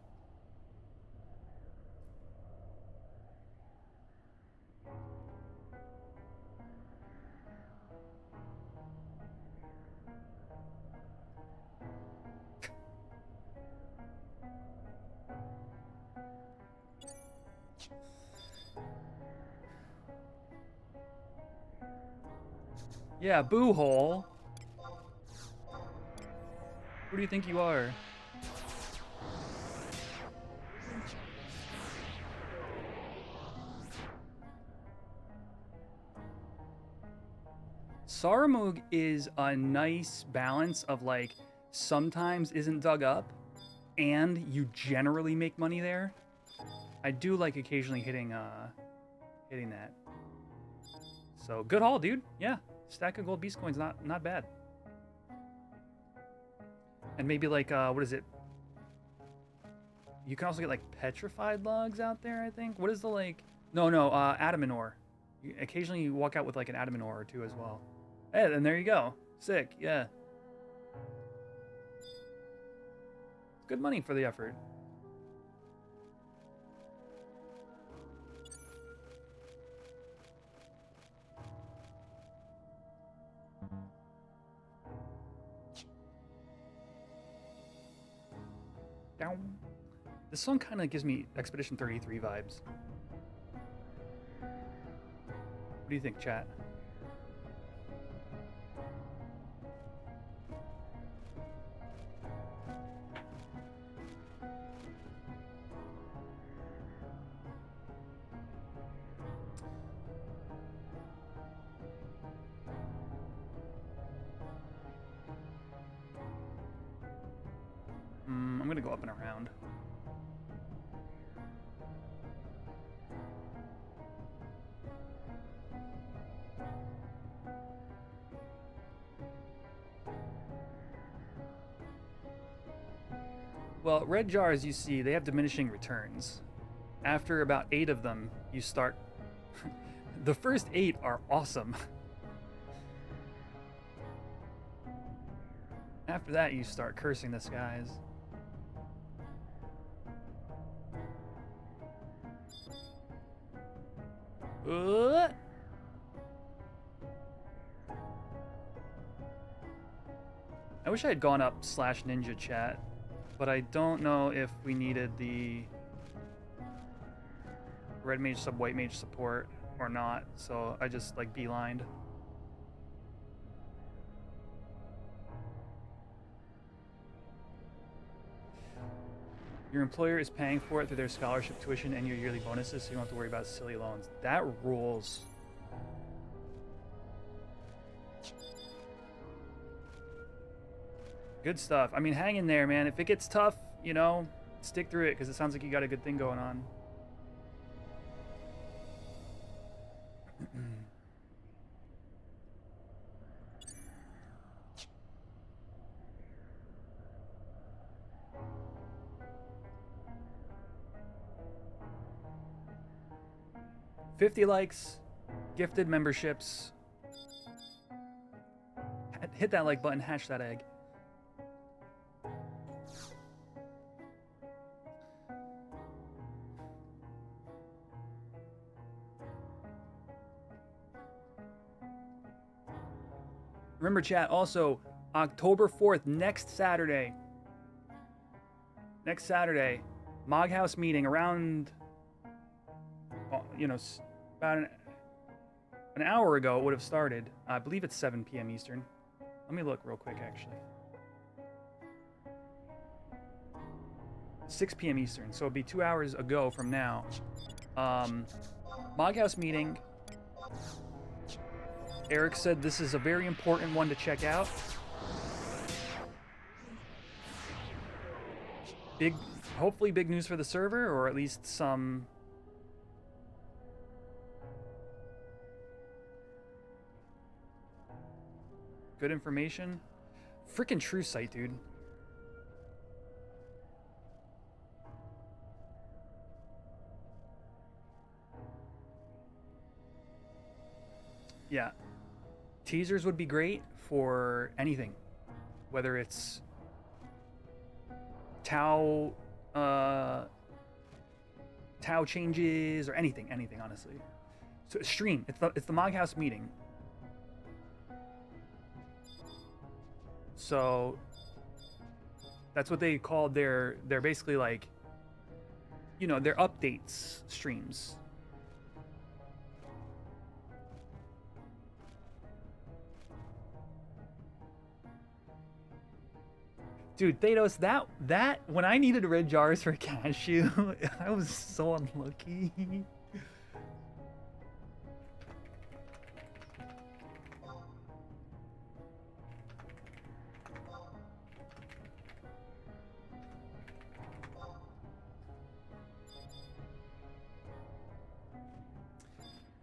Yeah, boo hole. Who do you think you are? Saramug is a nice balance of like sometimes isn't dug up and you generally make money there. I do like occasionally hitting that. So good haul, dude. Yeah. Stack of gold beast coins, not bad. And maybe like what is it? You can also get like petrified logs out there, I think. What is the like no, adamant ore. Occasionally you walk out with like an adamant ore or two as well. Hey, and there you go. Sick, yeah. Good money for the effort. Down. This song kind of gives me Expedition 33 vibes. What do you think, chat? I'm gonna go up and around. Well, red jars, you see, they have diminishing returns. After about 8 of them, you start... The first 8 are awesome. After that, you start cursing the skies. I wish I had gone up /ninja chat, but I don't know if we needed the red mage sub white mage support or not, so I just like beelined. Your employer is paying for it through their scholarship tuition and your yearly bonuses, so you don't have to worry about silly loans. That rules. Good stuff. I mean, hang in there, man. If it gets tough, you know, stick through it, because it sounds like you got a good thing going on. $50 likes, gifted memberships. Hit that like button, hash that egg. Remember, chat, also, October 4th, next Saturday. Next Saturday, Moghouse meeting around, you know, about an hour ago it would have started. I believe it's 7 p.m. Eastern. Let me look real quick, actually. 6 p.m. Eastern, so it'll be 2 hours ago from now. Moghouse meeting. Eric said this is a very important one to check out. Hopefully big news for the server, or at least some good information. Freaking true site, dude. Yeah. Teasers would be great for anything, whether it's Tau changes or anything, honestly. So stream. It's the Moghouse meeting. So that's what they called their basically like, you know, their updates streams. Dude, Thanos, that when I needed red jars for cashew, I was so unlucky.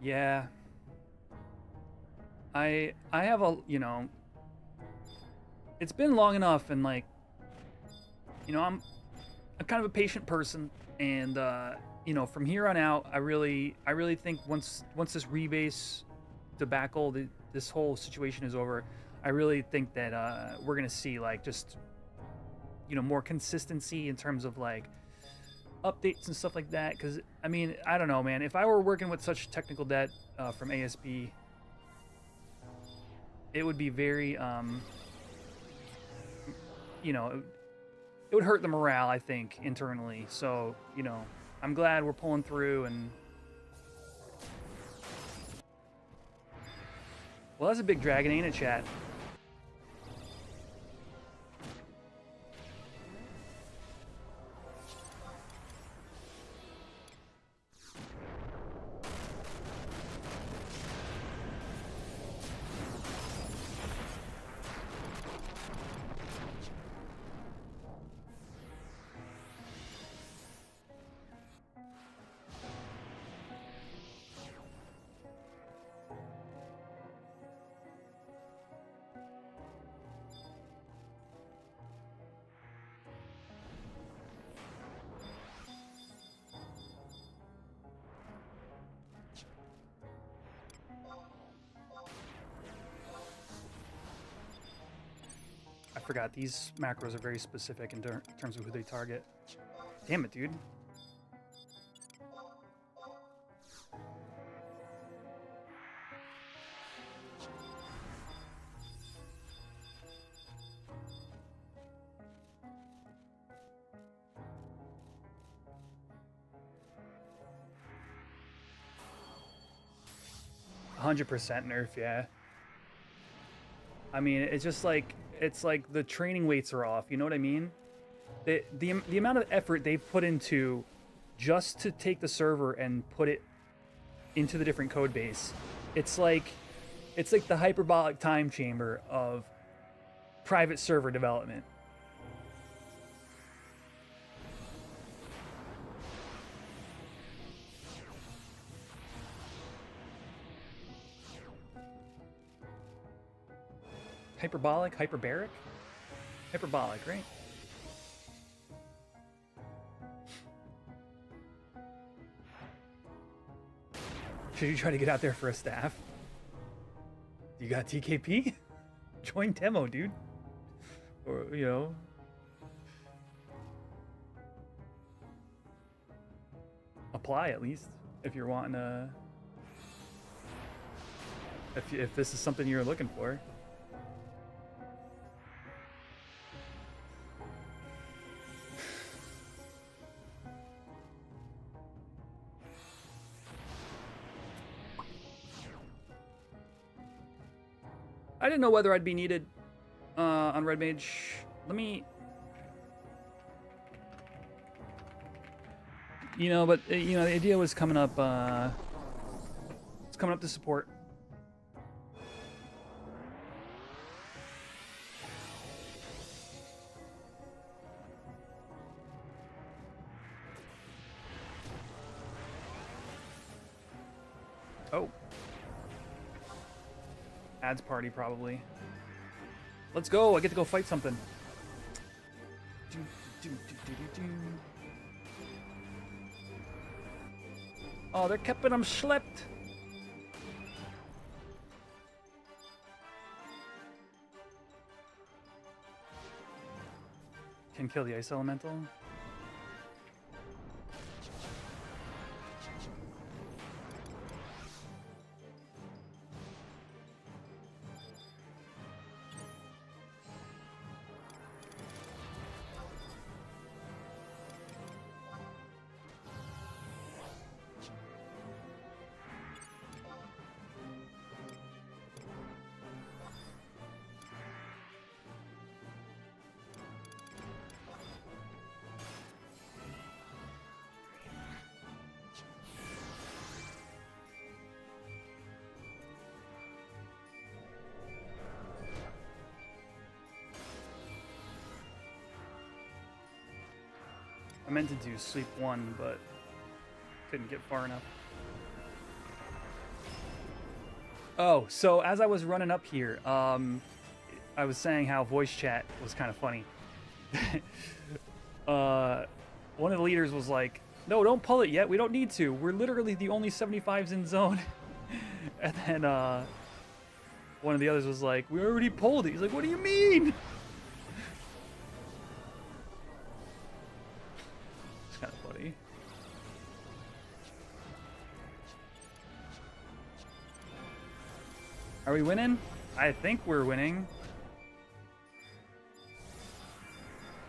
Yeah. I have a, you know, it's been long enough, and like, you know, I'm kind of a patient person, and you know, from here on out, I really think once this rebase debacle, this whole situation is over, I really think that we're gonna see like just, you know, more consistency in terms of like updates and stuff like that. Because I mean, I don't know, man. If I were working with such technical debt from ASB, it would be very, you know, it would hurt the morale, I think, internally. So, you know, I'm glad we're pulling through. And well, that's a big dragon, ain't it, chat? I forgot, these macros are very specific in terms of who they target. Damn it, dude. $100% nerf, yeah. I mean, it's just like, it's like the training weights are off, you know what I mean? The amount of effort they've put into just to take the server and put it into the different code base, it's like the hyperbolic time chamber of private server development. Hyperbolic? Hyperbaric? Hyperbolic, right? Should you try to get out there for a staff? You got TKP? Join demo, dude. Or, you know. Apply at least, if you're wanting to. If this is something you're looking for. I didn't know whether I'd be needed on Red Mage. Let me... You know, but, you know, the idea was coming up... it's coming up to support. Oh. Ads party, probably. Let's go. I get to go fight something. Oh, they're keeping them slipped. Can kill the ice elemental. I meant to do sleep 1, but couldn't get far enough. Oh, so as I was running up here, I was saying how voice chat was kind of funny. One of the leaders was like, "No, don't pull it yet. We don't need to. We're literally the only 75s in zone." And then one of the others was like, "We already pulled it." He's like, "What do you mean?" It's kind of funny. Are we winning? I think we're winning.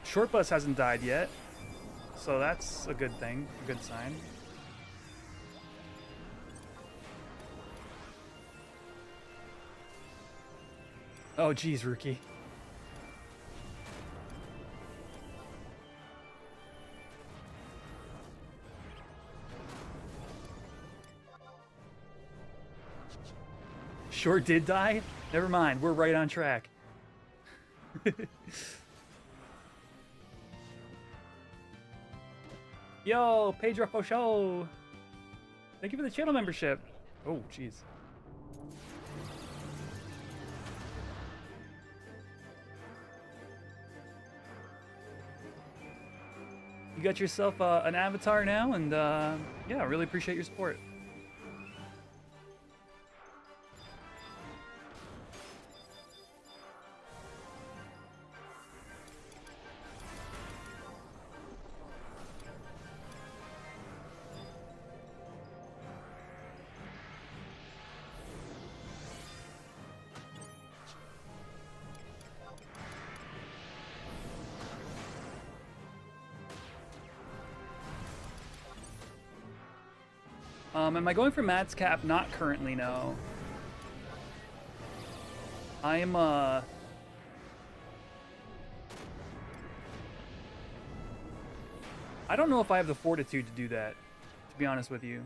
Short bus hasn't died yet, so that's a good thing, a good sign. Oh, geez, rookie. Short did die? Never mind, we're right on track. Yo, Pedro Show. Thank you for the channel membership. Oh, jeez. You got yourself an avatar now, and yeah, really appreciate your support. Am I going for Matt's cap? Not currently, no. I'm, I don't know if I have the fortitude to do that, to be honest with you.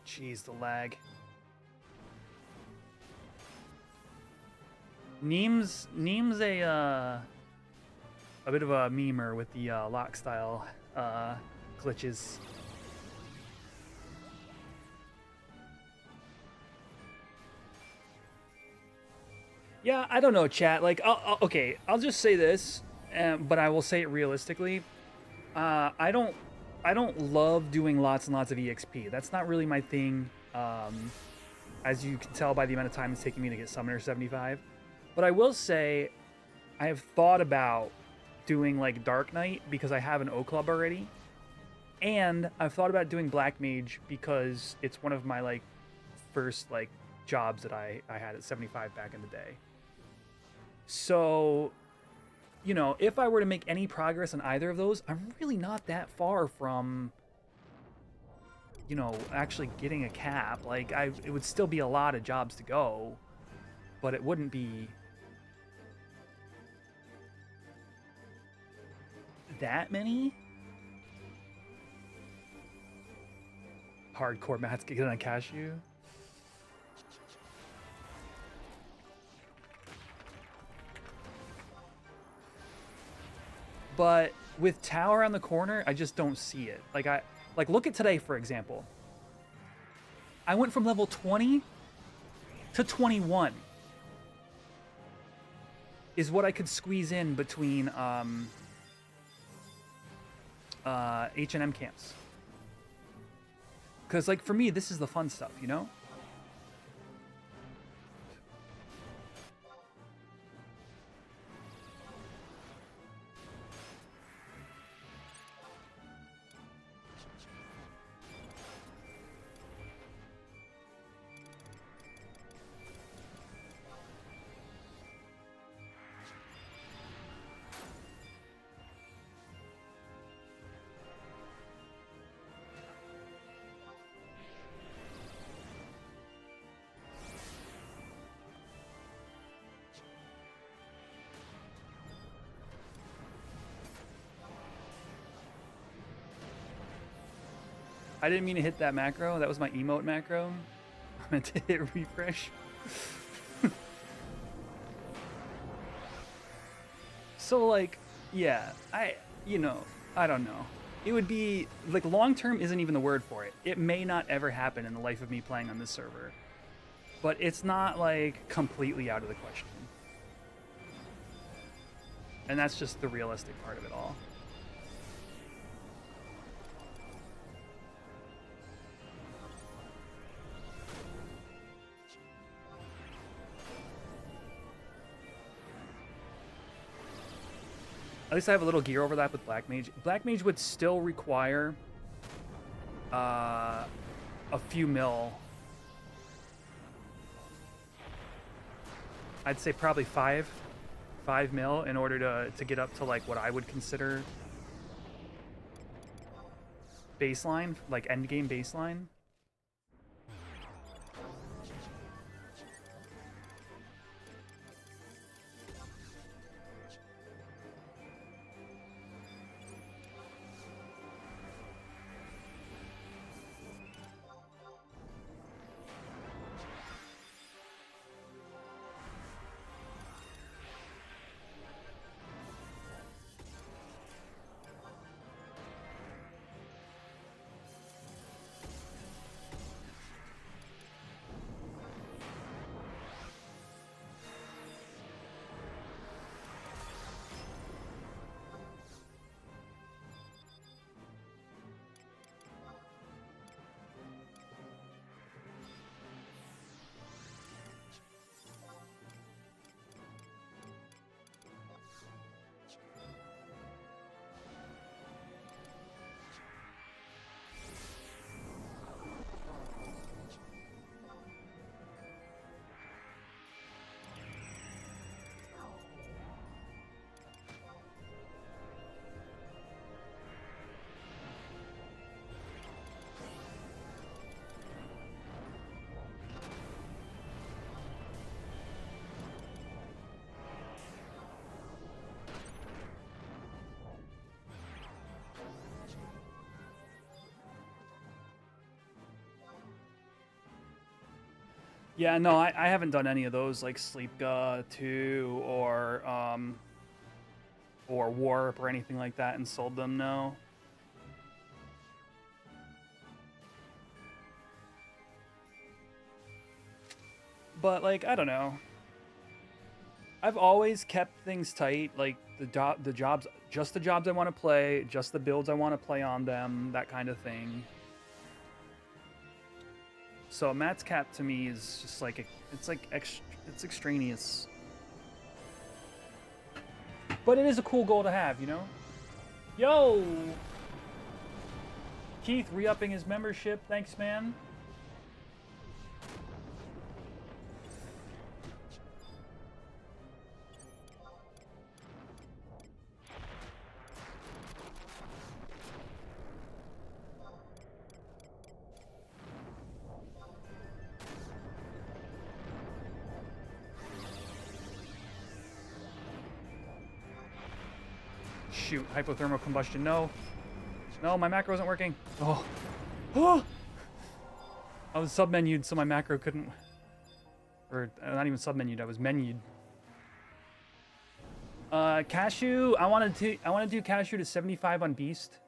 Jeez, the lag. Neem's a bit of a memer with the lock style glitches. Yeah, I don't know, chat. Like, okay, I'll just say this, but I will say it realistically. I don't love doing lots and lots of EXP. That's not really my thing, as you can tell by the amount of time it's taking me to get Summoner 75. But I will say, I have thought about doing, like, Dark Knight because I have an O-Club already. And I've thought about doing Black Mage because it's one of my, like, first, like, jobs that I had at 75 back in the day. So, you know, if I were to make any progress on either of those, I'm really not that far from, you know, actually getting a cap. Like, it would still be a lot of jobs to go, but it wouldn't be that many. Hardcore mats get on cashew. But with Tower on the corner, I just don't see it. Like look at today, for example. I went from level 20 to 21 is what I could squeeze in between H&M camps. Because, like, for me, this is the fun stuff, you know? I didn't mean to hit that macro. That was my emote macro. I meant to hit refresh. So like, yeah, I don't know. It would be like long term isn't even the word for it. It may not ever happen in the life of me playing on this server, but it's not like completely out of the question. And that's just the realistic part of it all. At least I have a little gear overlap with Black Mage. Black Mage would still require a few mil. I'd say probably 5 mil in order to get up to like what I would consider baseline, like endgame baseline. Yeah, no, I haven't done any of those like Sleepga 2 or Warp or anything like that and sold them, no. But like, I don't know. I've always kept things tight, like the jobs, just the jobs I want to play, just the builds I want to play on them, that kind of thing. So Matt's cap to me is just like it's extraneous, but it is a cool goal to have, you know. Yo, Keith re-upping his membership. Thanks, man. Shoot, hypothermal combustion. No, my macro wasn't working. Oh, I was sub-menued, so my macro couldn't, or not even sub-menued. I was menued. Cashew. I want to do Cashew to 75 on Beast.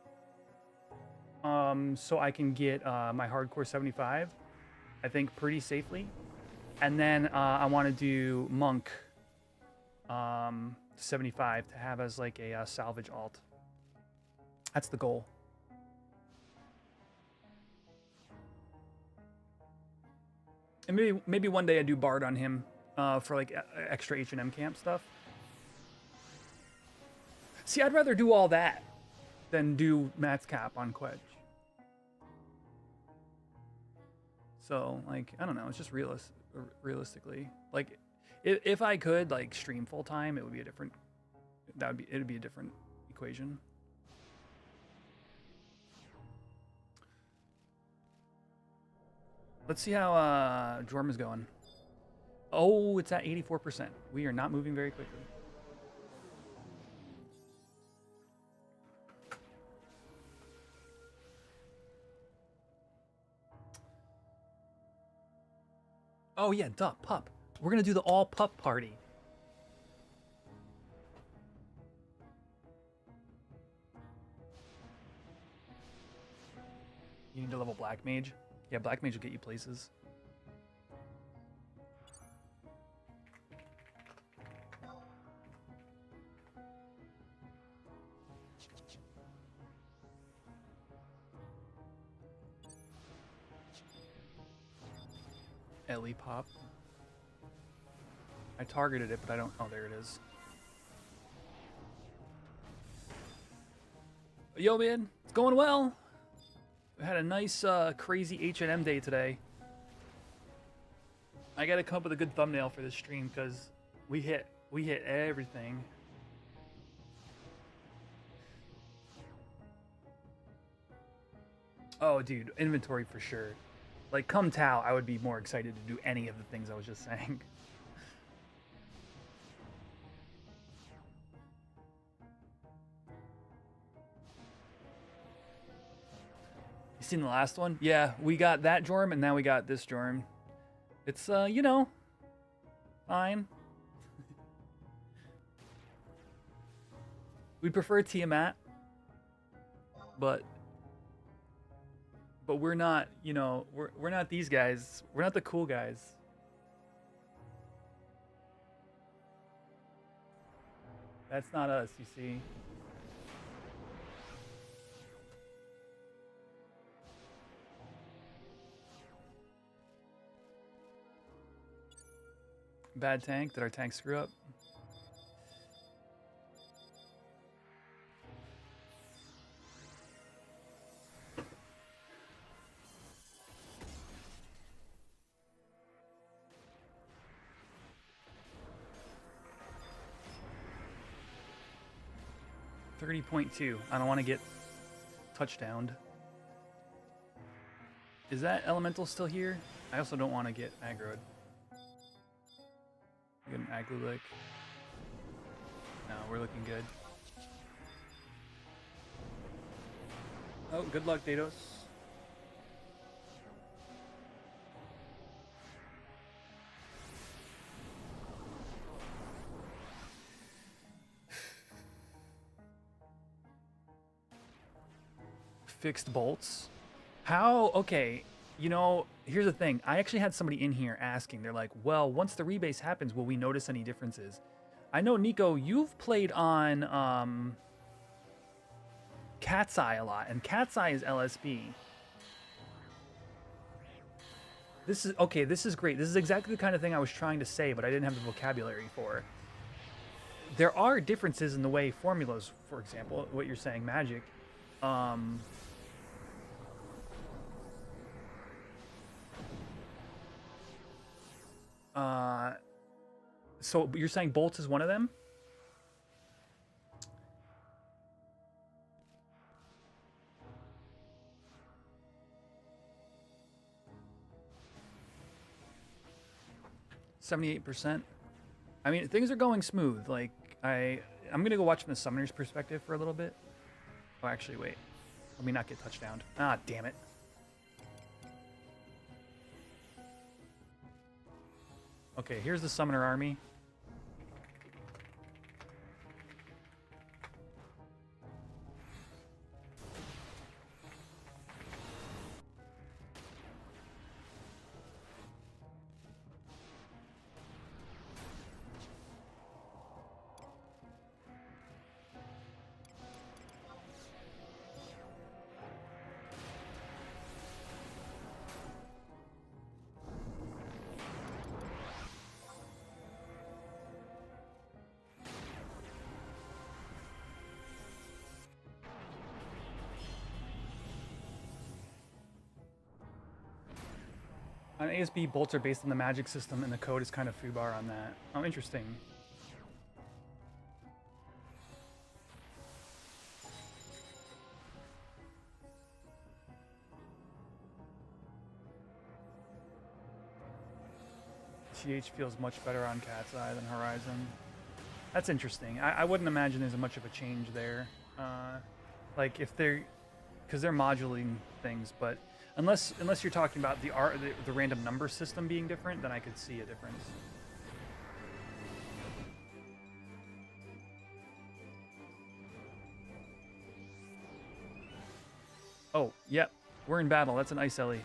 So I can get my hardcore 75. I think pretty safely, and then I want to do Monk. 75 to have as like a salvage alt. That's the goal. And maybe one day I do Bard on him for like extra HNM camp stuff. See, I'd rather do all that than do Matt's cap on Quedge. So like, I don't know, it's just realistically, like if I could like stream full time, it would be a different, it'd be a different equation. Let's see how Jorma's going. Oh, it's at 84%. We are not moving very quickly. Oh yeah, duh, pup. We're gonna do the all pup party. You need to level Black Mage. Yeah, Black Mage will get you places. Ellie pop. I targeted it, but I don't. Oh, there it is. Yo, man, it's going well. We had a nice, crazy HNM day today. I gotta come up with a good thumbnail for this stream because we hit everything. Oh, dude, inventory for sure. Like, come Tau, I would be more excited to do any of the things I was just saying. You seen the last one? Yeah, we got that Jorm, and now we got this Jorm. It's, you know, fine. We prefer Tiamat, but we're not, you know, we're not these guys. We're not the cool guys. That's not us, you see. Bad tank. Did our tank screw up? .2. I don't want to get touchdowned. Is that elemental still here? I also don't want to get aggroed. Get an aggro lick. No, we're looking good. Oh, good luck, Dados. Fixed bolts. How? Okay, you know, here's the thing. I actually had somebody in here asking. They're like, well, once the rebase happens, will we notice any differences? I know, Nico, you've played on Cat's Eye a lot, and Cat's Eye is LSB. This is, okay, this is great. This is exactly the kind of thing I was trying to say, but I didn't have the vocabulary for. There are differences in the way formulas, for example, what you're saying, magic, so you're saying bolts is one of them? %. I mean, things are going smooth. Like, I'm gonna go watch from the summoner's perspective for a little bit. Oh, actually, wait. Let me not get touchdowned. Ah, damn it. Okay, here's the summoner army. On ASB, bolts are based on the magic system, and the code is kind of foobar on that. Oh, interesting. TH feels much better on Cat's Eye than Horizon. That's interesting. I wouldn't imagine there's much of a change there. Like, if they're... because they're modulating things, but Unless you're talking about the random number system being different, then I could see a difference. Oh, yep. We're in battle. That's an Ice Ellie.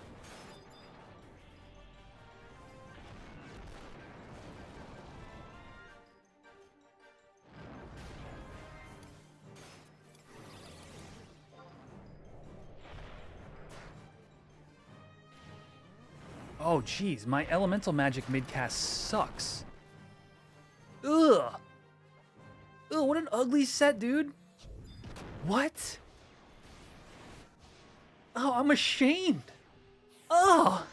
Oh, jeez. My elemental magic midcast sucks. Ugh. Ugh, what an ugly set, dude. What? Oh, I'm ashamed. Oh.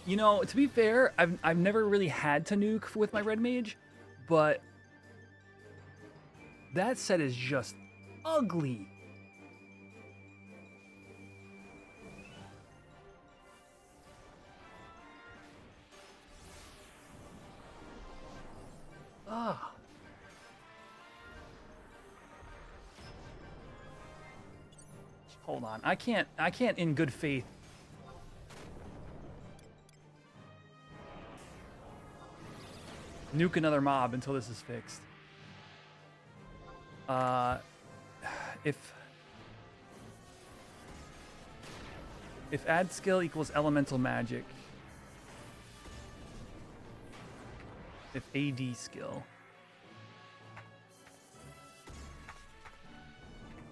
You know, to be fair, I've never really had to nuke with my red mage, but that set is just ugly. Ugh. Hold on. I can't in good faith nuke another mob until this is fixed. If add skill equals elemental magic, if AD skill,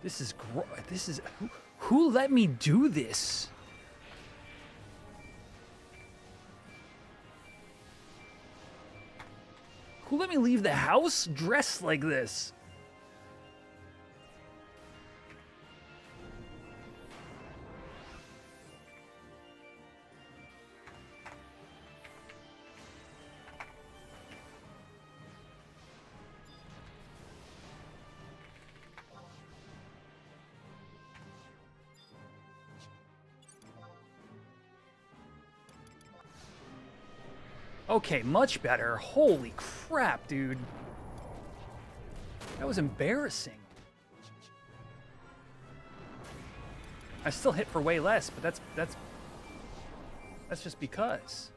this is who let me do this? Who let me leave the house dressed like this? Okay, much better. Holy crap, dude. That was embarrassing. I still hit for way less, but that's just because.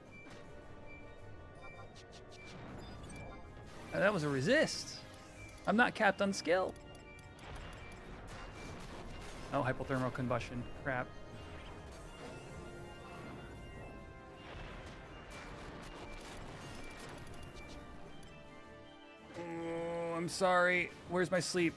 That was a resist. I'm not capped on skill. Oh, hypothermal combustion. Crap. I'm sorry. Where's my sleep?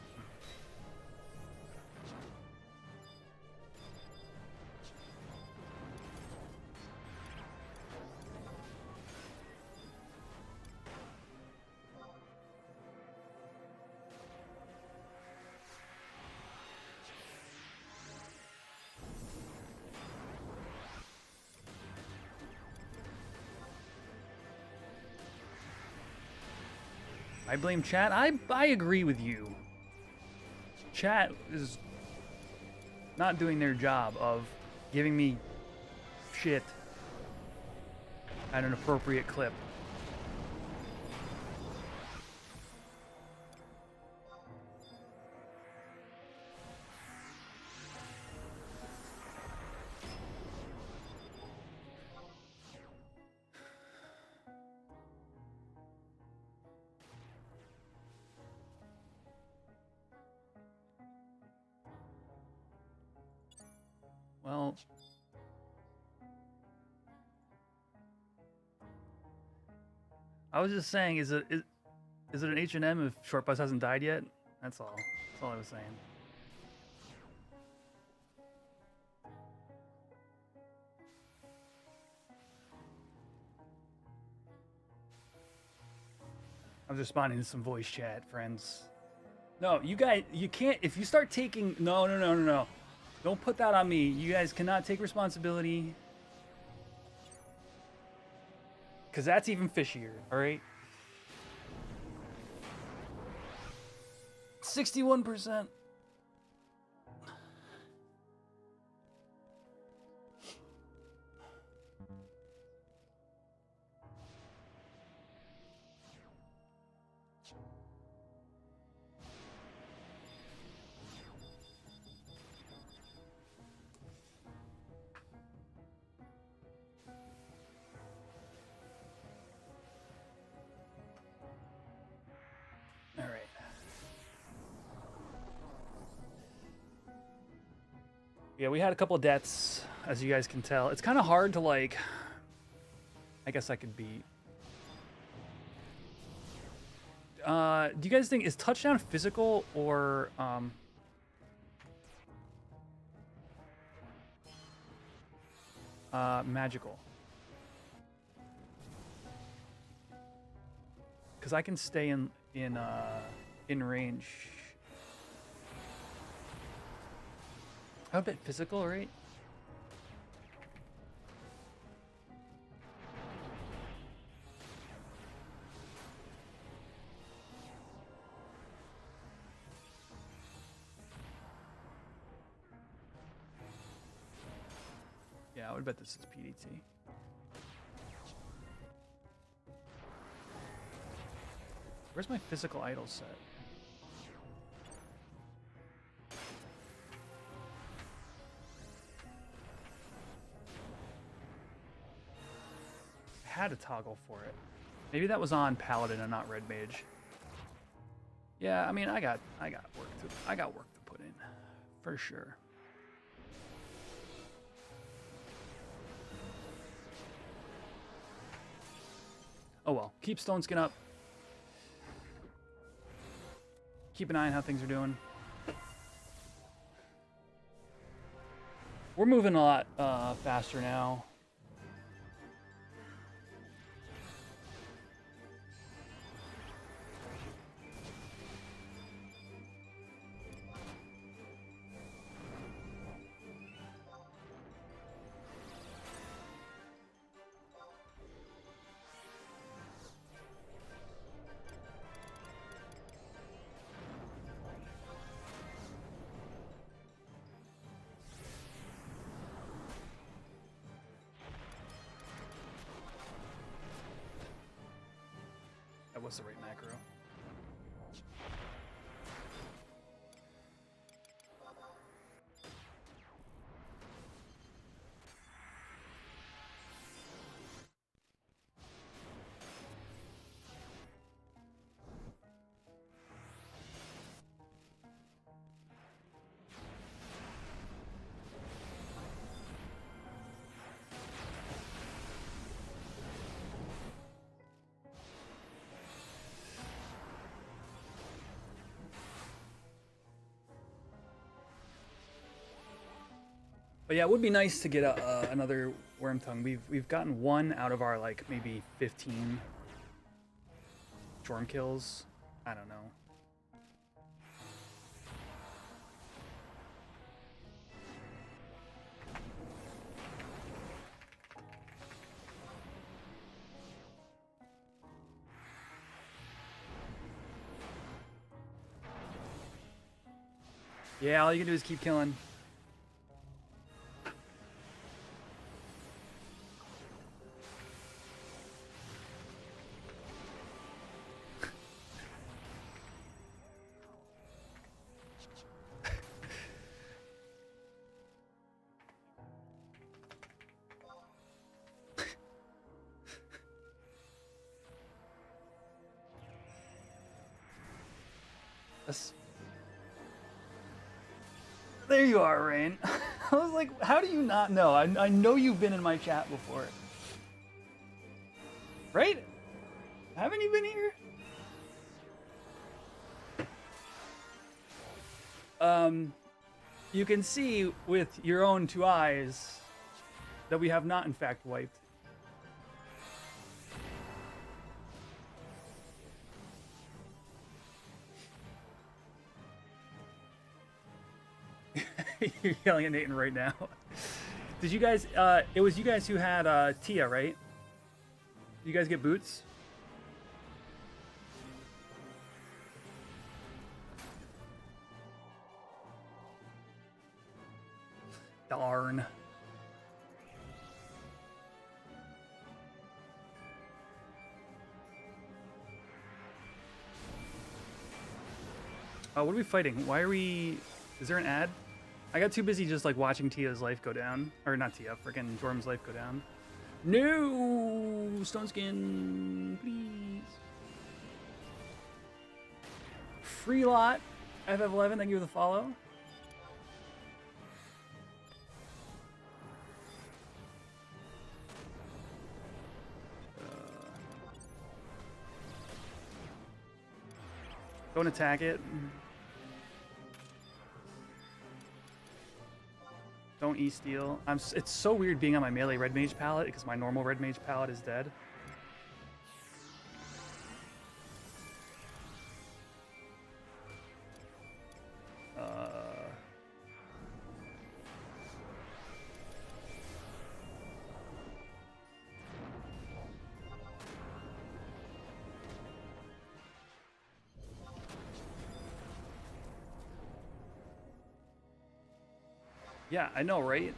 I blame chat. I agree with you. Chat is not doing their job of giving me shit at an appropriate clip. Well, I was just saying, is it an HNM if Short Bus hasn't died yet? That's all. That's all I was saying. I was responding to some voice chat, friends. No, you guys, you can't. If you start taking, no. Don't put that on me. You guys cannot take responsibility Because that's even fishier, all right? 61%. All right. Yeah, we had a couple of deaths, as you guys can tell. It's kind of hard to, like... I guess I could beat. Do you guys think, is touchdown physical or... magical? Because I can stay in range. I bet physical, right? Yeah, I would bet this is PDT. Where's my physical idol set? I had a toggle for it. Maybe that was on Paladin and not Red Mage. Yeah, I mean, I got work to put in, for sure. Oh well, keep Stone Skin up. Keep an eye on how things are doing. We're moving a lot faster now. That was the right macro. But yeah, it would be nice to get another Worm Tongue. We've gotten one out of our like maybe 15 Storm kills. I don't know. Yeah, all you can do is keep killing. There you are, Rain. I was like, how do you not know? I know you've been in my chat before. Right? Haven't you been here? You can see with your own two eyes that we have not in fact wiped. You're yelling at Nathan right now. Did you guys, it was you guys who had Tia, right? You guys get boots? Darn. What are we fighting? Why are we... Is there an ad? I got too busy just like watching Tia's life go down. Or not Tia, freaking Jorm's life go down. No! Stone skin, please. Free lot. FF11, thank you for the follow. Don't attack it. Don't E-steal. It's so weird being on my melee red mage palette because my normal red mage palette is dead. Yeah, I know, right?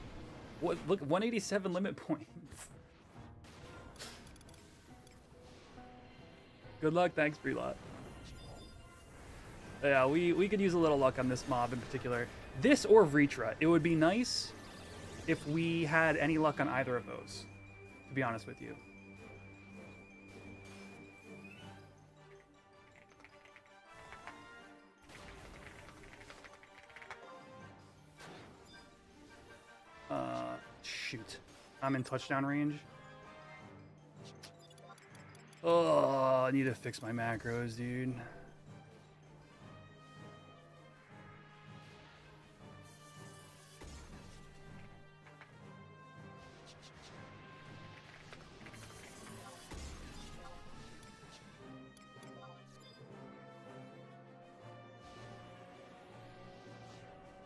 What? Look, 187 limit points. Good luck, thanks, Brelot. Yeah, we could use a little luck on this mob in particular. This or Vritra. It would be nice if we had any luck on either of those, to be honest with you. Shoot. I'm in touchdown range. Oh, I need to fix my macros, dude.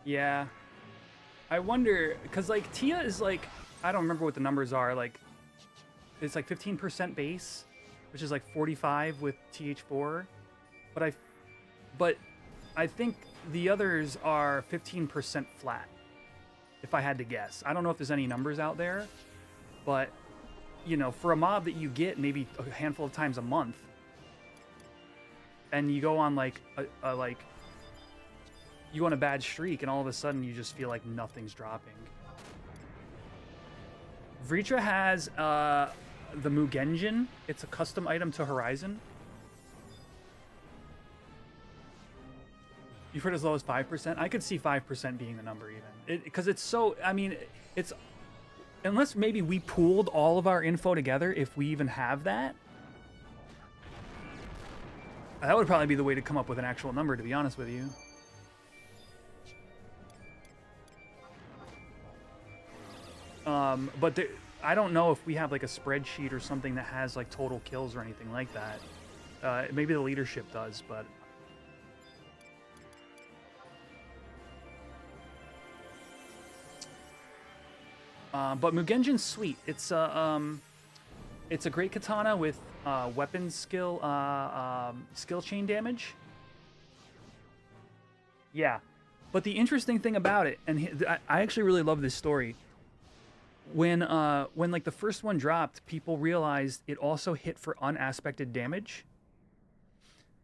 Yeah. I wonder, because, like, Tia is, like, I don't remember what the numbers are, like, it's, like, 15% base, which is, like, 45 with TH4, but I think the others are 15% flat, if I had to guess. I don't know if there's any numbers out there, but, you know, for a mob that you get maybe a handful of times a month, and you go on, like, you go on a bad streak, and all of a sudden you just feel like nothing's dropping. Vritra has the Mugenjin. It's a custom item to Horizon. You've heard as low as 5%? I could see 5% being the number even. Because it's so, I mean, it's... Unless maybe we pooled all of our info together, if we even have that. That would probably be the way to come up with an actual number, to be honest with you. But I don't know if we have like a spreadsheet or something that has like total kills or anything like that. Maybe the leadership does, but Mugenjin's sweet. It's a great katana with weapon skill skill chain damage. Yeah, but the interesting thing about it, and I actually really love this story. When like the first one dropped, people realized it also hit for unaspected damage.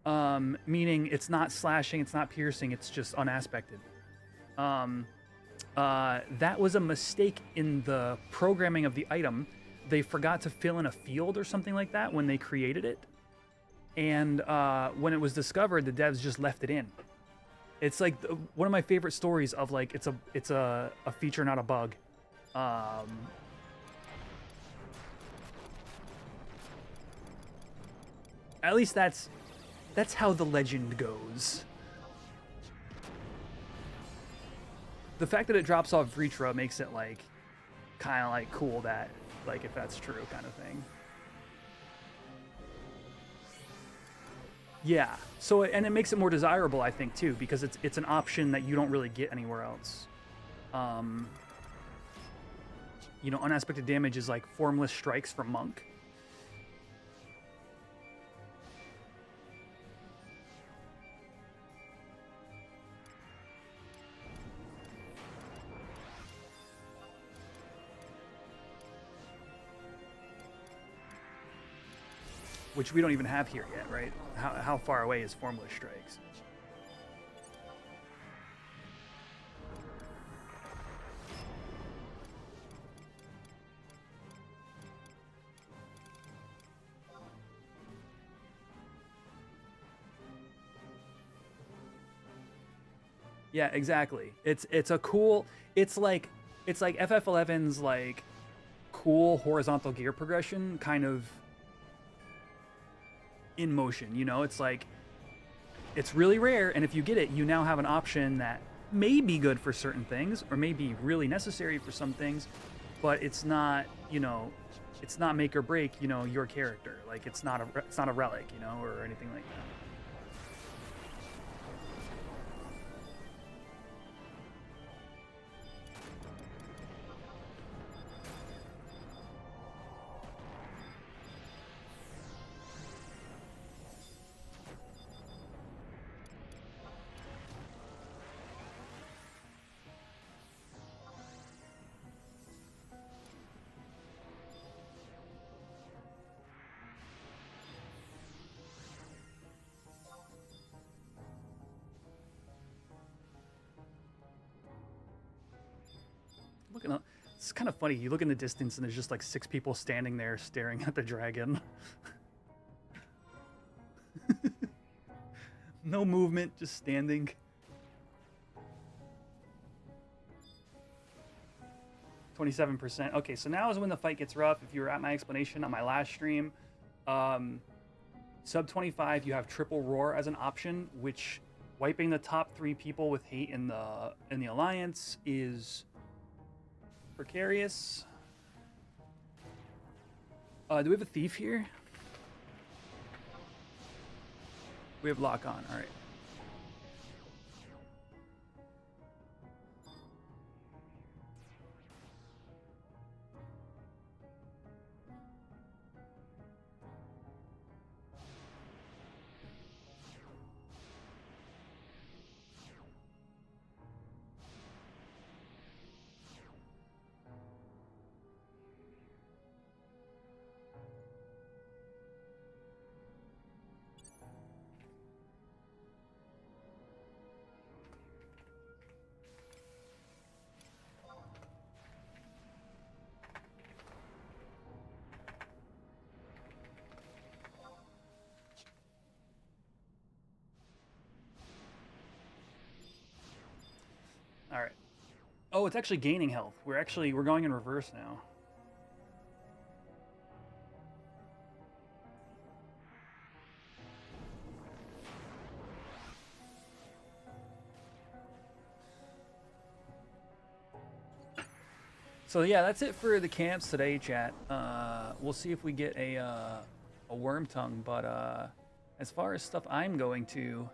Meaning it's not slashing, it's not piercing, it's just unaspected. That was a mistake in the programming of the item. They forgot to fill in a field or something like that when they created it. And when it was discovered, the devs just left it in. It's like one of my favorite stories of like it's a feature, not a bug. At least that's how the legend goes. The fact that it drops off Vritra makes it like kind of like cool that like if that's true kind of thing. Yeah. So and it makes it more desirable, I think, too, because it's an option that you don't really get anywhere else. You know, unaspected damage is like formless strikes from Monk. which we don't even have here yet, right? How far away is Formless Strikes? Yeah, exactly. It's a cool. It's like FF11's like cool horizontal gear progression kind of in motion. You know, it's like it's really rare, and if you get it, you now have an option that may be good for certain things or may be really necessary for some things, but it's not. You know, it's not make or break. You know, your character. Like it's not a relic. You know, or anything like that. Looking up, it's kind of funny. You look in the distance and there's just like 6 people standing there staring at the dragon. No movement, just standing. %. Okay, so now is when the fight gets rough. If you were at my explanation on my last stream, sub 25, you have triple roar as an option, which wiping the top 3 people with hate in the alliance is precarious. Do we have a thief here? We have lock on. All right. All right. Oh, it's actually gaining health. We're going in reverse now. So yeah, that's it for the camps today, chat. We'll see if we get a worm tongue, but as far as stuff I'm going to,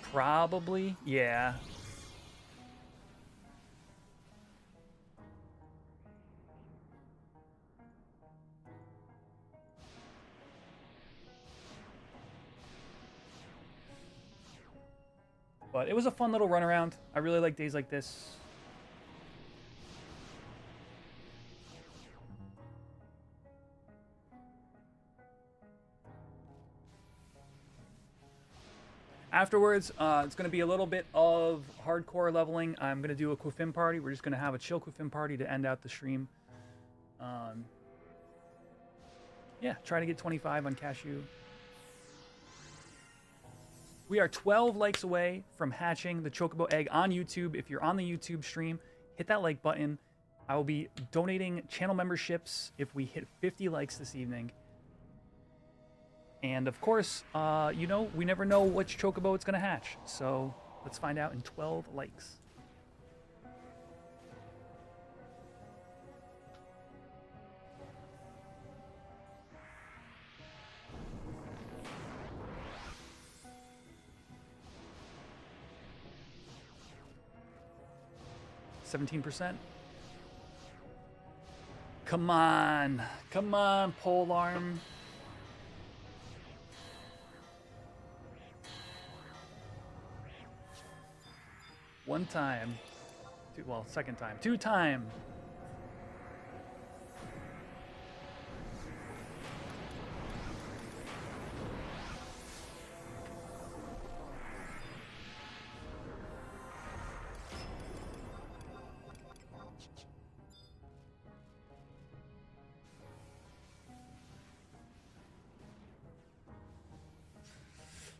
probably, yeah. But it was a fun little run around. I really like days like this. Afterwards, it's going to be a little bit of hardcore leveling. I'm going to do a Kufim party. We're just going to have a chill Kufim party to end out the stream. Yeah, try to get 25 on Cashew. We are 12 likes away from hatching the Chocobo egg on YouTube. If you're on the YouTube stream, hit that like button. I will be donating channel memberships if we hit 50 likes this evening. And of course, you know, we never know which Chocobo it's going to hatch. So let's find out in 12 likes. %. Come on, polearm. One time. Well, second time. 2 time.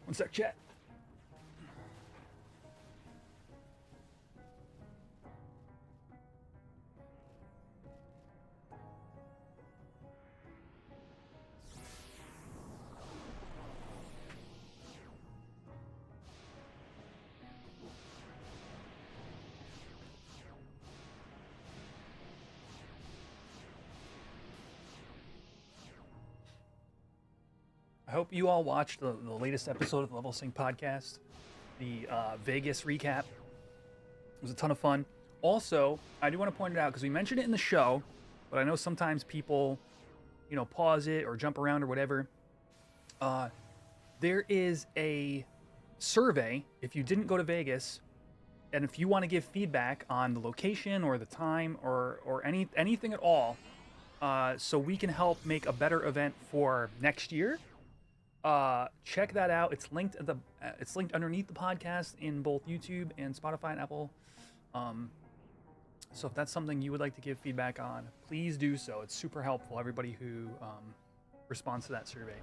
One sec, chat. I hope you all watched the latest episode of the Level Sync podcast, the Vegas recap. It was a ton of fun. Also, I do want to point it out because we mentioned it in the show, but I know sometimes people, pause it or jump around or whatever. There is a survey if you didn't go to Vegas, and if you want to give feedback on the location or the time or anything at all, so we can help make a better event for next year. Check that out. It's linked underneath the podcast in both YouTube and Spotify and Apple. So if that's something you would like to give feedback on, please do so. It's super helpful. Everybody who responds to that survey.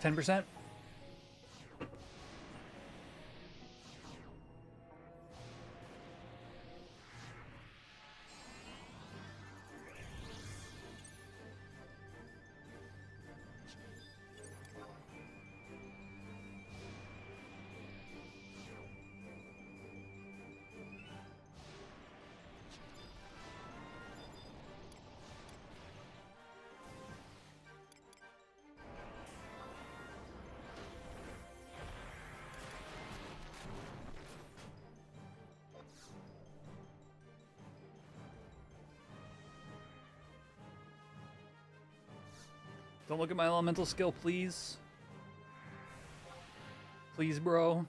$10%. Don't look at my elemental skill, please. Please, bro.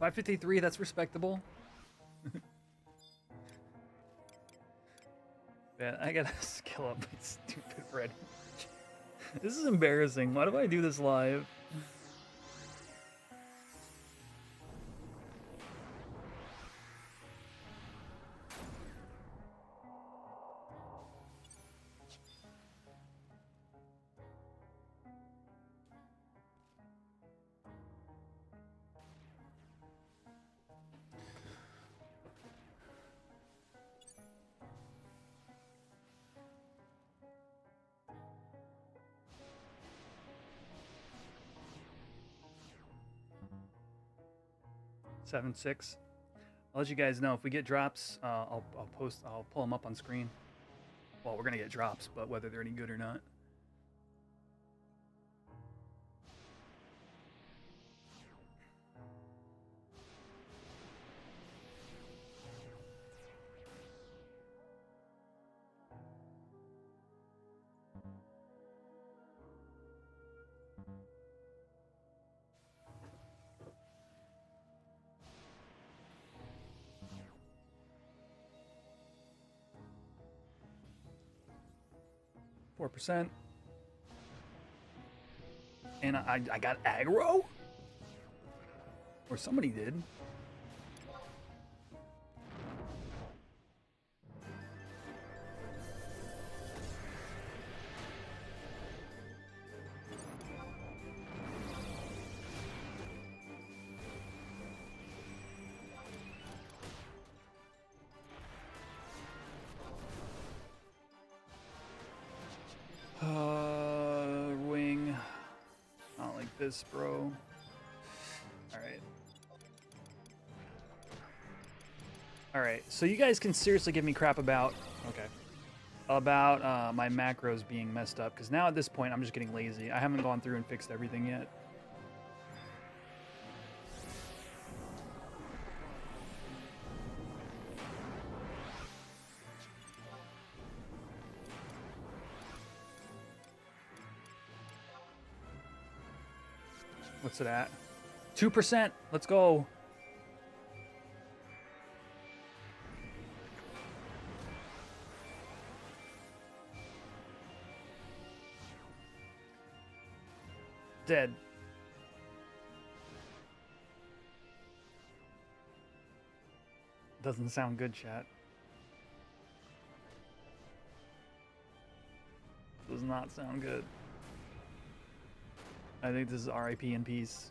$553, that's respectable. Man, I gotta skill up my stupid red. This is embarrassing. Why do I do this live? Seven, 6. I'll let you guys know if we get drops. I'll pull them up on screen. Well, we're gonna get drops, but whether they're any good or not. %. And I got aggro? Or somebody did. Wing. I don't like this, bro. Alright. Alright, so you guys can seriously give me crap about... Okay. About my macros being messed up, because now at this point I'm just getting lazy. I haven't gone through and fixed everything yet. What's it at? 2%. Let's go. Dead. Doesn't sound good, chat. Does not sound good. I think this is RIP in peace.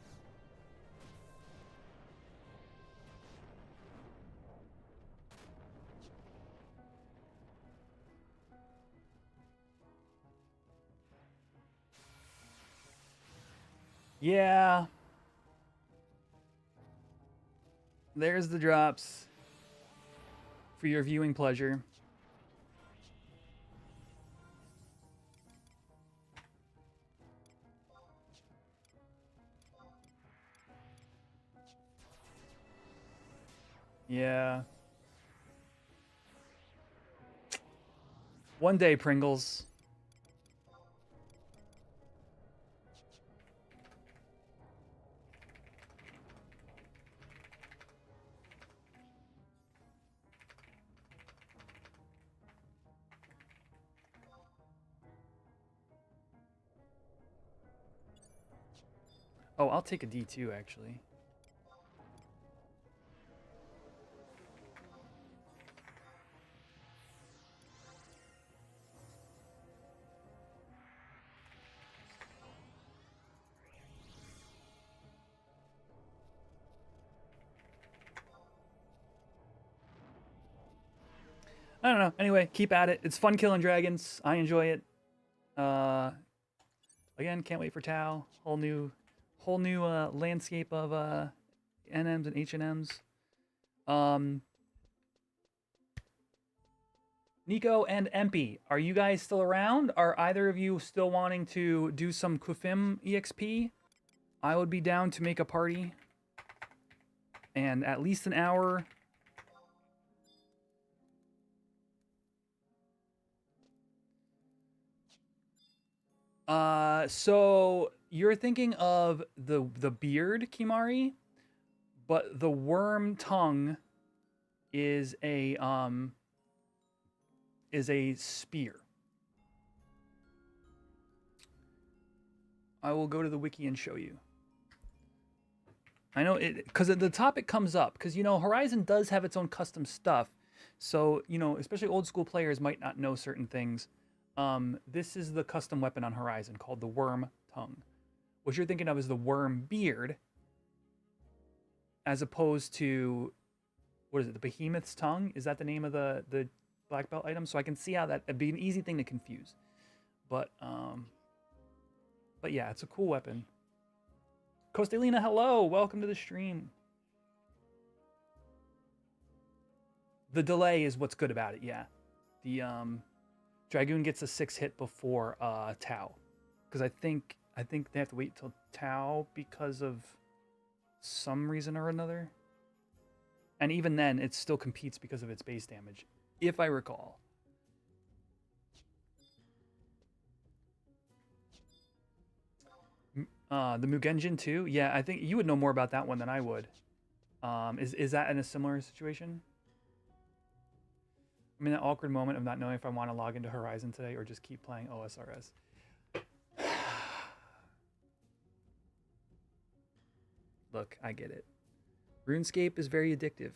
Yeah. There's the drops for your viewing pleasure. Yeah. One day, Pringles. Oh, I'll take a D2 actually. I don't know. Anyway, keep at it. It's fun killing dragons. I enjoy it. Again, can't wait for Tau. Whole new landscape of NMs and HNMs. Nico and Empy, are you guys still around? Are either of you still wanting to do some Kufim EXP? I would be down to make a party. And at least an hour. So you're thinking of the beard, Kimari, but the worm tongue is a spear. I will go to the wiki and show you. I know it because the topic comes up because, you know, Horizon does have its own custom stuff. So, you know, especially old school players might not know certain things. This is the custom weapon on Horizon called the worm tongue. What you're thinking of is the worm beard, as opposed to, what is it, the behemoth's tongue? Is that the name of the black belt item? So I can see how that'd be an easy thing to confuse. But yeah, it's a cool weapon. Costelina, hello, welcome to the stream. The delay is what's good about it, yeah. The Dragoon gets a 6 hit before Tau, because I think they have to wait till Tau because of some reason or another. And even then, it still competes because of its base damage, if I recall. The Mugenjin too? Yeah, I think you would know more about that one than I would. Is that in a similar situation? I'm in that awkward moment of not knowing if I want to log into Horizon today or just keep playing OSRS. Look, I get it. RuneScape is very addictive.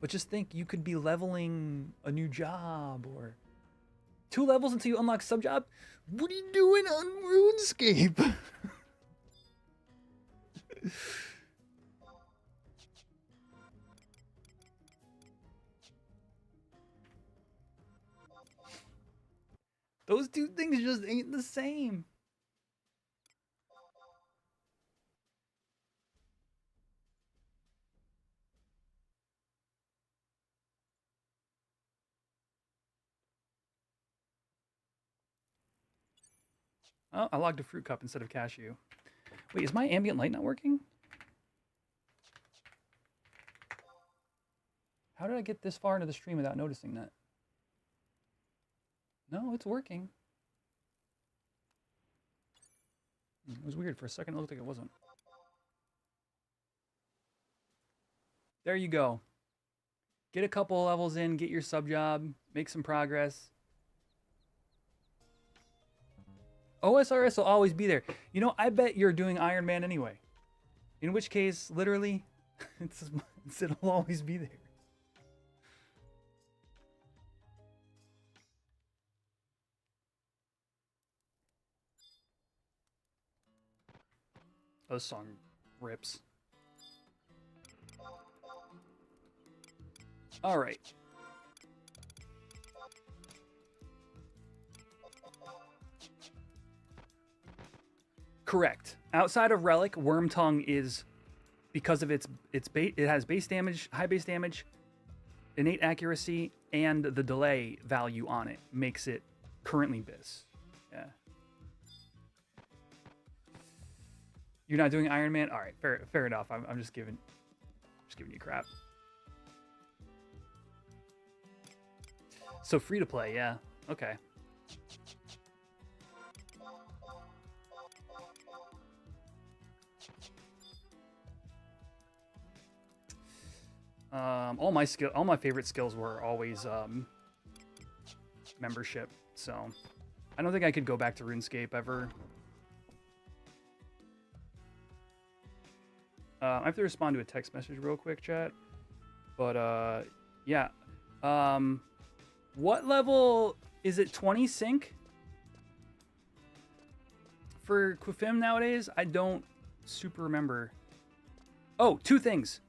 But just think, you could be leveling a new job or 2 levels until you unlock sub job. What are you doing on RuneScape? Those two things just ain't the same. Oh, I logged a fruit cup instead of cashew. Wait, is my ambient light not working? How did I get this far into the stream without noticing that? No, it's working. It was weird. For a second, it looked like it wasn't. There you go. Get a couple of levels in, get your sub job, make some progress. OSRS will always be there. You know, I bet you're doing Iron Man anyway. In which case, literally, it'll always be there. Oh, this song rips. All right. Correct. Outside of Relic, Wormtongue is, because of it has base damage, high base damage, innate accuracy, and the delay value on it makes it currently Bis. Yeah. You're not doing Iron Man? All right, fair enough. I'm just giving you crap. So free to play, yeah. Okay. All my favorite skills were always membership. So I don't think I could go back to RuneScape ever. I have to respond to a text message real quick, chat. But yeah. What level is it? 20 sync for Kufim nowadays? I don't super remember. Oh, two things.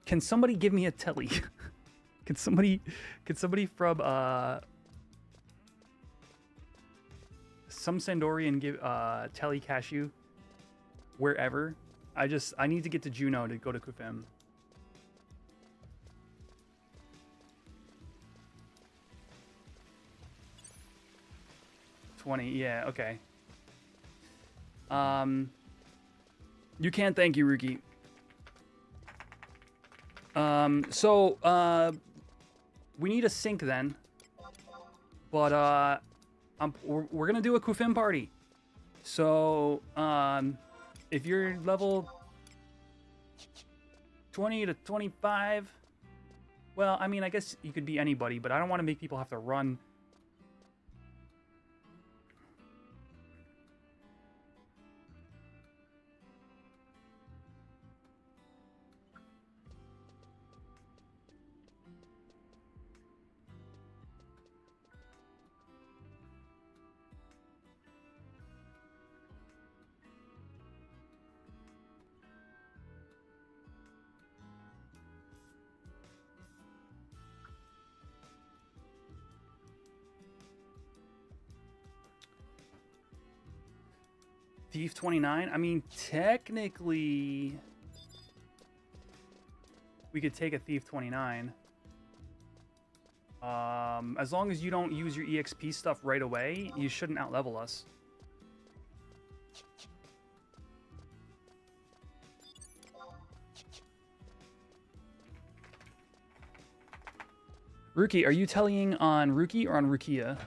Can somebody give me a telly? Can somebody from some Sandorian give telly cashew wherever? I need to get to Juno to go to Kufim. Yeah, okay. You can, thank you, Ruki. So we need a sync then, but we're gonna do a Kufim party. So if you're level 20 to 25, well, I mean, I guess you could be anybody, but I don't want to make people have to run. Thief 29? I mean, technically, we could take a Thief 29. As long as you don't use your EXP stuff right away, you shouldn't outlevel us. Ruki, are you tellying on Ruki or on Rukia?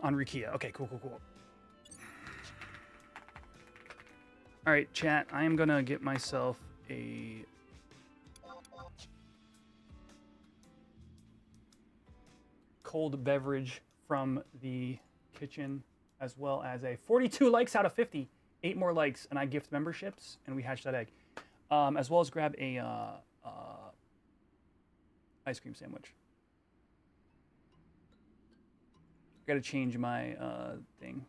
On Rukia. Okay, cool. All right, chat. I am gonna get myself a cold beverage from the kitchen, as well as a 42 likes out of 50. 8 more likes, and I gift memberships, and we hatch that egg. As well as grab a ice cream sandwich. Gotta change my thing.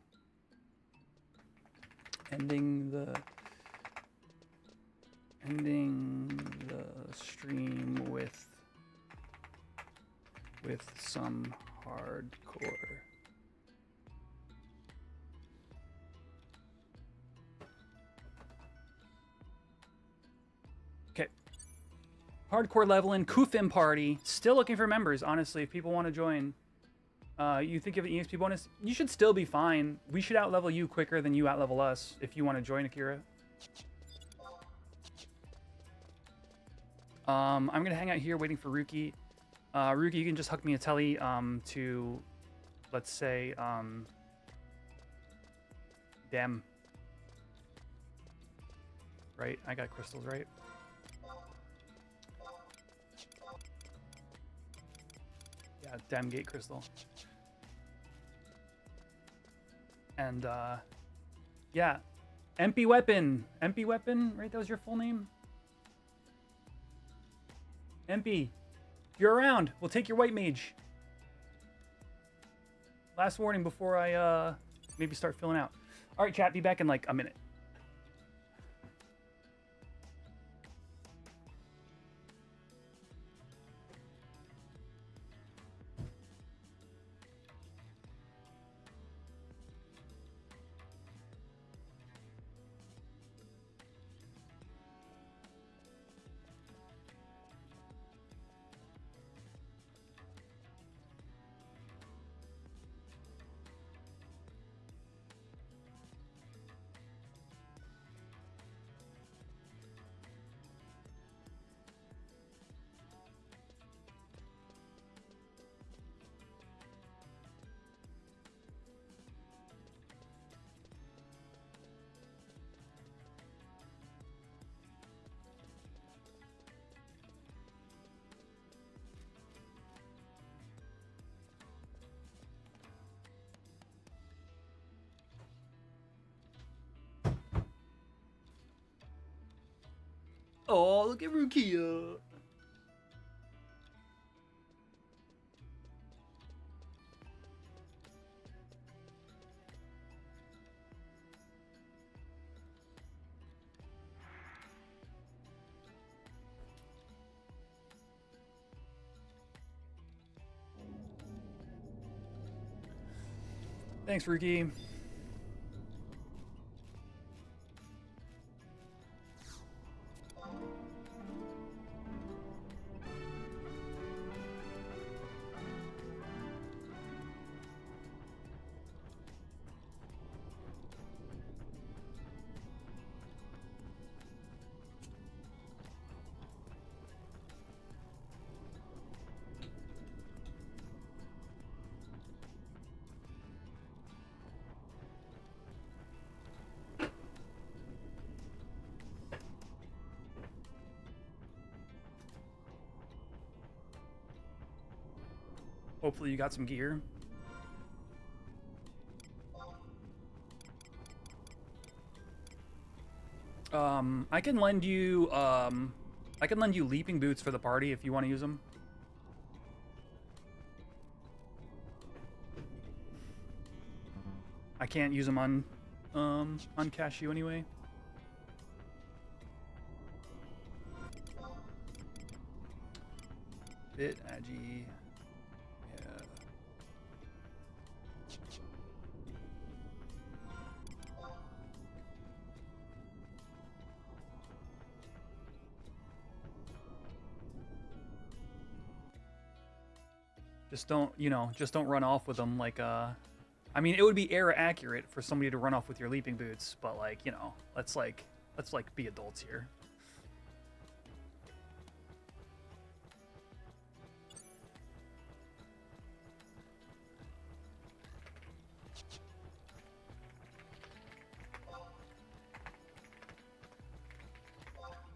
Ending the stream with some hardcore. Hardcore leveling, Kufim party. Still looking for members, honestly, if people want to join. You think of an EXP bonus, you should still be fine. We should outlevel you quicker than you outlevel us if you want to join, Akira. I'm going to hang out here waiting for Ruki. Ruki, you can just hook me a telly to, let's say, Dem. Right? I got crystals, right? Yeah, Dem Gate Crystal. And, yeah. MP Weapon. MP Weapon, right? That was your full name? MP, if you're around, we'll take your white mage. Last warning before I, maybe start filling out. All right, chat, be back in like a minute. Oh, look at Rukia. Thanks, Ruki. Hopefully you got some gear. I can lend you leaping boots for the party if you want to use them. I can't use them on cashew anyway. Bit agi. Yeah. Just don't, just don't run off with them like I mean, it would be era accurate for somebody to run off with your leaping boots, but like, let's be adults here.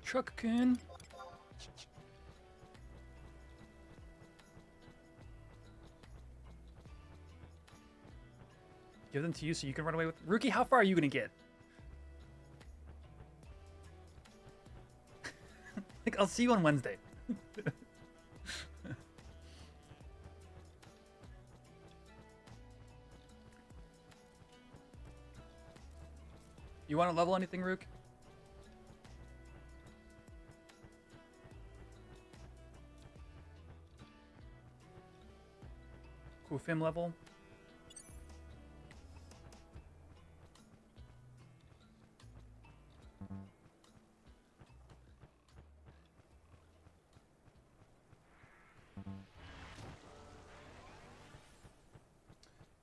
Truck-kun. Give them to you so you can run away with... Rookie, how far are you going to get? Like, I'll see you on Wednesday. You want to level anything, Rook? Kufim level?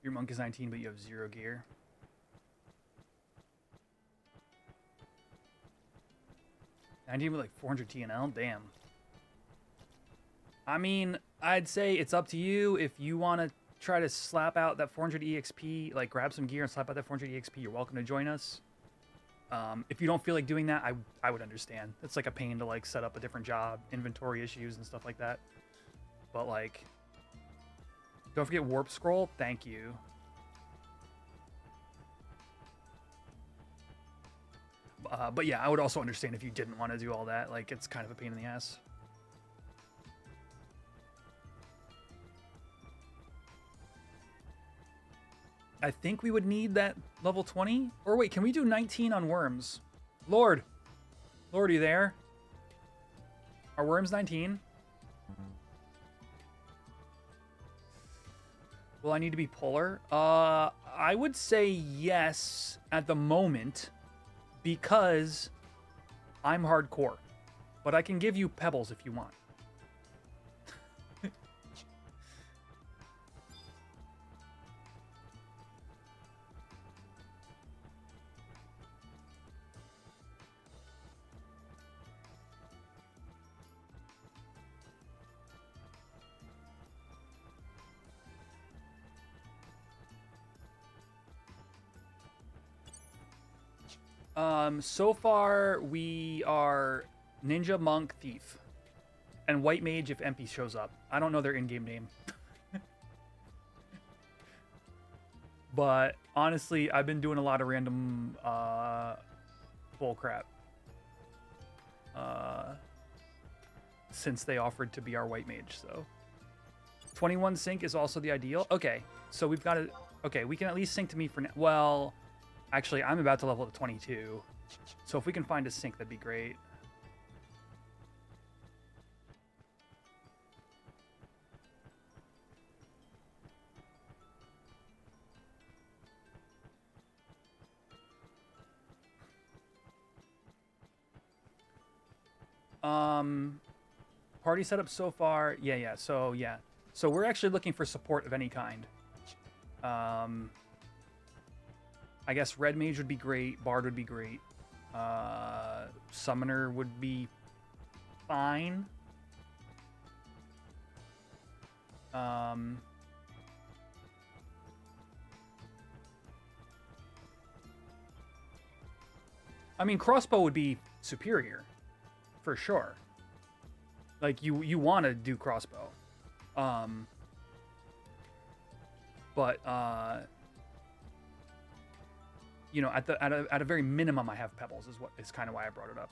Your monk is 19, but you have 0 gear. $19 with like 400 TNL? Damn. I mean, I'd say it's up to you. If you want to try to slap out that 400 EXP, like grab some gear and slap out that 400 EXP, you're welcome to join us. If you don't feel like doing that, I would understand. It's like a pain to like set up a different job, inventory issues and stuff like that. But like, don't forget Warp Scroll. Thank you. But yeah, I would also understand if you didn't want to do all that. Like, it's kind of a pain in the ass. I think we would need that level 20. Or wait, can we do 19 on worms? Lord. Lord, are you there? Are worms 19? Will I need to be polar? I would say yes at the moment because I'm hardcore. But I can give you pebbles if you want. So far we are Ninja, Monk, Thief, and White Mage if MP shows up. I don't know their in-game name. But honestly, I've been doing a lot of random bullcrap since they offered to be our White Mage, so 21 sync is also the ideal. Okay, so we've got to, okay, we can at least sync to me for now. Well, actually, I'm about to level to 22. So if we can find a sync, that'd be great. Party setup so far. Yeah. So we're actually looking for support of any kind. I guess Red Mage would be great. Bard would be great. Summoner would be fine. I mean, crossbow would be superior, for sure. Like you want to do crossbow, but you know, at a very minimum, I have pebbles. Is kind of why I brought it up.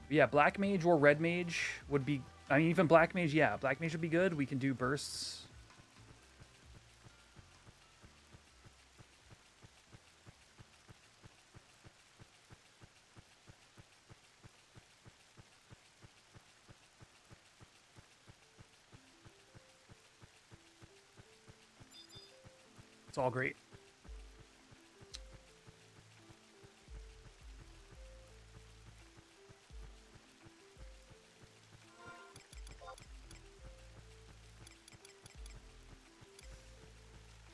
But yeah, Black Mage or Red Mage would be. I mean, even Black Mage. Yeah, Black Mage would be good. We can do bursts. It's all great.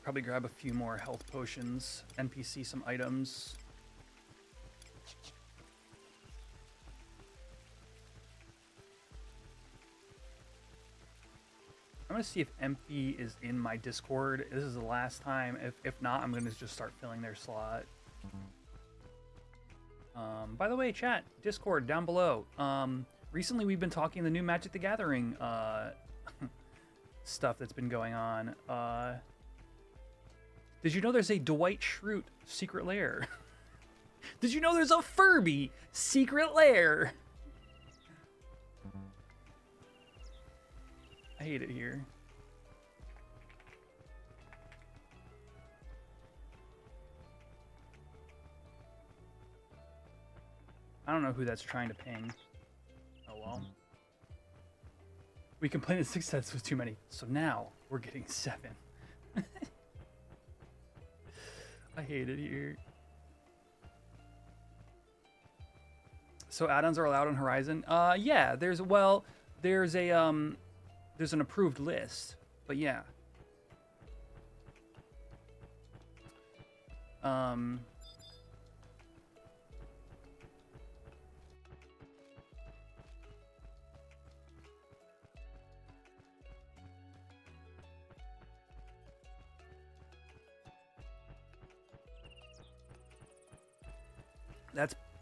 Probably grab a few more health potions, NPC some items. I'm gonna see if MP is in my Discord. This is the last time. If not, I'm gonna just start filling their slot. By the way, chat, Discord down below. Recently we've been talking the new Magic the Gathering stuff that's been going on. Did you know there's a Dwight Schrute secret lair? Did you know there's a Furby secret lair? I hate it here. I don't know who that's trying to ping. Oh well. We complained that 6 sets was too many, so now we're getting 7. I hate it here. So add-ons are allowed on Horizon? Yeah, there's an approved list, but yeah, Um,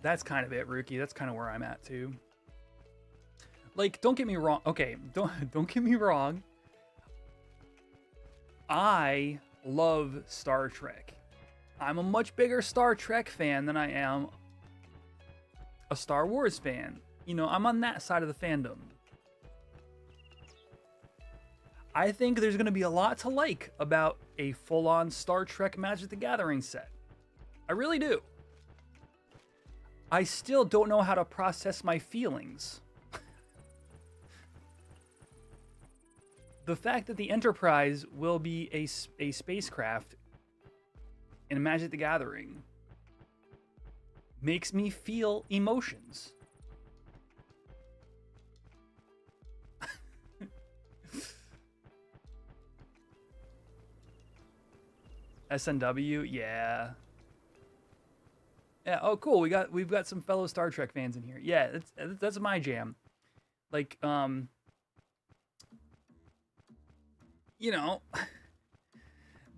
that's kind of it, Rookie. That's kind of where I'm at too. Like, don't get me wrong. Okay, don't get me wrong. I love Star Trek. I'm a much bigger Star Trek fan than I am a Star Wars fan. You know, I'm on that side of the fandom. I think there's going to be a lot to like about a full-on Star Trek Magic the Gathering set. I really do. I still don't know how to process my feelings. The fact that the Enterprise will be a spacecraft in Magic the Gathering makes me feel emotions. SNW, yeah. Yeah, oh cool. We've got some fellow Star Trek fans in here. Yeah, that's my jam. Like, you know,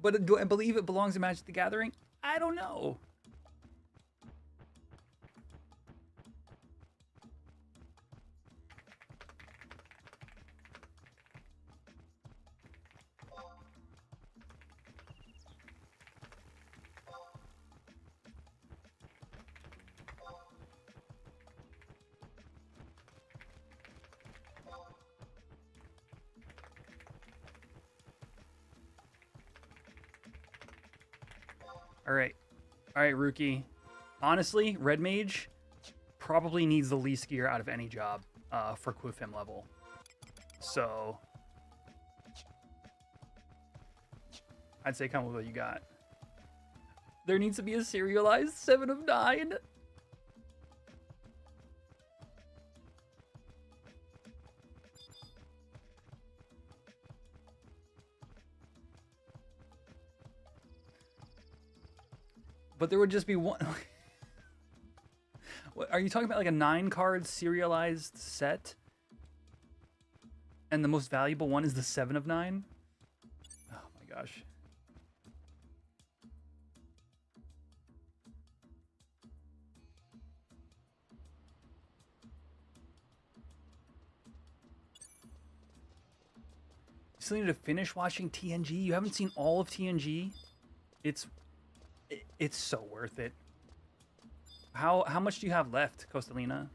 but do I believe it belongs to Magic the Gathering? I don't know. All right, Rookie. Honestly, Red Mage probably needs the least gear out of any job for Kufim level. So I'd say come with what you got. There needs to be a serialized 7 of 9. But there would just be one. What, are you talking about like a 9-card serialized set? And the most valuable one is the 7 of 9? Oh my gosh. You still need to finish watching TNG? You haven't seen all of TNG? It's so worth it. How much do you have left, Costalina?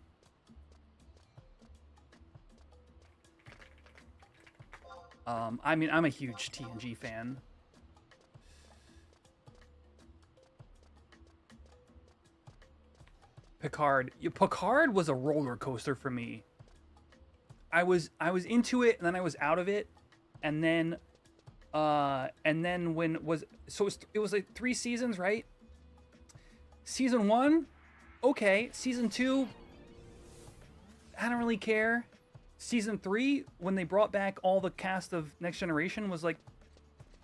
I mean, I'm a huge TNG fan. Picard. Picard was a roller coaster for me. I was into it and then I was out of it, and then when was so it was like 3 seasons, right? Season 1, okay. Season 2, I don't really care. Season 3, when they brought back all the cast of Next Generation, was like,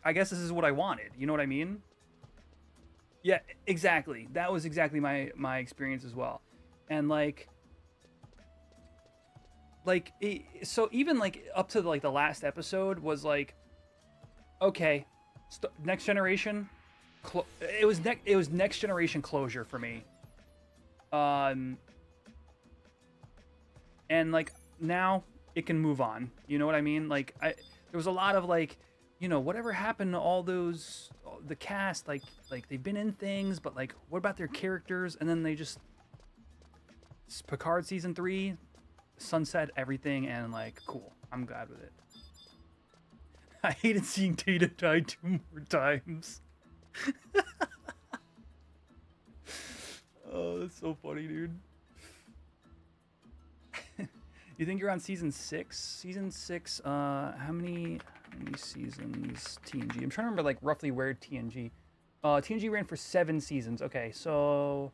I guess this is what I wanted. You know what I mean? Yeah, exactly. That was exactly my experience as well. And so even like up to like the last episode was like, okay, Next Generation. It was Next Generation closure for me. And like now it can move on. You know what I mean? Like there was a lot of like, you know, whatever happened to all those the cast, like they've been in things, but like what about their characters? And then they just Picard season 3 sunset everything, and like cool. I'm glad with it. I hated seeing Data die 2 more times. Oh, that's so funny, dude. You think you're on season 6? Season 6, how many seasons TNG? I'm trying to remember like roughly where TNG. TNG ran for 7 seasons. Okay, so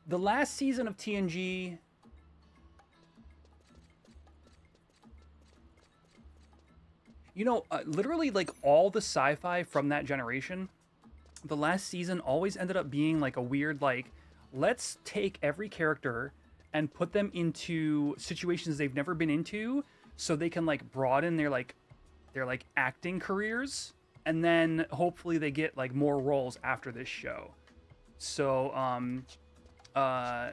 the last season of TNG, You know, literally like all the sci-fi from that generation, the last season always ended up being like a weird like, let's take every character and put them into situations they've never been into so they can like broaden their like acting careers, and then hopefully they get like more roles after this show. So I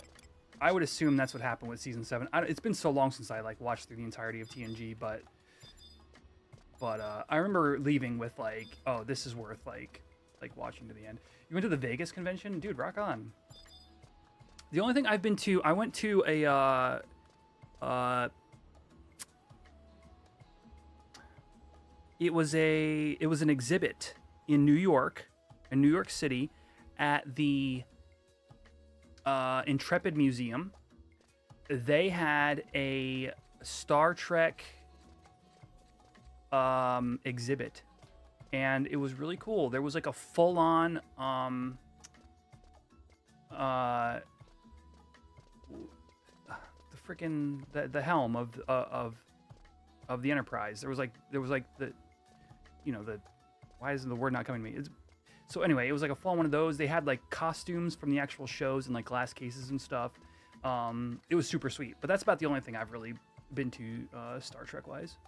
would assume that's what happened with season 7. It's been so long since I like watched through the entirety of TNG, but I remember leaving with like, oh, this is worth like watching to the end. You went to the Vegas convention, dude. Rock on. The only thing I've been to, I went to it was an exhibit in New York, in New York City, at the Intrepid Museum. They had a Star Trek exhibit, and it was really cool. There was like a full-on the helm of the Enterprise. There was like the, you know, the, why isn't the word not coming to me? So anyway, it was like a full one of those. They had like costumes from the actual shows and like glass cases and stuff. It was super sweet, but that's about the only thing I've really been to Star Trek wise.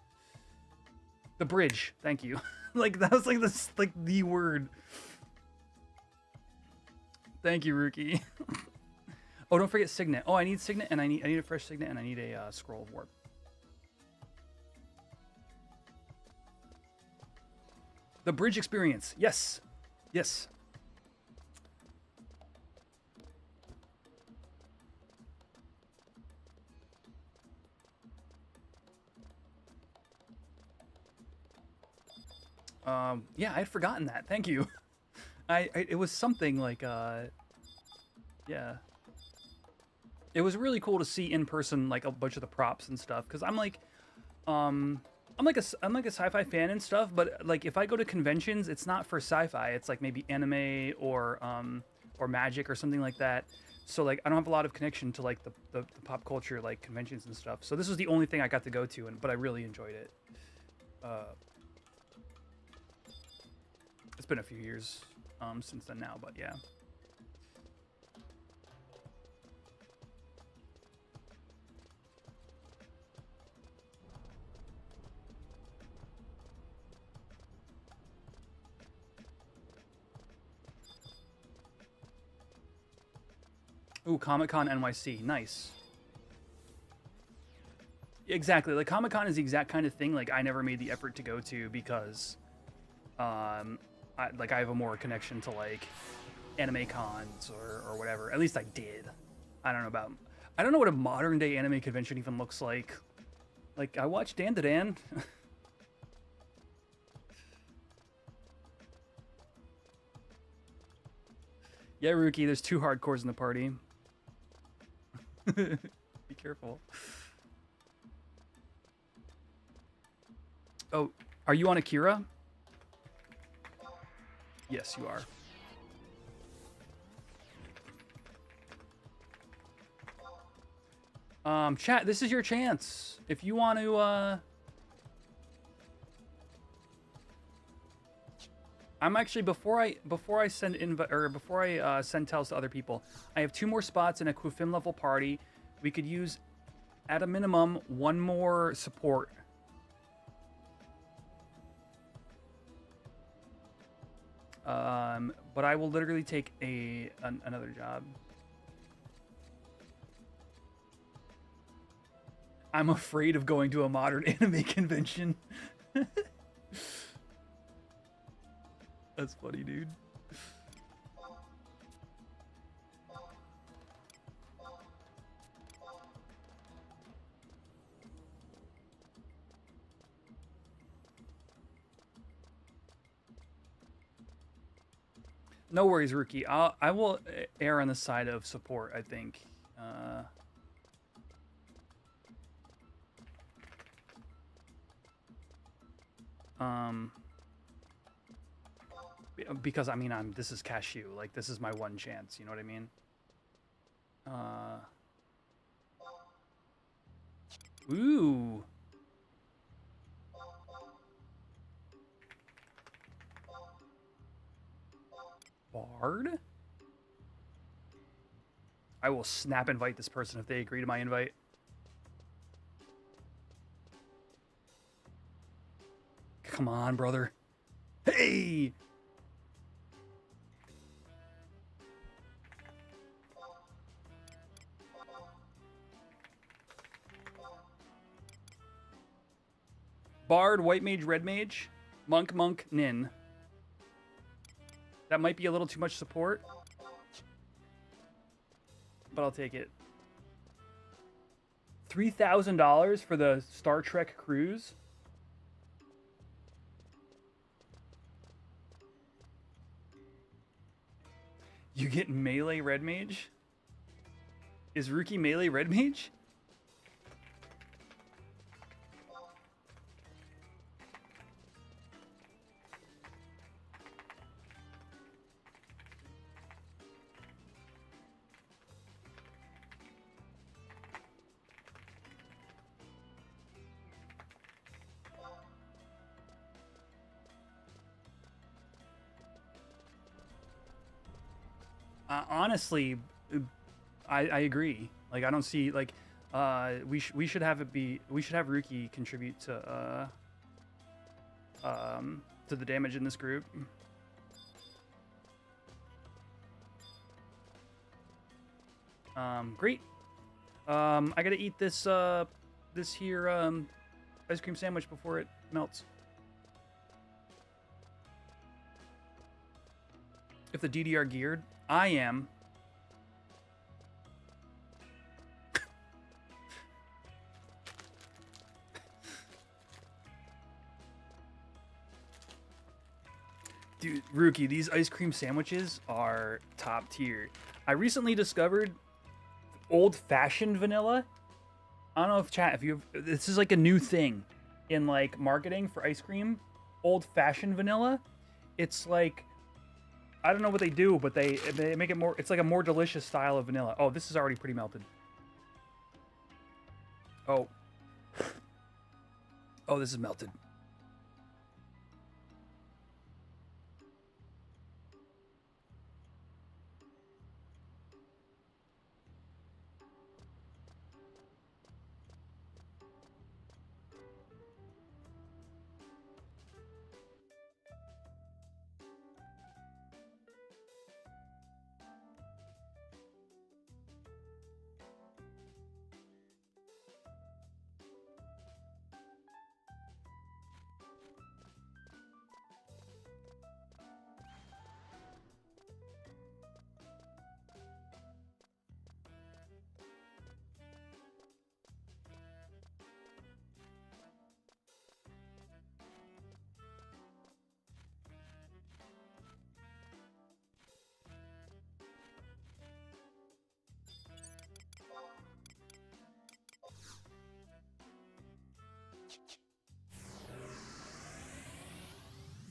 The bridge, thank you. Like that was like this like the word. Thank you, Rookie. Oh, don't forget Signet. Oh, I need Signet, and I need a fresh Signet, and I need a Scroll of Warp. The bridge experience. Yes. Yes. Yeah, I had forgotten that. Thank you. It was something like yeah. It was really cool to see in person like a bunch of the props and stuff, because I'm like a sci-fi fan and stuff, but like if I go to conventions, it's not for sci-fi. It's like maybe anime or magic or something like that. So like I don't have a lot of connection to like the pop culture like conventions and stuff. So this was the only thing I got to go to, but I really enjoyed it. It's been a few years since then now, but yeah. Ooh, Comic-Con NYC. Nice. Exactly. Like, Comic-Con is the exact kind of thing, like, I never made the effort to go to because, I have a more connection to, like, anime cons or whatever. At least I did. I don't know what a modern-day anime convention even looks like. Like, I watched Dan. Yeah, Rookie, there's 2 hardcores in the party. Be careful. Oh, are you on Akira? Yes, you are. Chat, this is your chance. If you want to, I'm actually before I send send tells to other people, I have 2 more spots in a Kufim level party. We could use, at a minimum, 1 more support. But I will literally take another job. I'm afraid of going to a modern anime convention. That's funny, dude. No worries, Rookie. I will err on the side of support, I think. Because I mean, this is cashew. Like, this is my one chance. You know what I mean? Ooh. Bard? I will snap invite this person if they agree to my invite. Come on, brother. Hey! Bard, White Mage, Red Mage, Monk, Monk, Nin. That might be a little too much support, but I'll take it. $3,000 for the Star Trek cruise? You get melee Red Mage? Is Rookie melee Red Mage? Honestly, I agree. Like, I don't see, like, we should have it be, we should have Ruki contribute to the damage in this group. Great. I gotta eat this this here ice cream sandwich before it melts. If the DDR geared, I am. Dude, Rookie, these ice cream sandwiches are top tier. I recently discovered old-fashioned vanilla. I don't know if chat, if you, this is like a new thing in like marketing for ice cream. Old-fashioned vanilla. It's like, I don't know what they do, but they make it more, it's like a more delicious style of vanilla. Oh, this is already pretty melted. Oh. Oh, this is melted.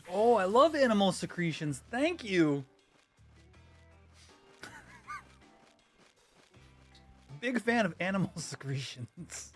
Oh, I love animal secretions. Thank you. Big fan of animal secretions.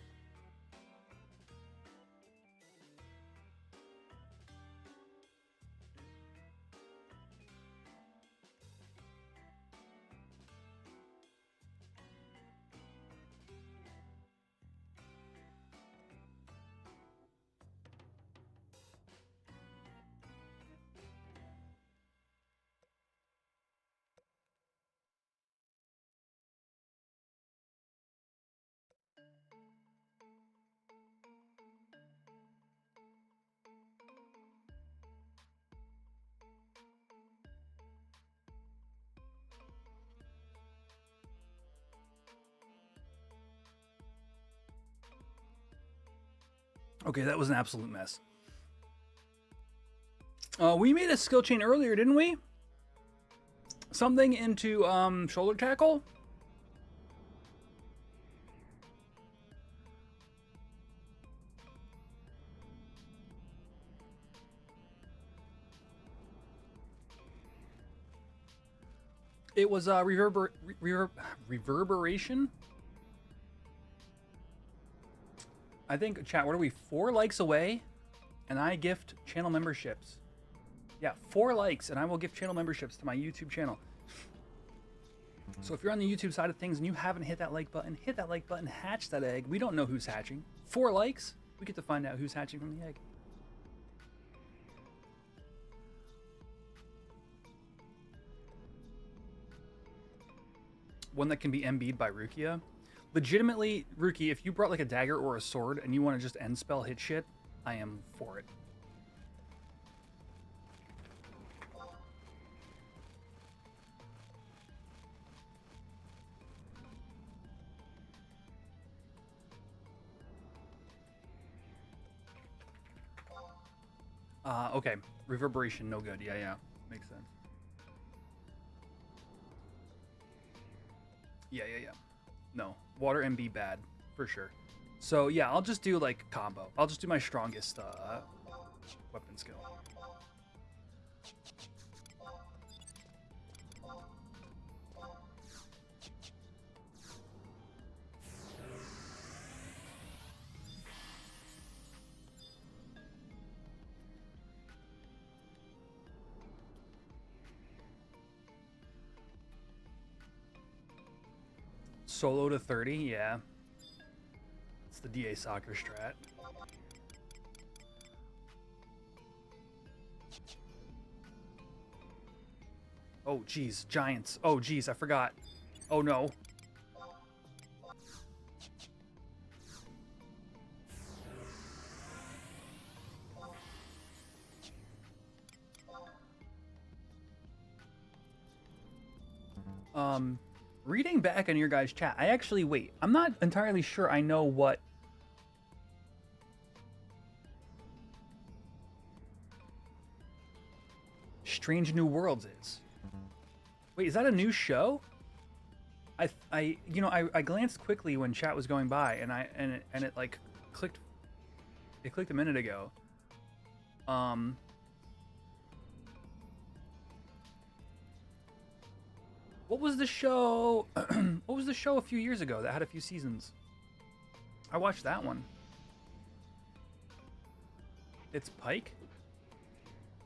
Okay, that was an absolute mess. We made a skill chain earlier, didn't we? Something into shoulder tackle? It was reverberation. I think, chat, what are we, 4 likes away? And I gift channel memberships. Yeah, 4 likes, and I will give channel memberships to my YouTube channel. So if you're on the YouTube side of things and you haven't hit that like button, hit that like button, hatch that egg. We don't know who's hatching. 4 likes, we get to find out who's hatching from the egg. One that can be MB'd by Rukia. Legitimately, Ruki, if you brought like a dagger or a sword and you want to just end spell hit shit, I am for it. Okay. Reverberation, no good. Yeah. Makes sense. Yeah. No. Water MB bad, for sure. So, yeah, I'll just do, like, combo. I'll just do my strongest weapon skill. Solo to 30, yeah. It's the DA soccer strat. Oh, geez, giants. Oh, geez, I forgot. Oh, no. Reading back on your guys' chat, I actually, wait, I'm not entirely sure I know what Strange New Worlds is. Wait, is that a new show? I glanced quickly when chat was going by and it like clicked a minute ago. What was the show? What was the show a few years ago that had a few seasons? I watched that one. It's Pike?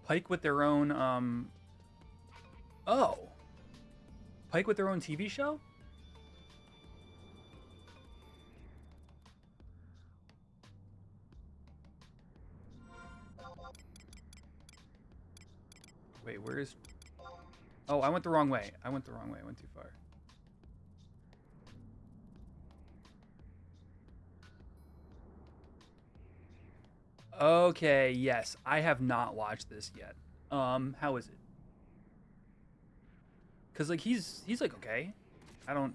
Pike with their own, Oh. Pike with their own TV show? Wait, where is... Oh, I went the wrong way. I went too far. Okay, yes. I have not watched this yet. How is it? Cause like he's like okay. I don't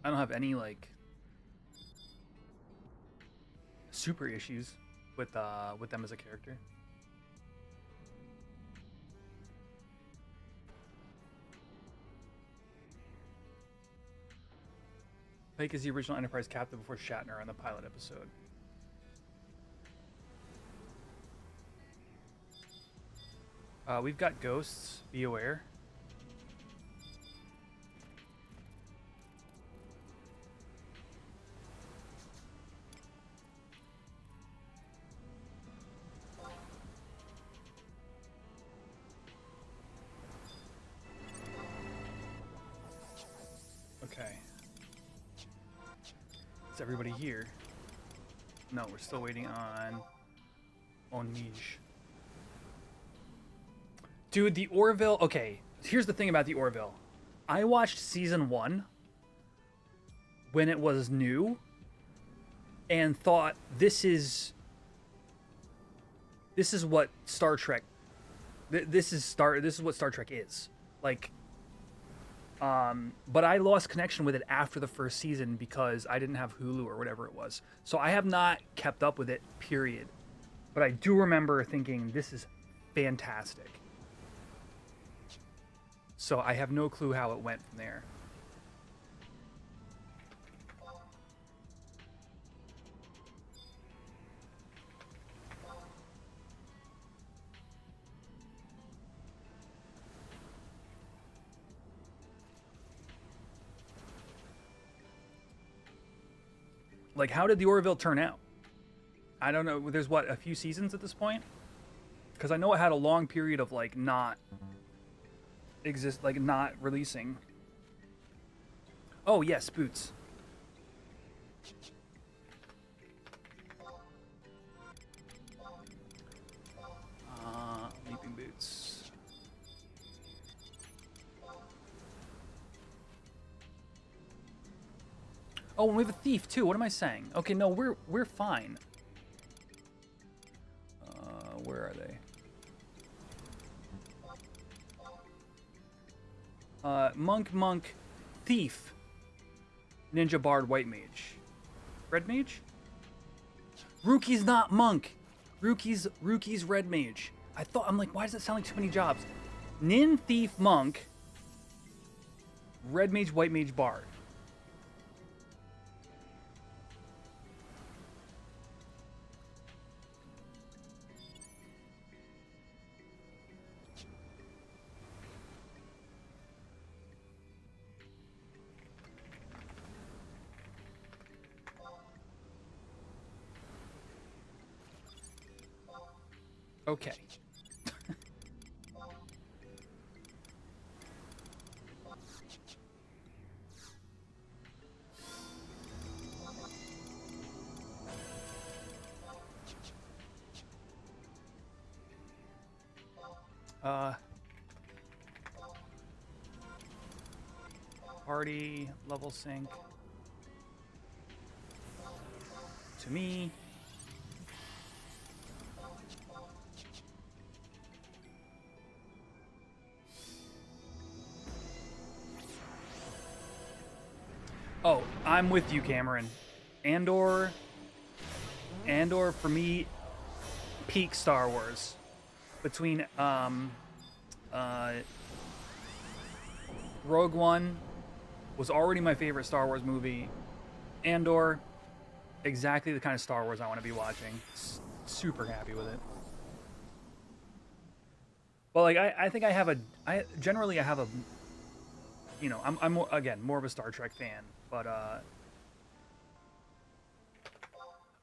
have any like super issues with them as a character. Pike is the original Enterprise captain before Shatner on the pilot episode. We've got ghosts. Be aware. Okay. Is everybody here? No, we're still waiting on Niche. Dude, the Orville... Okay, here's the thing about the Orville. I watched season 1 when it was new and thought this is what Star Trek... This is what Star Trek is. Like... but I lost connection with it after the first season because I didn't have Hulu or whatever it was. So I have not kept up with it, period. But I do remember thinking, this is fantastic. So I have no clue how it went from there. Like, how did the Orville turn out? I don't know. There's what, a few seasons at this point? Because I know it had a long period of like not releasing. Oh yes, boots. Leaping boots. Oh, and we have a thief too. What am I saying? Okay, no, we're fine. Where are they? Monk, thief, ninja, bard, white mage, red mage. Rookie's not monk. Rookie's red mage. I'm like, why does that sound like too many jobs? Nin, thief, monk, red mage, white mage, bard. Okay. Party level sync to me. Oh, I'm with you, Cameron. Andor for me, peak Star Wars. Between Rogue One was already my favorite Star Wars movie. Andor, exactly the kind of Star Wars I want to be watching. Super happy with it. Well, like I think I have a, you know, I'm more of a Star Trek fan, but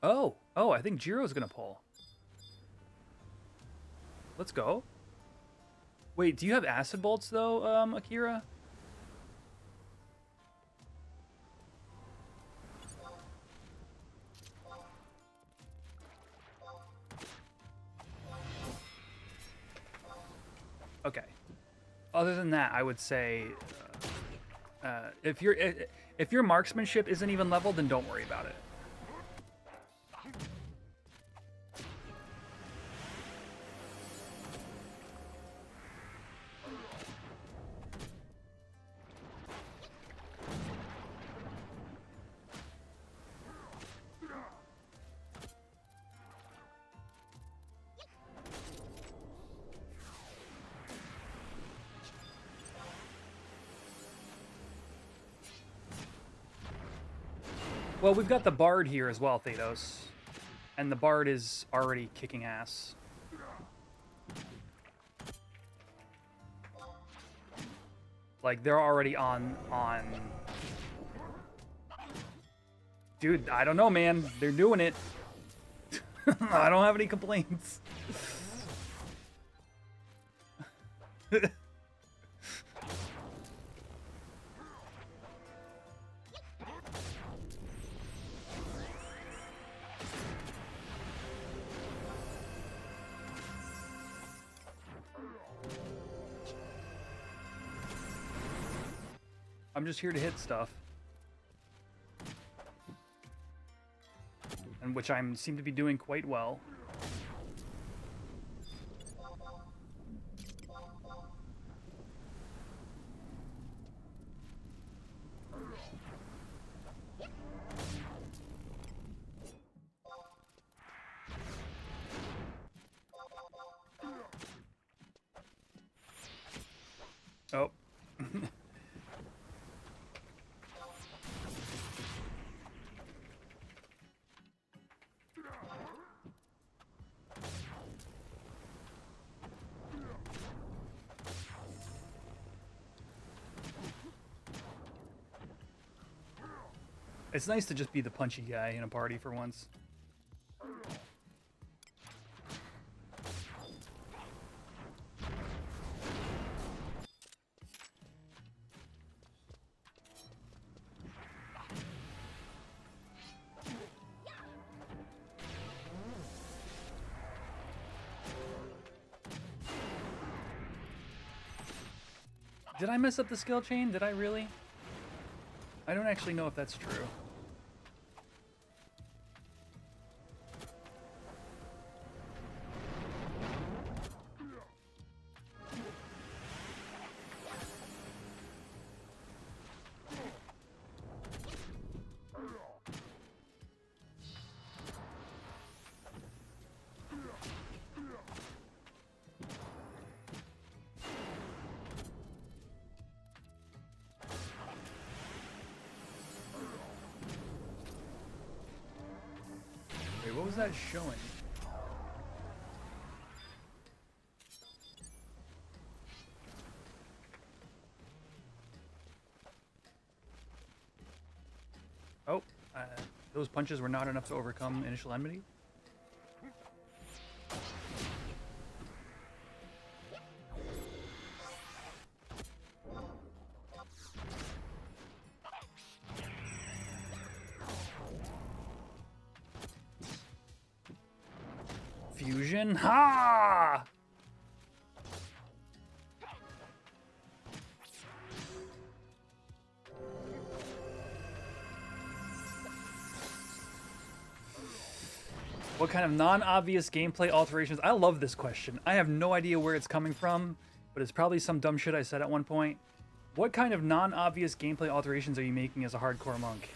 oh, I think Jiro's gonna pull. Let's go. Wait, do you have acid bolts though, Akira? Okay. Other than that, I would say if your marksmanship isn't even leveled, then don't worry about it. Well, we've got the Bard here as well, Thedos. And the Bard is already kicking ass. Like, they're already on... Dude, I don't know, man. They're doing it. I don't have any complaints. I'm just here to hit stuff. And which I seem to be doing quite well. Oh. It's nice to just be the punchy guy in a party for once. Did I mess up the skill chain? Did I really? I don't actually know if that's true. Wait, what was that showing? Oh, those punches were not enough to overcome initial enmity. Fusion, ha! What kind of non-obvious gameplay alterations? I love this question. I have no idea where it's coming from, but it's probably some dumb shit I said at one point. What kind of non-obvious gameplay alterations are you making as a hardcore monk?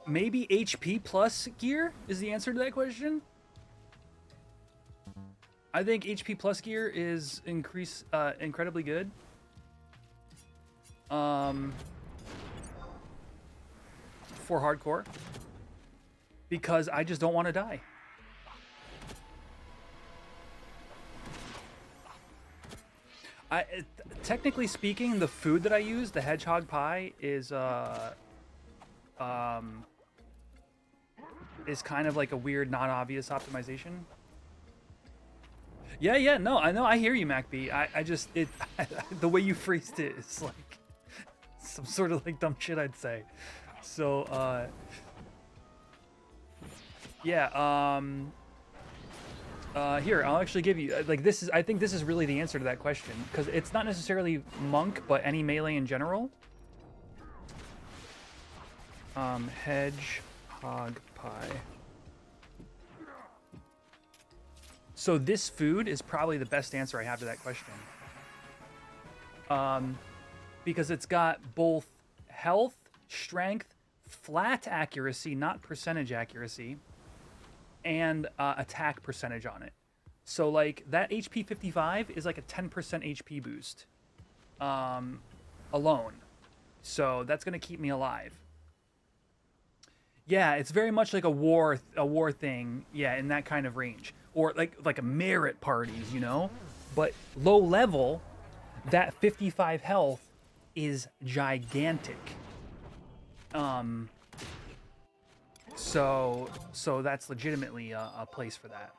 Maybe HP plus gear is the answer to that question. I think HP plus gear is incredibly good. For hardcore, because I just don't want to die. Technically speaking, the food that I use, the hedgehog pie, is kind of like a weird, non-obvious optimization. Yeah, no, I know, I hear you, MacB. I just, the way you phrased it is like some sort of like dumb shit I'd say. So, yeah, here, I'll actually give you, like, this is, I think this is really the answer to that question, because it's not necessarily monk, but any melee in general. Hedgehog pie. So this food is probably the best answer I have to that question. Because it's got both health, strength, flat accuracy, not percentage accuracy, and attack percentage on it. So like that HP 55 is like a 10% HP boost alone. So that's gonna keep me alive. Yeah, it's very much like a war thing. Yeah, in that kind of range, or like a merit parties, you know. But low level, that 55 health is gigantic. So that's legitimately a place for that.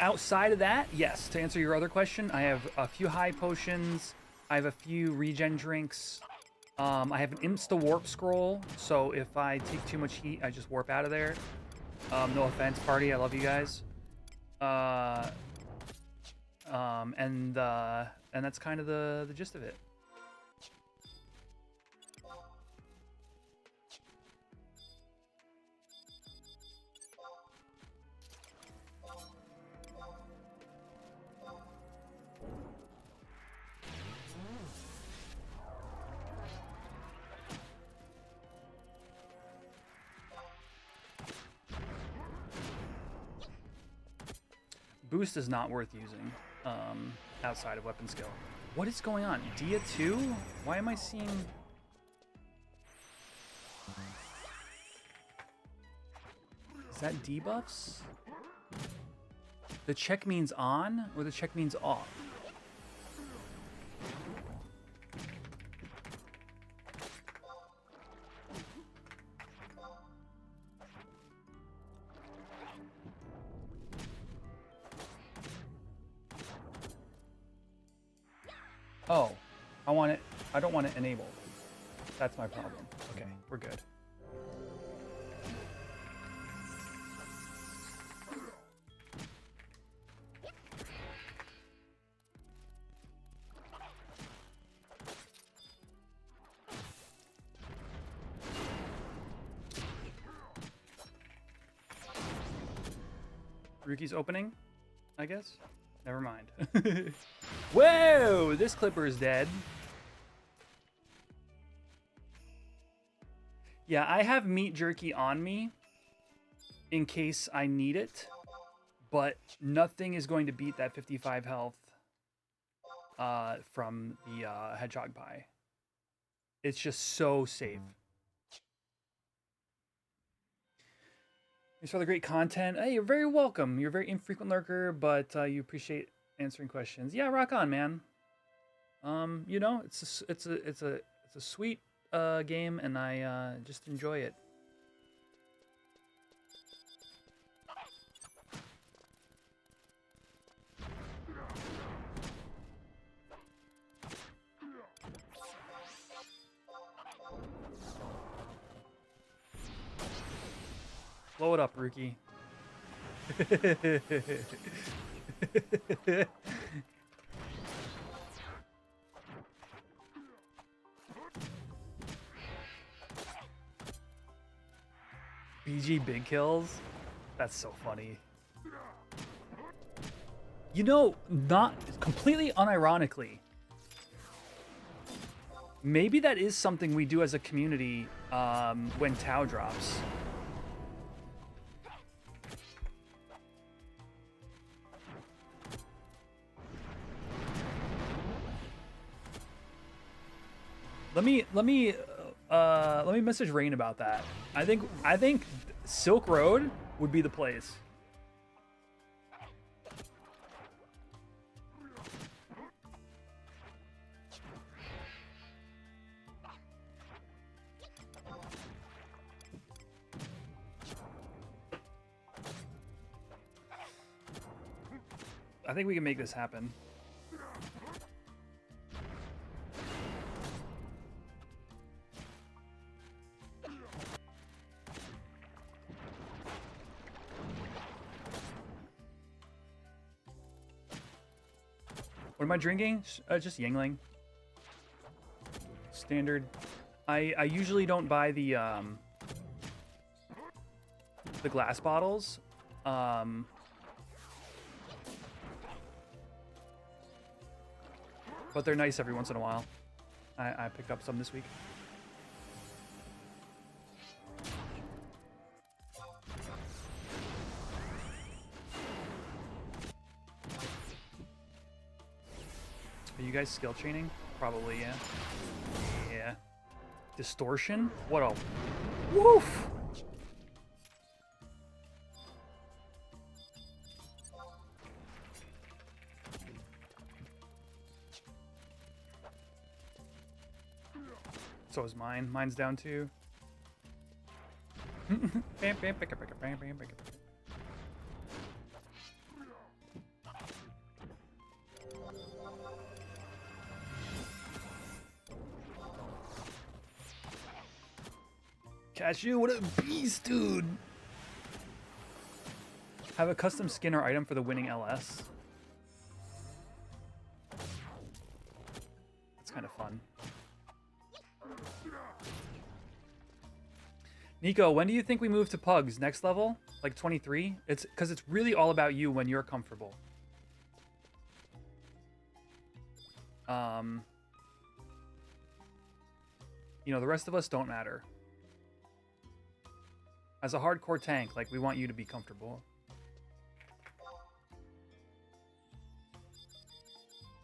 Outside of that, yes, to answer your other question, I have a few high potions, I have a few regen drinks, I have an insta warp scroll, so if I take too much heat, I just warp out of there. No offense, party, I love you guys. And that's kind of the gist of it. Boost is not worth using outside of weapon skill. What is going on? Dia 2? Why am I seeing... Is that debuffs? The check means on or the check means off? Oh, I don't want it enabled. That's my problem. Okay, we're good. Ruki's opening, I guess? Never mind. Whoa! This clipper is dead. Yeah, I have meat jerky on me in case I need it, but nothing is going to beat that 55 health from the hedgehog pie. It's just so safe. Thanks for the great content. Hey, you're very welcome. You're a very infrequent lurker, but you appreciate answering questions. Yeah, rock on, man. You know, it's a sweet game, and I just enjoy it. Blow it up, Rookie. BG big kills? That's so funny. You know, not completely unironically, maybe that is something we do as a community when Tau drops. Let me message Rain about that. I think Silk Road would be the place. I think we can make this happen. What am I drinking? Just Yingling. Standard. I usually don't buy the glass bottles. But they're nice every once in a while. I picked up some this week. Are you guys skill chaining? Probably, yeah. Yeah. Distortion? What a... Woof! So is mine. Mine's down too. Cashew, what a beast, dude! Have a custom skin or item for the winning LS. That's kind of fun. Nico, when do you think we move to Pugs? Next level? Like 23? It's because it's really all about you when you're comfortable. You know, the rest of us don't matter. As a hardcore tank, like, we want you to be comfortable.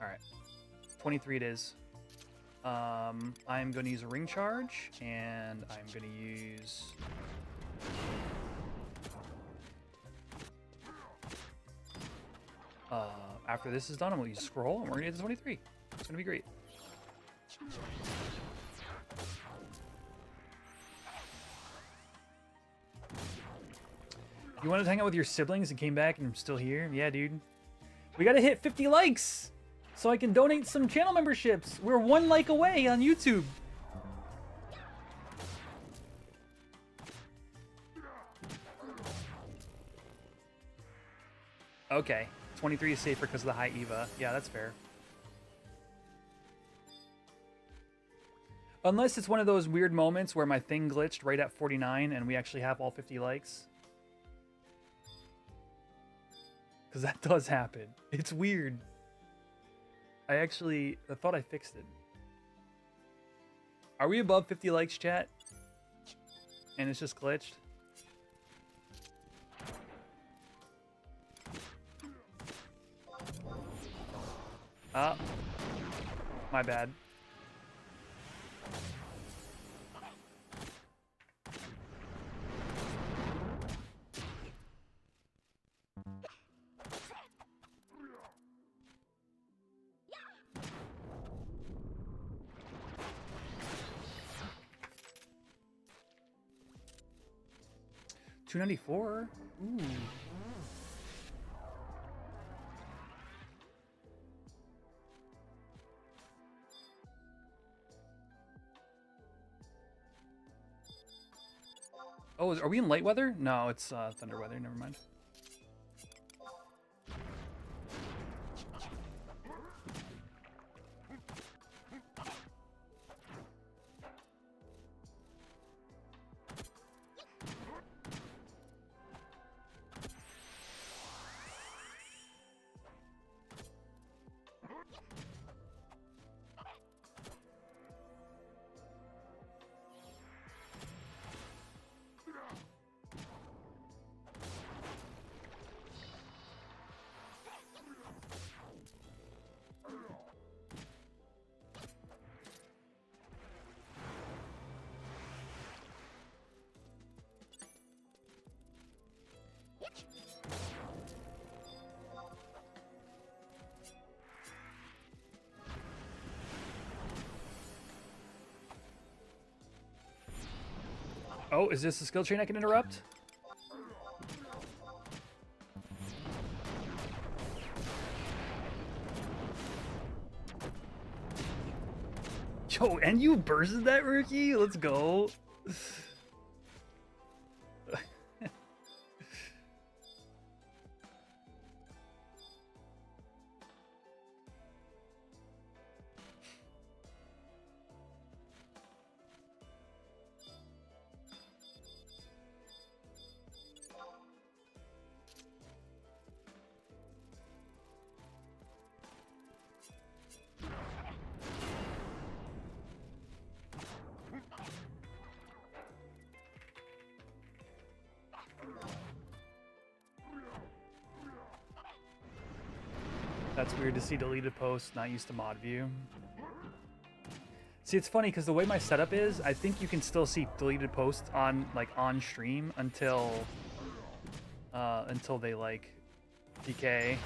Alright. 23 it is. I'm going to use a ring charge, and I'm going to use... After this is done, I'm going to scroll, and we're going to get to 23. It's going to be great. You wanted to hang out with your siblings and came back and I'm still here? Yeah, dude. We got to hit 50 likes so I can donate some channel memberships. We're 1 like away on YouTube. Okay. 23 is safer because of the high EVA. Yeah, that's fair. Unless it's one of those weird moments where my thing glitched right at 49 and we actually have all 50 likes. Because that does happen. It's weird. I thought I fixed it. Are we above 50 likes, chat? And it's just glitched? My bad. $294. Ooh. Oh, are we in light weather? No, it's thunder weather. Never mind. Oh, is this a skill chain I can interrupt? Yo, and you bursted that, Rookie? Let's go. That's weird to see deleted posts, not used to mod view. See, it's funny because the way my setup is, I think you can still see deleted posts on stream until they like decay.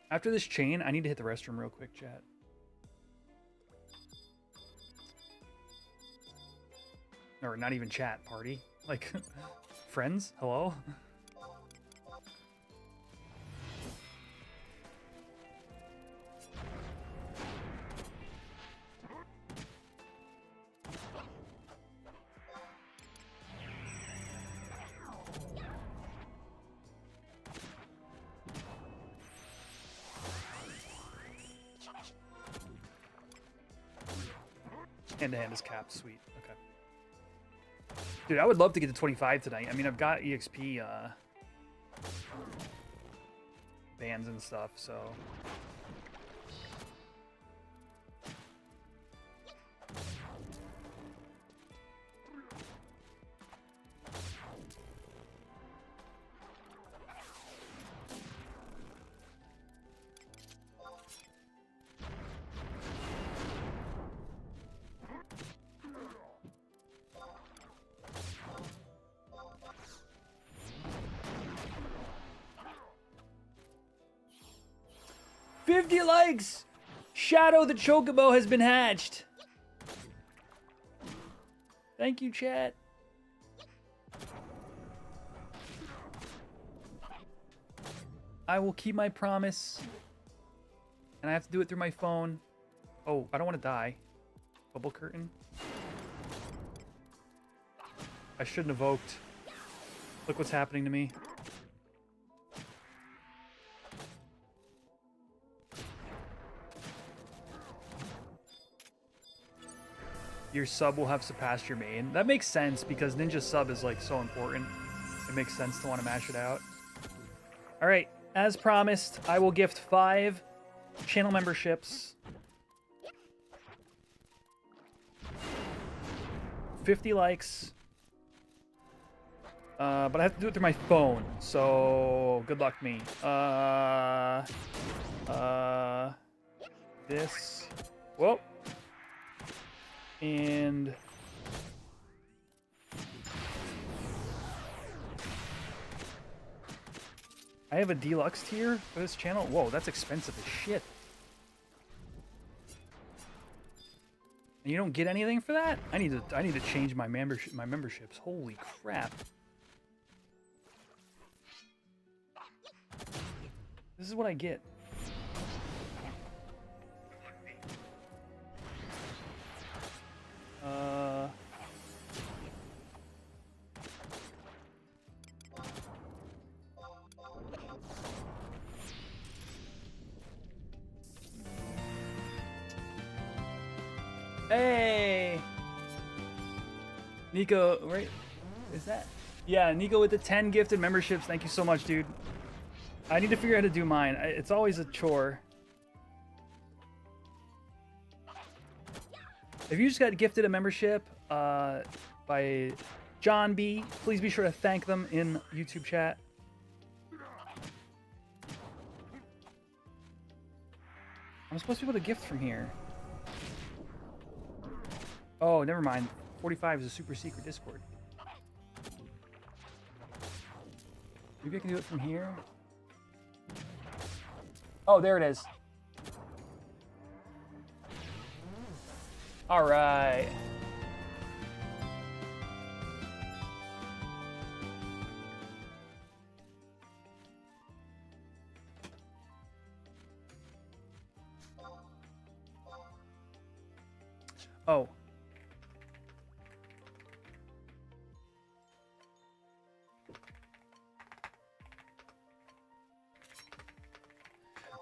After this chain, I need to hit the restroom real quick, chat. Or not even chat, party. Like, friends? Hello? Hand-to-hand is capped. Sweet. Okay. Dude, I would love to get to 25 tonight. I mean, I've got EXP bands and stuff, so... 50 likes! Shadow the Chocobo has been hatched. Thank you, chat. I will keep my promise. And I have to do it through my phone. Oh, I don't want to die. Bubble curtain. I shouldn't have evoked. Look what's happening to me. Your sub will have surpassed your main. That makes sense because Ninja sub is like so important. It makes sense to want to mash it out. All right, as promised, I will gift 5 channel memberships. 50 likes. But I have to do it through my phone, so good luck me. This. Whoa. And I have a deluxe tier for this channel. Whoa, that's expensive as shit. And you don't get anything for that? I need to change my memberships. Holy crap. This is what I get. Hey! Nico, right? Is that? Yeah, Nico with the 10 gifted memberships. Thank you so much, dude. I need to figure out how to do mine. It's always a chore. If you just got gifted a membership by John B, please be sure to thank them in YouTube chat. I'm supposed to be able to gift from here. Oh, never mind. 45 is a super secret Discord. Maybe I can do it from here. Oh, there it is. All right. Oh.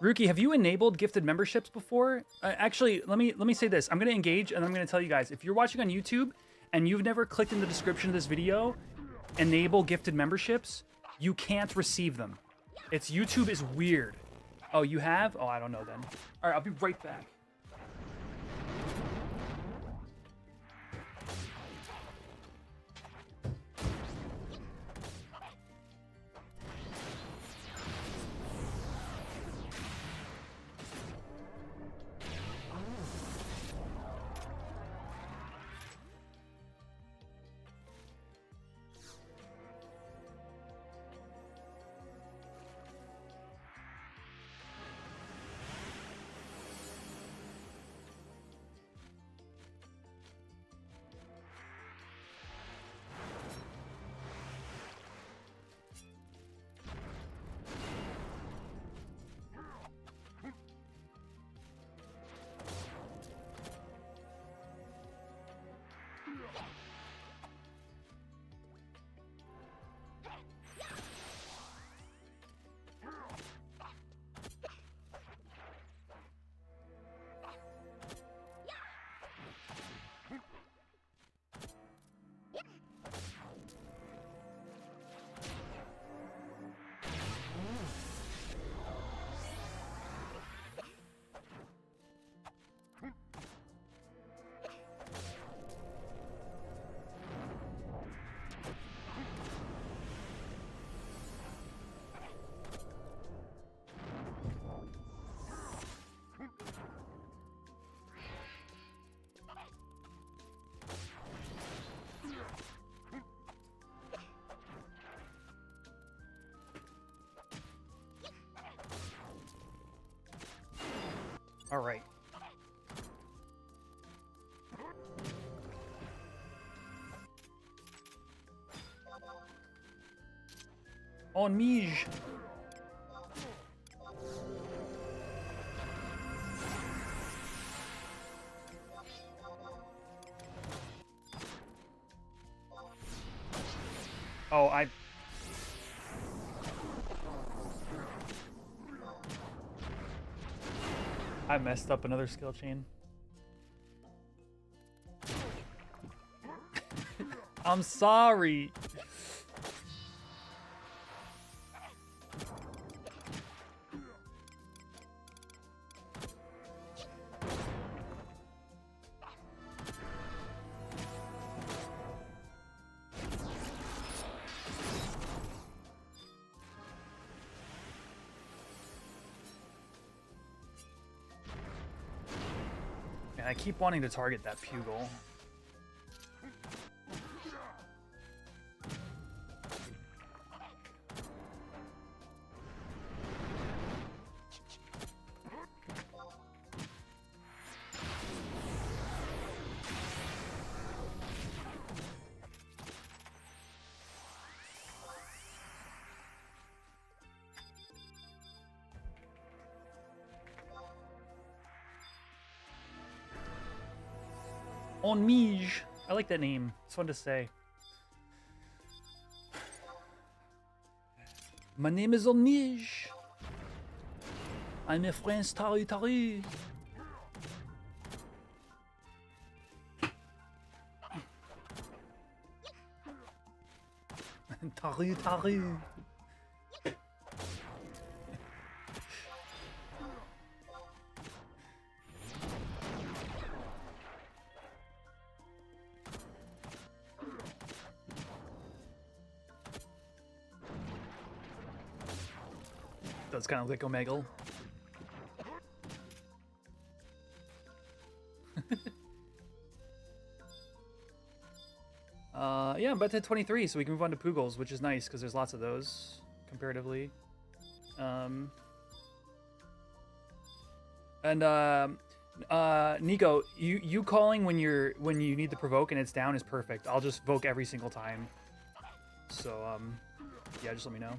Ruki, have you enabled gifted memberships before? Actually, let me say this. I'm going to engage, and I'm going to tell you guys. If you're watching on YouTube and you've never clicked in the description of this video, enable gifted memberships, you can't receive them. YouTube is weird. Oh, you have? Oh, I don't know then. All right, I'll be right back. All right. On Mij. Oh, I messed up another skill chain. I'm sorry. And I keep wanting to target that Pugil. On Mij. I like that name. It's fun to say. My name is On Mij. I'm a French Taru Taru. Taru Taru. Does kind of look like Omegle. Yeah, I'm about to hit 23, so we can move on to Pugils, which is nice because there's lots of those comparatively. Nico, you calling when you need the provoke and it's down is perfect. I'll just voke every single time. So yeah, just let me know.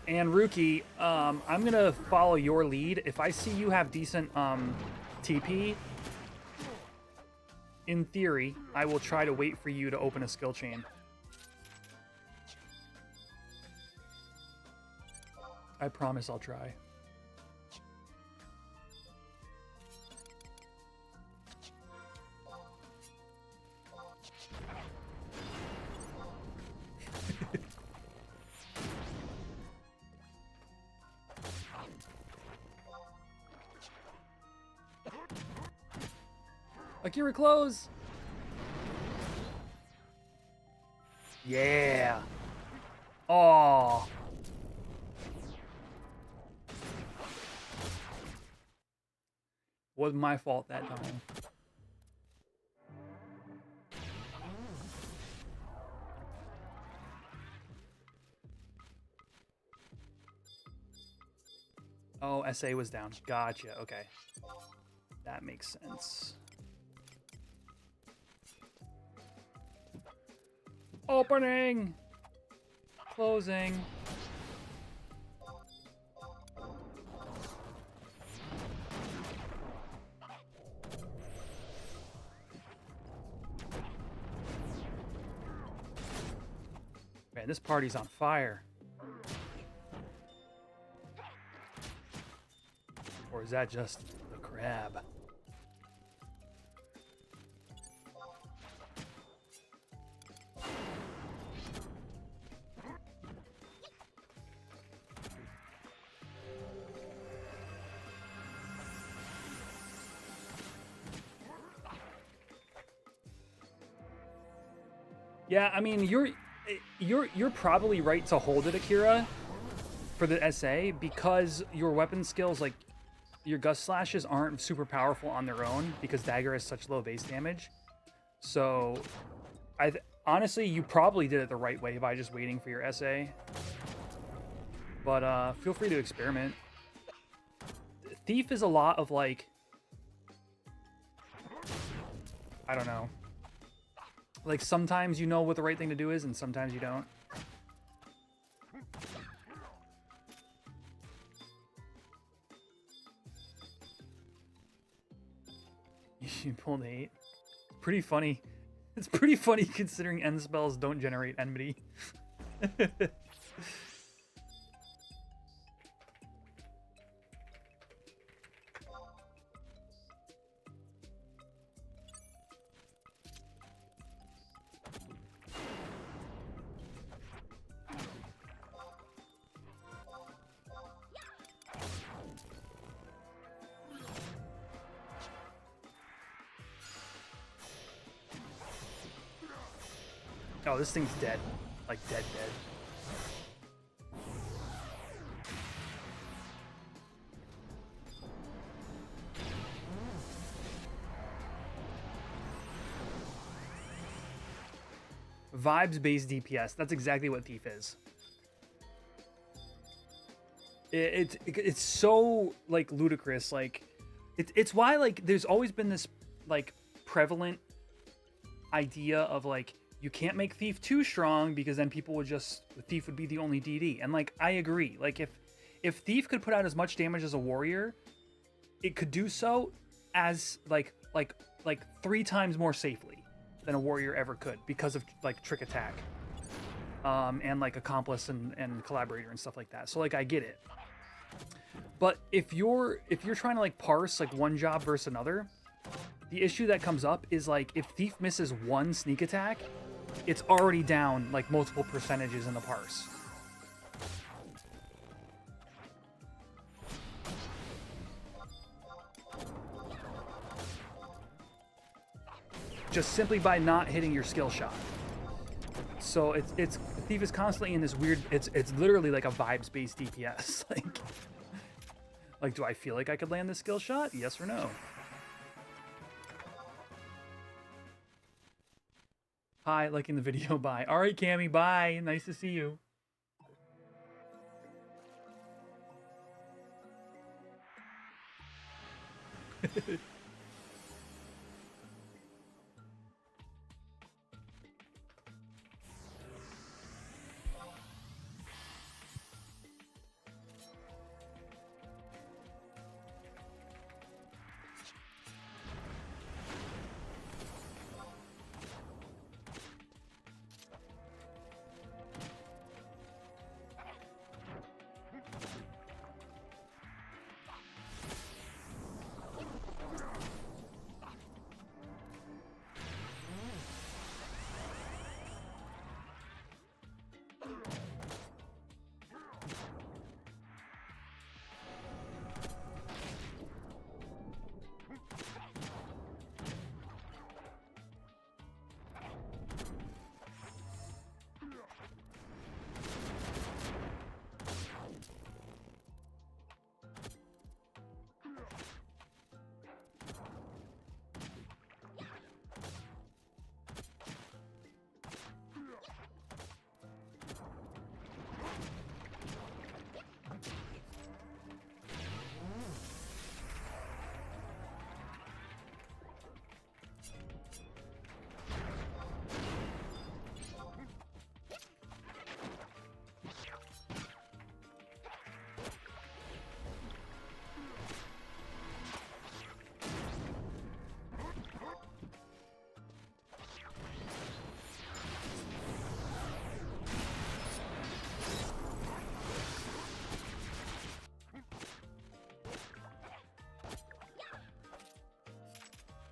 And Rookie, I'm gonna follow your lead. If I see you have decent TP, in theory, I will try to wait for you to open a skill chain. I promise I'll try. Akira close. Yeah. Oh. Was my fault that time. Oh, SA was down. Gotcha. Okay. That makes sense. Opening! Closing. Man, this party's on fire. Or is that just the crab? Yeah, I mean, you're probably right to hold it, Akira, for the SA, because your weapon skills, like your gust slashes, aren't super powerful on their own because dagger has such low base damage. So, honestly, you probably did it the right way by just waiting for your SA. But feel free to experiment. Thief is a lot of like, I don't know. Like sometimes you know what the right thing to do is, and sometimes you don't. You pulled 8. Pretty funny. It's pretty funny considering end spells don't generate enmity. Oh, this thing's dead. Like, dead. Vibes-based DPS. That's exactly what Thief is. It's so, like, ludicrous. Like, it's why, like, there's always been this, like, prevalent idea of, like, you can't make Thief too strong because then people would just, Thief would be the only DD. And like, I agree. Like if Thief could put out as much damage as a warrior, it could do so as like 3 times more safely than a warrior ever could because of like trick attack. And like accomplice and collaborator and stuff like that. So like I get it. But if you're trying to like parse like one job versus another, the issue that comes up is like if Thief misses one sneak attack, it's already down like multiple percentages in the parse. Just simply by not hitting your skill shot. So it's Thief is constantly in this weird, it's literally like a vibes-based DPS. Like do I feel like I could land this skill shot? Yes or no? Hi, liking the video, bye. All right, Cammy, bye. Nice to see you.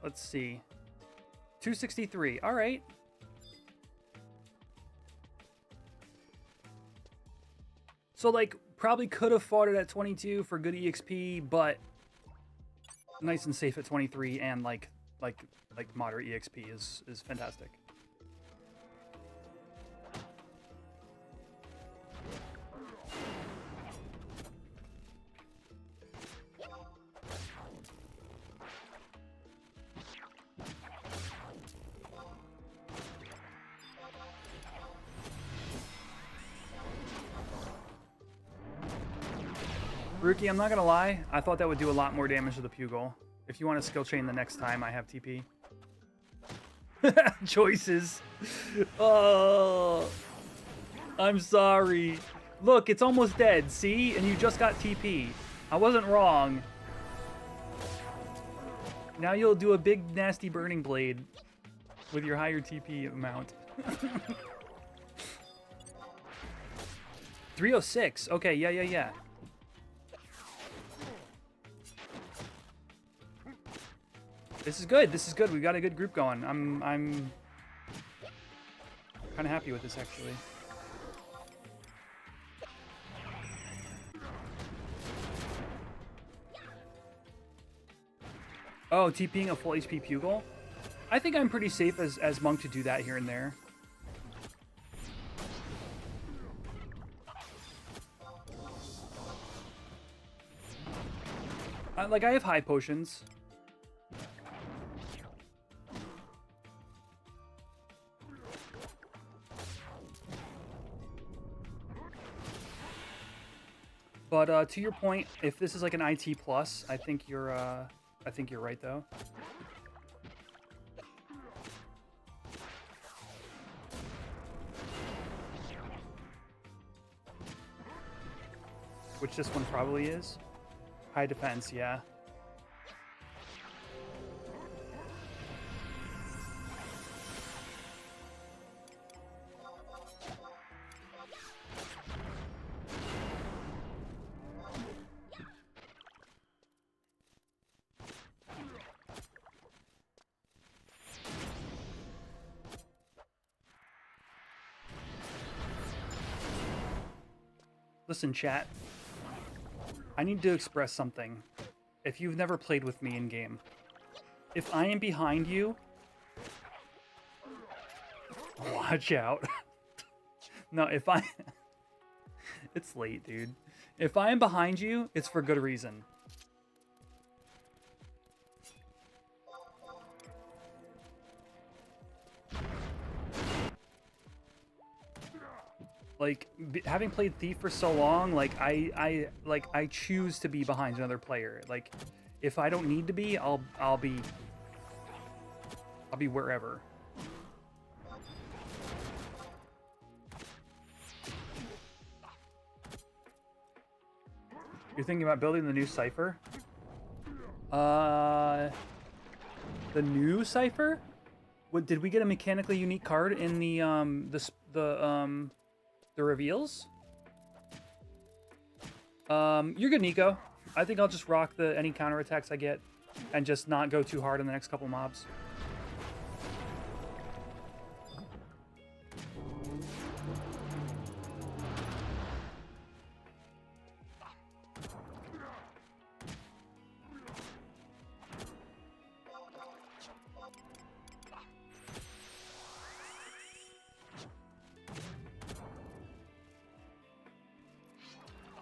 Let's see. 263. All right. So, like, probably could have fought it at 22 for good EXP, but nice and safe at 23 and, like moderate EXP is fantastic. Rookie, I'm not gonna lie. I thought that would do a lot more damage to the Pugil. If you want to skill chain the next time I have TP. Choices. Oh, I'm sorry. Look, it's almost dead. See? And you just got TP. I wasn't wrong. Now you'll do a big, nasty burning blade with your higher TP amount. 306. Okay, yeah. This is good. This is good. We've got a good group going. I'm kind of happy with this, actually. Oh, TPing a full HP Pugil? I think I'm pretty safe as Monk to do that here and there. Like, I have high potions. But to your point, if this is like an IT plus, I think you're right though. Which this one probably is. High defense, yeah. Listen, chat. I need to express something. If you've never played with me in game, if I am behind you, watch out. No, if I... It's late, dude. If I am behind you, it's for good reason. Like, having played Thief for so long, like I choose to be behind another player. Like, if I don't need to be, I'll be wherever. You're thinking about building the new Cypher? The new Cypher? What, did we get a mechanically unique card in the reveals? You're good, Nico. I think I'll just rock any counterattacks I get and just not go too hard on the next couple mobs.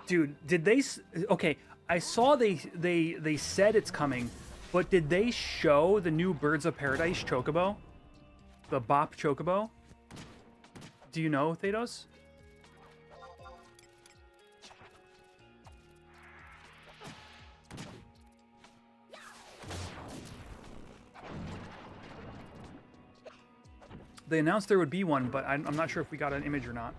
Dude, did they... Okay, I saw they said it's coming, but did they show the new Birds of Paradise Chocobo? The Bop Chocobo? Do you know, Thedos? They announced there would be one, but I'm not sure if we got an image or not.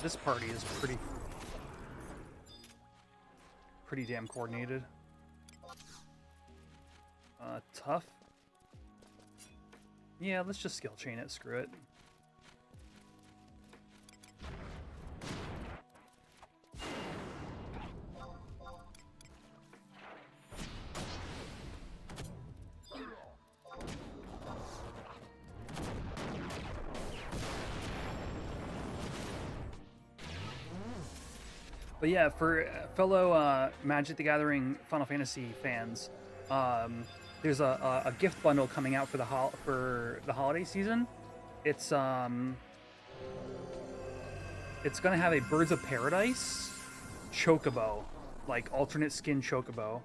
This party is pretty damn coordinated. Tough. Yeah, let's just skill chain it. Screw it. But yeah, for fellow Magic the Gathering Final Fantasy fans, there's a gift bundle coming out for the holiday season. It's gonna have a Birds of Paradise Chocobo like alternate skin chocobo.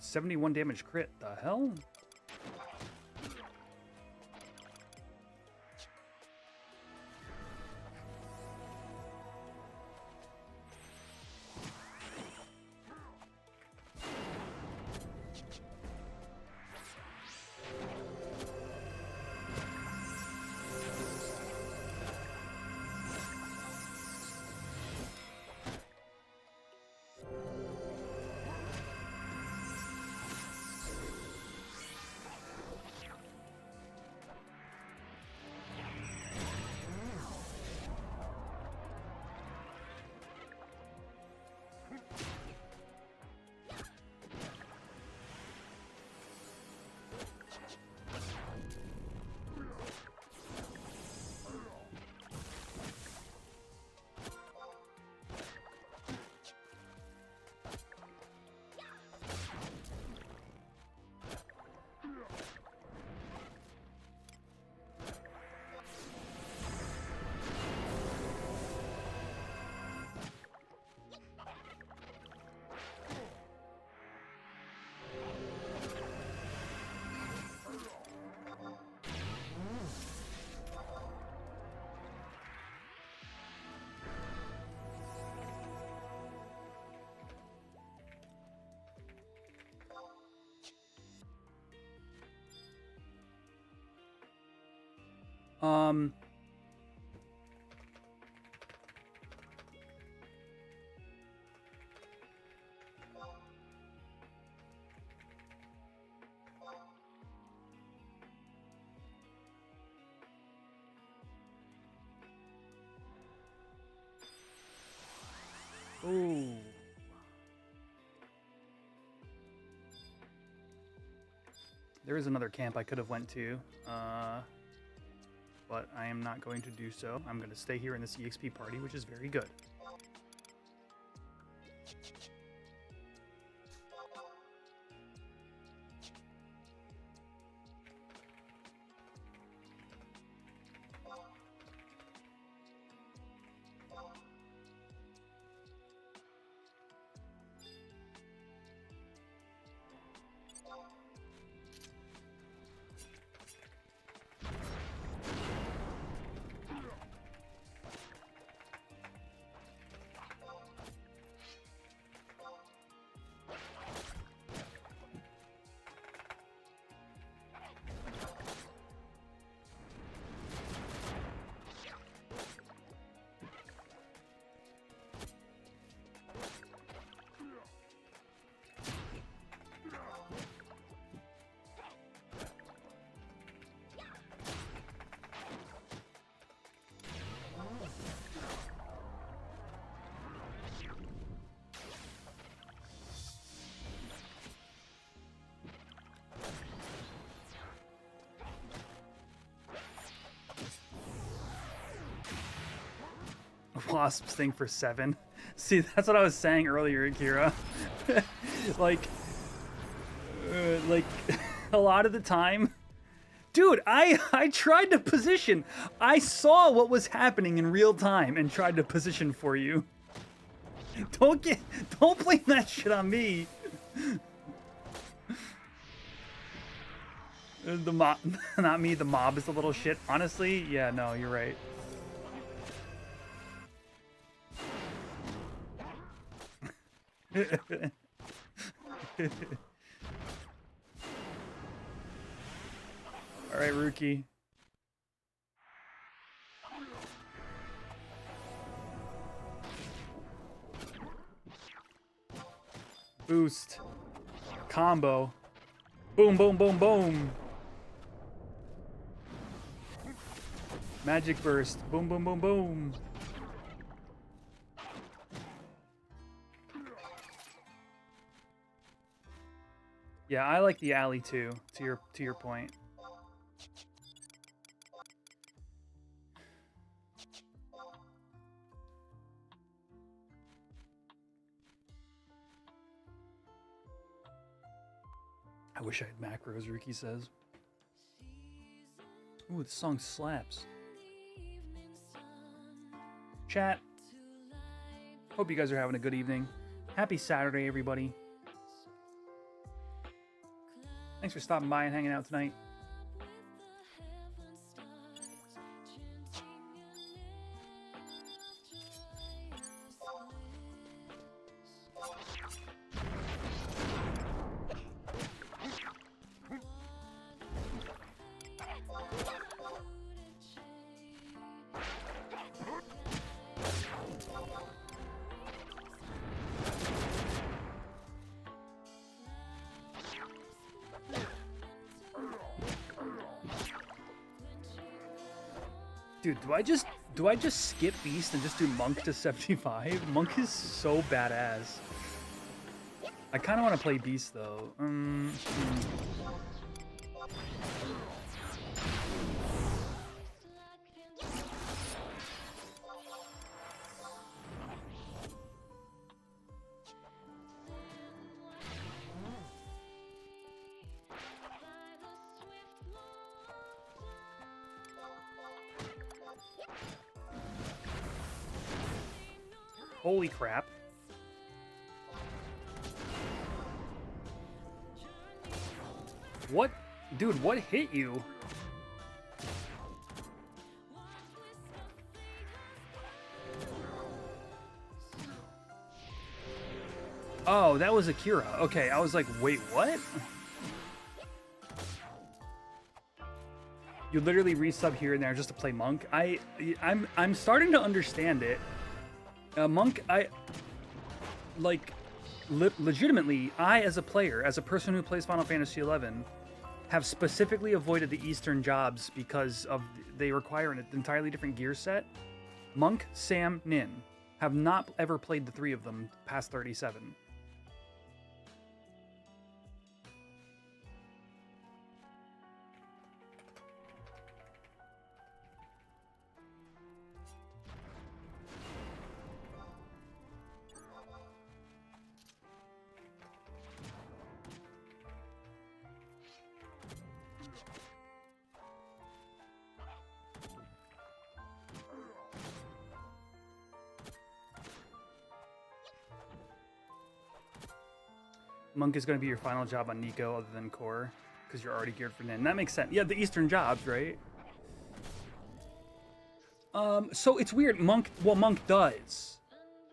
$71 damage crit. The hell? Ooh. There is another camp I could have went to, but I am not going to do so. I'm going to stay here in this EXP party, which is very good. Wasps thing for 7. See, that's what I was saying earlier, Akira. like a lot of the time, dude, I tried to position. I saw what was happening in real time and tried to position for you. Don't blame that shit on me. The mob, not me. The mob is a little shit. Honestly, yeah, no, you're right. All right, Rookie. Boost. Combo. Boom, boom, boom, boom. Magic burst. Boom, boom, boom, boom. Yeah, I like the alley too, to your point. wish I had macros, Ruki says. Ooh, this song slaps. Chat. Hope you guys are having a good evening. Happy Saturday, everybody. Thanks for stopping by and hanging out tonight. Dude, do I just skip Beast and just do Monk to 75? Monk is so badass. I kind of want to play Beast though. Holy crap. What? Dude, what hit you? Oh, that was Akira. Okay, I was like, wait, what? You literally resub here and there just to play Monk. I'm starting to understand it. Monk, legitimately, as a player, as a person who plays Final Fantasy XI, have specifically avoided the Eastern jobs because they require an entirely different gear set. Monk, Sam, Nin have not ever played the three of them past 37. Monk is going to be your final job on Nico other than Core, because you're already geared for Nin. That makes sense. Yeah, the Eastern jobs, right? So it's weird. Monk does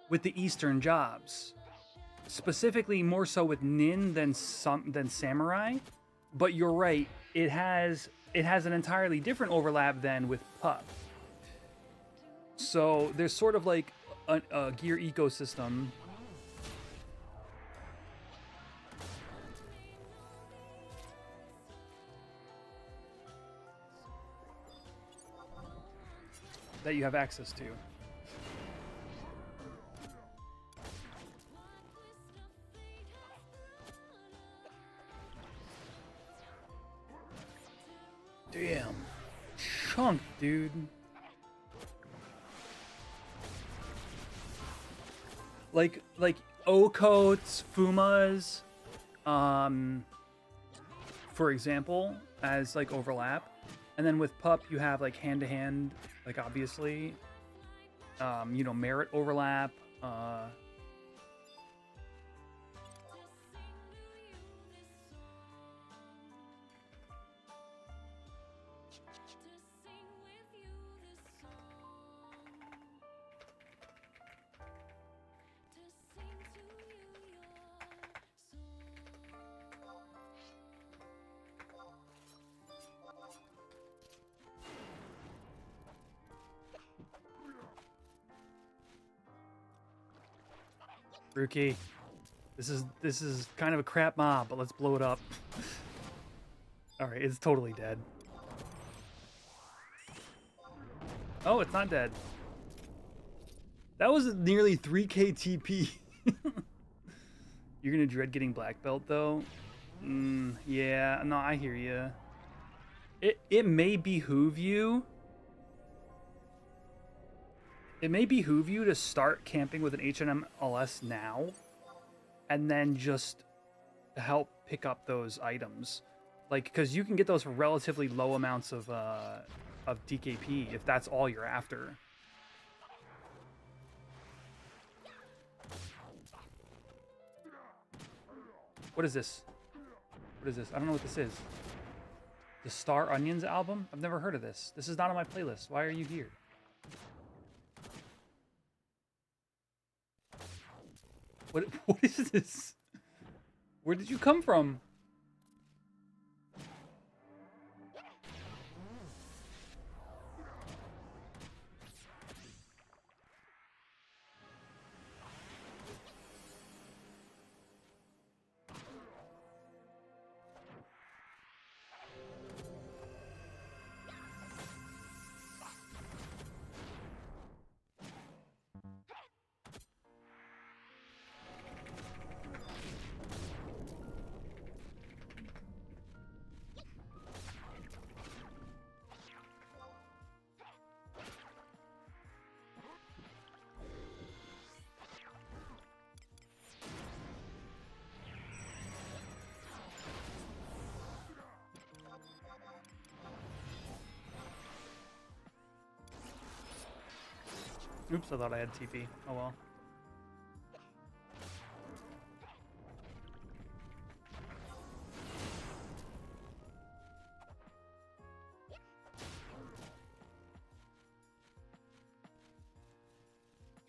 with the Eastern jobs, specifically more so with Nin than Samurai. But you're right. It has an entirely different overlap than with Pup. So there's sort of like a gear ecosystem. That you have access to. Damn. Chunk, dude. Like Okots, Fumas, for example, as like overlap. And then with Pup, you have like hand-to-hand, like obviously, merit overlap. Rookie, this is kind of a crap mob, but let's blow it up. All right, it's totally dead. Oh, it's not dead. That was nearly 3k TP. You're gonna dread getting black belt though. Yeah, no, I hear you. It may behoove you. It may behoove you to start camping with an HNM LS now, and then just to help pick up those items. Like, because you can get those for relatively low amounts of DKP if that's all you're after. What is this? What is this? I don't know what this is. The Star Onions album? I've never heard of this. This is not on my playlist. Why are you here? What is this? Where did you come from? Oops, I thought I had TP. Oh well.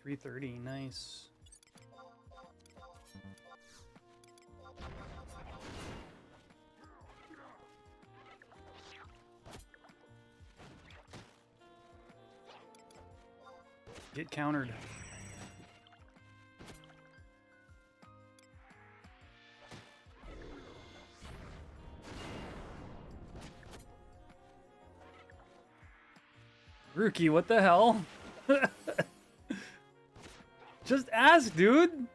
$330, nice. Get countered. Rookie, what the hell? Just ask, dude.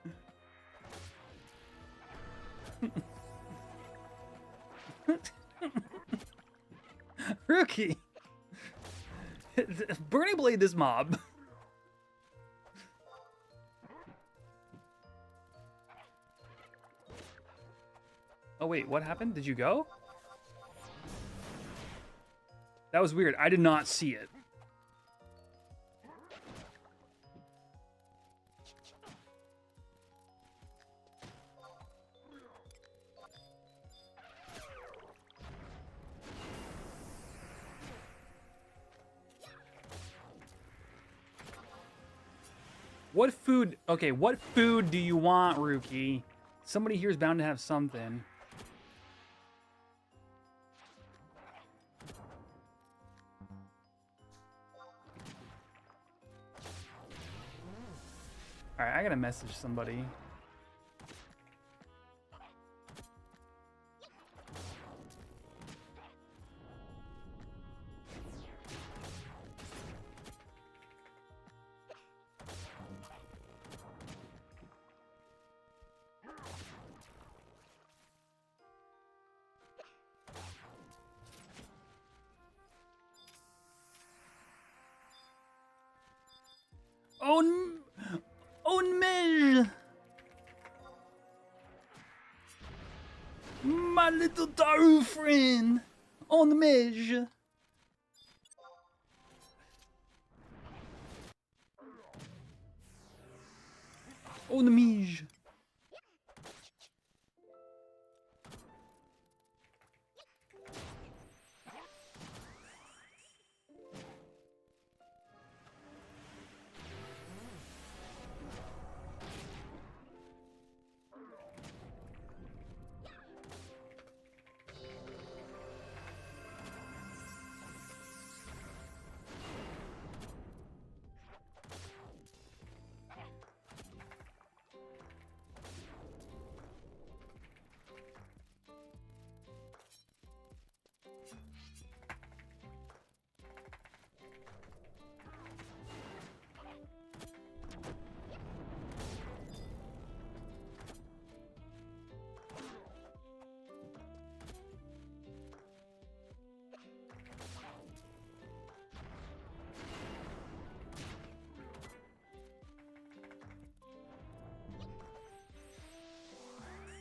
Rookie. Bernie Blade this mob. Oh wait, what happened? Did you go? That was weird. I did not see it. What food? Okay, what food do you want, Rookie? Somebody here is bound to have something. Alright, I gotta message somebody. My little Daru friend on the measure. On the measure.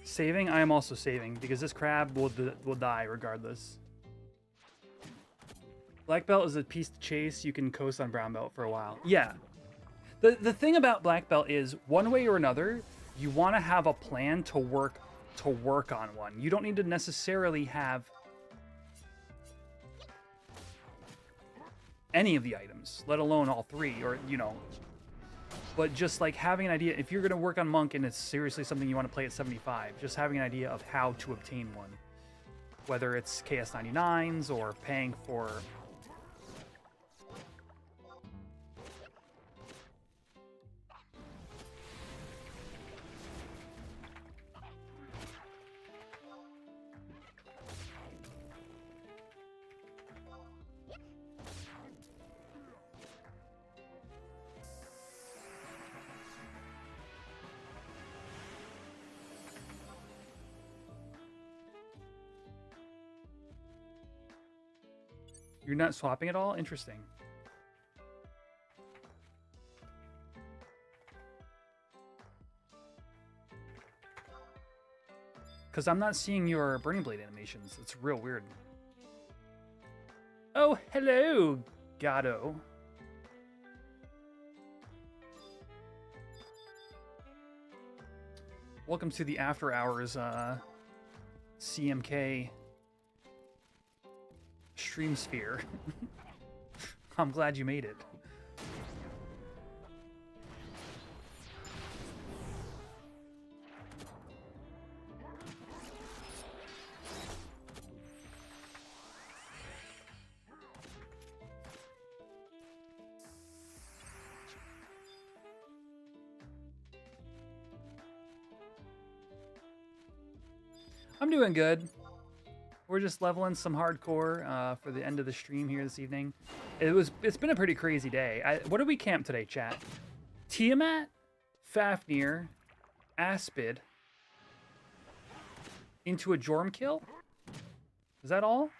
Saving? I am also saving because this crab will die regardless. Black belt is a piece to chase. You can coast on brown belt for a while. Yeah. The thing about black belt is one way or another, you want to have a plan to work on one. You don't need to necessarily have any of the items, let alone all three, or you know. But just like having an idea, if you're going to work on monk and it's seriously something you want to play at 75, just having an idea of how to obtain one, whether it's KS99s or paying for. You're not swapping at all? Interesting. Because I'm not seeing your Burning Blade animations. It's real weird. Oh, hello, Gato. Welcome to the After Hours CMK Stream Sphere. I'm glad you made it. I'm doing good. We're just leveling some hardcore for the end of the stream here this evening. It's been a pretty crazy day. What did we camp today, chat? Tiamat, Fafnir, Aspid, into a Jorm kill? Is that all?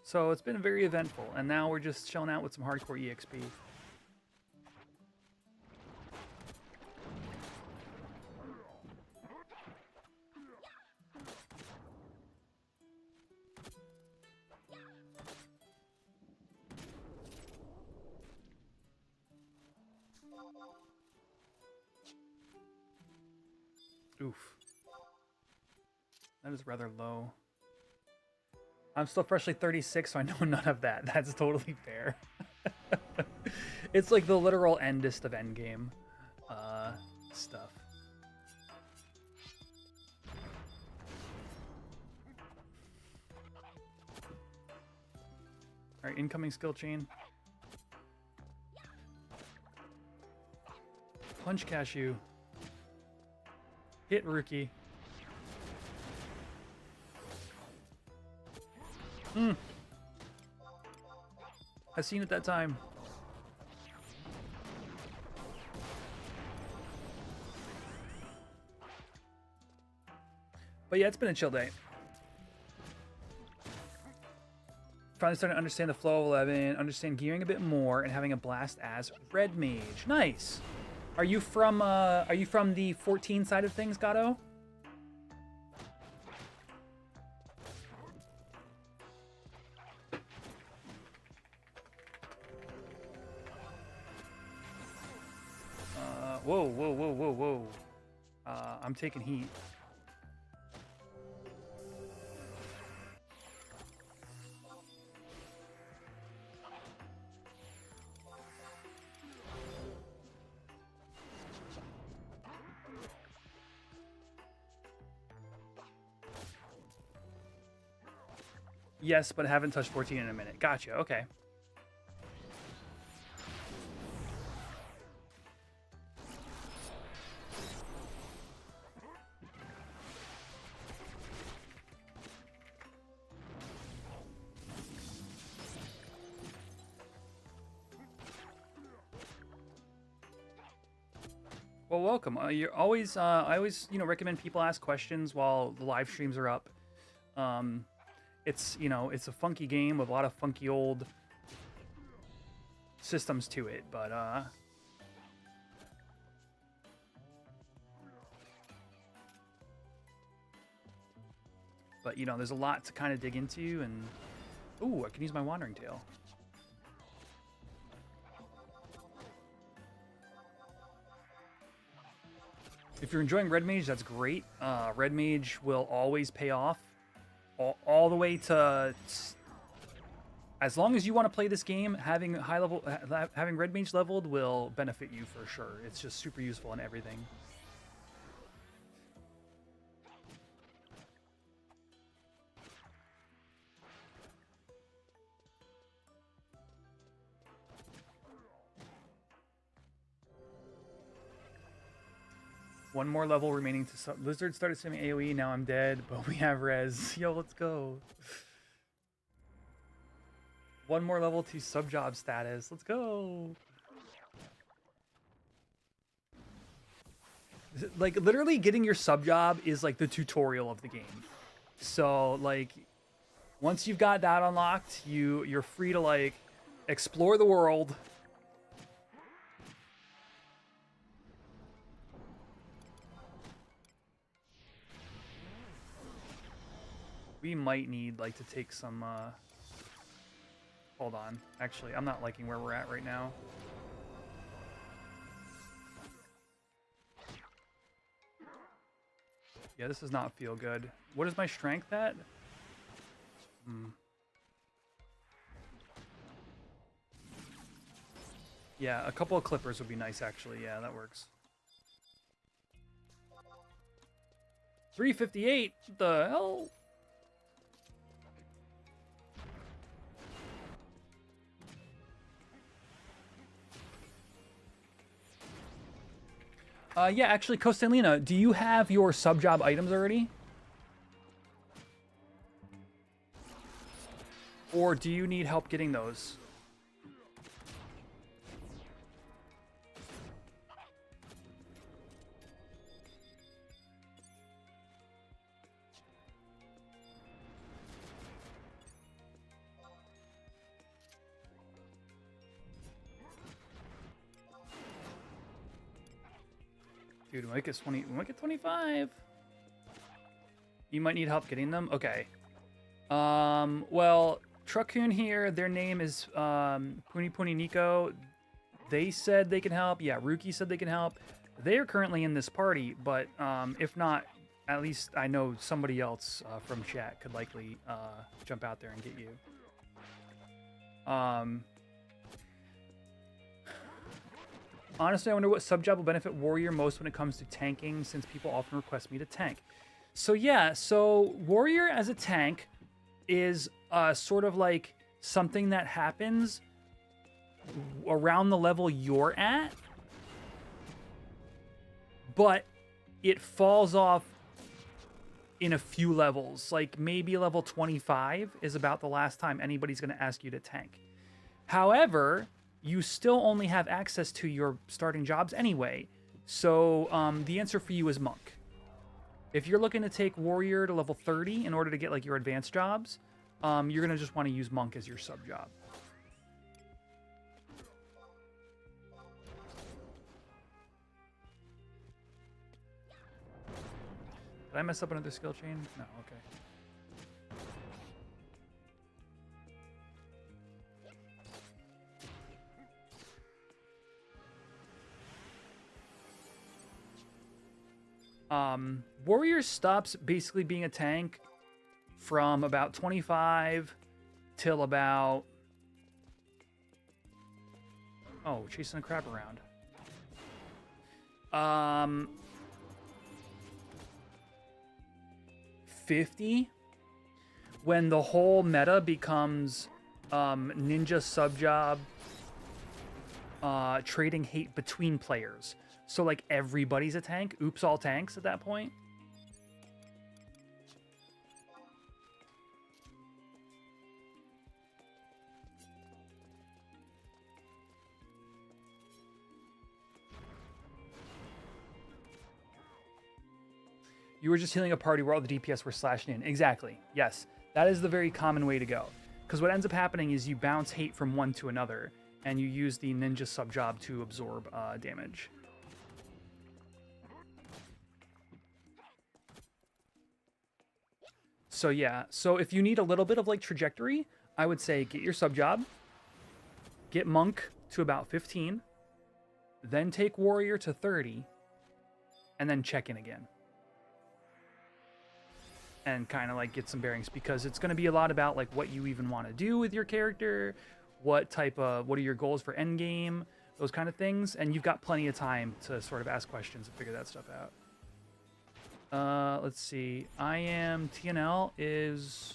So it's been very eventful, and now we're just chilling out with some hardcore EXP. Oof. That is rather low. I'm still freshly 36, so I know none of that. That's totally fair. It's like the literal endest of Endgame stuff. All right, incoming skill chain. Punch Cashew. Hit Rookie. I seen it that time. But yeah, it's been a chill day. Finally starting to understand the flow of 11, understand gearing a bit more, and having a blast as Red Mage. Nice. Are you from the 14 side of things, Gato? Whoa. I'm taking heat. Yes, but I haven't touched 14 in a minute. Gotcha, okay. Well, welcome. You're always, I always, recommend people ask questions while the live streams are up. it's, you know, it's a funky game with a lot of funky old systems to it, but you know, there's a lot to kind of dig into, and ooh, I can use my Wandering Tail. If you're enjoying Red Mage, that's great. Red Mage will always pay off all the way to... As long as you want to play this game, having Red Mage leveled will benefit you for sure. It's just super useful in everything. One more level remaining to Blizzard started sending AoE, now I'm dead, but we have res. Yo, let's go. One more level to sub-job status. Let's go. Like, literally getting your sub-job is like the tutorial of the game. So, like, once you've got that unlocked, you're free to, like, explore the world. We might need, like, to take some, hold on. Actually, I'm not liking where we're at right now. Yeah, this does not feel good. What is my strength at? Yeah, a couple of clippers would be nice, actually. Yeah, that works. 358? What the hell? Yeah, actually, Costanlina, do you have your sub-job items already? Or do you need help getting those? Dude, we might get 20. We might get 25. You might need help getting them. Okay. Well, Truckhoon here. Their name is Puni Puni Nico. They said they can help. Yeah, Ruki said they can help. They are currently in this party, but if not, at least I know somebody else from chat could likely jump out there and get you. Honestly, I wonder what sub-job will benefit Warrior most when it comes to tanking, since people often request me to tank. So yeah, so Warrior as a tank is sort of like something that happens around the level you're at, but it falls off in a few levels. Like maybe level 25 is about the last time anybody's going to ask you to tank. However, you still only have access to your starting jobs anyway. So the answer for you is Monk. If you're looking to take Warrior to level 30 in order to get like your advanced jobs, you're going to just want to use Monk as your sub job. Did I mess up another skill chain? No, okay. Warrior stops basically being a tank from about 25 till about... Oh, chasing a crab around. 50, when the whole meta becomes ninja sub-job trading hate between players. So, like, everybody's a tank. Oops, all tanks at that point. You were just healing a party where all the DPS were slashing in. Exactly. Yes. That is the very common way to go. Because what ends up happening is you bounce hate from one to another, and you use the ninja sub-job to absorb damage. So yeah, so if you need a little bit of like trajectory, I would say get your sub-job, get monk to about 15, then take warrior to 30, and then check in again. And kind of like get some bearings, because it's going to be a lot about like what you even want to do with your character, what are your goals for endgame, those kind of things. And you've got plenty of time to sort of ask questions and figure that stuff out. Let's see. I am TNL is...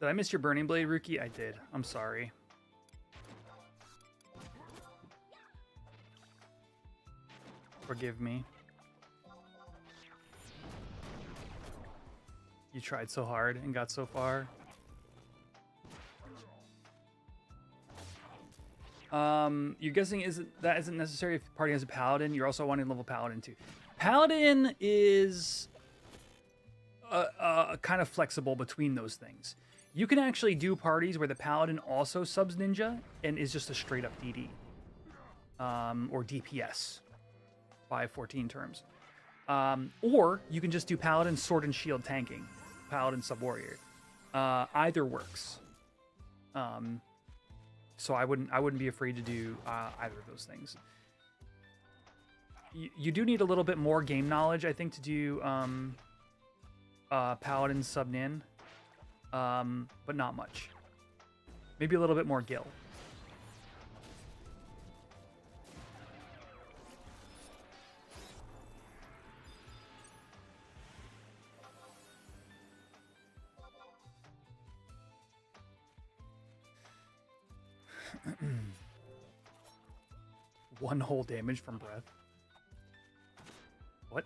Did I miss your Burning Blade, Rookie? I did. I'm sorry. Forgive me. You tried so hard and got so far. You're guessing that isn't necessary if the party has a Paladin. You're also wanting to level Paladin too. Paladin is kind of flexible between those things. You can actually do parties where the Paladin also subs Ninja and is just a straight up DD. Or DPS by 14 terms. Or you can just do Paladin Sword and Shield tanking. Paladin sub Warrior. Either works. So I wouldn't be afraid to do either of those things. You do need a little bit more game knowledge, I think, to do Paladin sub Nin. But not much. Maybe a little bit more Gil. One whole damage from breath. What?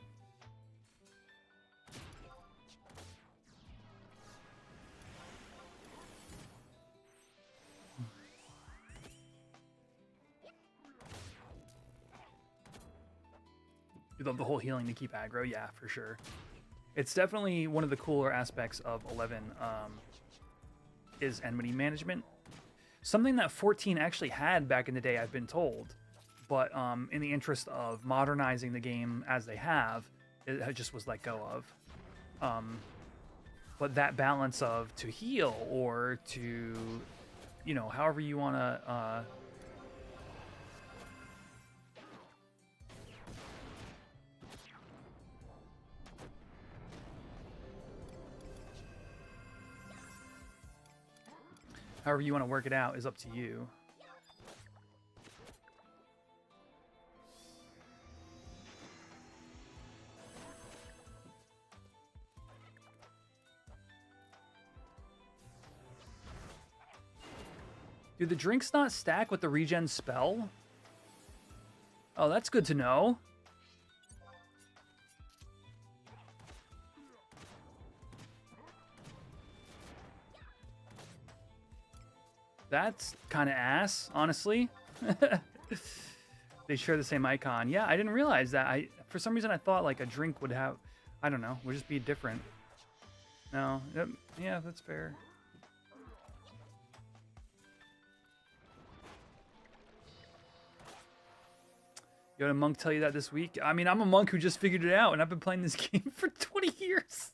You love the whole healing to keep aggro? Yeah, for sure. It's definitely one of the cooler aspects of 11 is enmity management. Something that 14 actually had back in the day, I've been told. But in the interest of modernizing the game as they have, it just was let go of. But that balance of to heal or to, you know, however you want to... however you want to work it out is up to you. Do the drinks not stack with the regen spell? Oh, that's good to know. That's kind of ass, honestly. They share the same icon. Yeah, I didn't realize that. For some reason, I thought like a drink would have, I don't know, would just be different. No, yeah, that's fair. You had a monk tell you that this week? I mean, I'm a monk who just figured it out, and I've been playing this game for 20 years.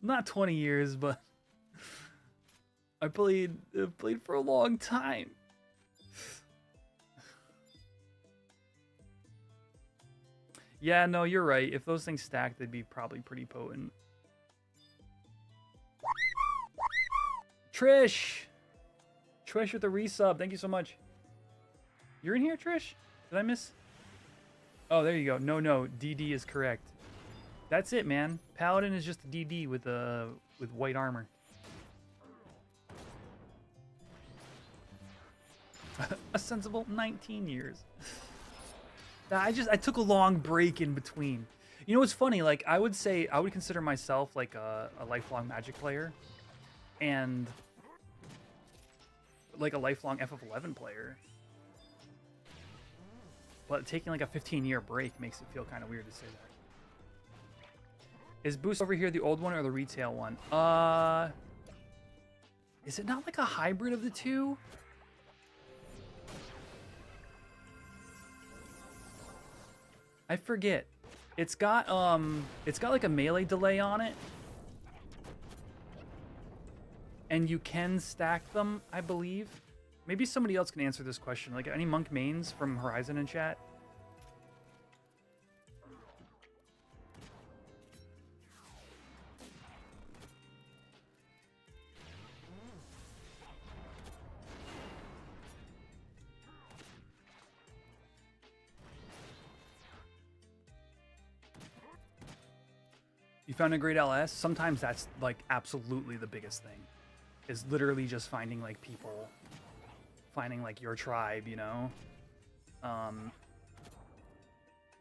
Not 20 years, but I played for a long time. Yeah, no, you're right. If those things stacked, they'd be probably pretty potent. Trish with the resub. Thank you so much. You're in here, Trish? Did I miss? Oh, there you go. No, DD is correct. That's it, man. Paladin is just a DD with white armor. A sensible 19 years. I took a long break in between. You know what's funny? Like, I would consider myself like a lifelong Magic player, and like a lifelong FF11 player. But taking like a 15-year break makes it feel kind of weird to say that. Is Boost over here the old one or the retail one? Is it not like a hybrid of the two? I forget. It's got like a melee delay on it. And you can stack them, I believe. Maybe somebody else can answer this question. Like, any Monk mains from Horizon in chat? You found a great LS? Sometimes that's like absolutely the biggest thing. Is literally just finding like people, finding like your tribe, you know? Yeah,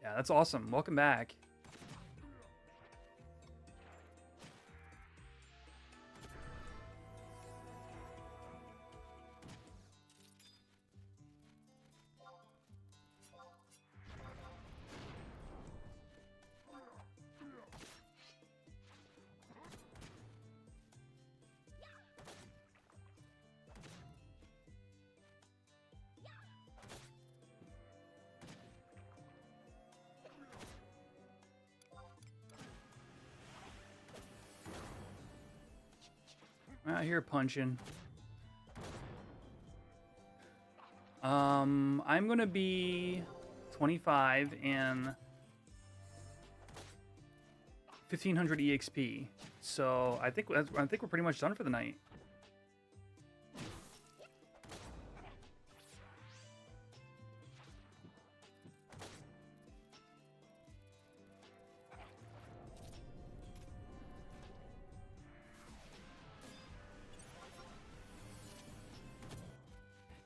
that's awesome. Welcome back. Out here punching. I'm gonna be 25 and 1500 EXP. So I think we're pretty much done for the night.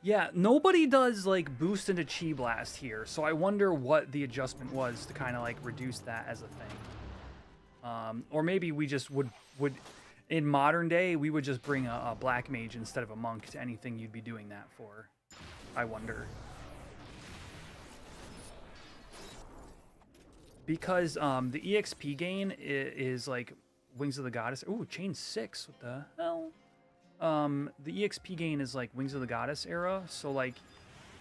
Yeah, nobody does like boost into Chi Blast here, so I wonder what the adjustment was to kind of like reduce that as a thing. Or maybe we just would in modern day we would just bring a black mage instead of a monk to anything you'd be doing that for. I wonder. Because the EXP gain is like Wings of the Goddess. Ooh, chain 6. What the hell? The EXP gain is like Wings of the Goddess era, so like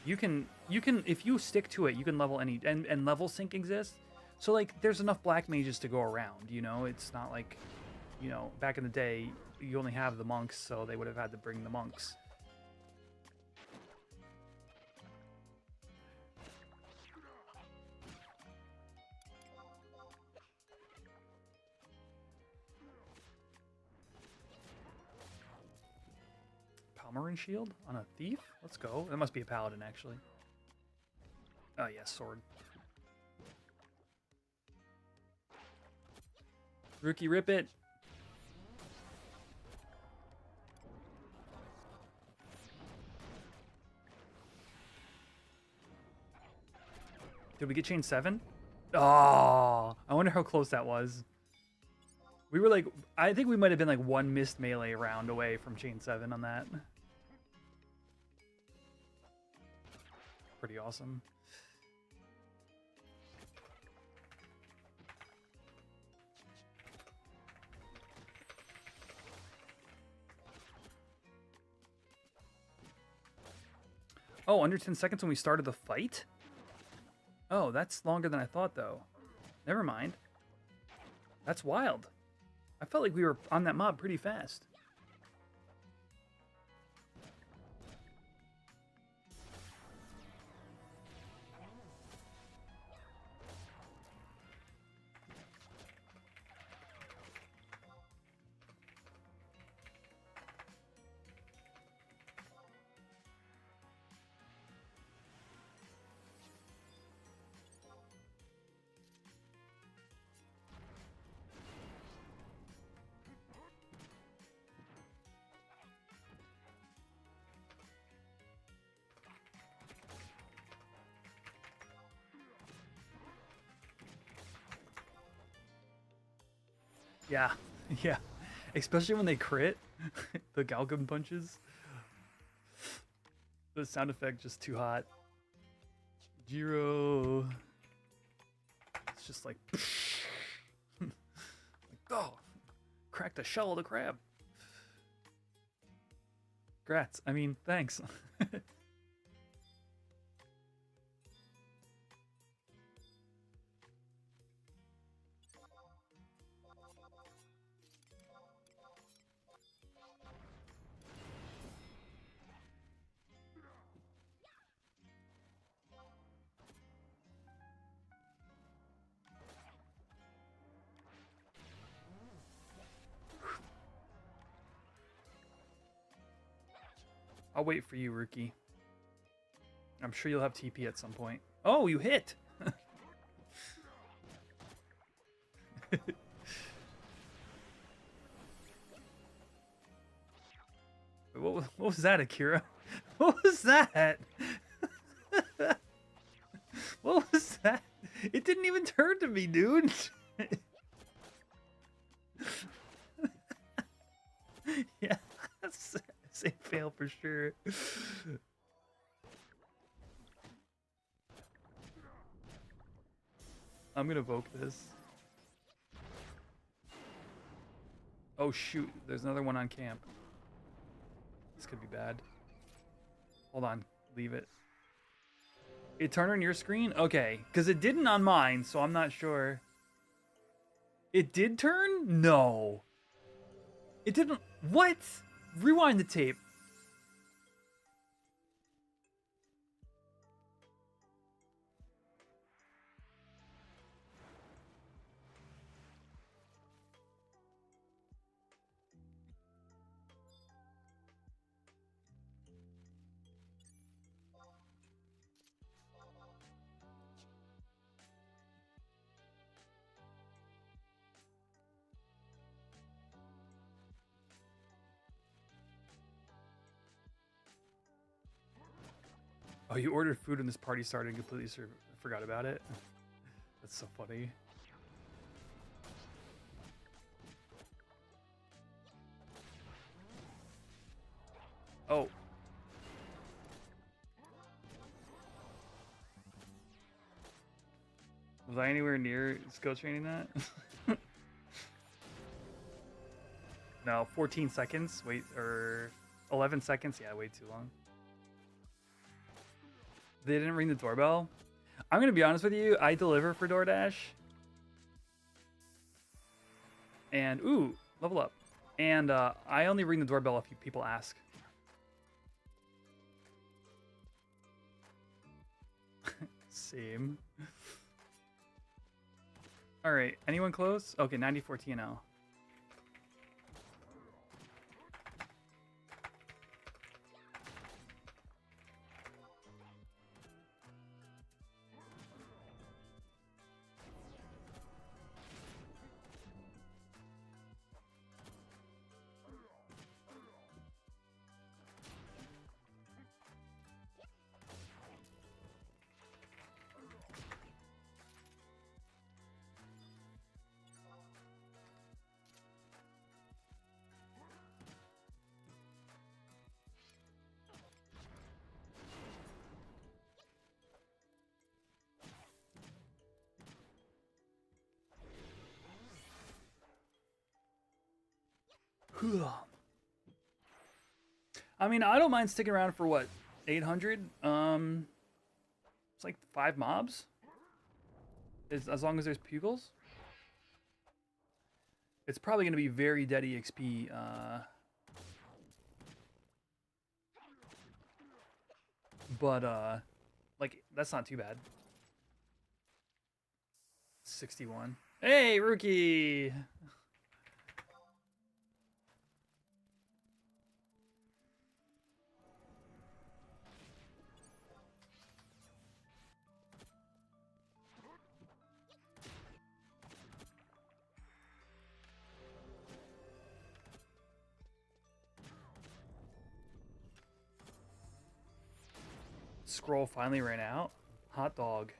you can if you stick to it, you can level any and level sync exists. So like there's enough black mages to go around, you know? It's not like, you know, back in the day you only have the monks, so they would have had to bring the monks. Palmarin shield on a thief? Let's go. That must be a paladin, actually. Oh, yeah, sword. Rookie rip it. Did we get chain 7? Oh, I wonder how close that was. We were like, I think we might have been like one missed melee round away from chain 7 on that. Pretty awesome. Oh, under 10 seconds when we started the fight? Oh, that's longer than I thought, though. Never mind. That's wild. I felt like we were on that mob pretty fast. Yeah, yeah. Especially when they crit, the Galgum punches. The sound effect just too hot. Jiro. It's just like, like, oh, cracked the shell of the crab. Grats. I mean, thanks. I'll wait for you, Rookie. I'm sure you'll have TP at some point. Oh, you hit! What was that, Akira? What was that? What was that? It didn't even turn to me, dude. Yeah, same fail for sure. I'm gonna evoke this. Oh shoot, there's another one on camp. This could be bad. Hold on, leave it. It turned on your screen? Okay, because it didn't on mine, so I'm not sure. It did turn? No. It didn't. What? Rewind the tape. Oh, you ordered food and this party started and completely forgot about it? That's so funny. Oh. Was I anywhere near skill training that? No, 14 seconds. Wait, or 11 seconds. Yeah, way too long. They didn't ring the doorbell. I'm going to be honest with you. I deliver for DoorDash. And, ooh, level up. And I only ring the doorbell if people ask. Same. All right. Anyone close? Okay, 94 TNL. I mean, I don't mind sticking around for what, 800? It's like 5 mobs, as long as there's pugils. It's probably gonna be very dead EXP. But like that's not too bad. 61. Hey, Rookie. Scroll finally ran out. Hot dog.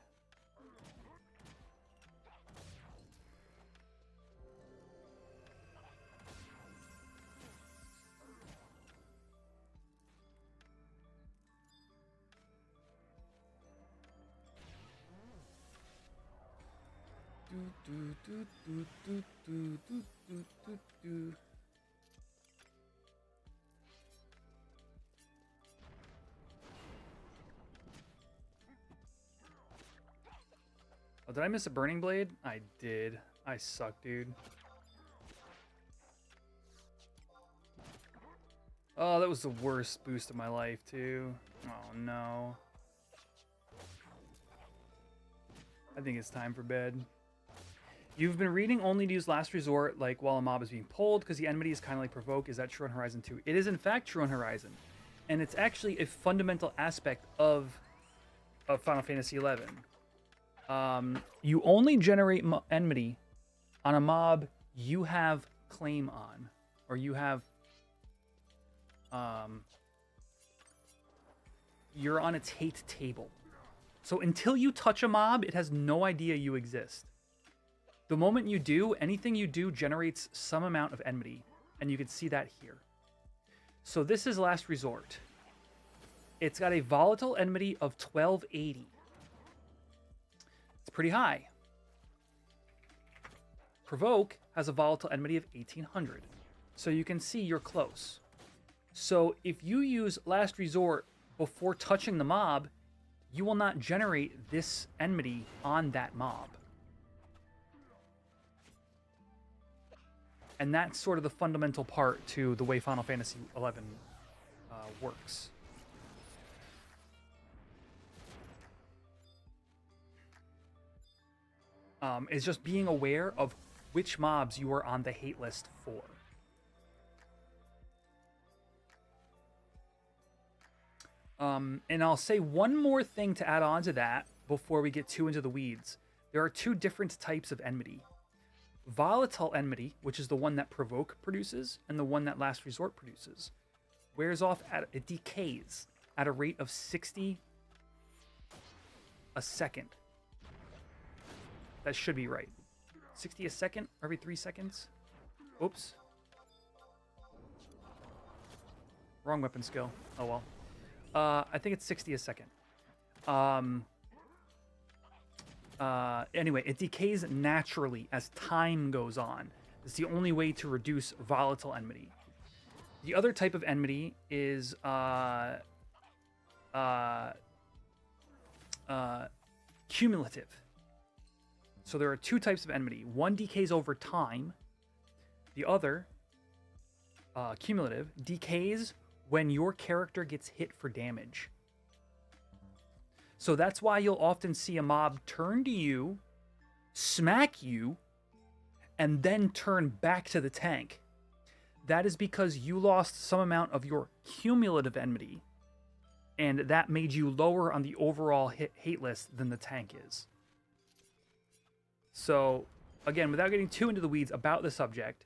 Oh, did I miss a burning blade? I did. I suck, dude. Oh, that was the worst boost of my life, too. Oh, no. I think it's time for bed. You've been reading only to use Last Resort, like while a mob is being pulled, because the enmity is kind of like Provoke. Is that true on Horizon 2? It is, in fact, true on Horizon. And it's actually a fundamental aspect of Final Fantasy XI. You only generate enmity on a mob you have claim on, or you have you're on its hate table. So until you touch a mob, it has no idea you exist. The moment you do, anything you do generates some amount of enmity, and you can see that here. So this is Last Resort. It's got a volatile enmity of 1280. It's pretty high. Provoke has a volatile enmity of 1800. So you can see you're close. So if you use Last Resort before touching the mob, you will not generate this enmity on that mob. And that's sort of the fundamental part to the way Final Fantasy XI works. Is just being aware of which mobs you are on the hate list for. And I'll say one more thing to add on to that before we get too into the weeds. There are two different types of enmity. Volatile enmity, which is the one that Provoke produces, and the one that Last Resort produces, wears off it decays at a rate of 60 a second. That should be right. 60 a second every 3 seconds. Oops. Wrong weapon skill. Oh well. I think it's 60 a second. Anyway, it decays naturally as time goes on. It's the only way to reduce volatile enmity. The other type of enmity is cumulative. So there are two types of enmity. One decays over time. The other, cumulative, decays when your character gets hit for damage. So that's why you'll often see a mob turn to you, smack you, and then turn back to the tank. That is because you lost some amount of your cumulative enmity, and that made you lower on the overall hate list than the tank is. So, again, without getting too into the weeds about the subject,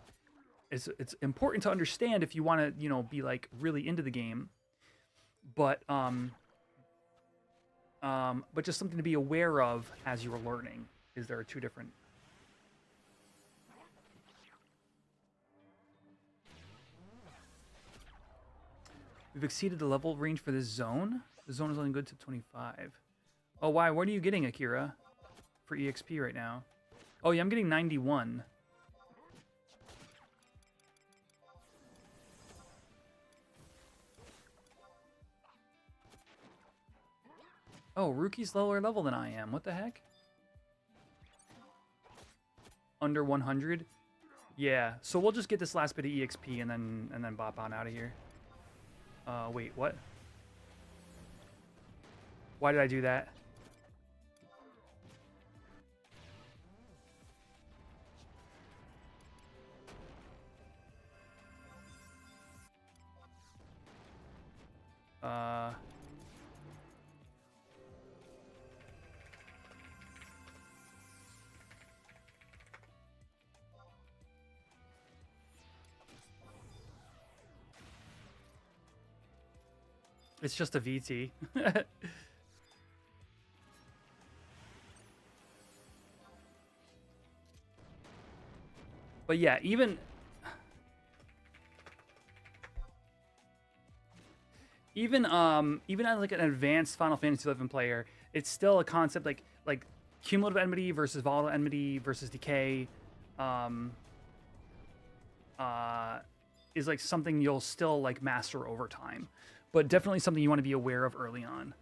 it's important to understand if you want to, be like really into the game, but just something to be aware of as you're learning is there are two different. We've exceeded the level range for this zone. The zone is only good to 25. Oh, why? What are you getting, Akira, for EXP right now? Oh, yeah, I'm getting 91. Oh, Rookie's lower level than I am. What the heck? Under 100? Yeah, so we'll just get this last bit of EXP and then bop on out of here. Wait, what? Why did I do that? It's just a VT. But yeah, even as like an advanced Final Fantasy XI player, it's still a concept like cumulative enmity versus volatile enmity versus decay is like something you'll still like master over time, but definitely something you want to be aware of early on.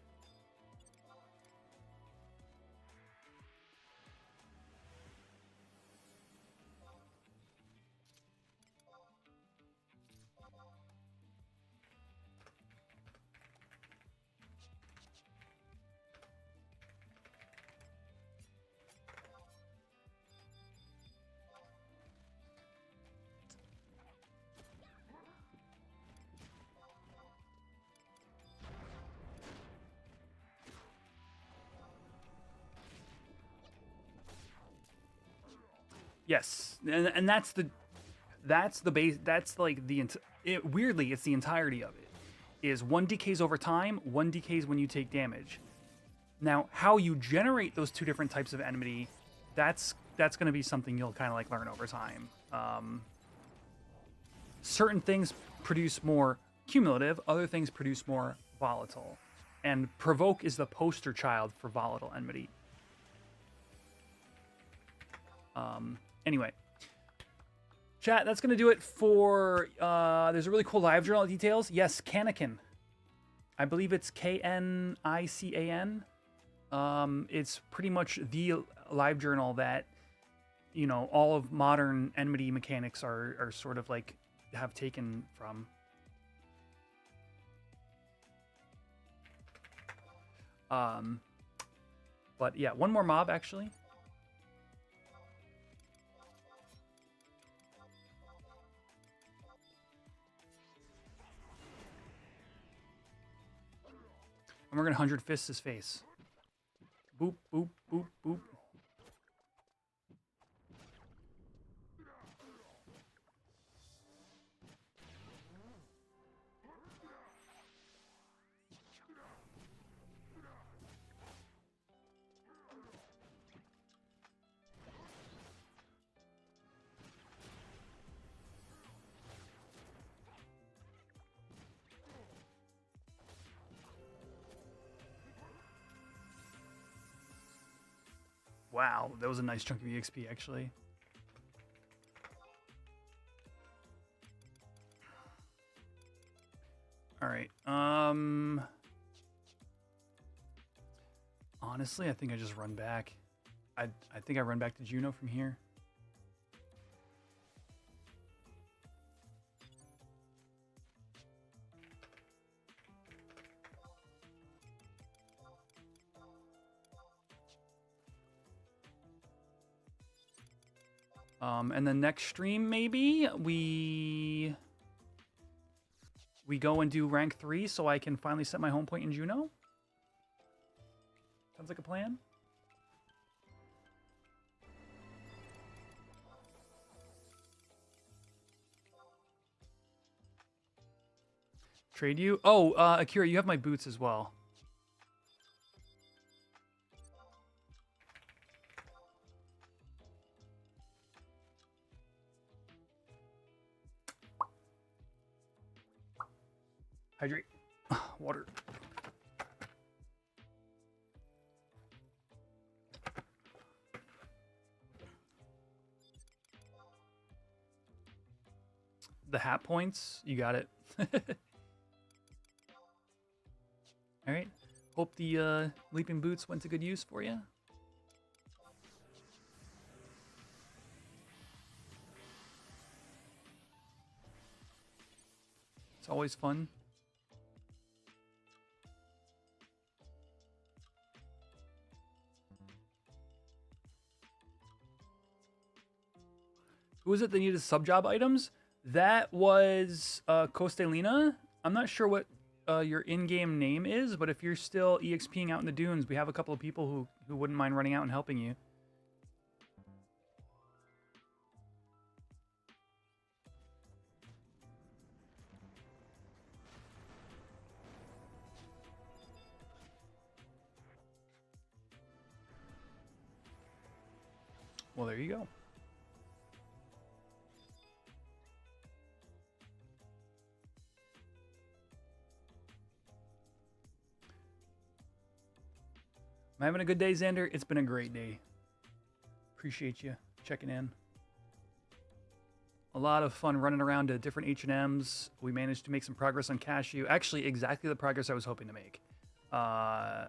Yes, and that's the base. That's like weirdly, it's the entirety of it. Is one decays over time, one decays when you take damage. Now, how you generate those two different types of enmity, that's going to be something you'll kind of like learn over time. Certain things produce more cumulative, other things produce more volatile, and provoke is the poster child for volatile enmity. Anyway, chat, that's going to do it for, there's a really cool live journal details. Yes, Canican. I believe it's Knican. It's pretty much the live journal that, you know, all of modern enmity mechanics are sort of like, have taken from. But yeah, one more mob, actually. And we're gonna 100 fist his face. Boop, boop, boop, boop. Wow, that was a nice chunk of EXP, actually. All right. Honestly, I think I just run back. I think I run back to Juno from here. And the next stream, maybe we go and do rank 3 so I can finally set my home point in Juno. Sounds like a plan. Trade you? Oh, Akira, you have my boots as well. Hydrate. Water. The hat points. You got it. All right. Hope the leaping boots went to good use for you. It's always fun. Who was it that needed sub-job items? That was Kostelina. I'm not sure what your in-game name is, but if you're still EXPing out in the dunes, we have a couple of people who wouldn't mind running out and helping you. Well, there you go. I'm having a good day, Xander. It's been a great day. Appreciate you checking in. A lot of fun running around to different HNMs. We managed to make some progress on Cashew. Actually, exactly the progress I was hoping to make. I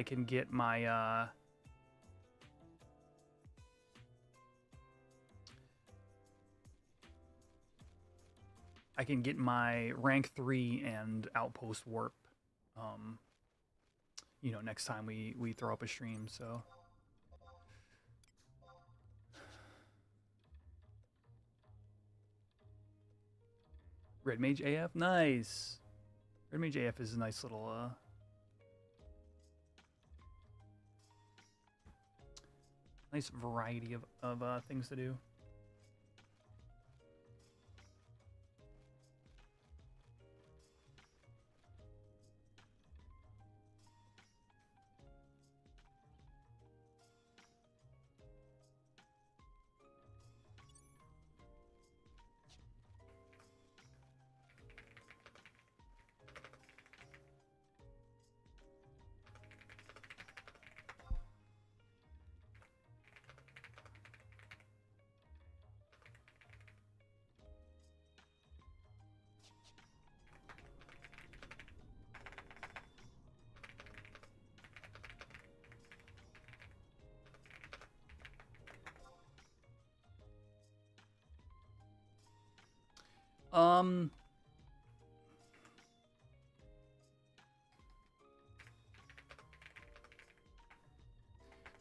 can get my... I can get my rank 3 and outpost warp, you know, next time we throw up a stream, so. Red Mage AF, nice. Red Mage AF is a nice little, nice variety of things to do.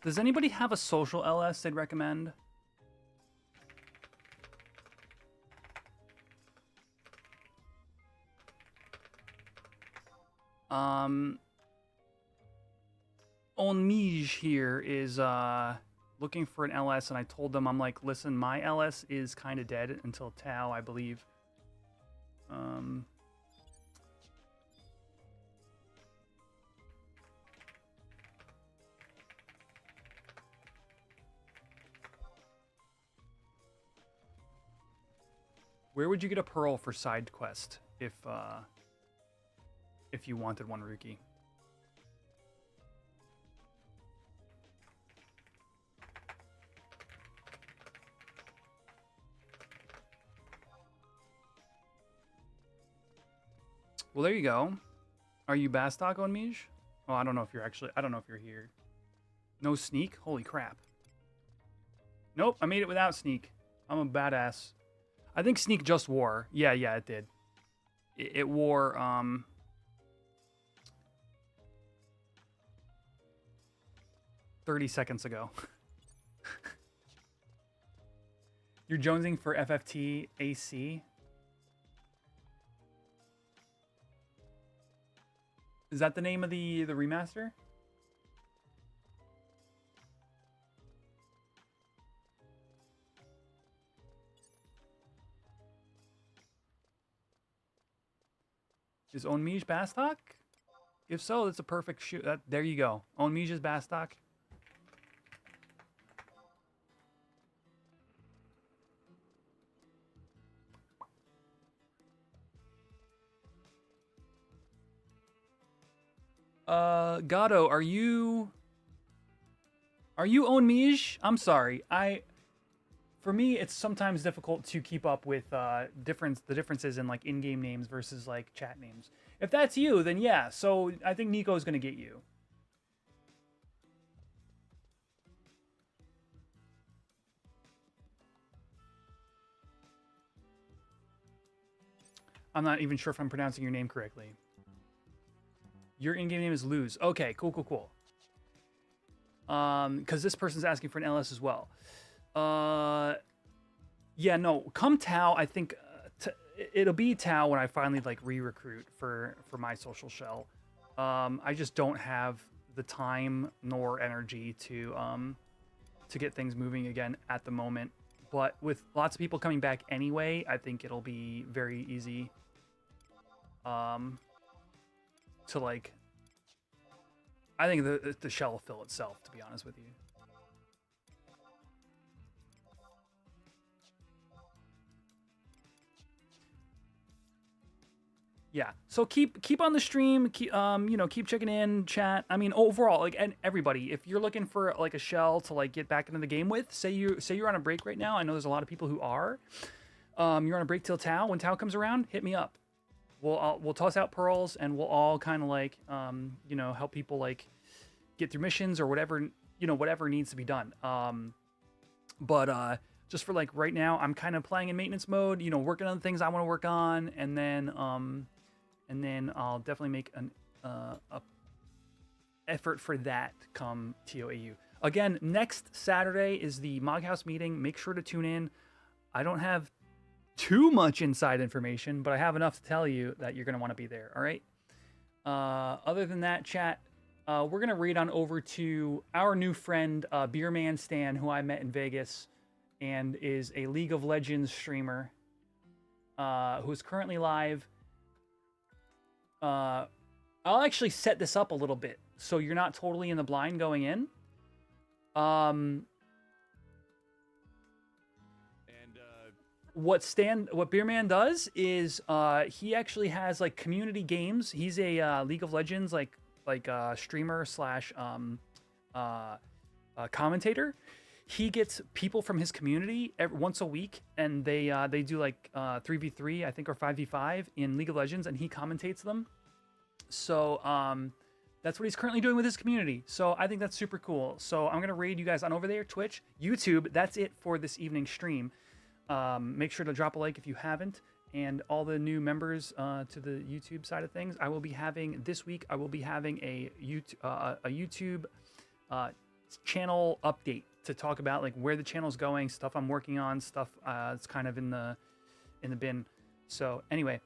Does anybody have a social LS they'd recommend? Onmij here is looking for an LS, and I told them, I'm like, listen, my LS is kind of dead until Tau, I believe. Where would you get a pearl for side quest if you wanted one, Ruki? Well, there you go. Are you Bastok on Mij? Oh, I don't know if you're actually... I don't know if you're here. No sneak? Holy crap. Nope, I made it without sneak. I'm a badass. I think sneak just wore. Yeah, it did. It wore, 30 seconds ago. You're jonesing for FFT AC? Is that the name of the remaster? Is Onmij Bastok? If so, that's a perfect shoot. There you go. Onmij is Bastok. Gato, are you Onmij? I'm sorry. For me, it's sometimes difficult to keep up with the differences in like in-game names versus like chat names. If that's you, then yeah. So I think Nico's gonna get you. I'm not even sure if I'm pronouncing your name correctly. Your in-game name is Luz. Okay, cool. Because this person's asking for an LS as well. Yeah, no, come Tau, I think it'll be Tau when I finally like re-recruit for my social shell. I just don't have the time nor energy to get things moving again at the moment. But with lots of people coming back anyway, I think it'll be very easy to like... I think the shell will fill itself, to be honest with you. Yeah. So keep on the stream. Keep keep checking in, chat. I mean, overall, like, and everybody, if you're looking for like a shell to like get back into the game with, say you're on a break right now. I know there's a lot of people who are. You're on a break till Tau. When Tau comes around, hit me up. We'll toss out pearls and we'll all kind of like help people like get through missions or whatever whatever needs to be done. But just for like right now, I'm kind of playing in maintenance mode. Working on the things I want to work on, and then I'll definitely make an effort for that come TOAU. Again, next Saturday is the Moghouse meeting. Make sure to tune in. I don't have too much inside information, but I have enough to tell you that you're going to want to be there. All right. Other than that, chat, we're going to read on over to our new friend, Beerman Stan, who I met in Vegas and is a League of Legends streamer who's currently live. I'll actually set this up a little bit so you're not totally in the blind going in. What Beerman does is he actually has like community games. He's a League of Legends like streamer slash commentator. He gets people from his community once a week, and they do like 3v3, I think, or 5v5 in League of Legends, and he commentates them. So that's what he's currently doing with his community. So I think that's super cool. So I'm gonna raid you guys on over there, Twitch, YouTube. That's it for this evening's stream. Make sure to drop a like if you haven't, and all the new members to the YouTube side of things. I will be having this week. I will be having a YouTube channel update to talk about like where the channel's going, stuff I'm working on, stuff it's kind of in the bin. So anyway,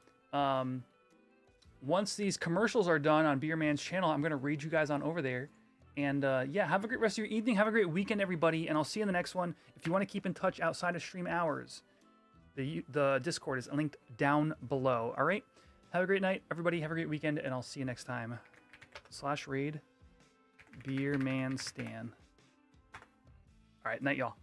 once these commercials are done on Beerman's channel, I'm gonna read you guys on over there. And yeah, have a great rest of your evening. Have a great weekend, everybody. And I'll see you in the next one. If you want to keep in touch outside of stream hours, the Discord is linked down below. All right. Have a great night, everybody. Have a great weekend, and I'll see you next time. /raid Beerman Stan. All right, night, y'all.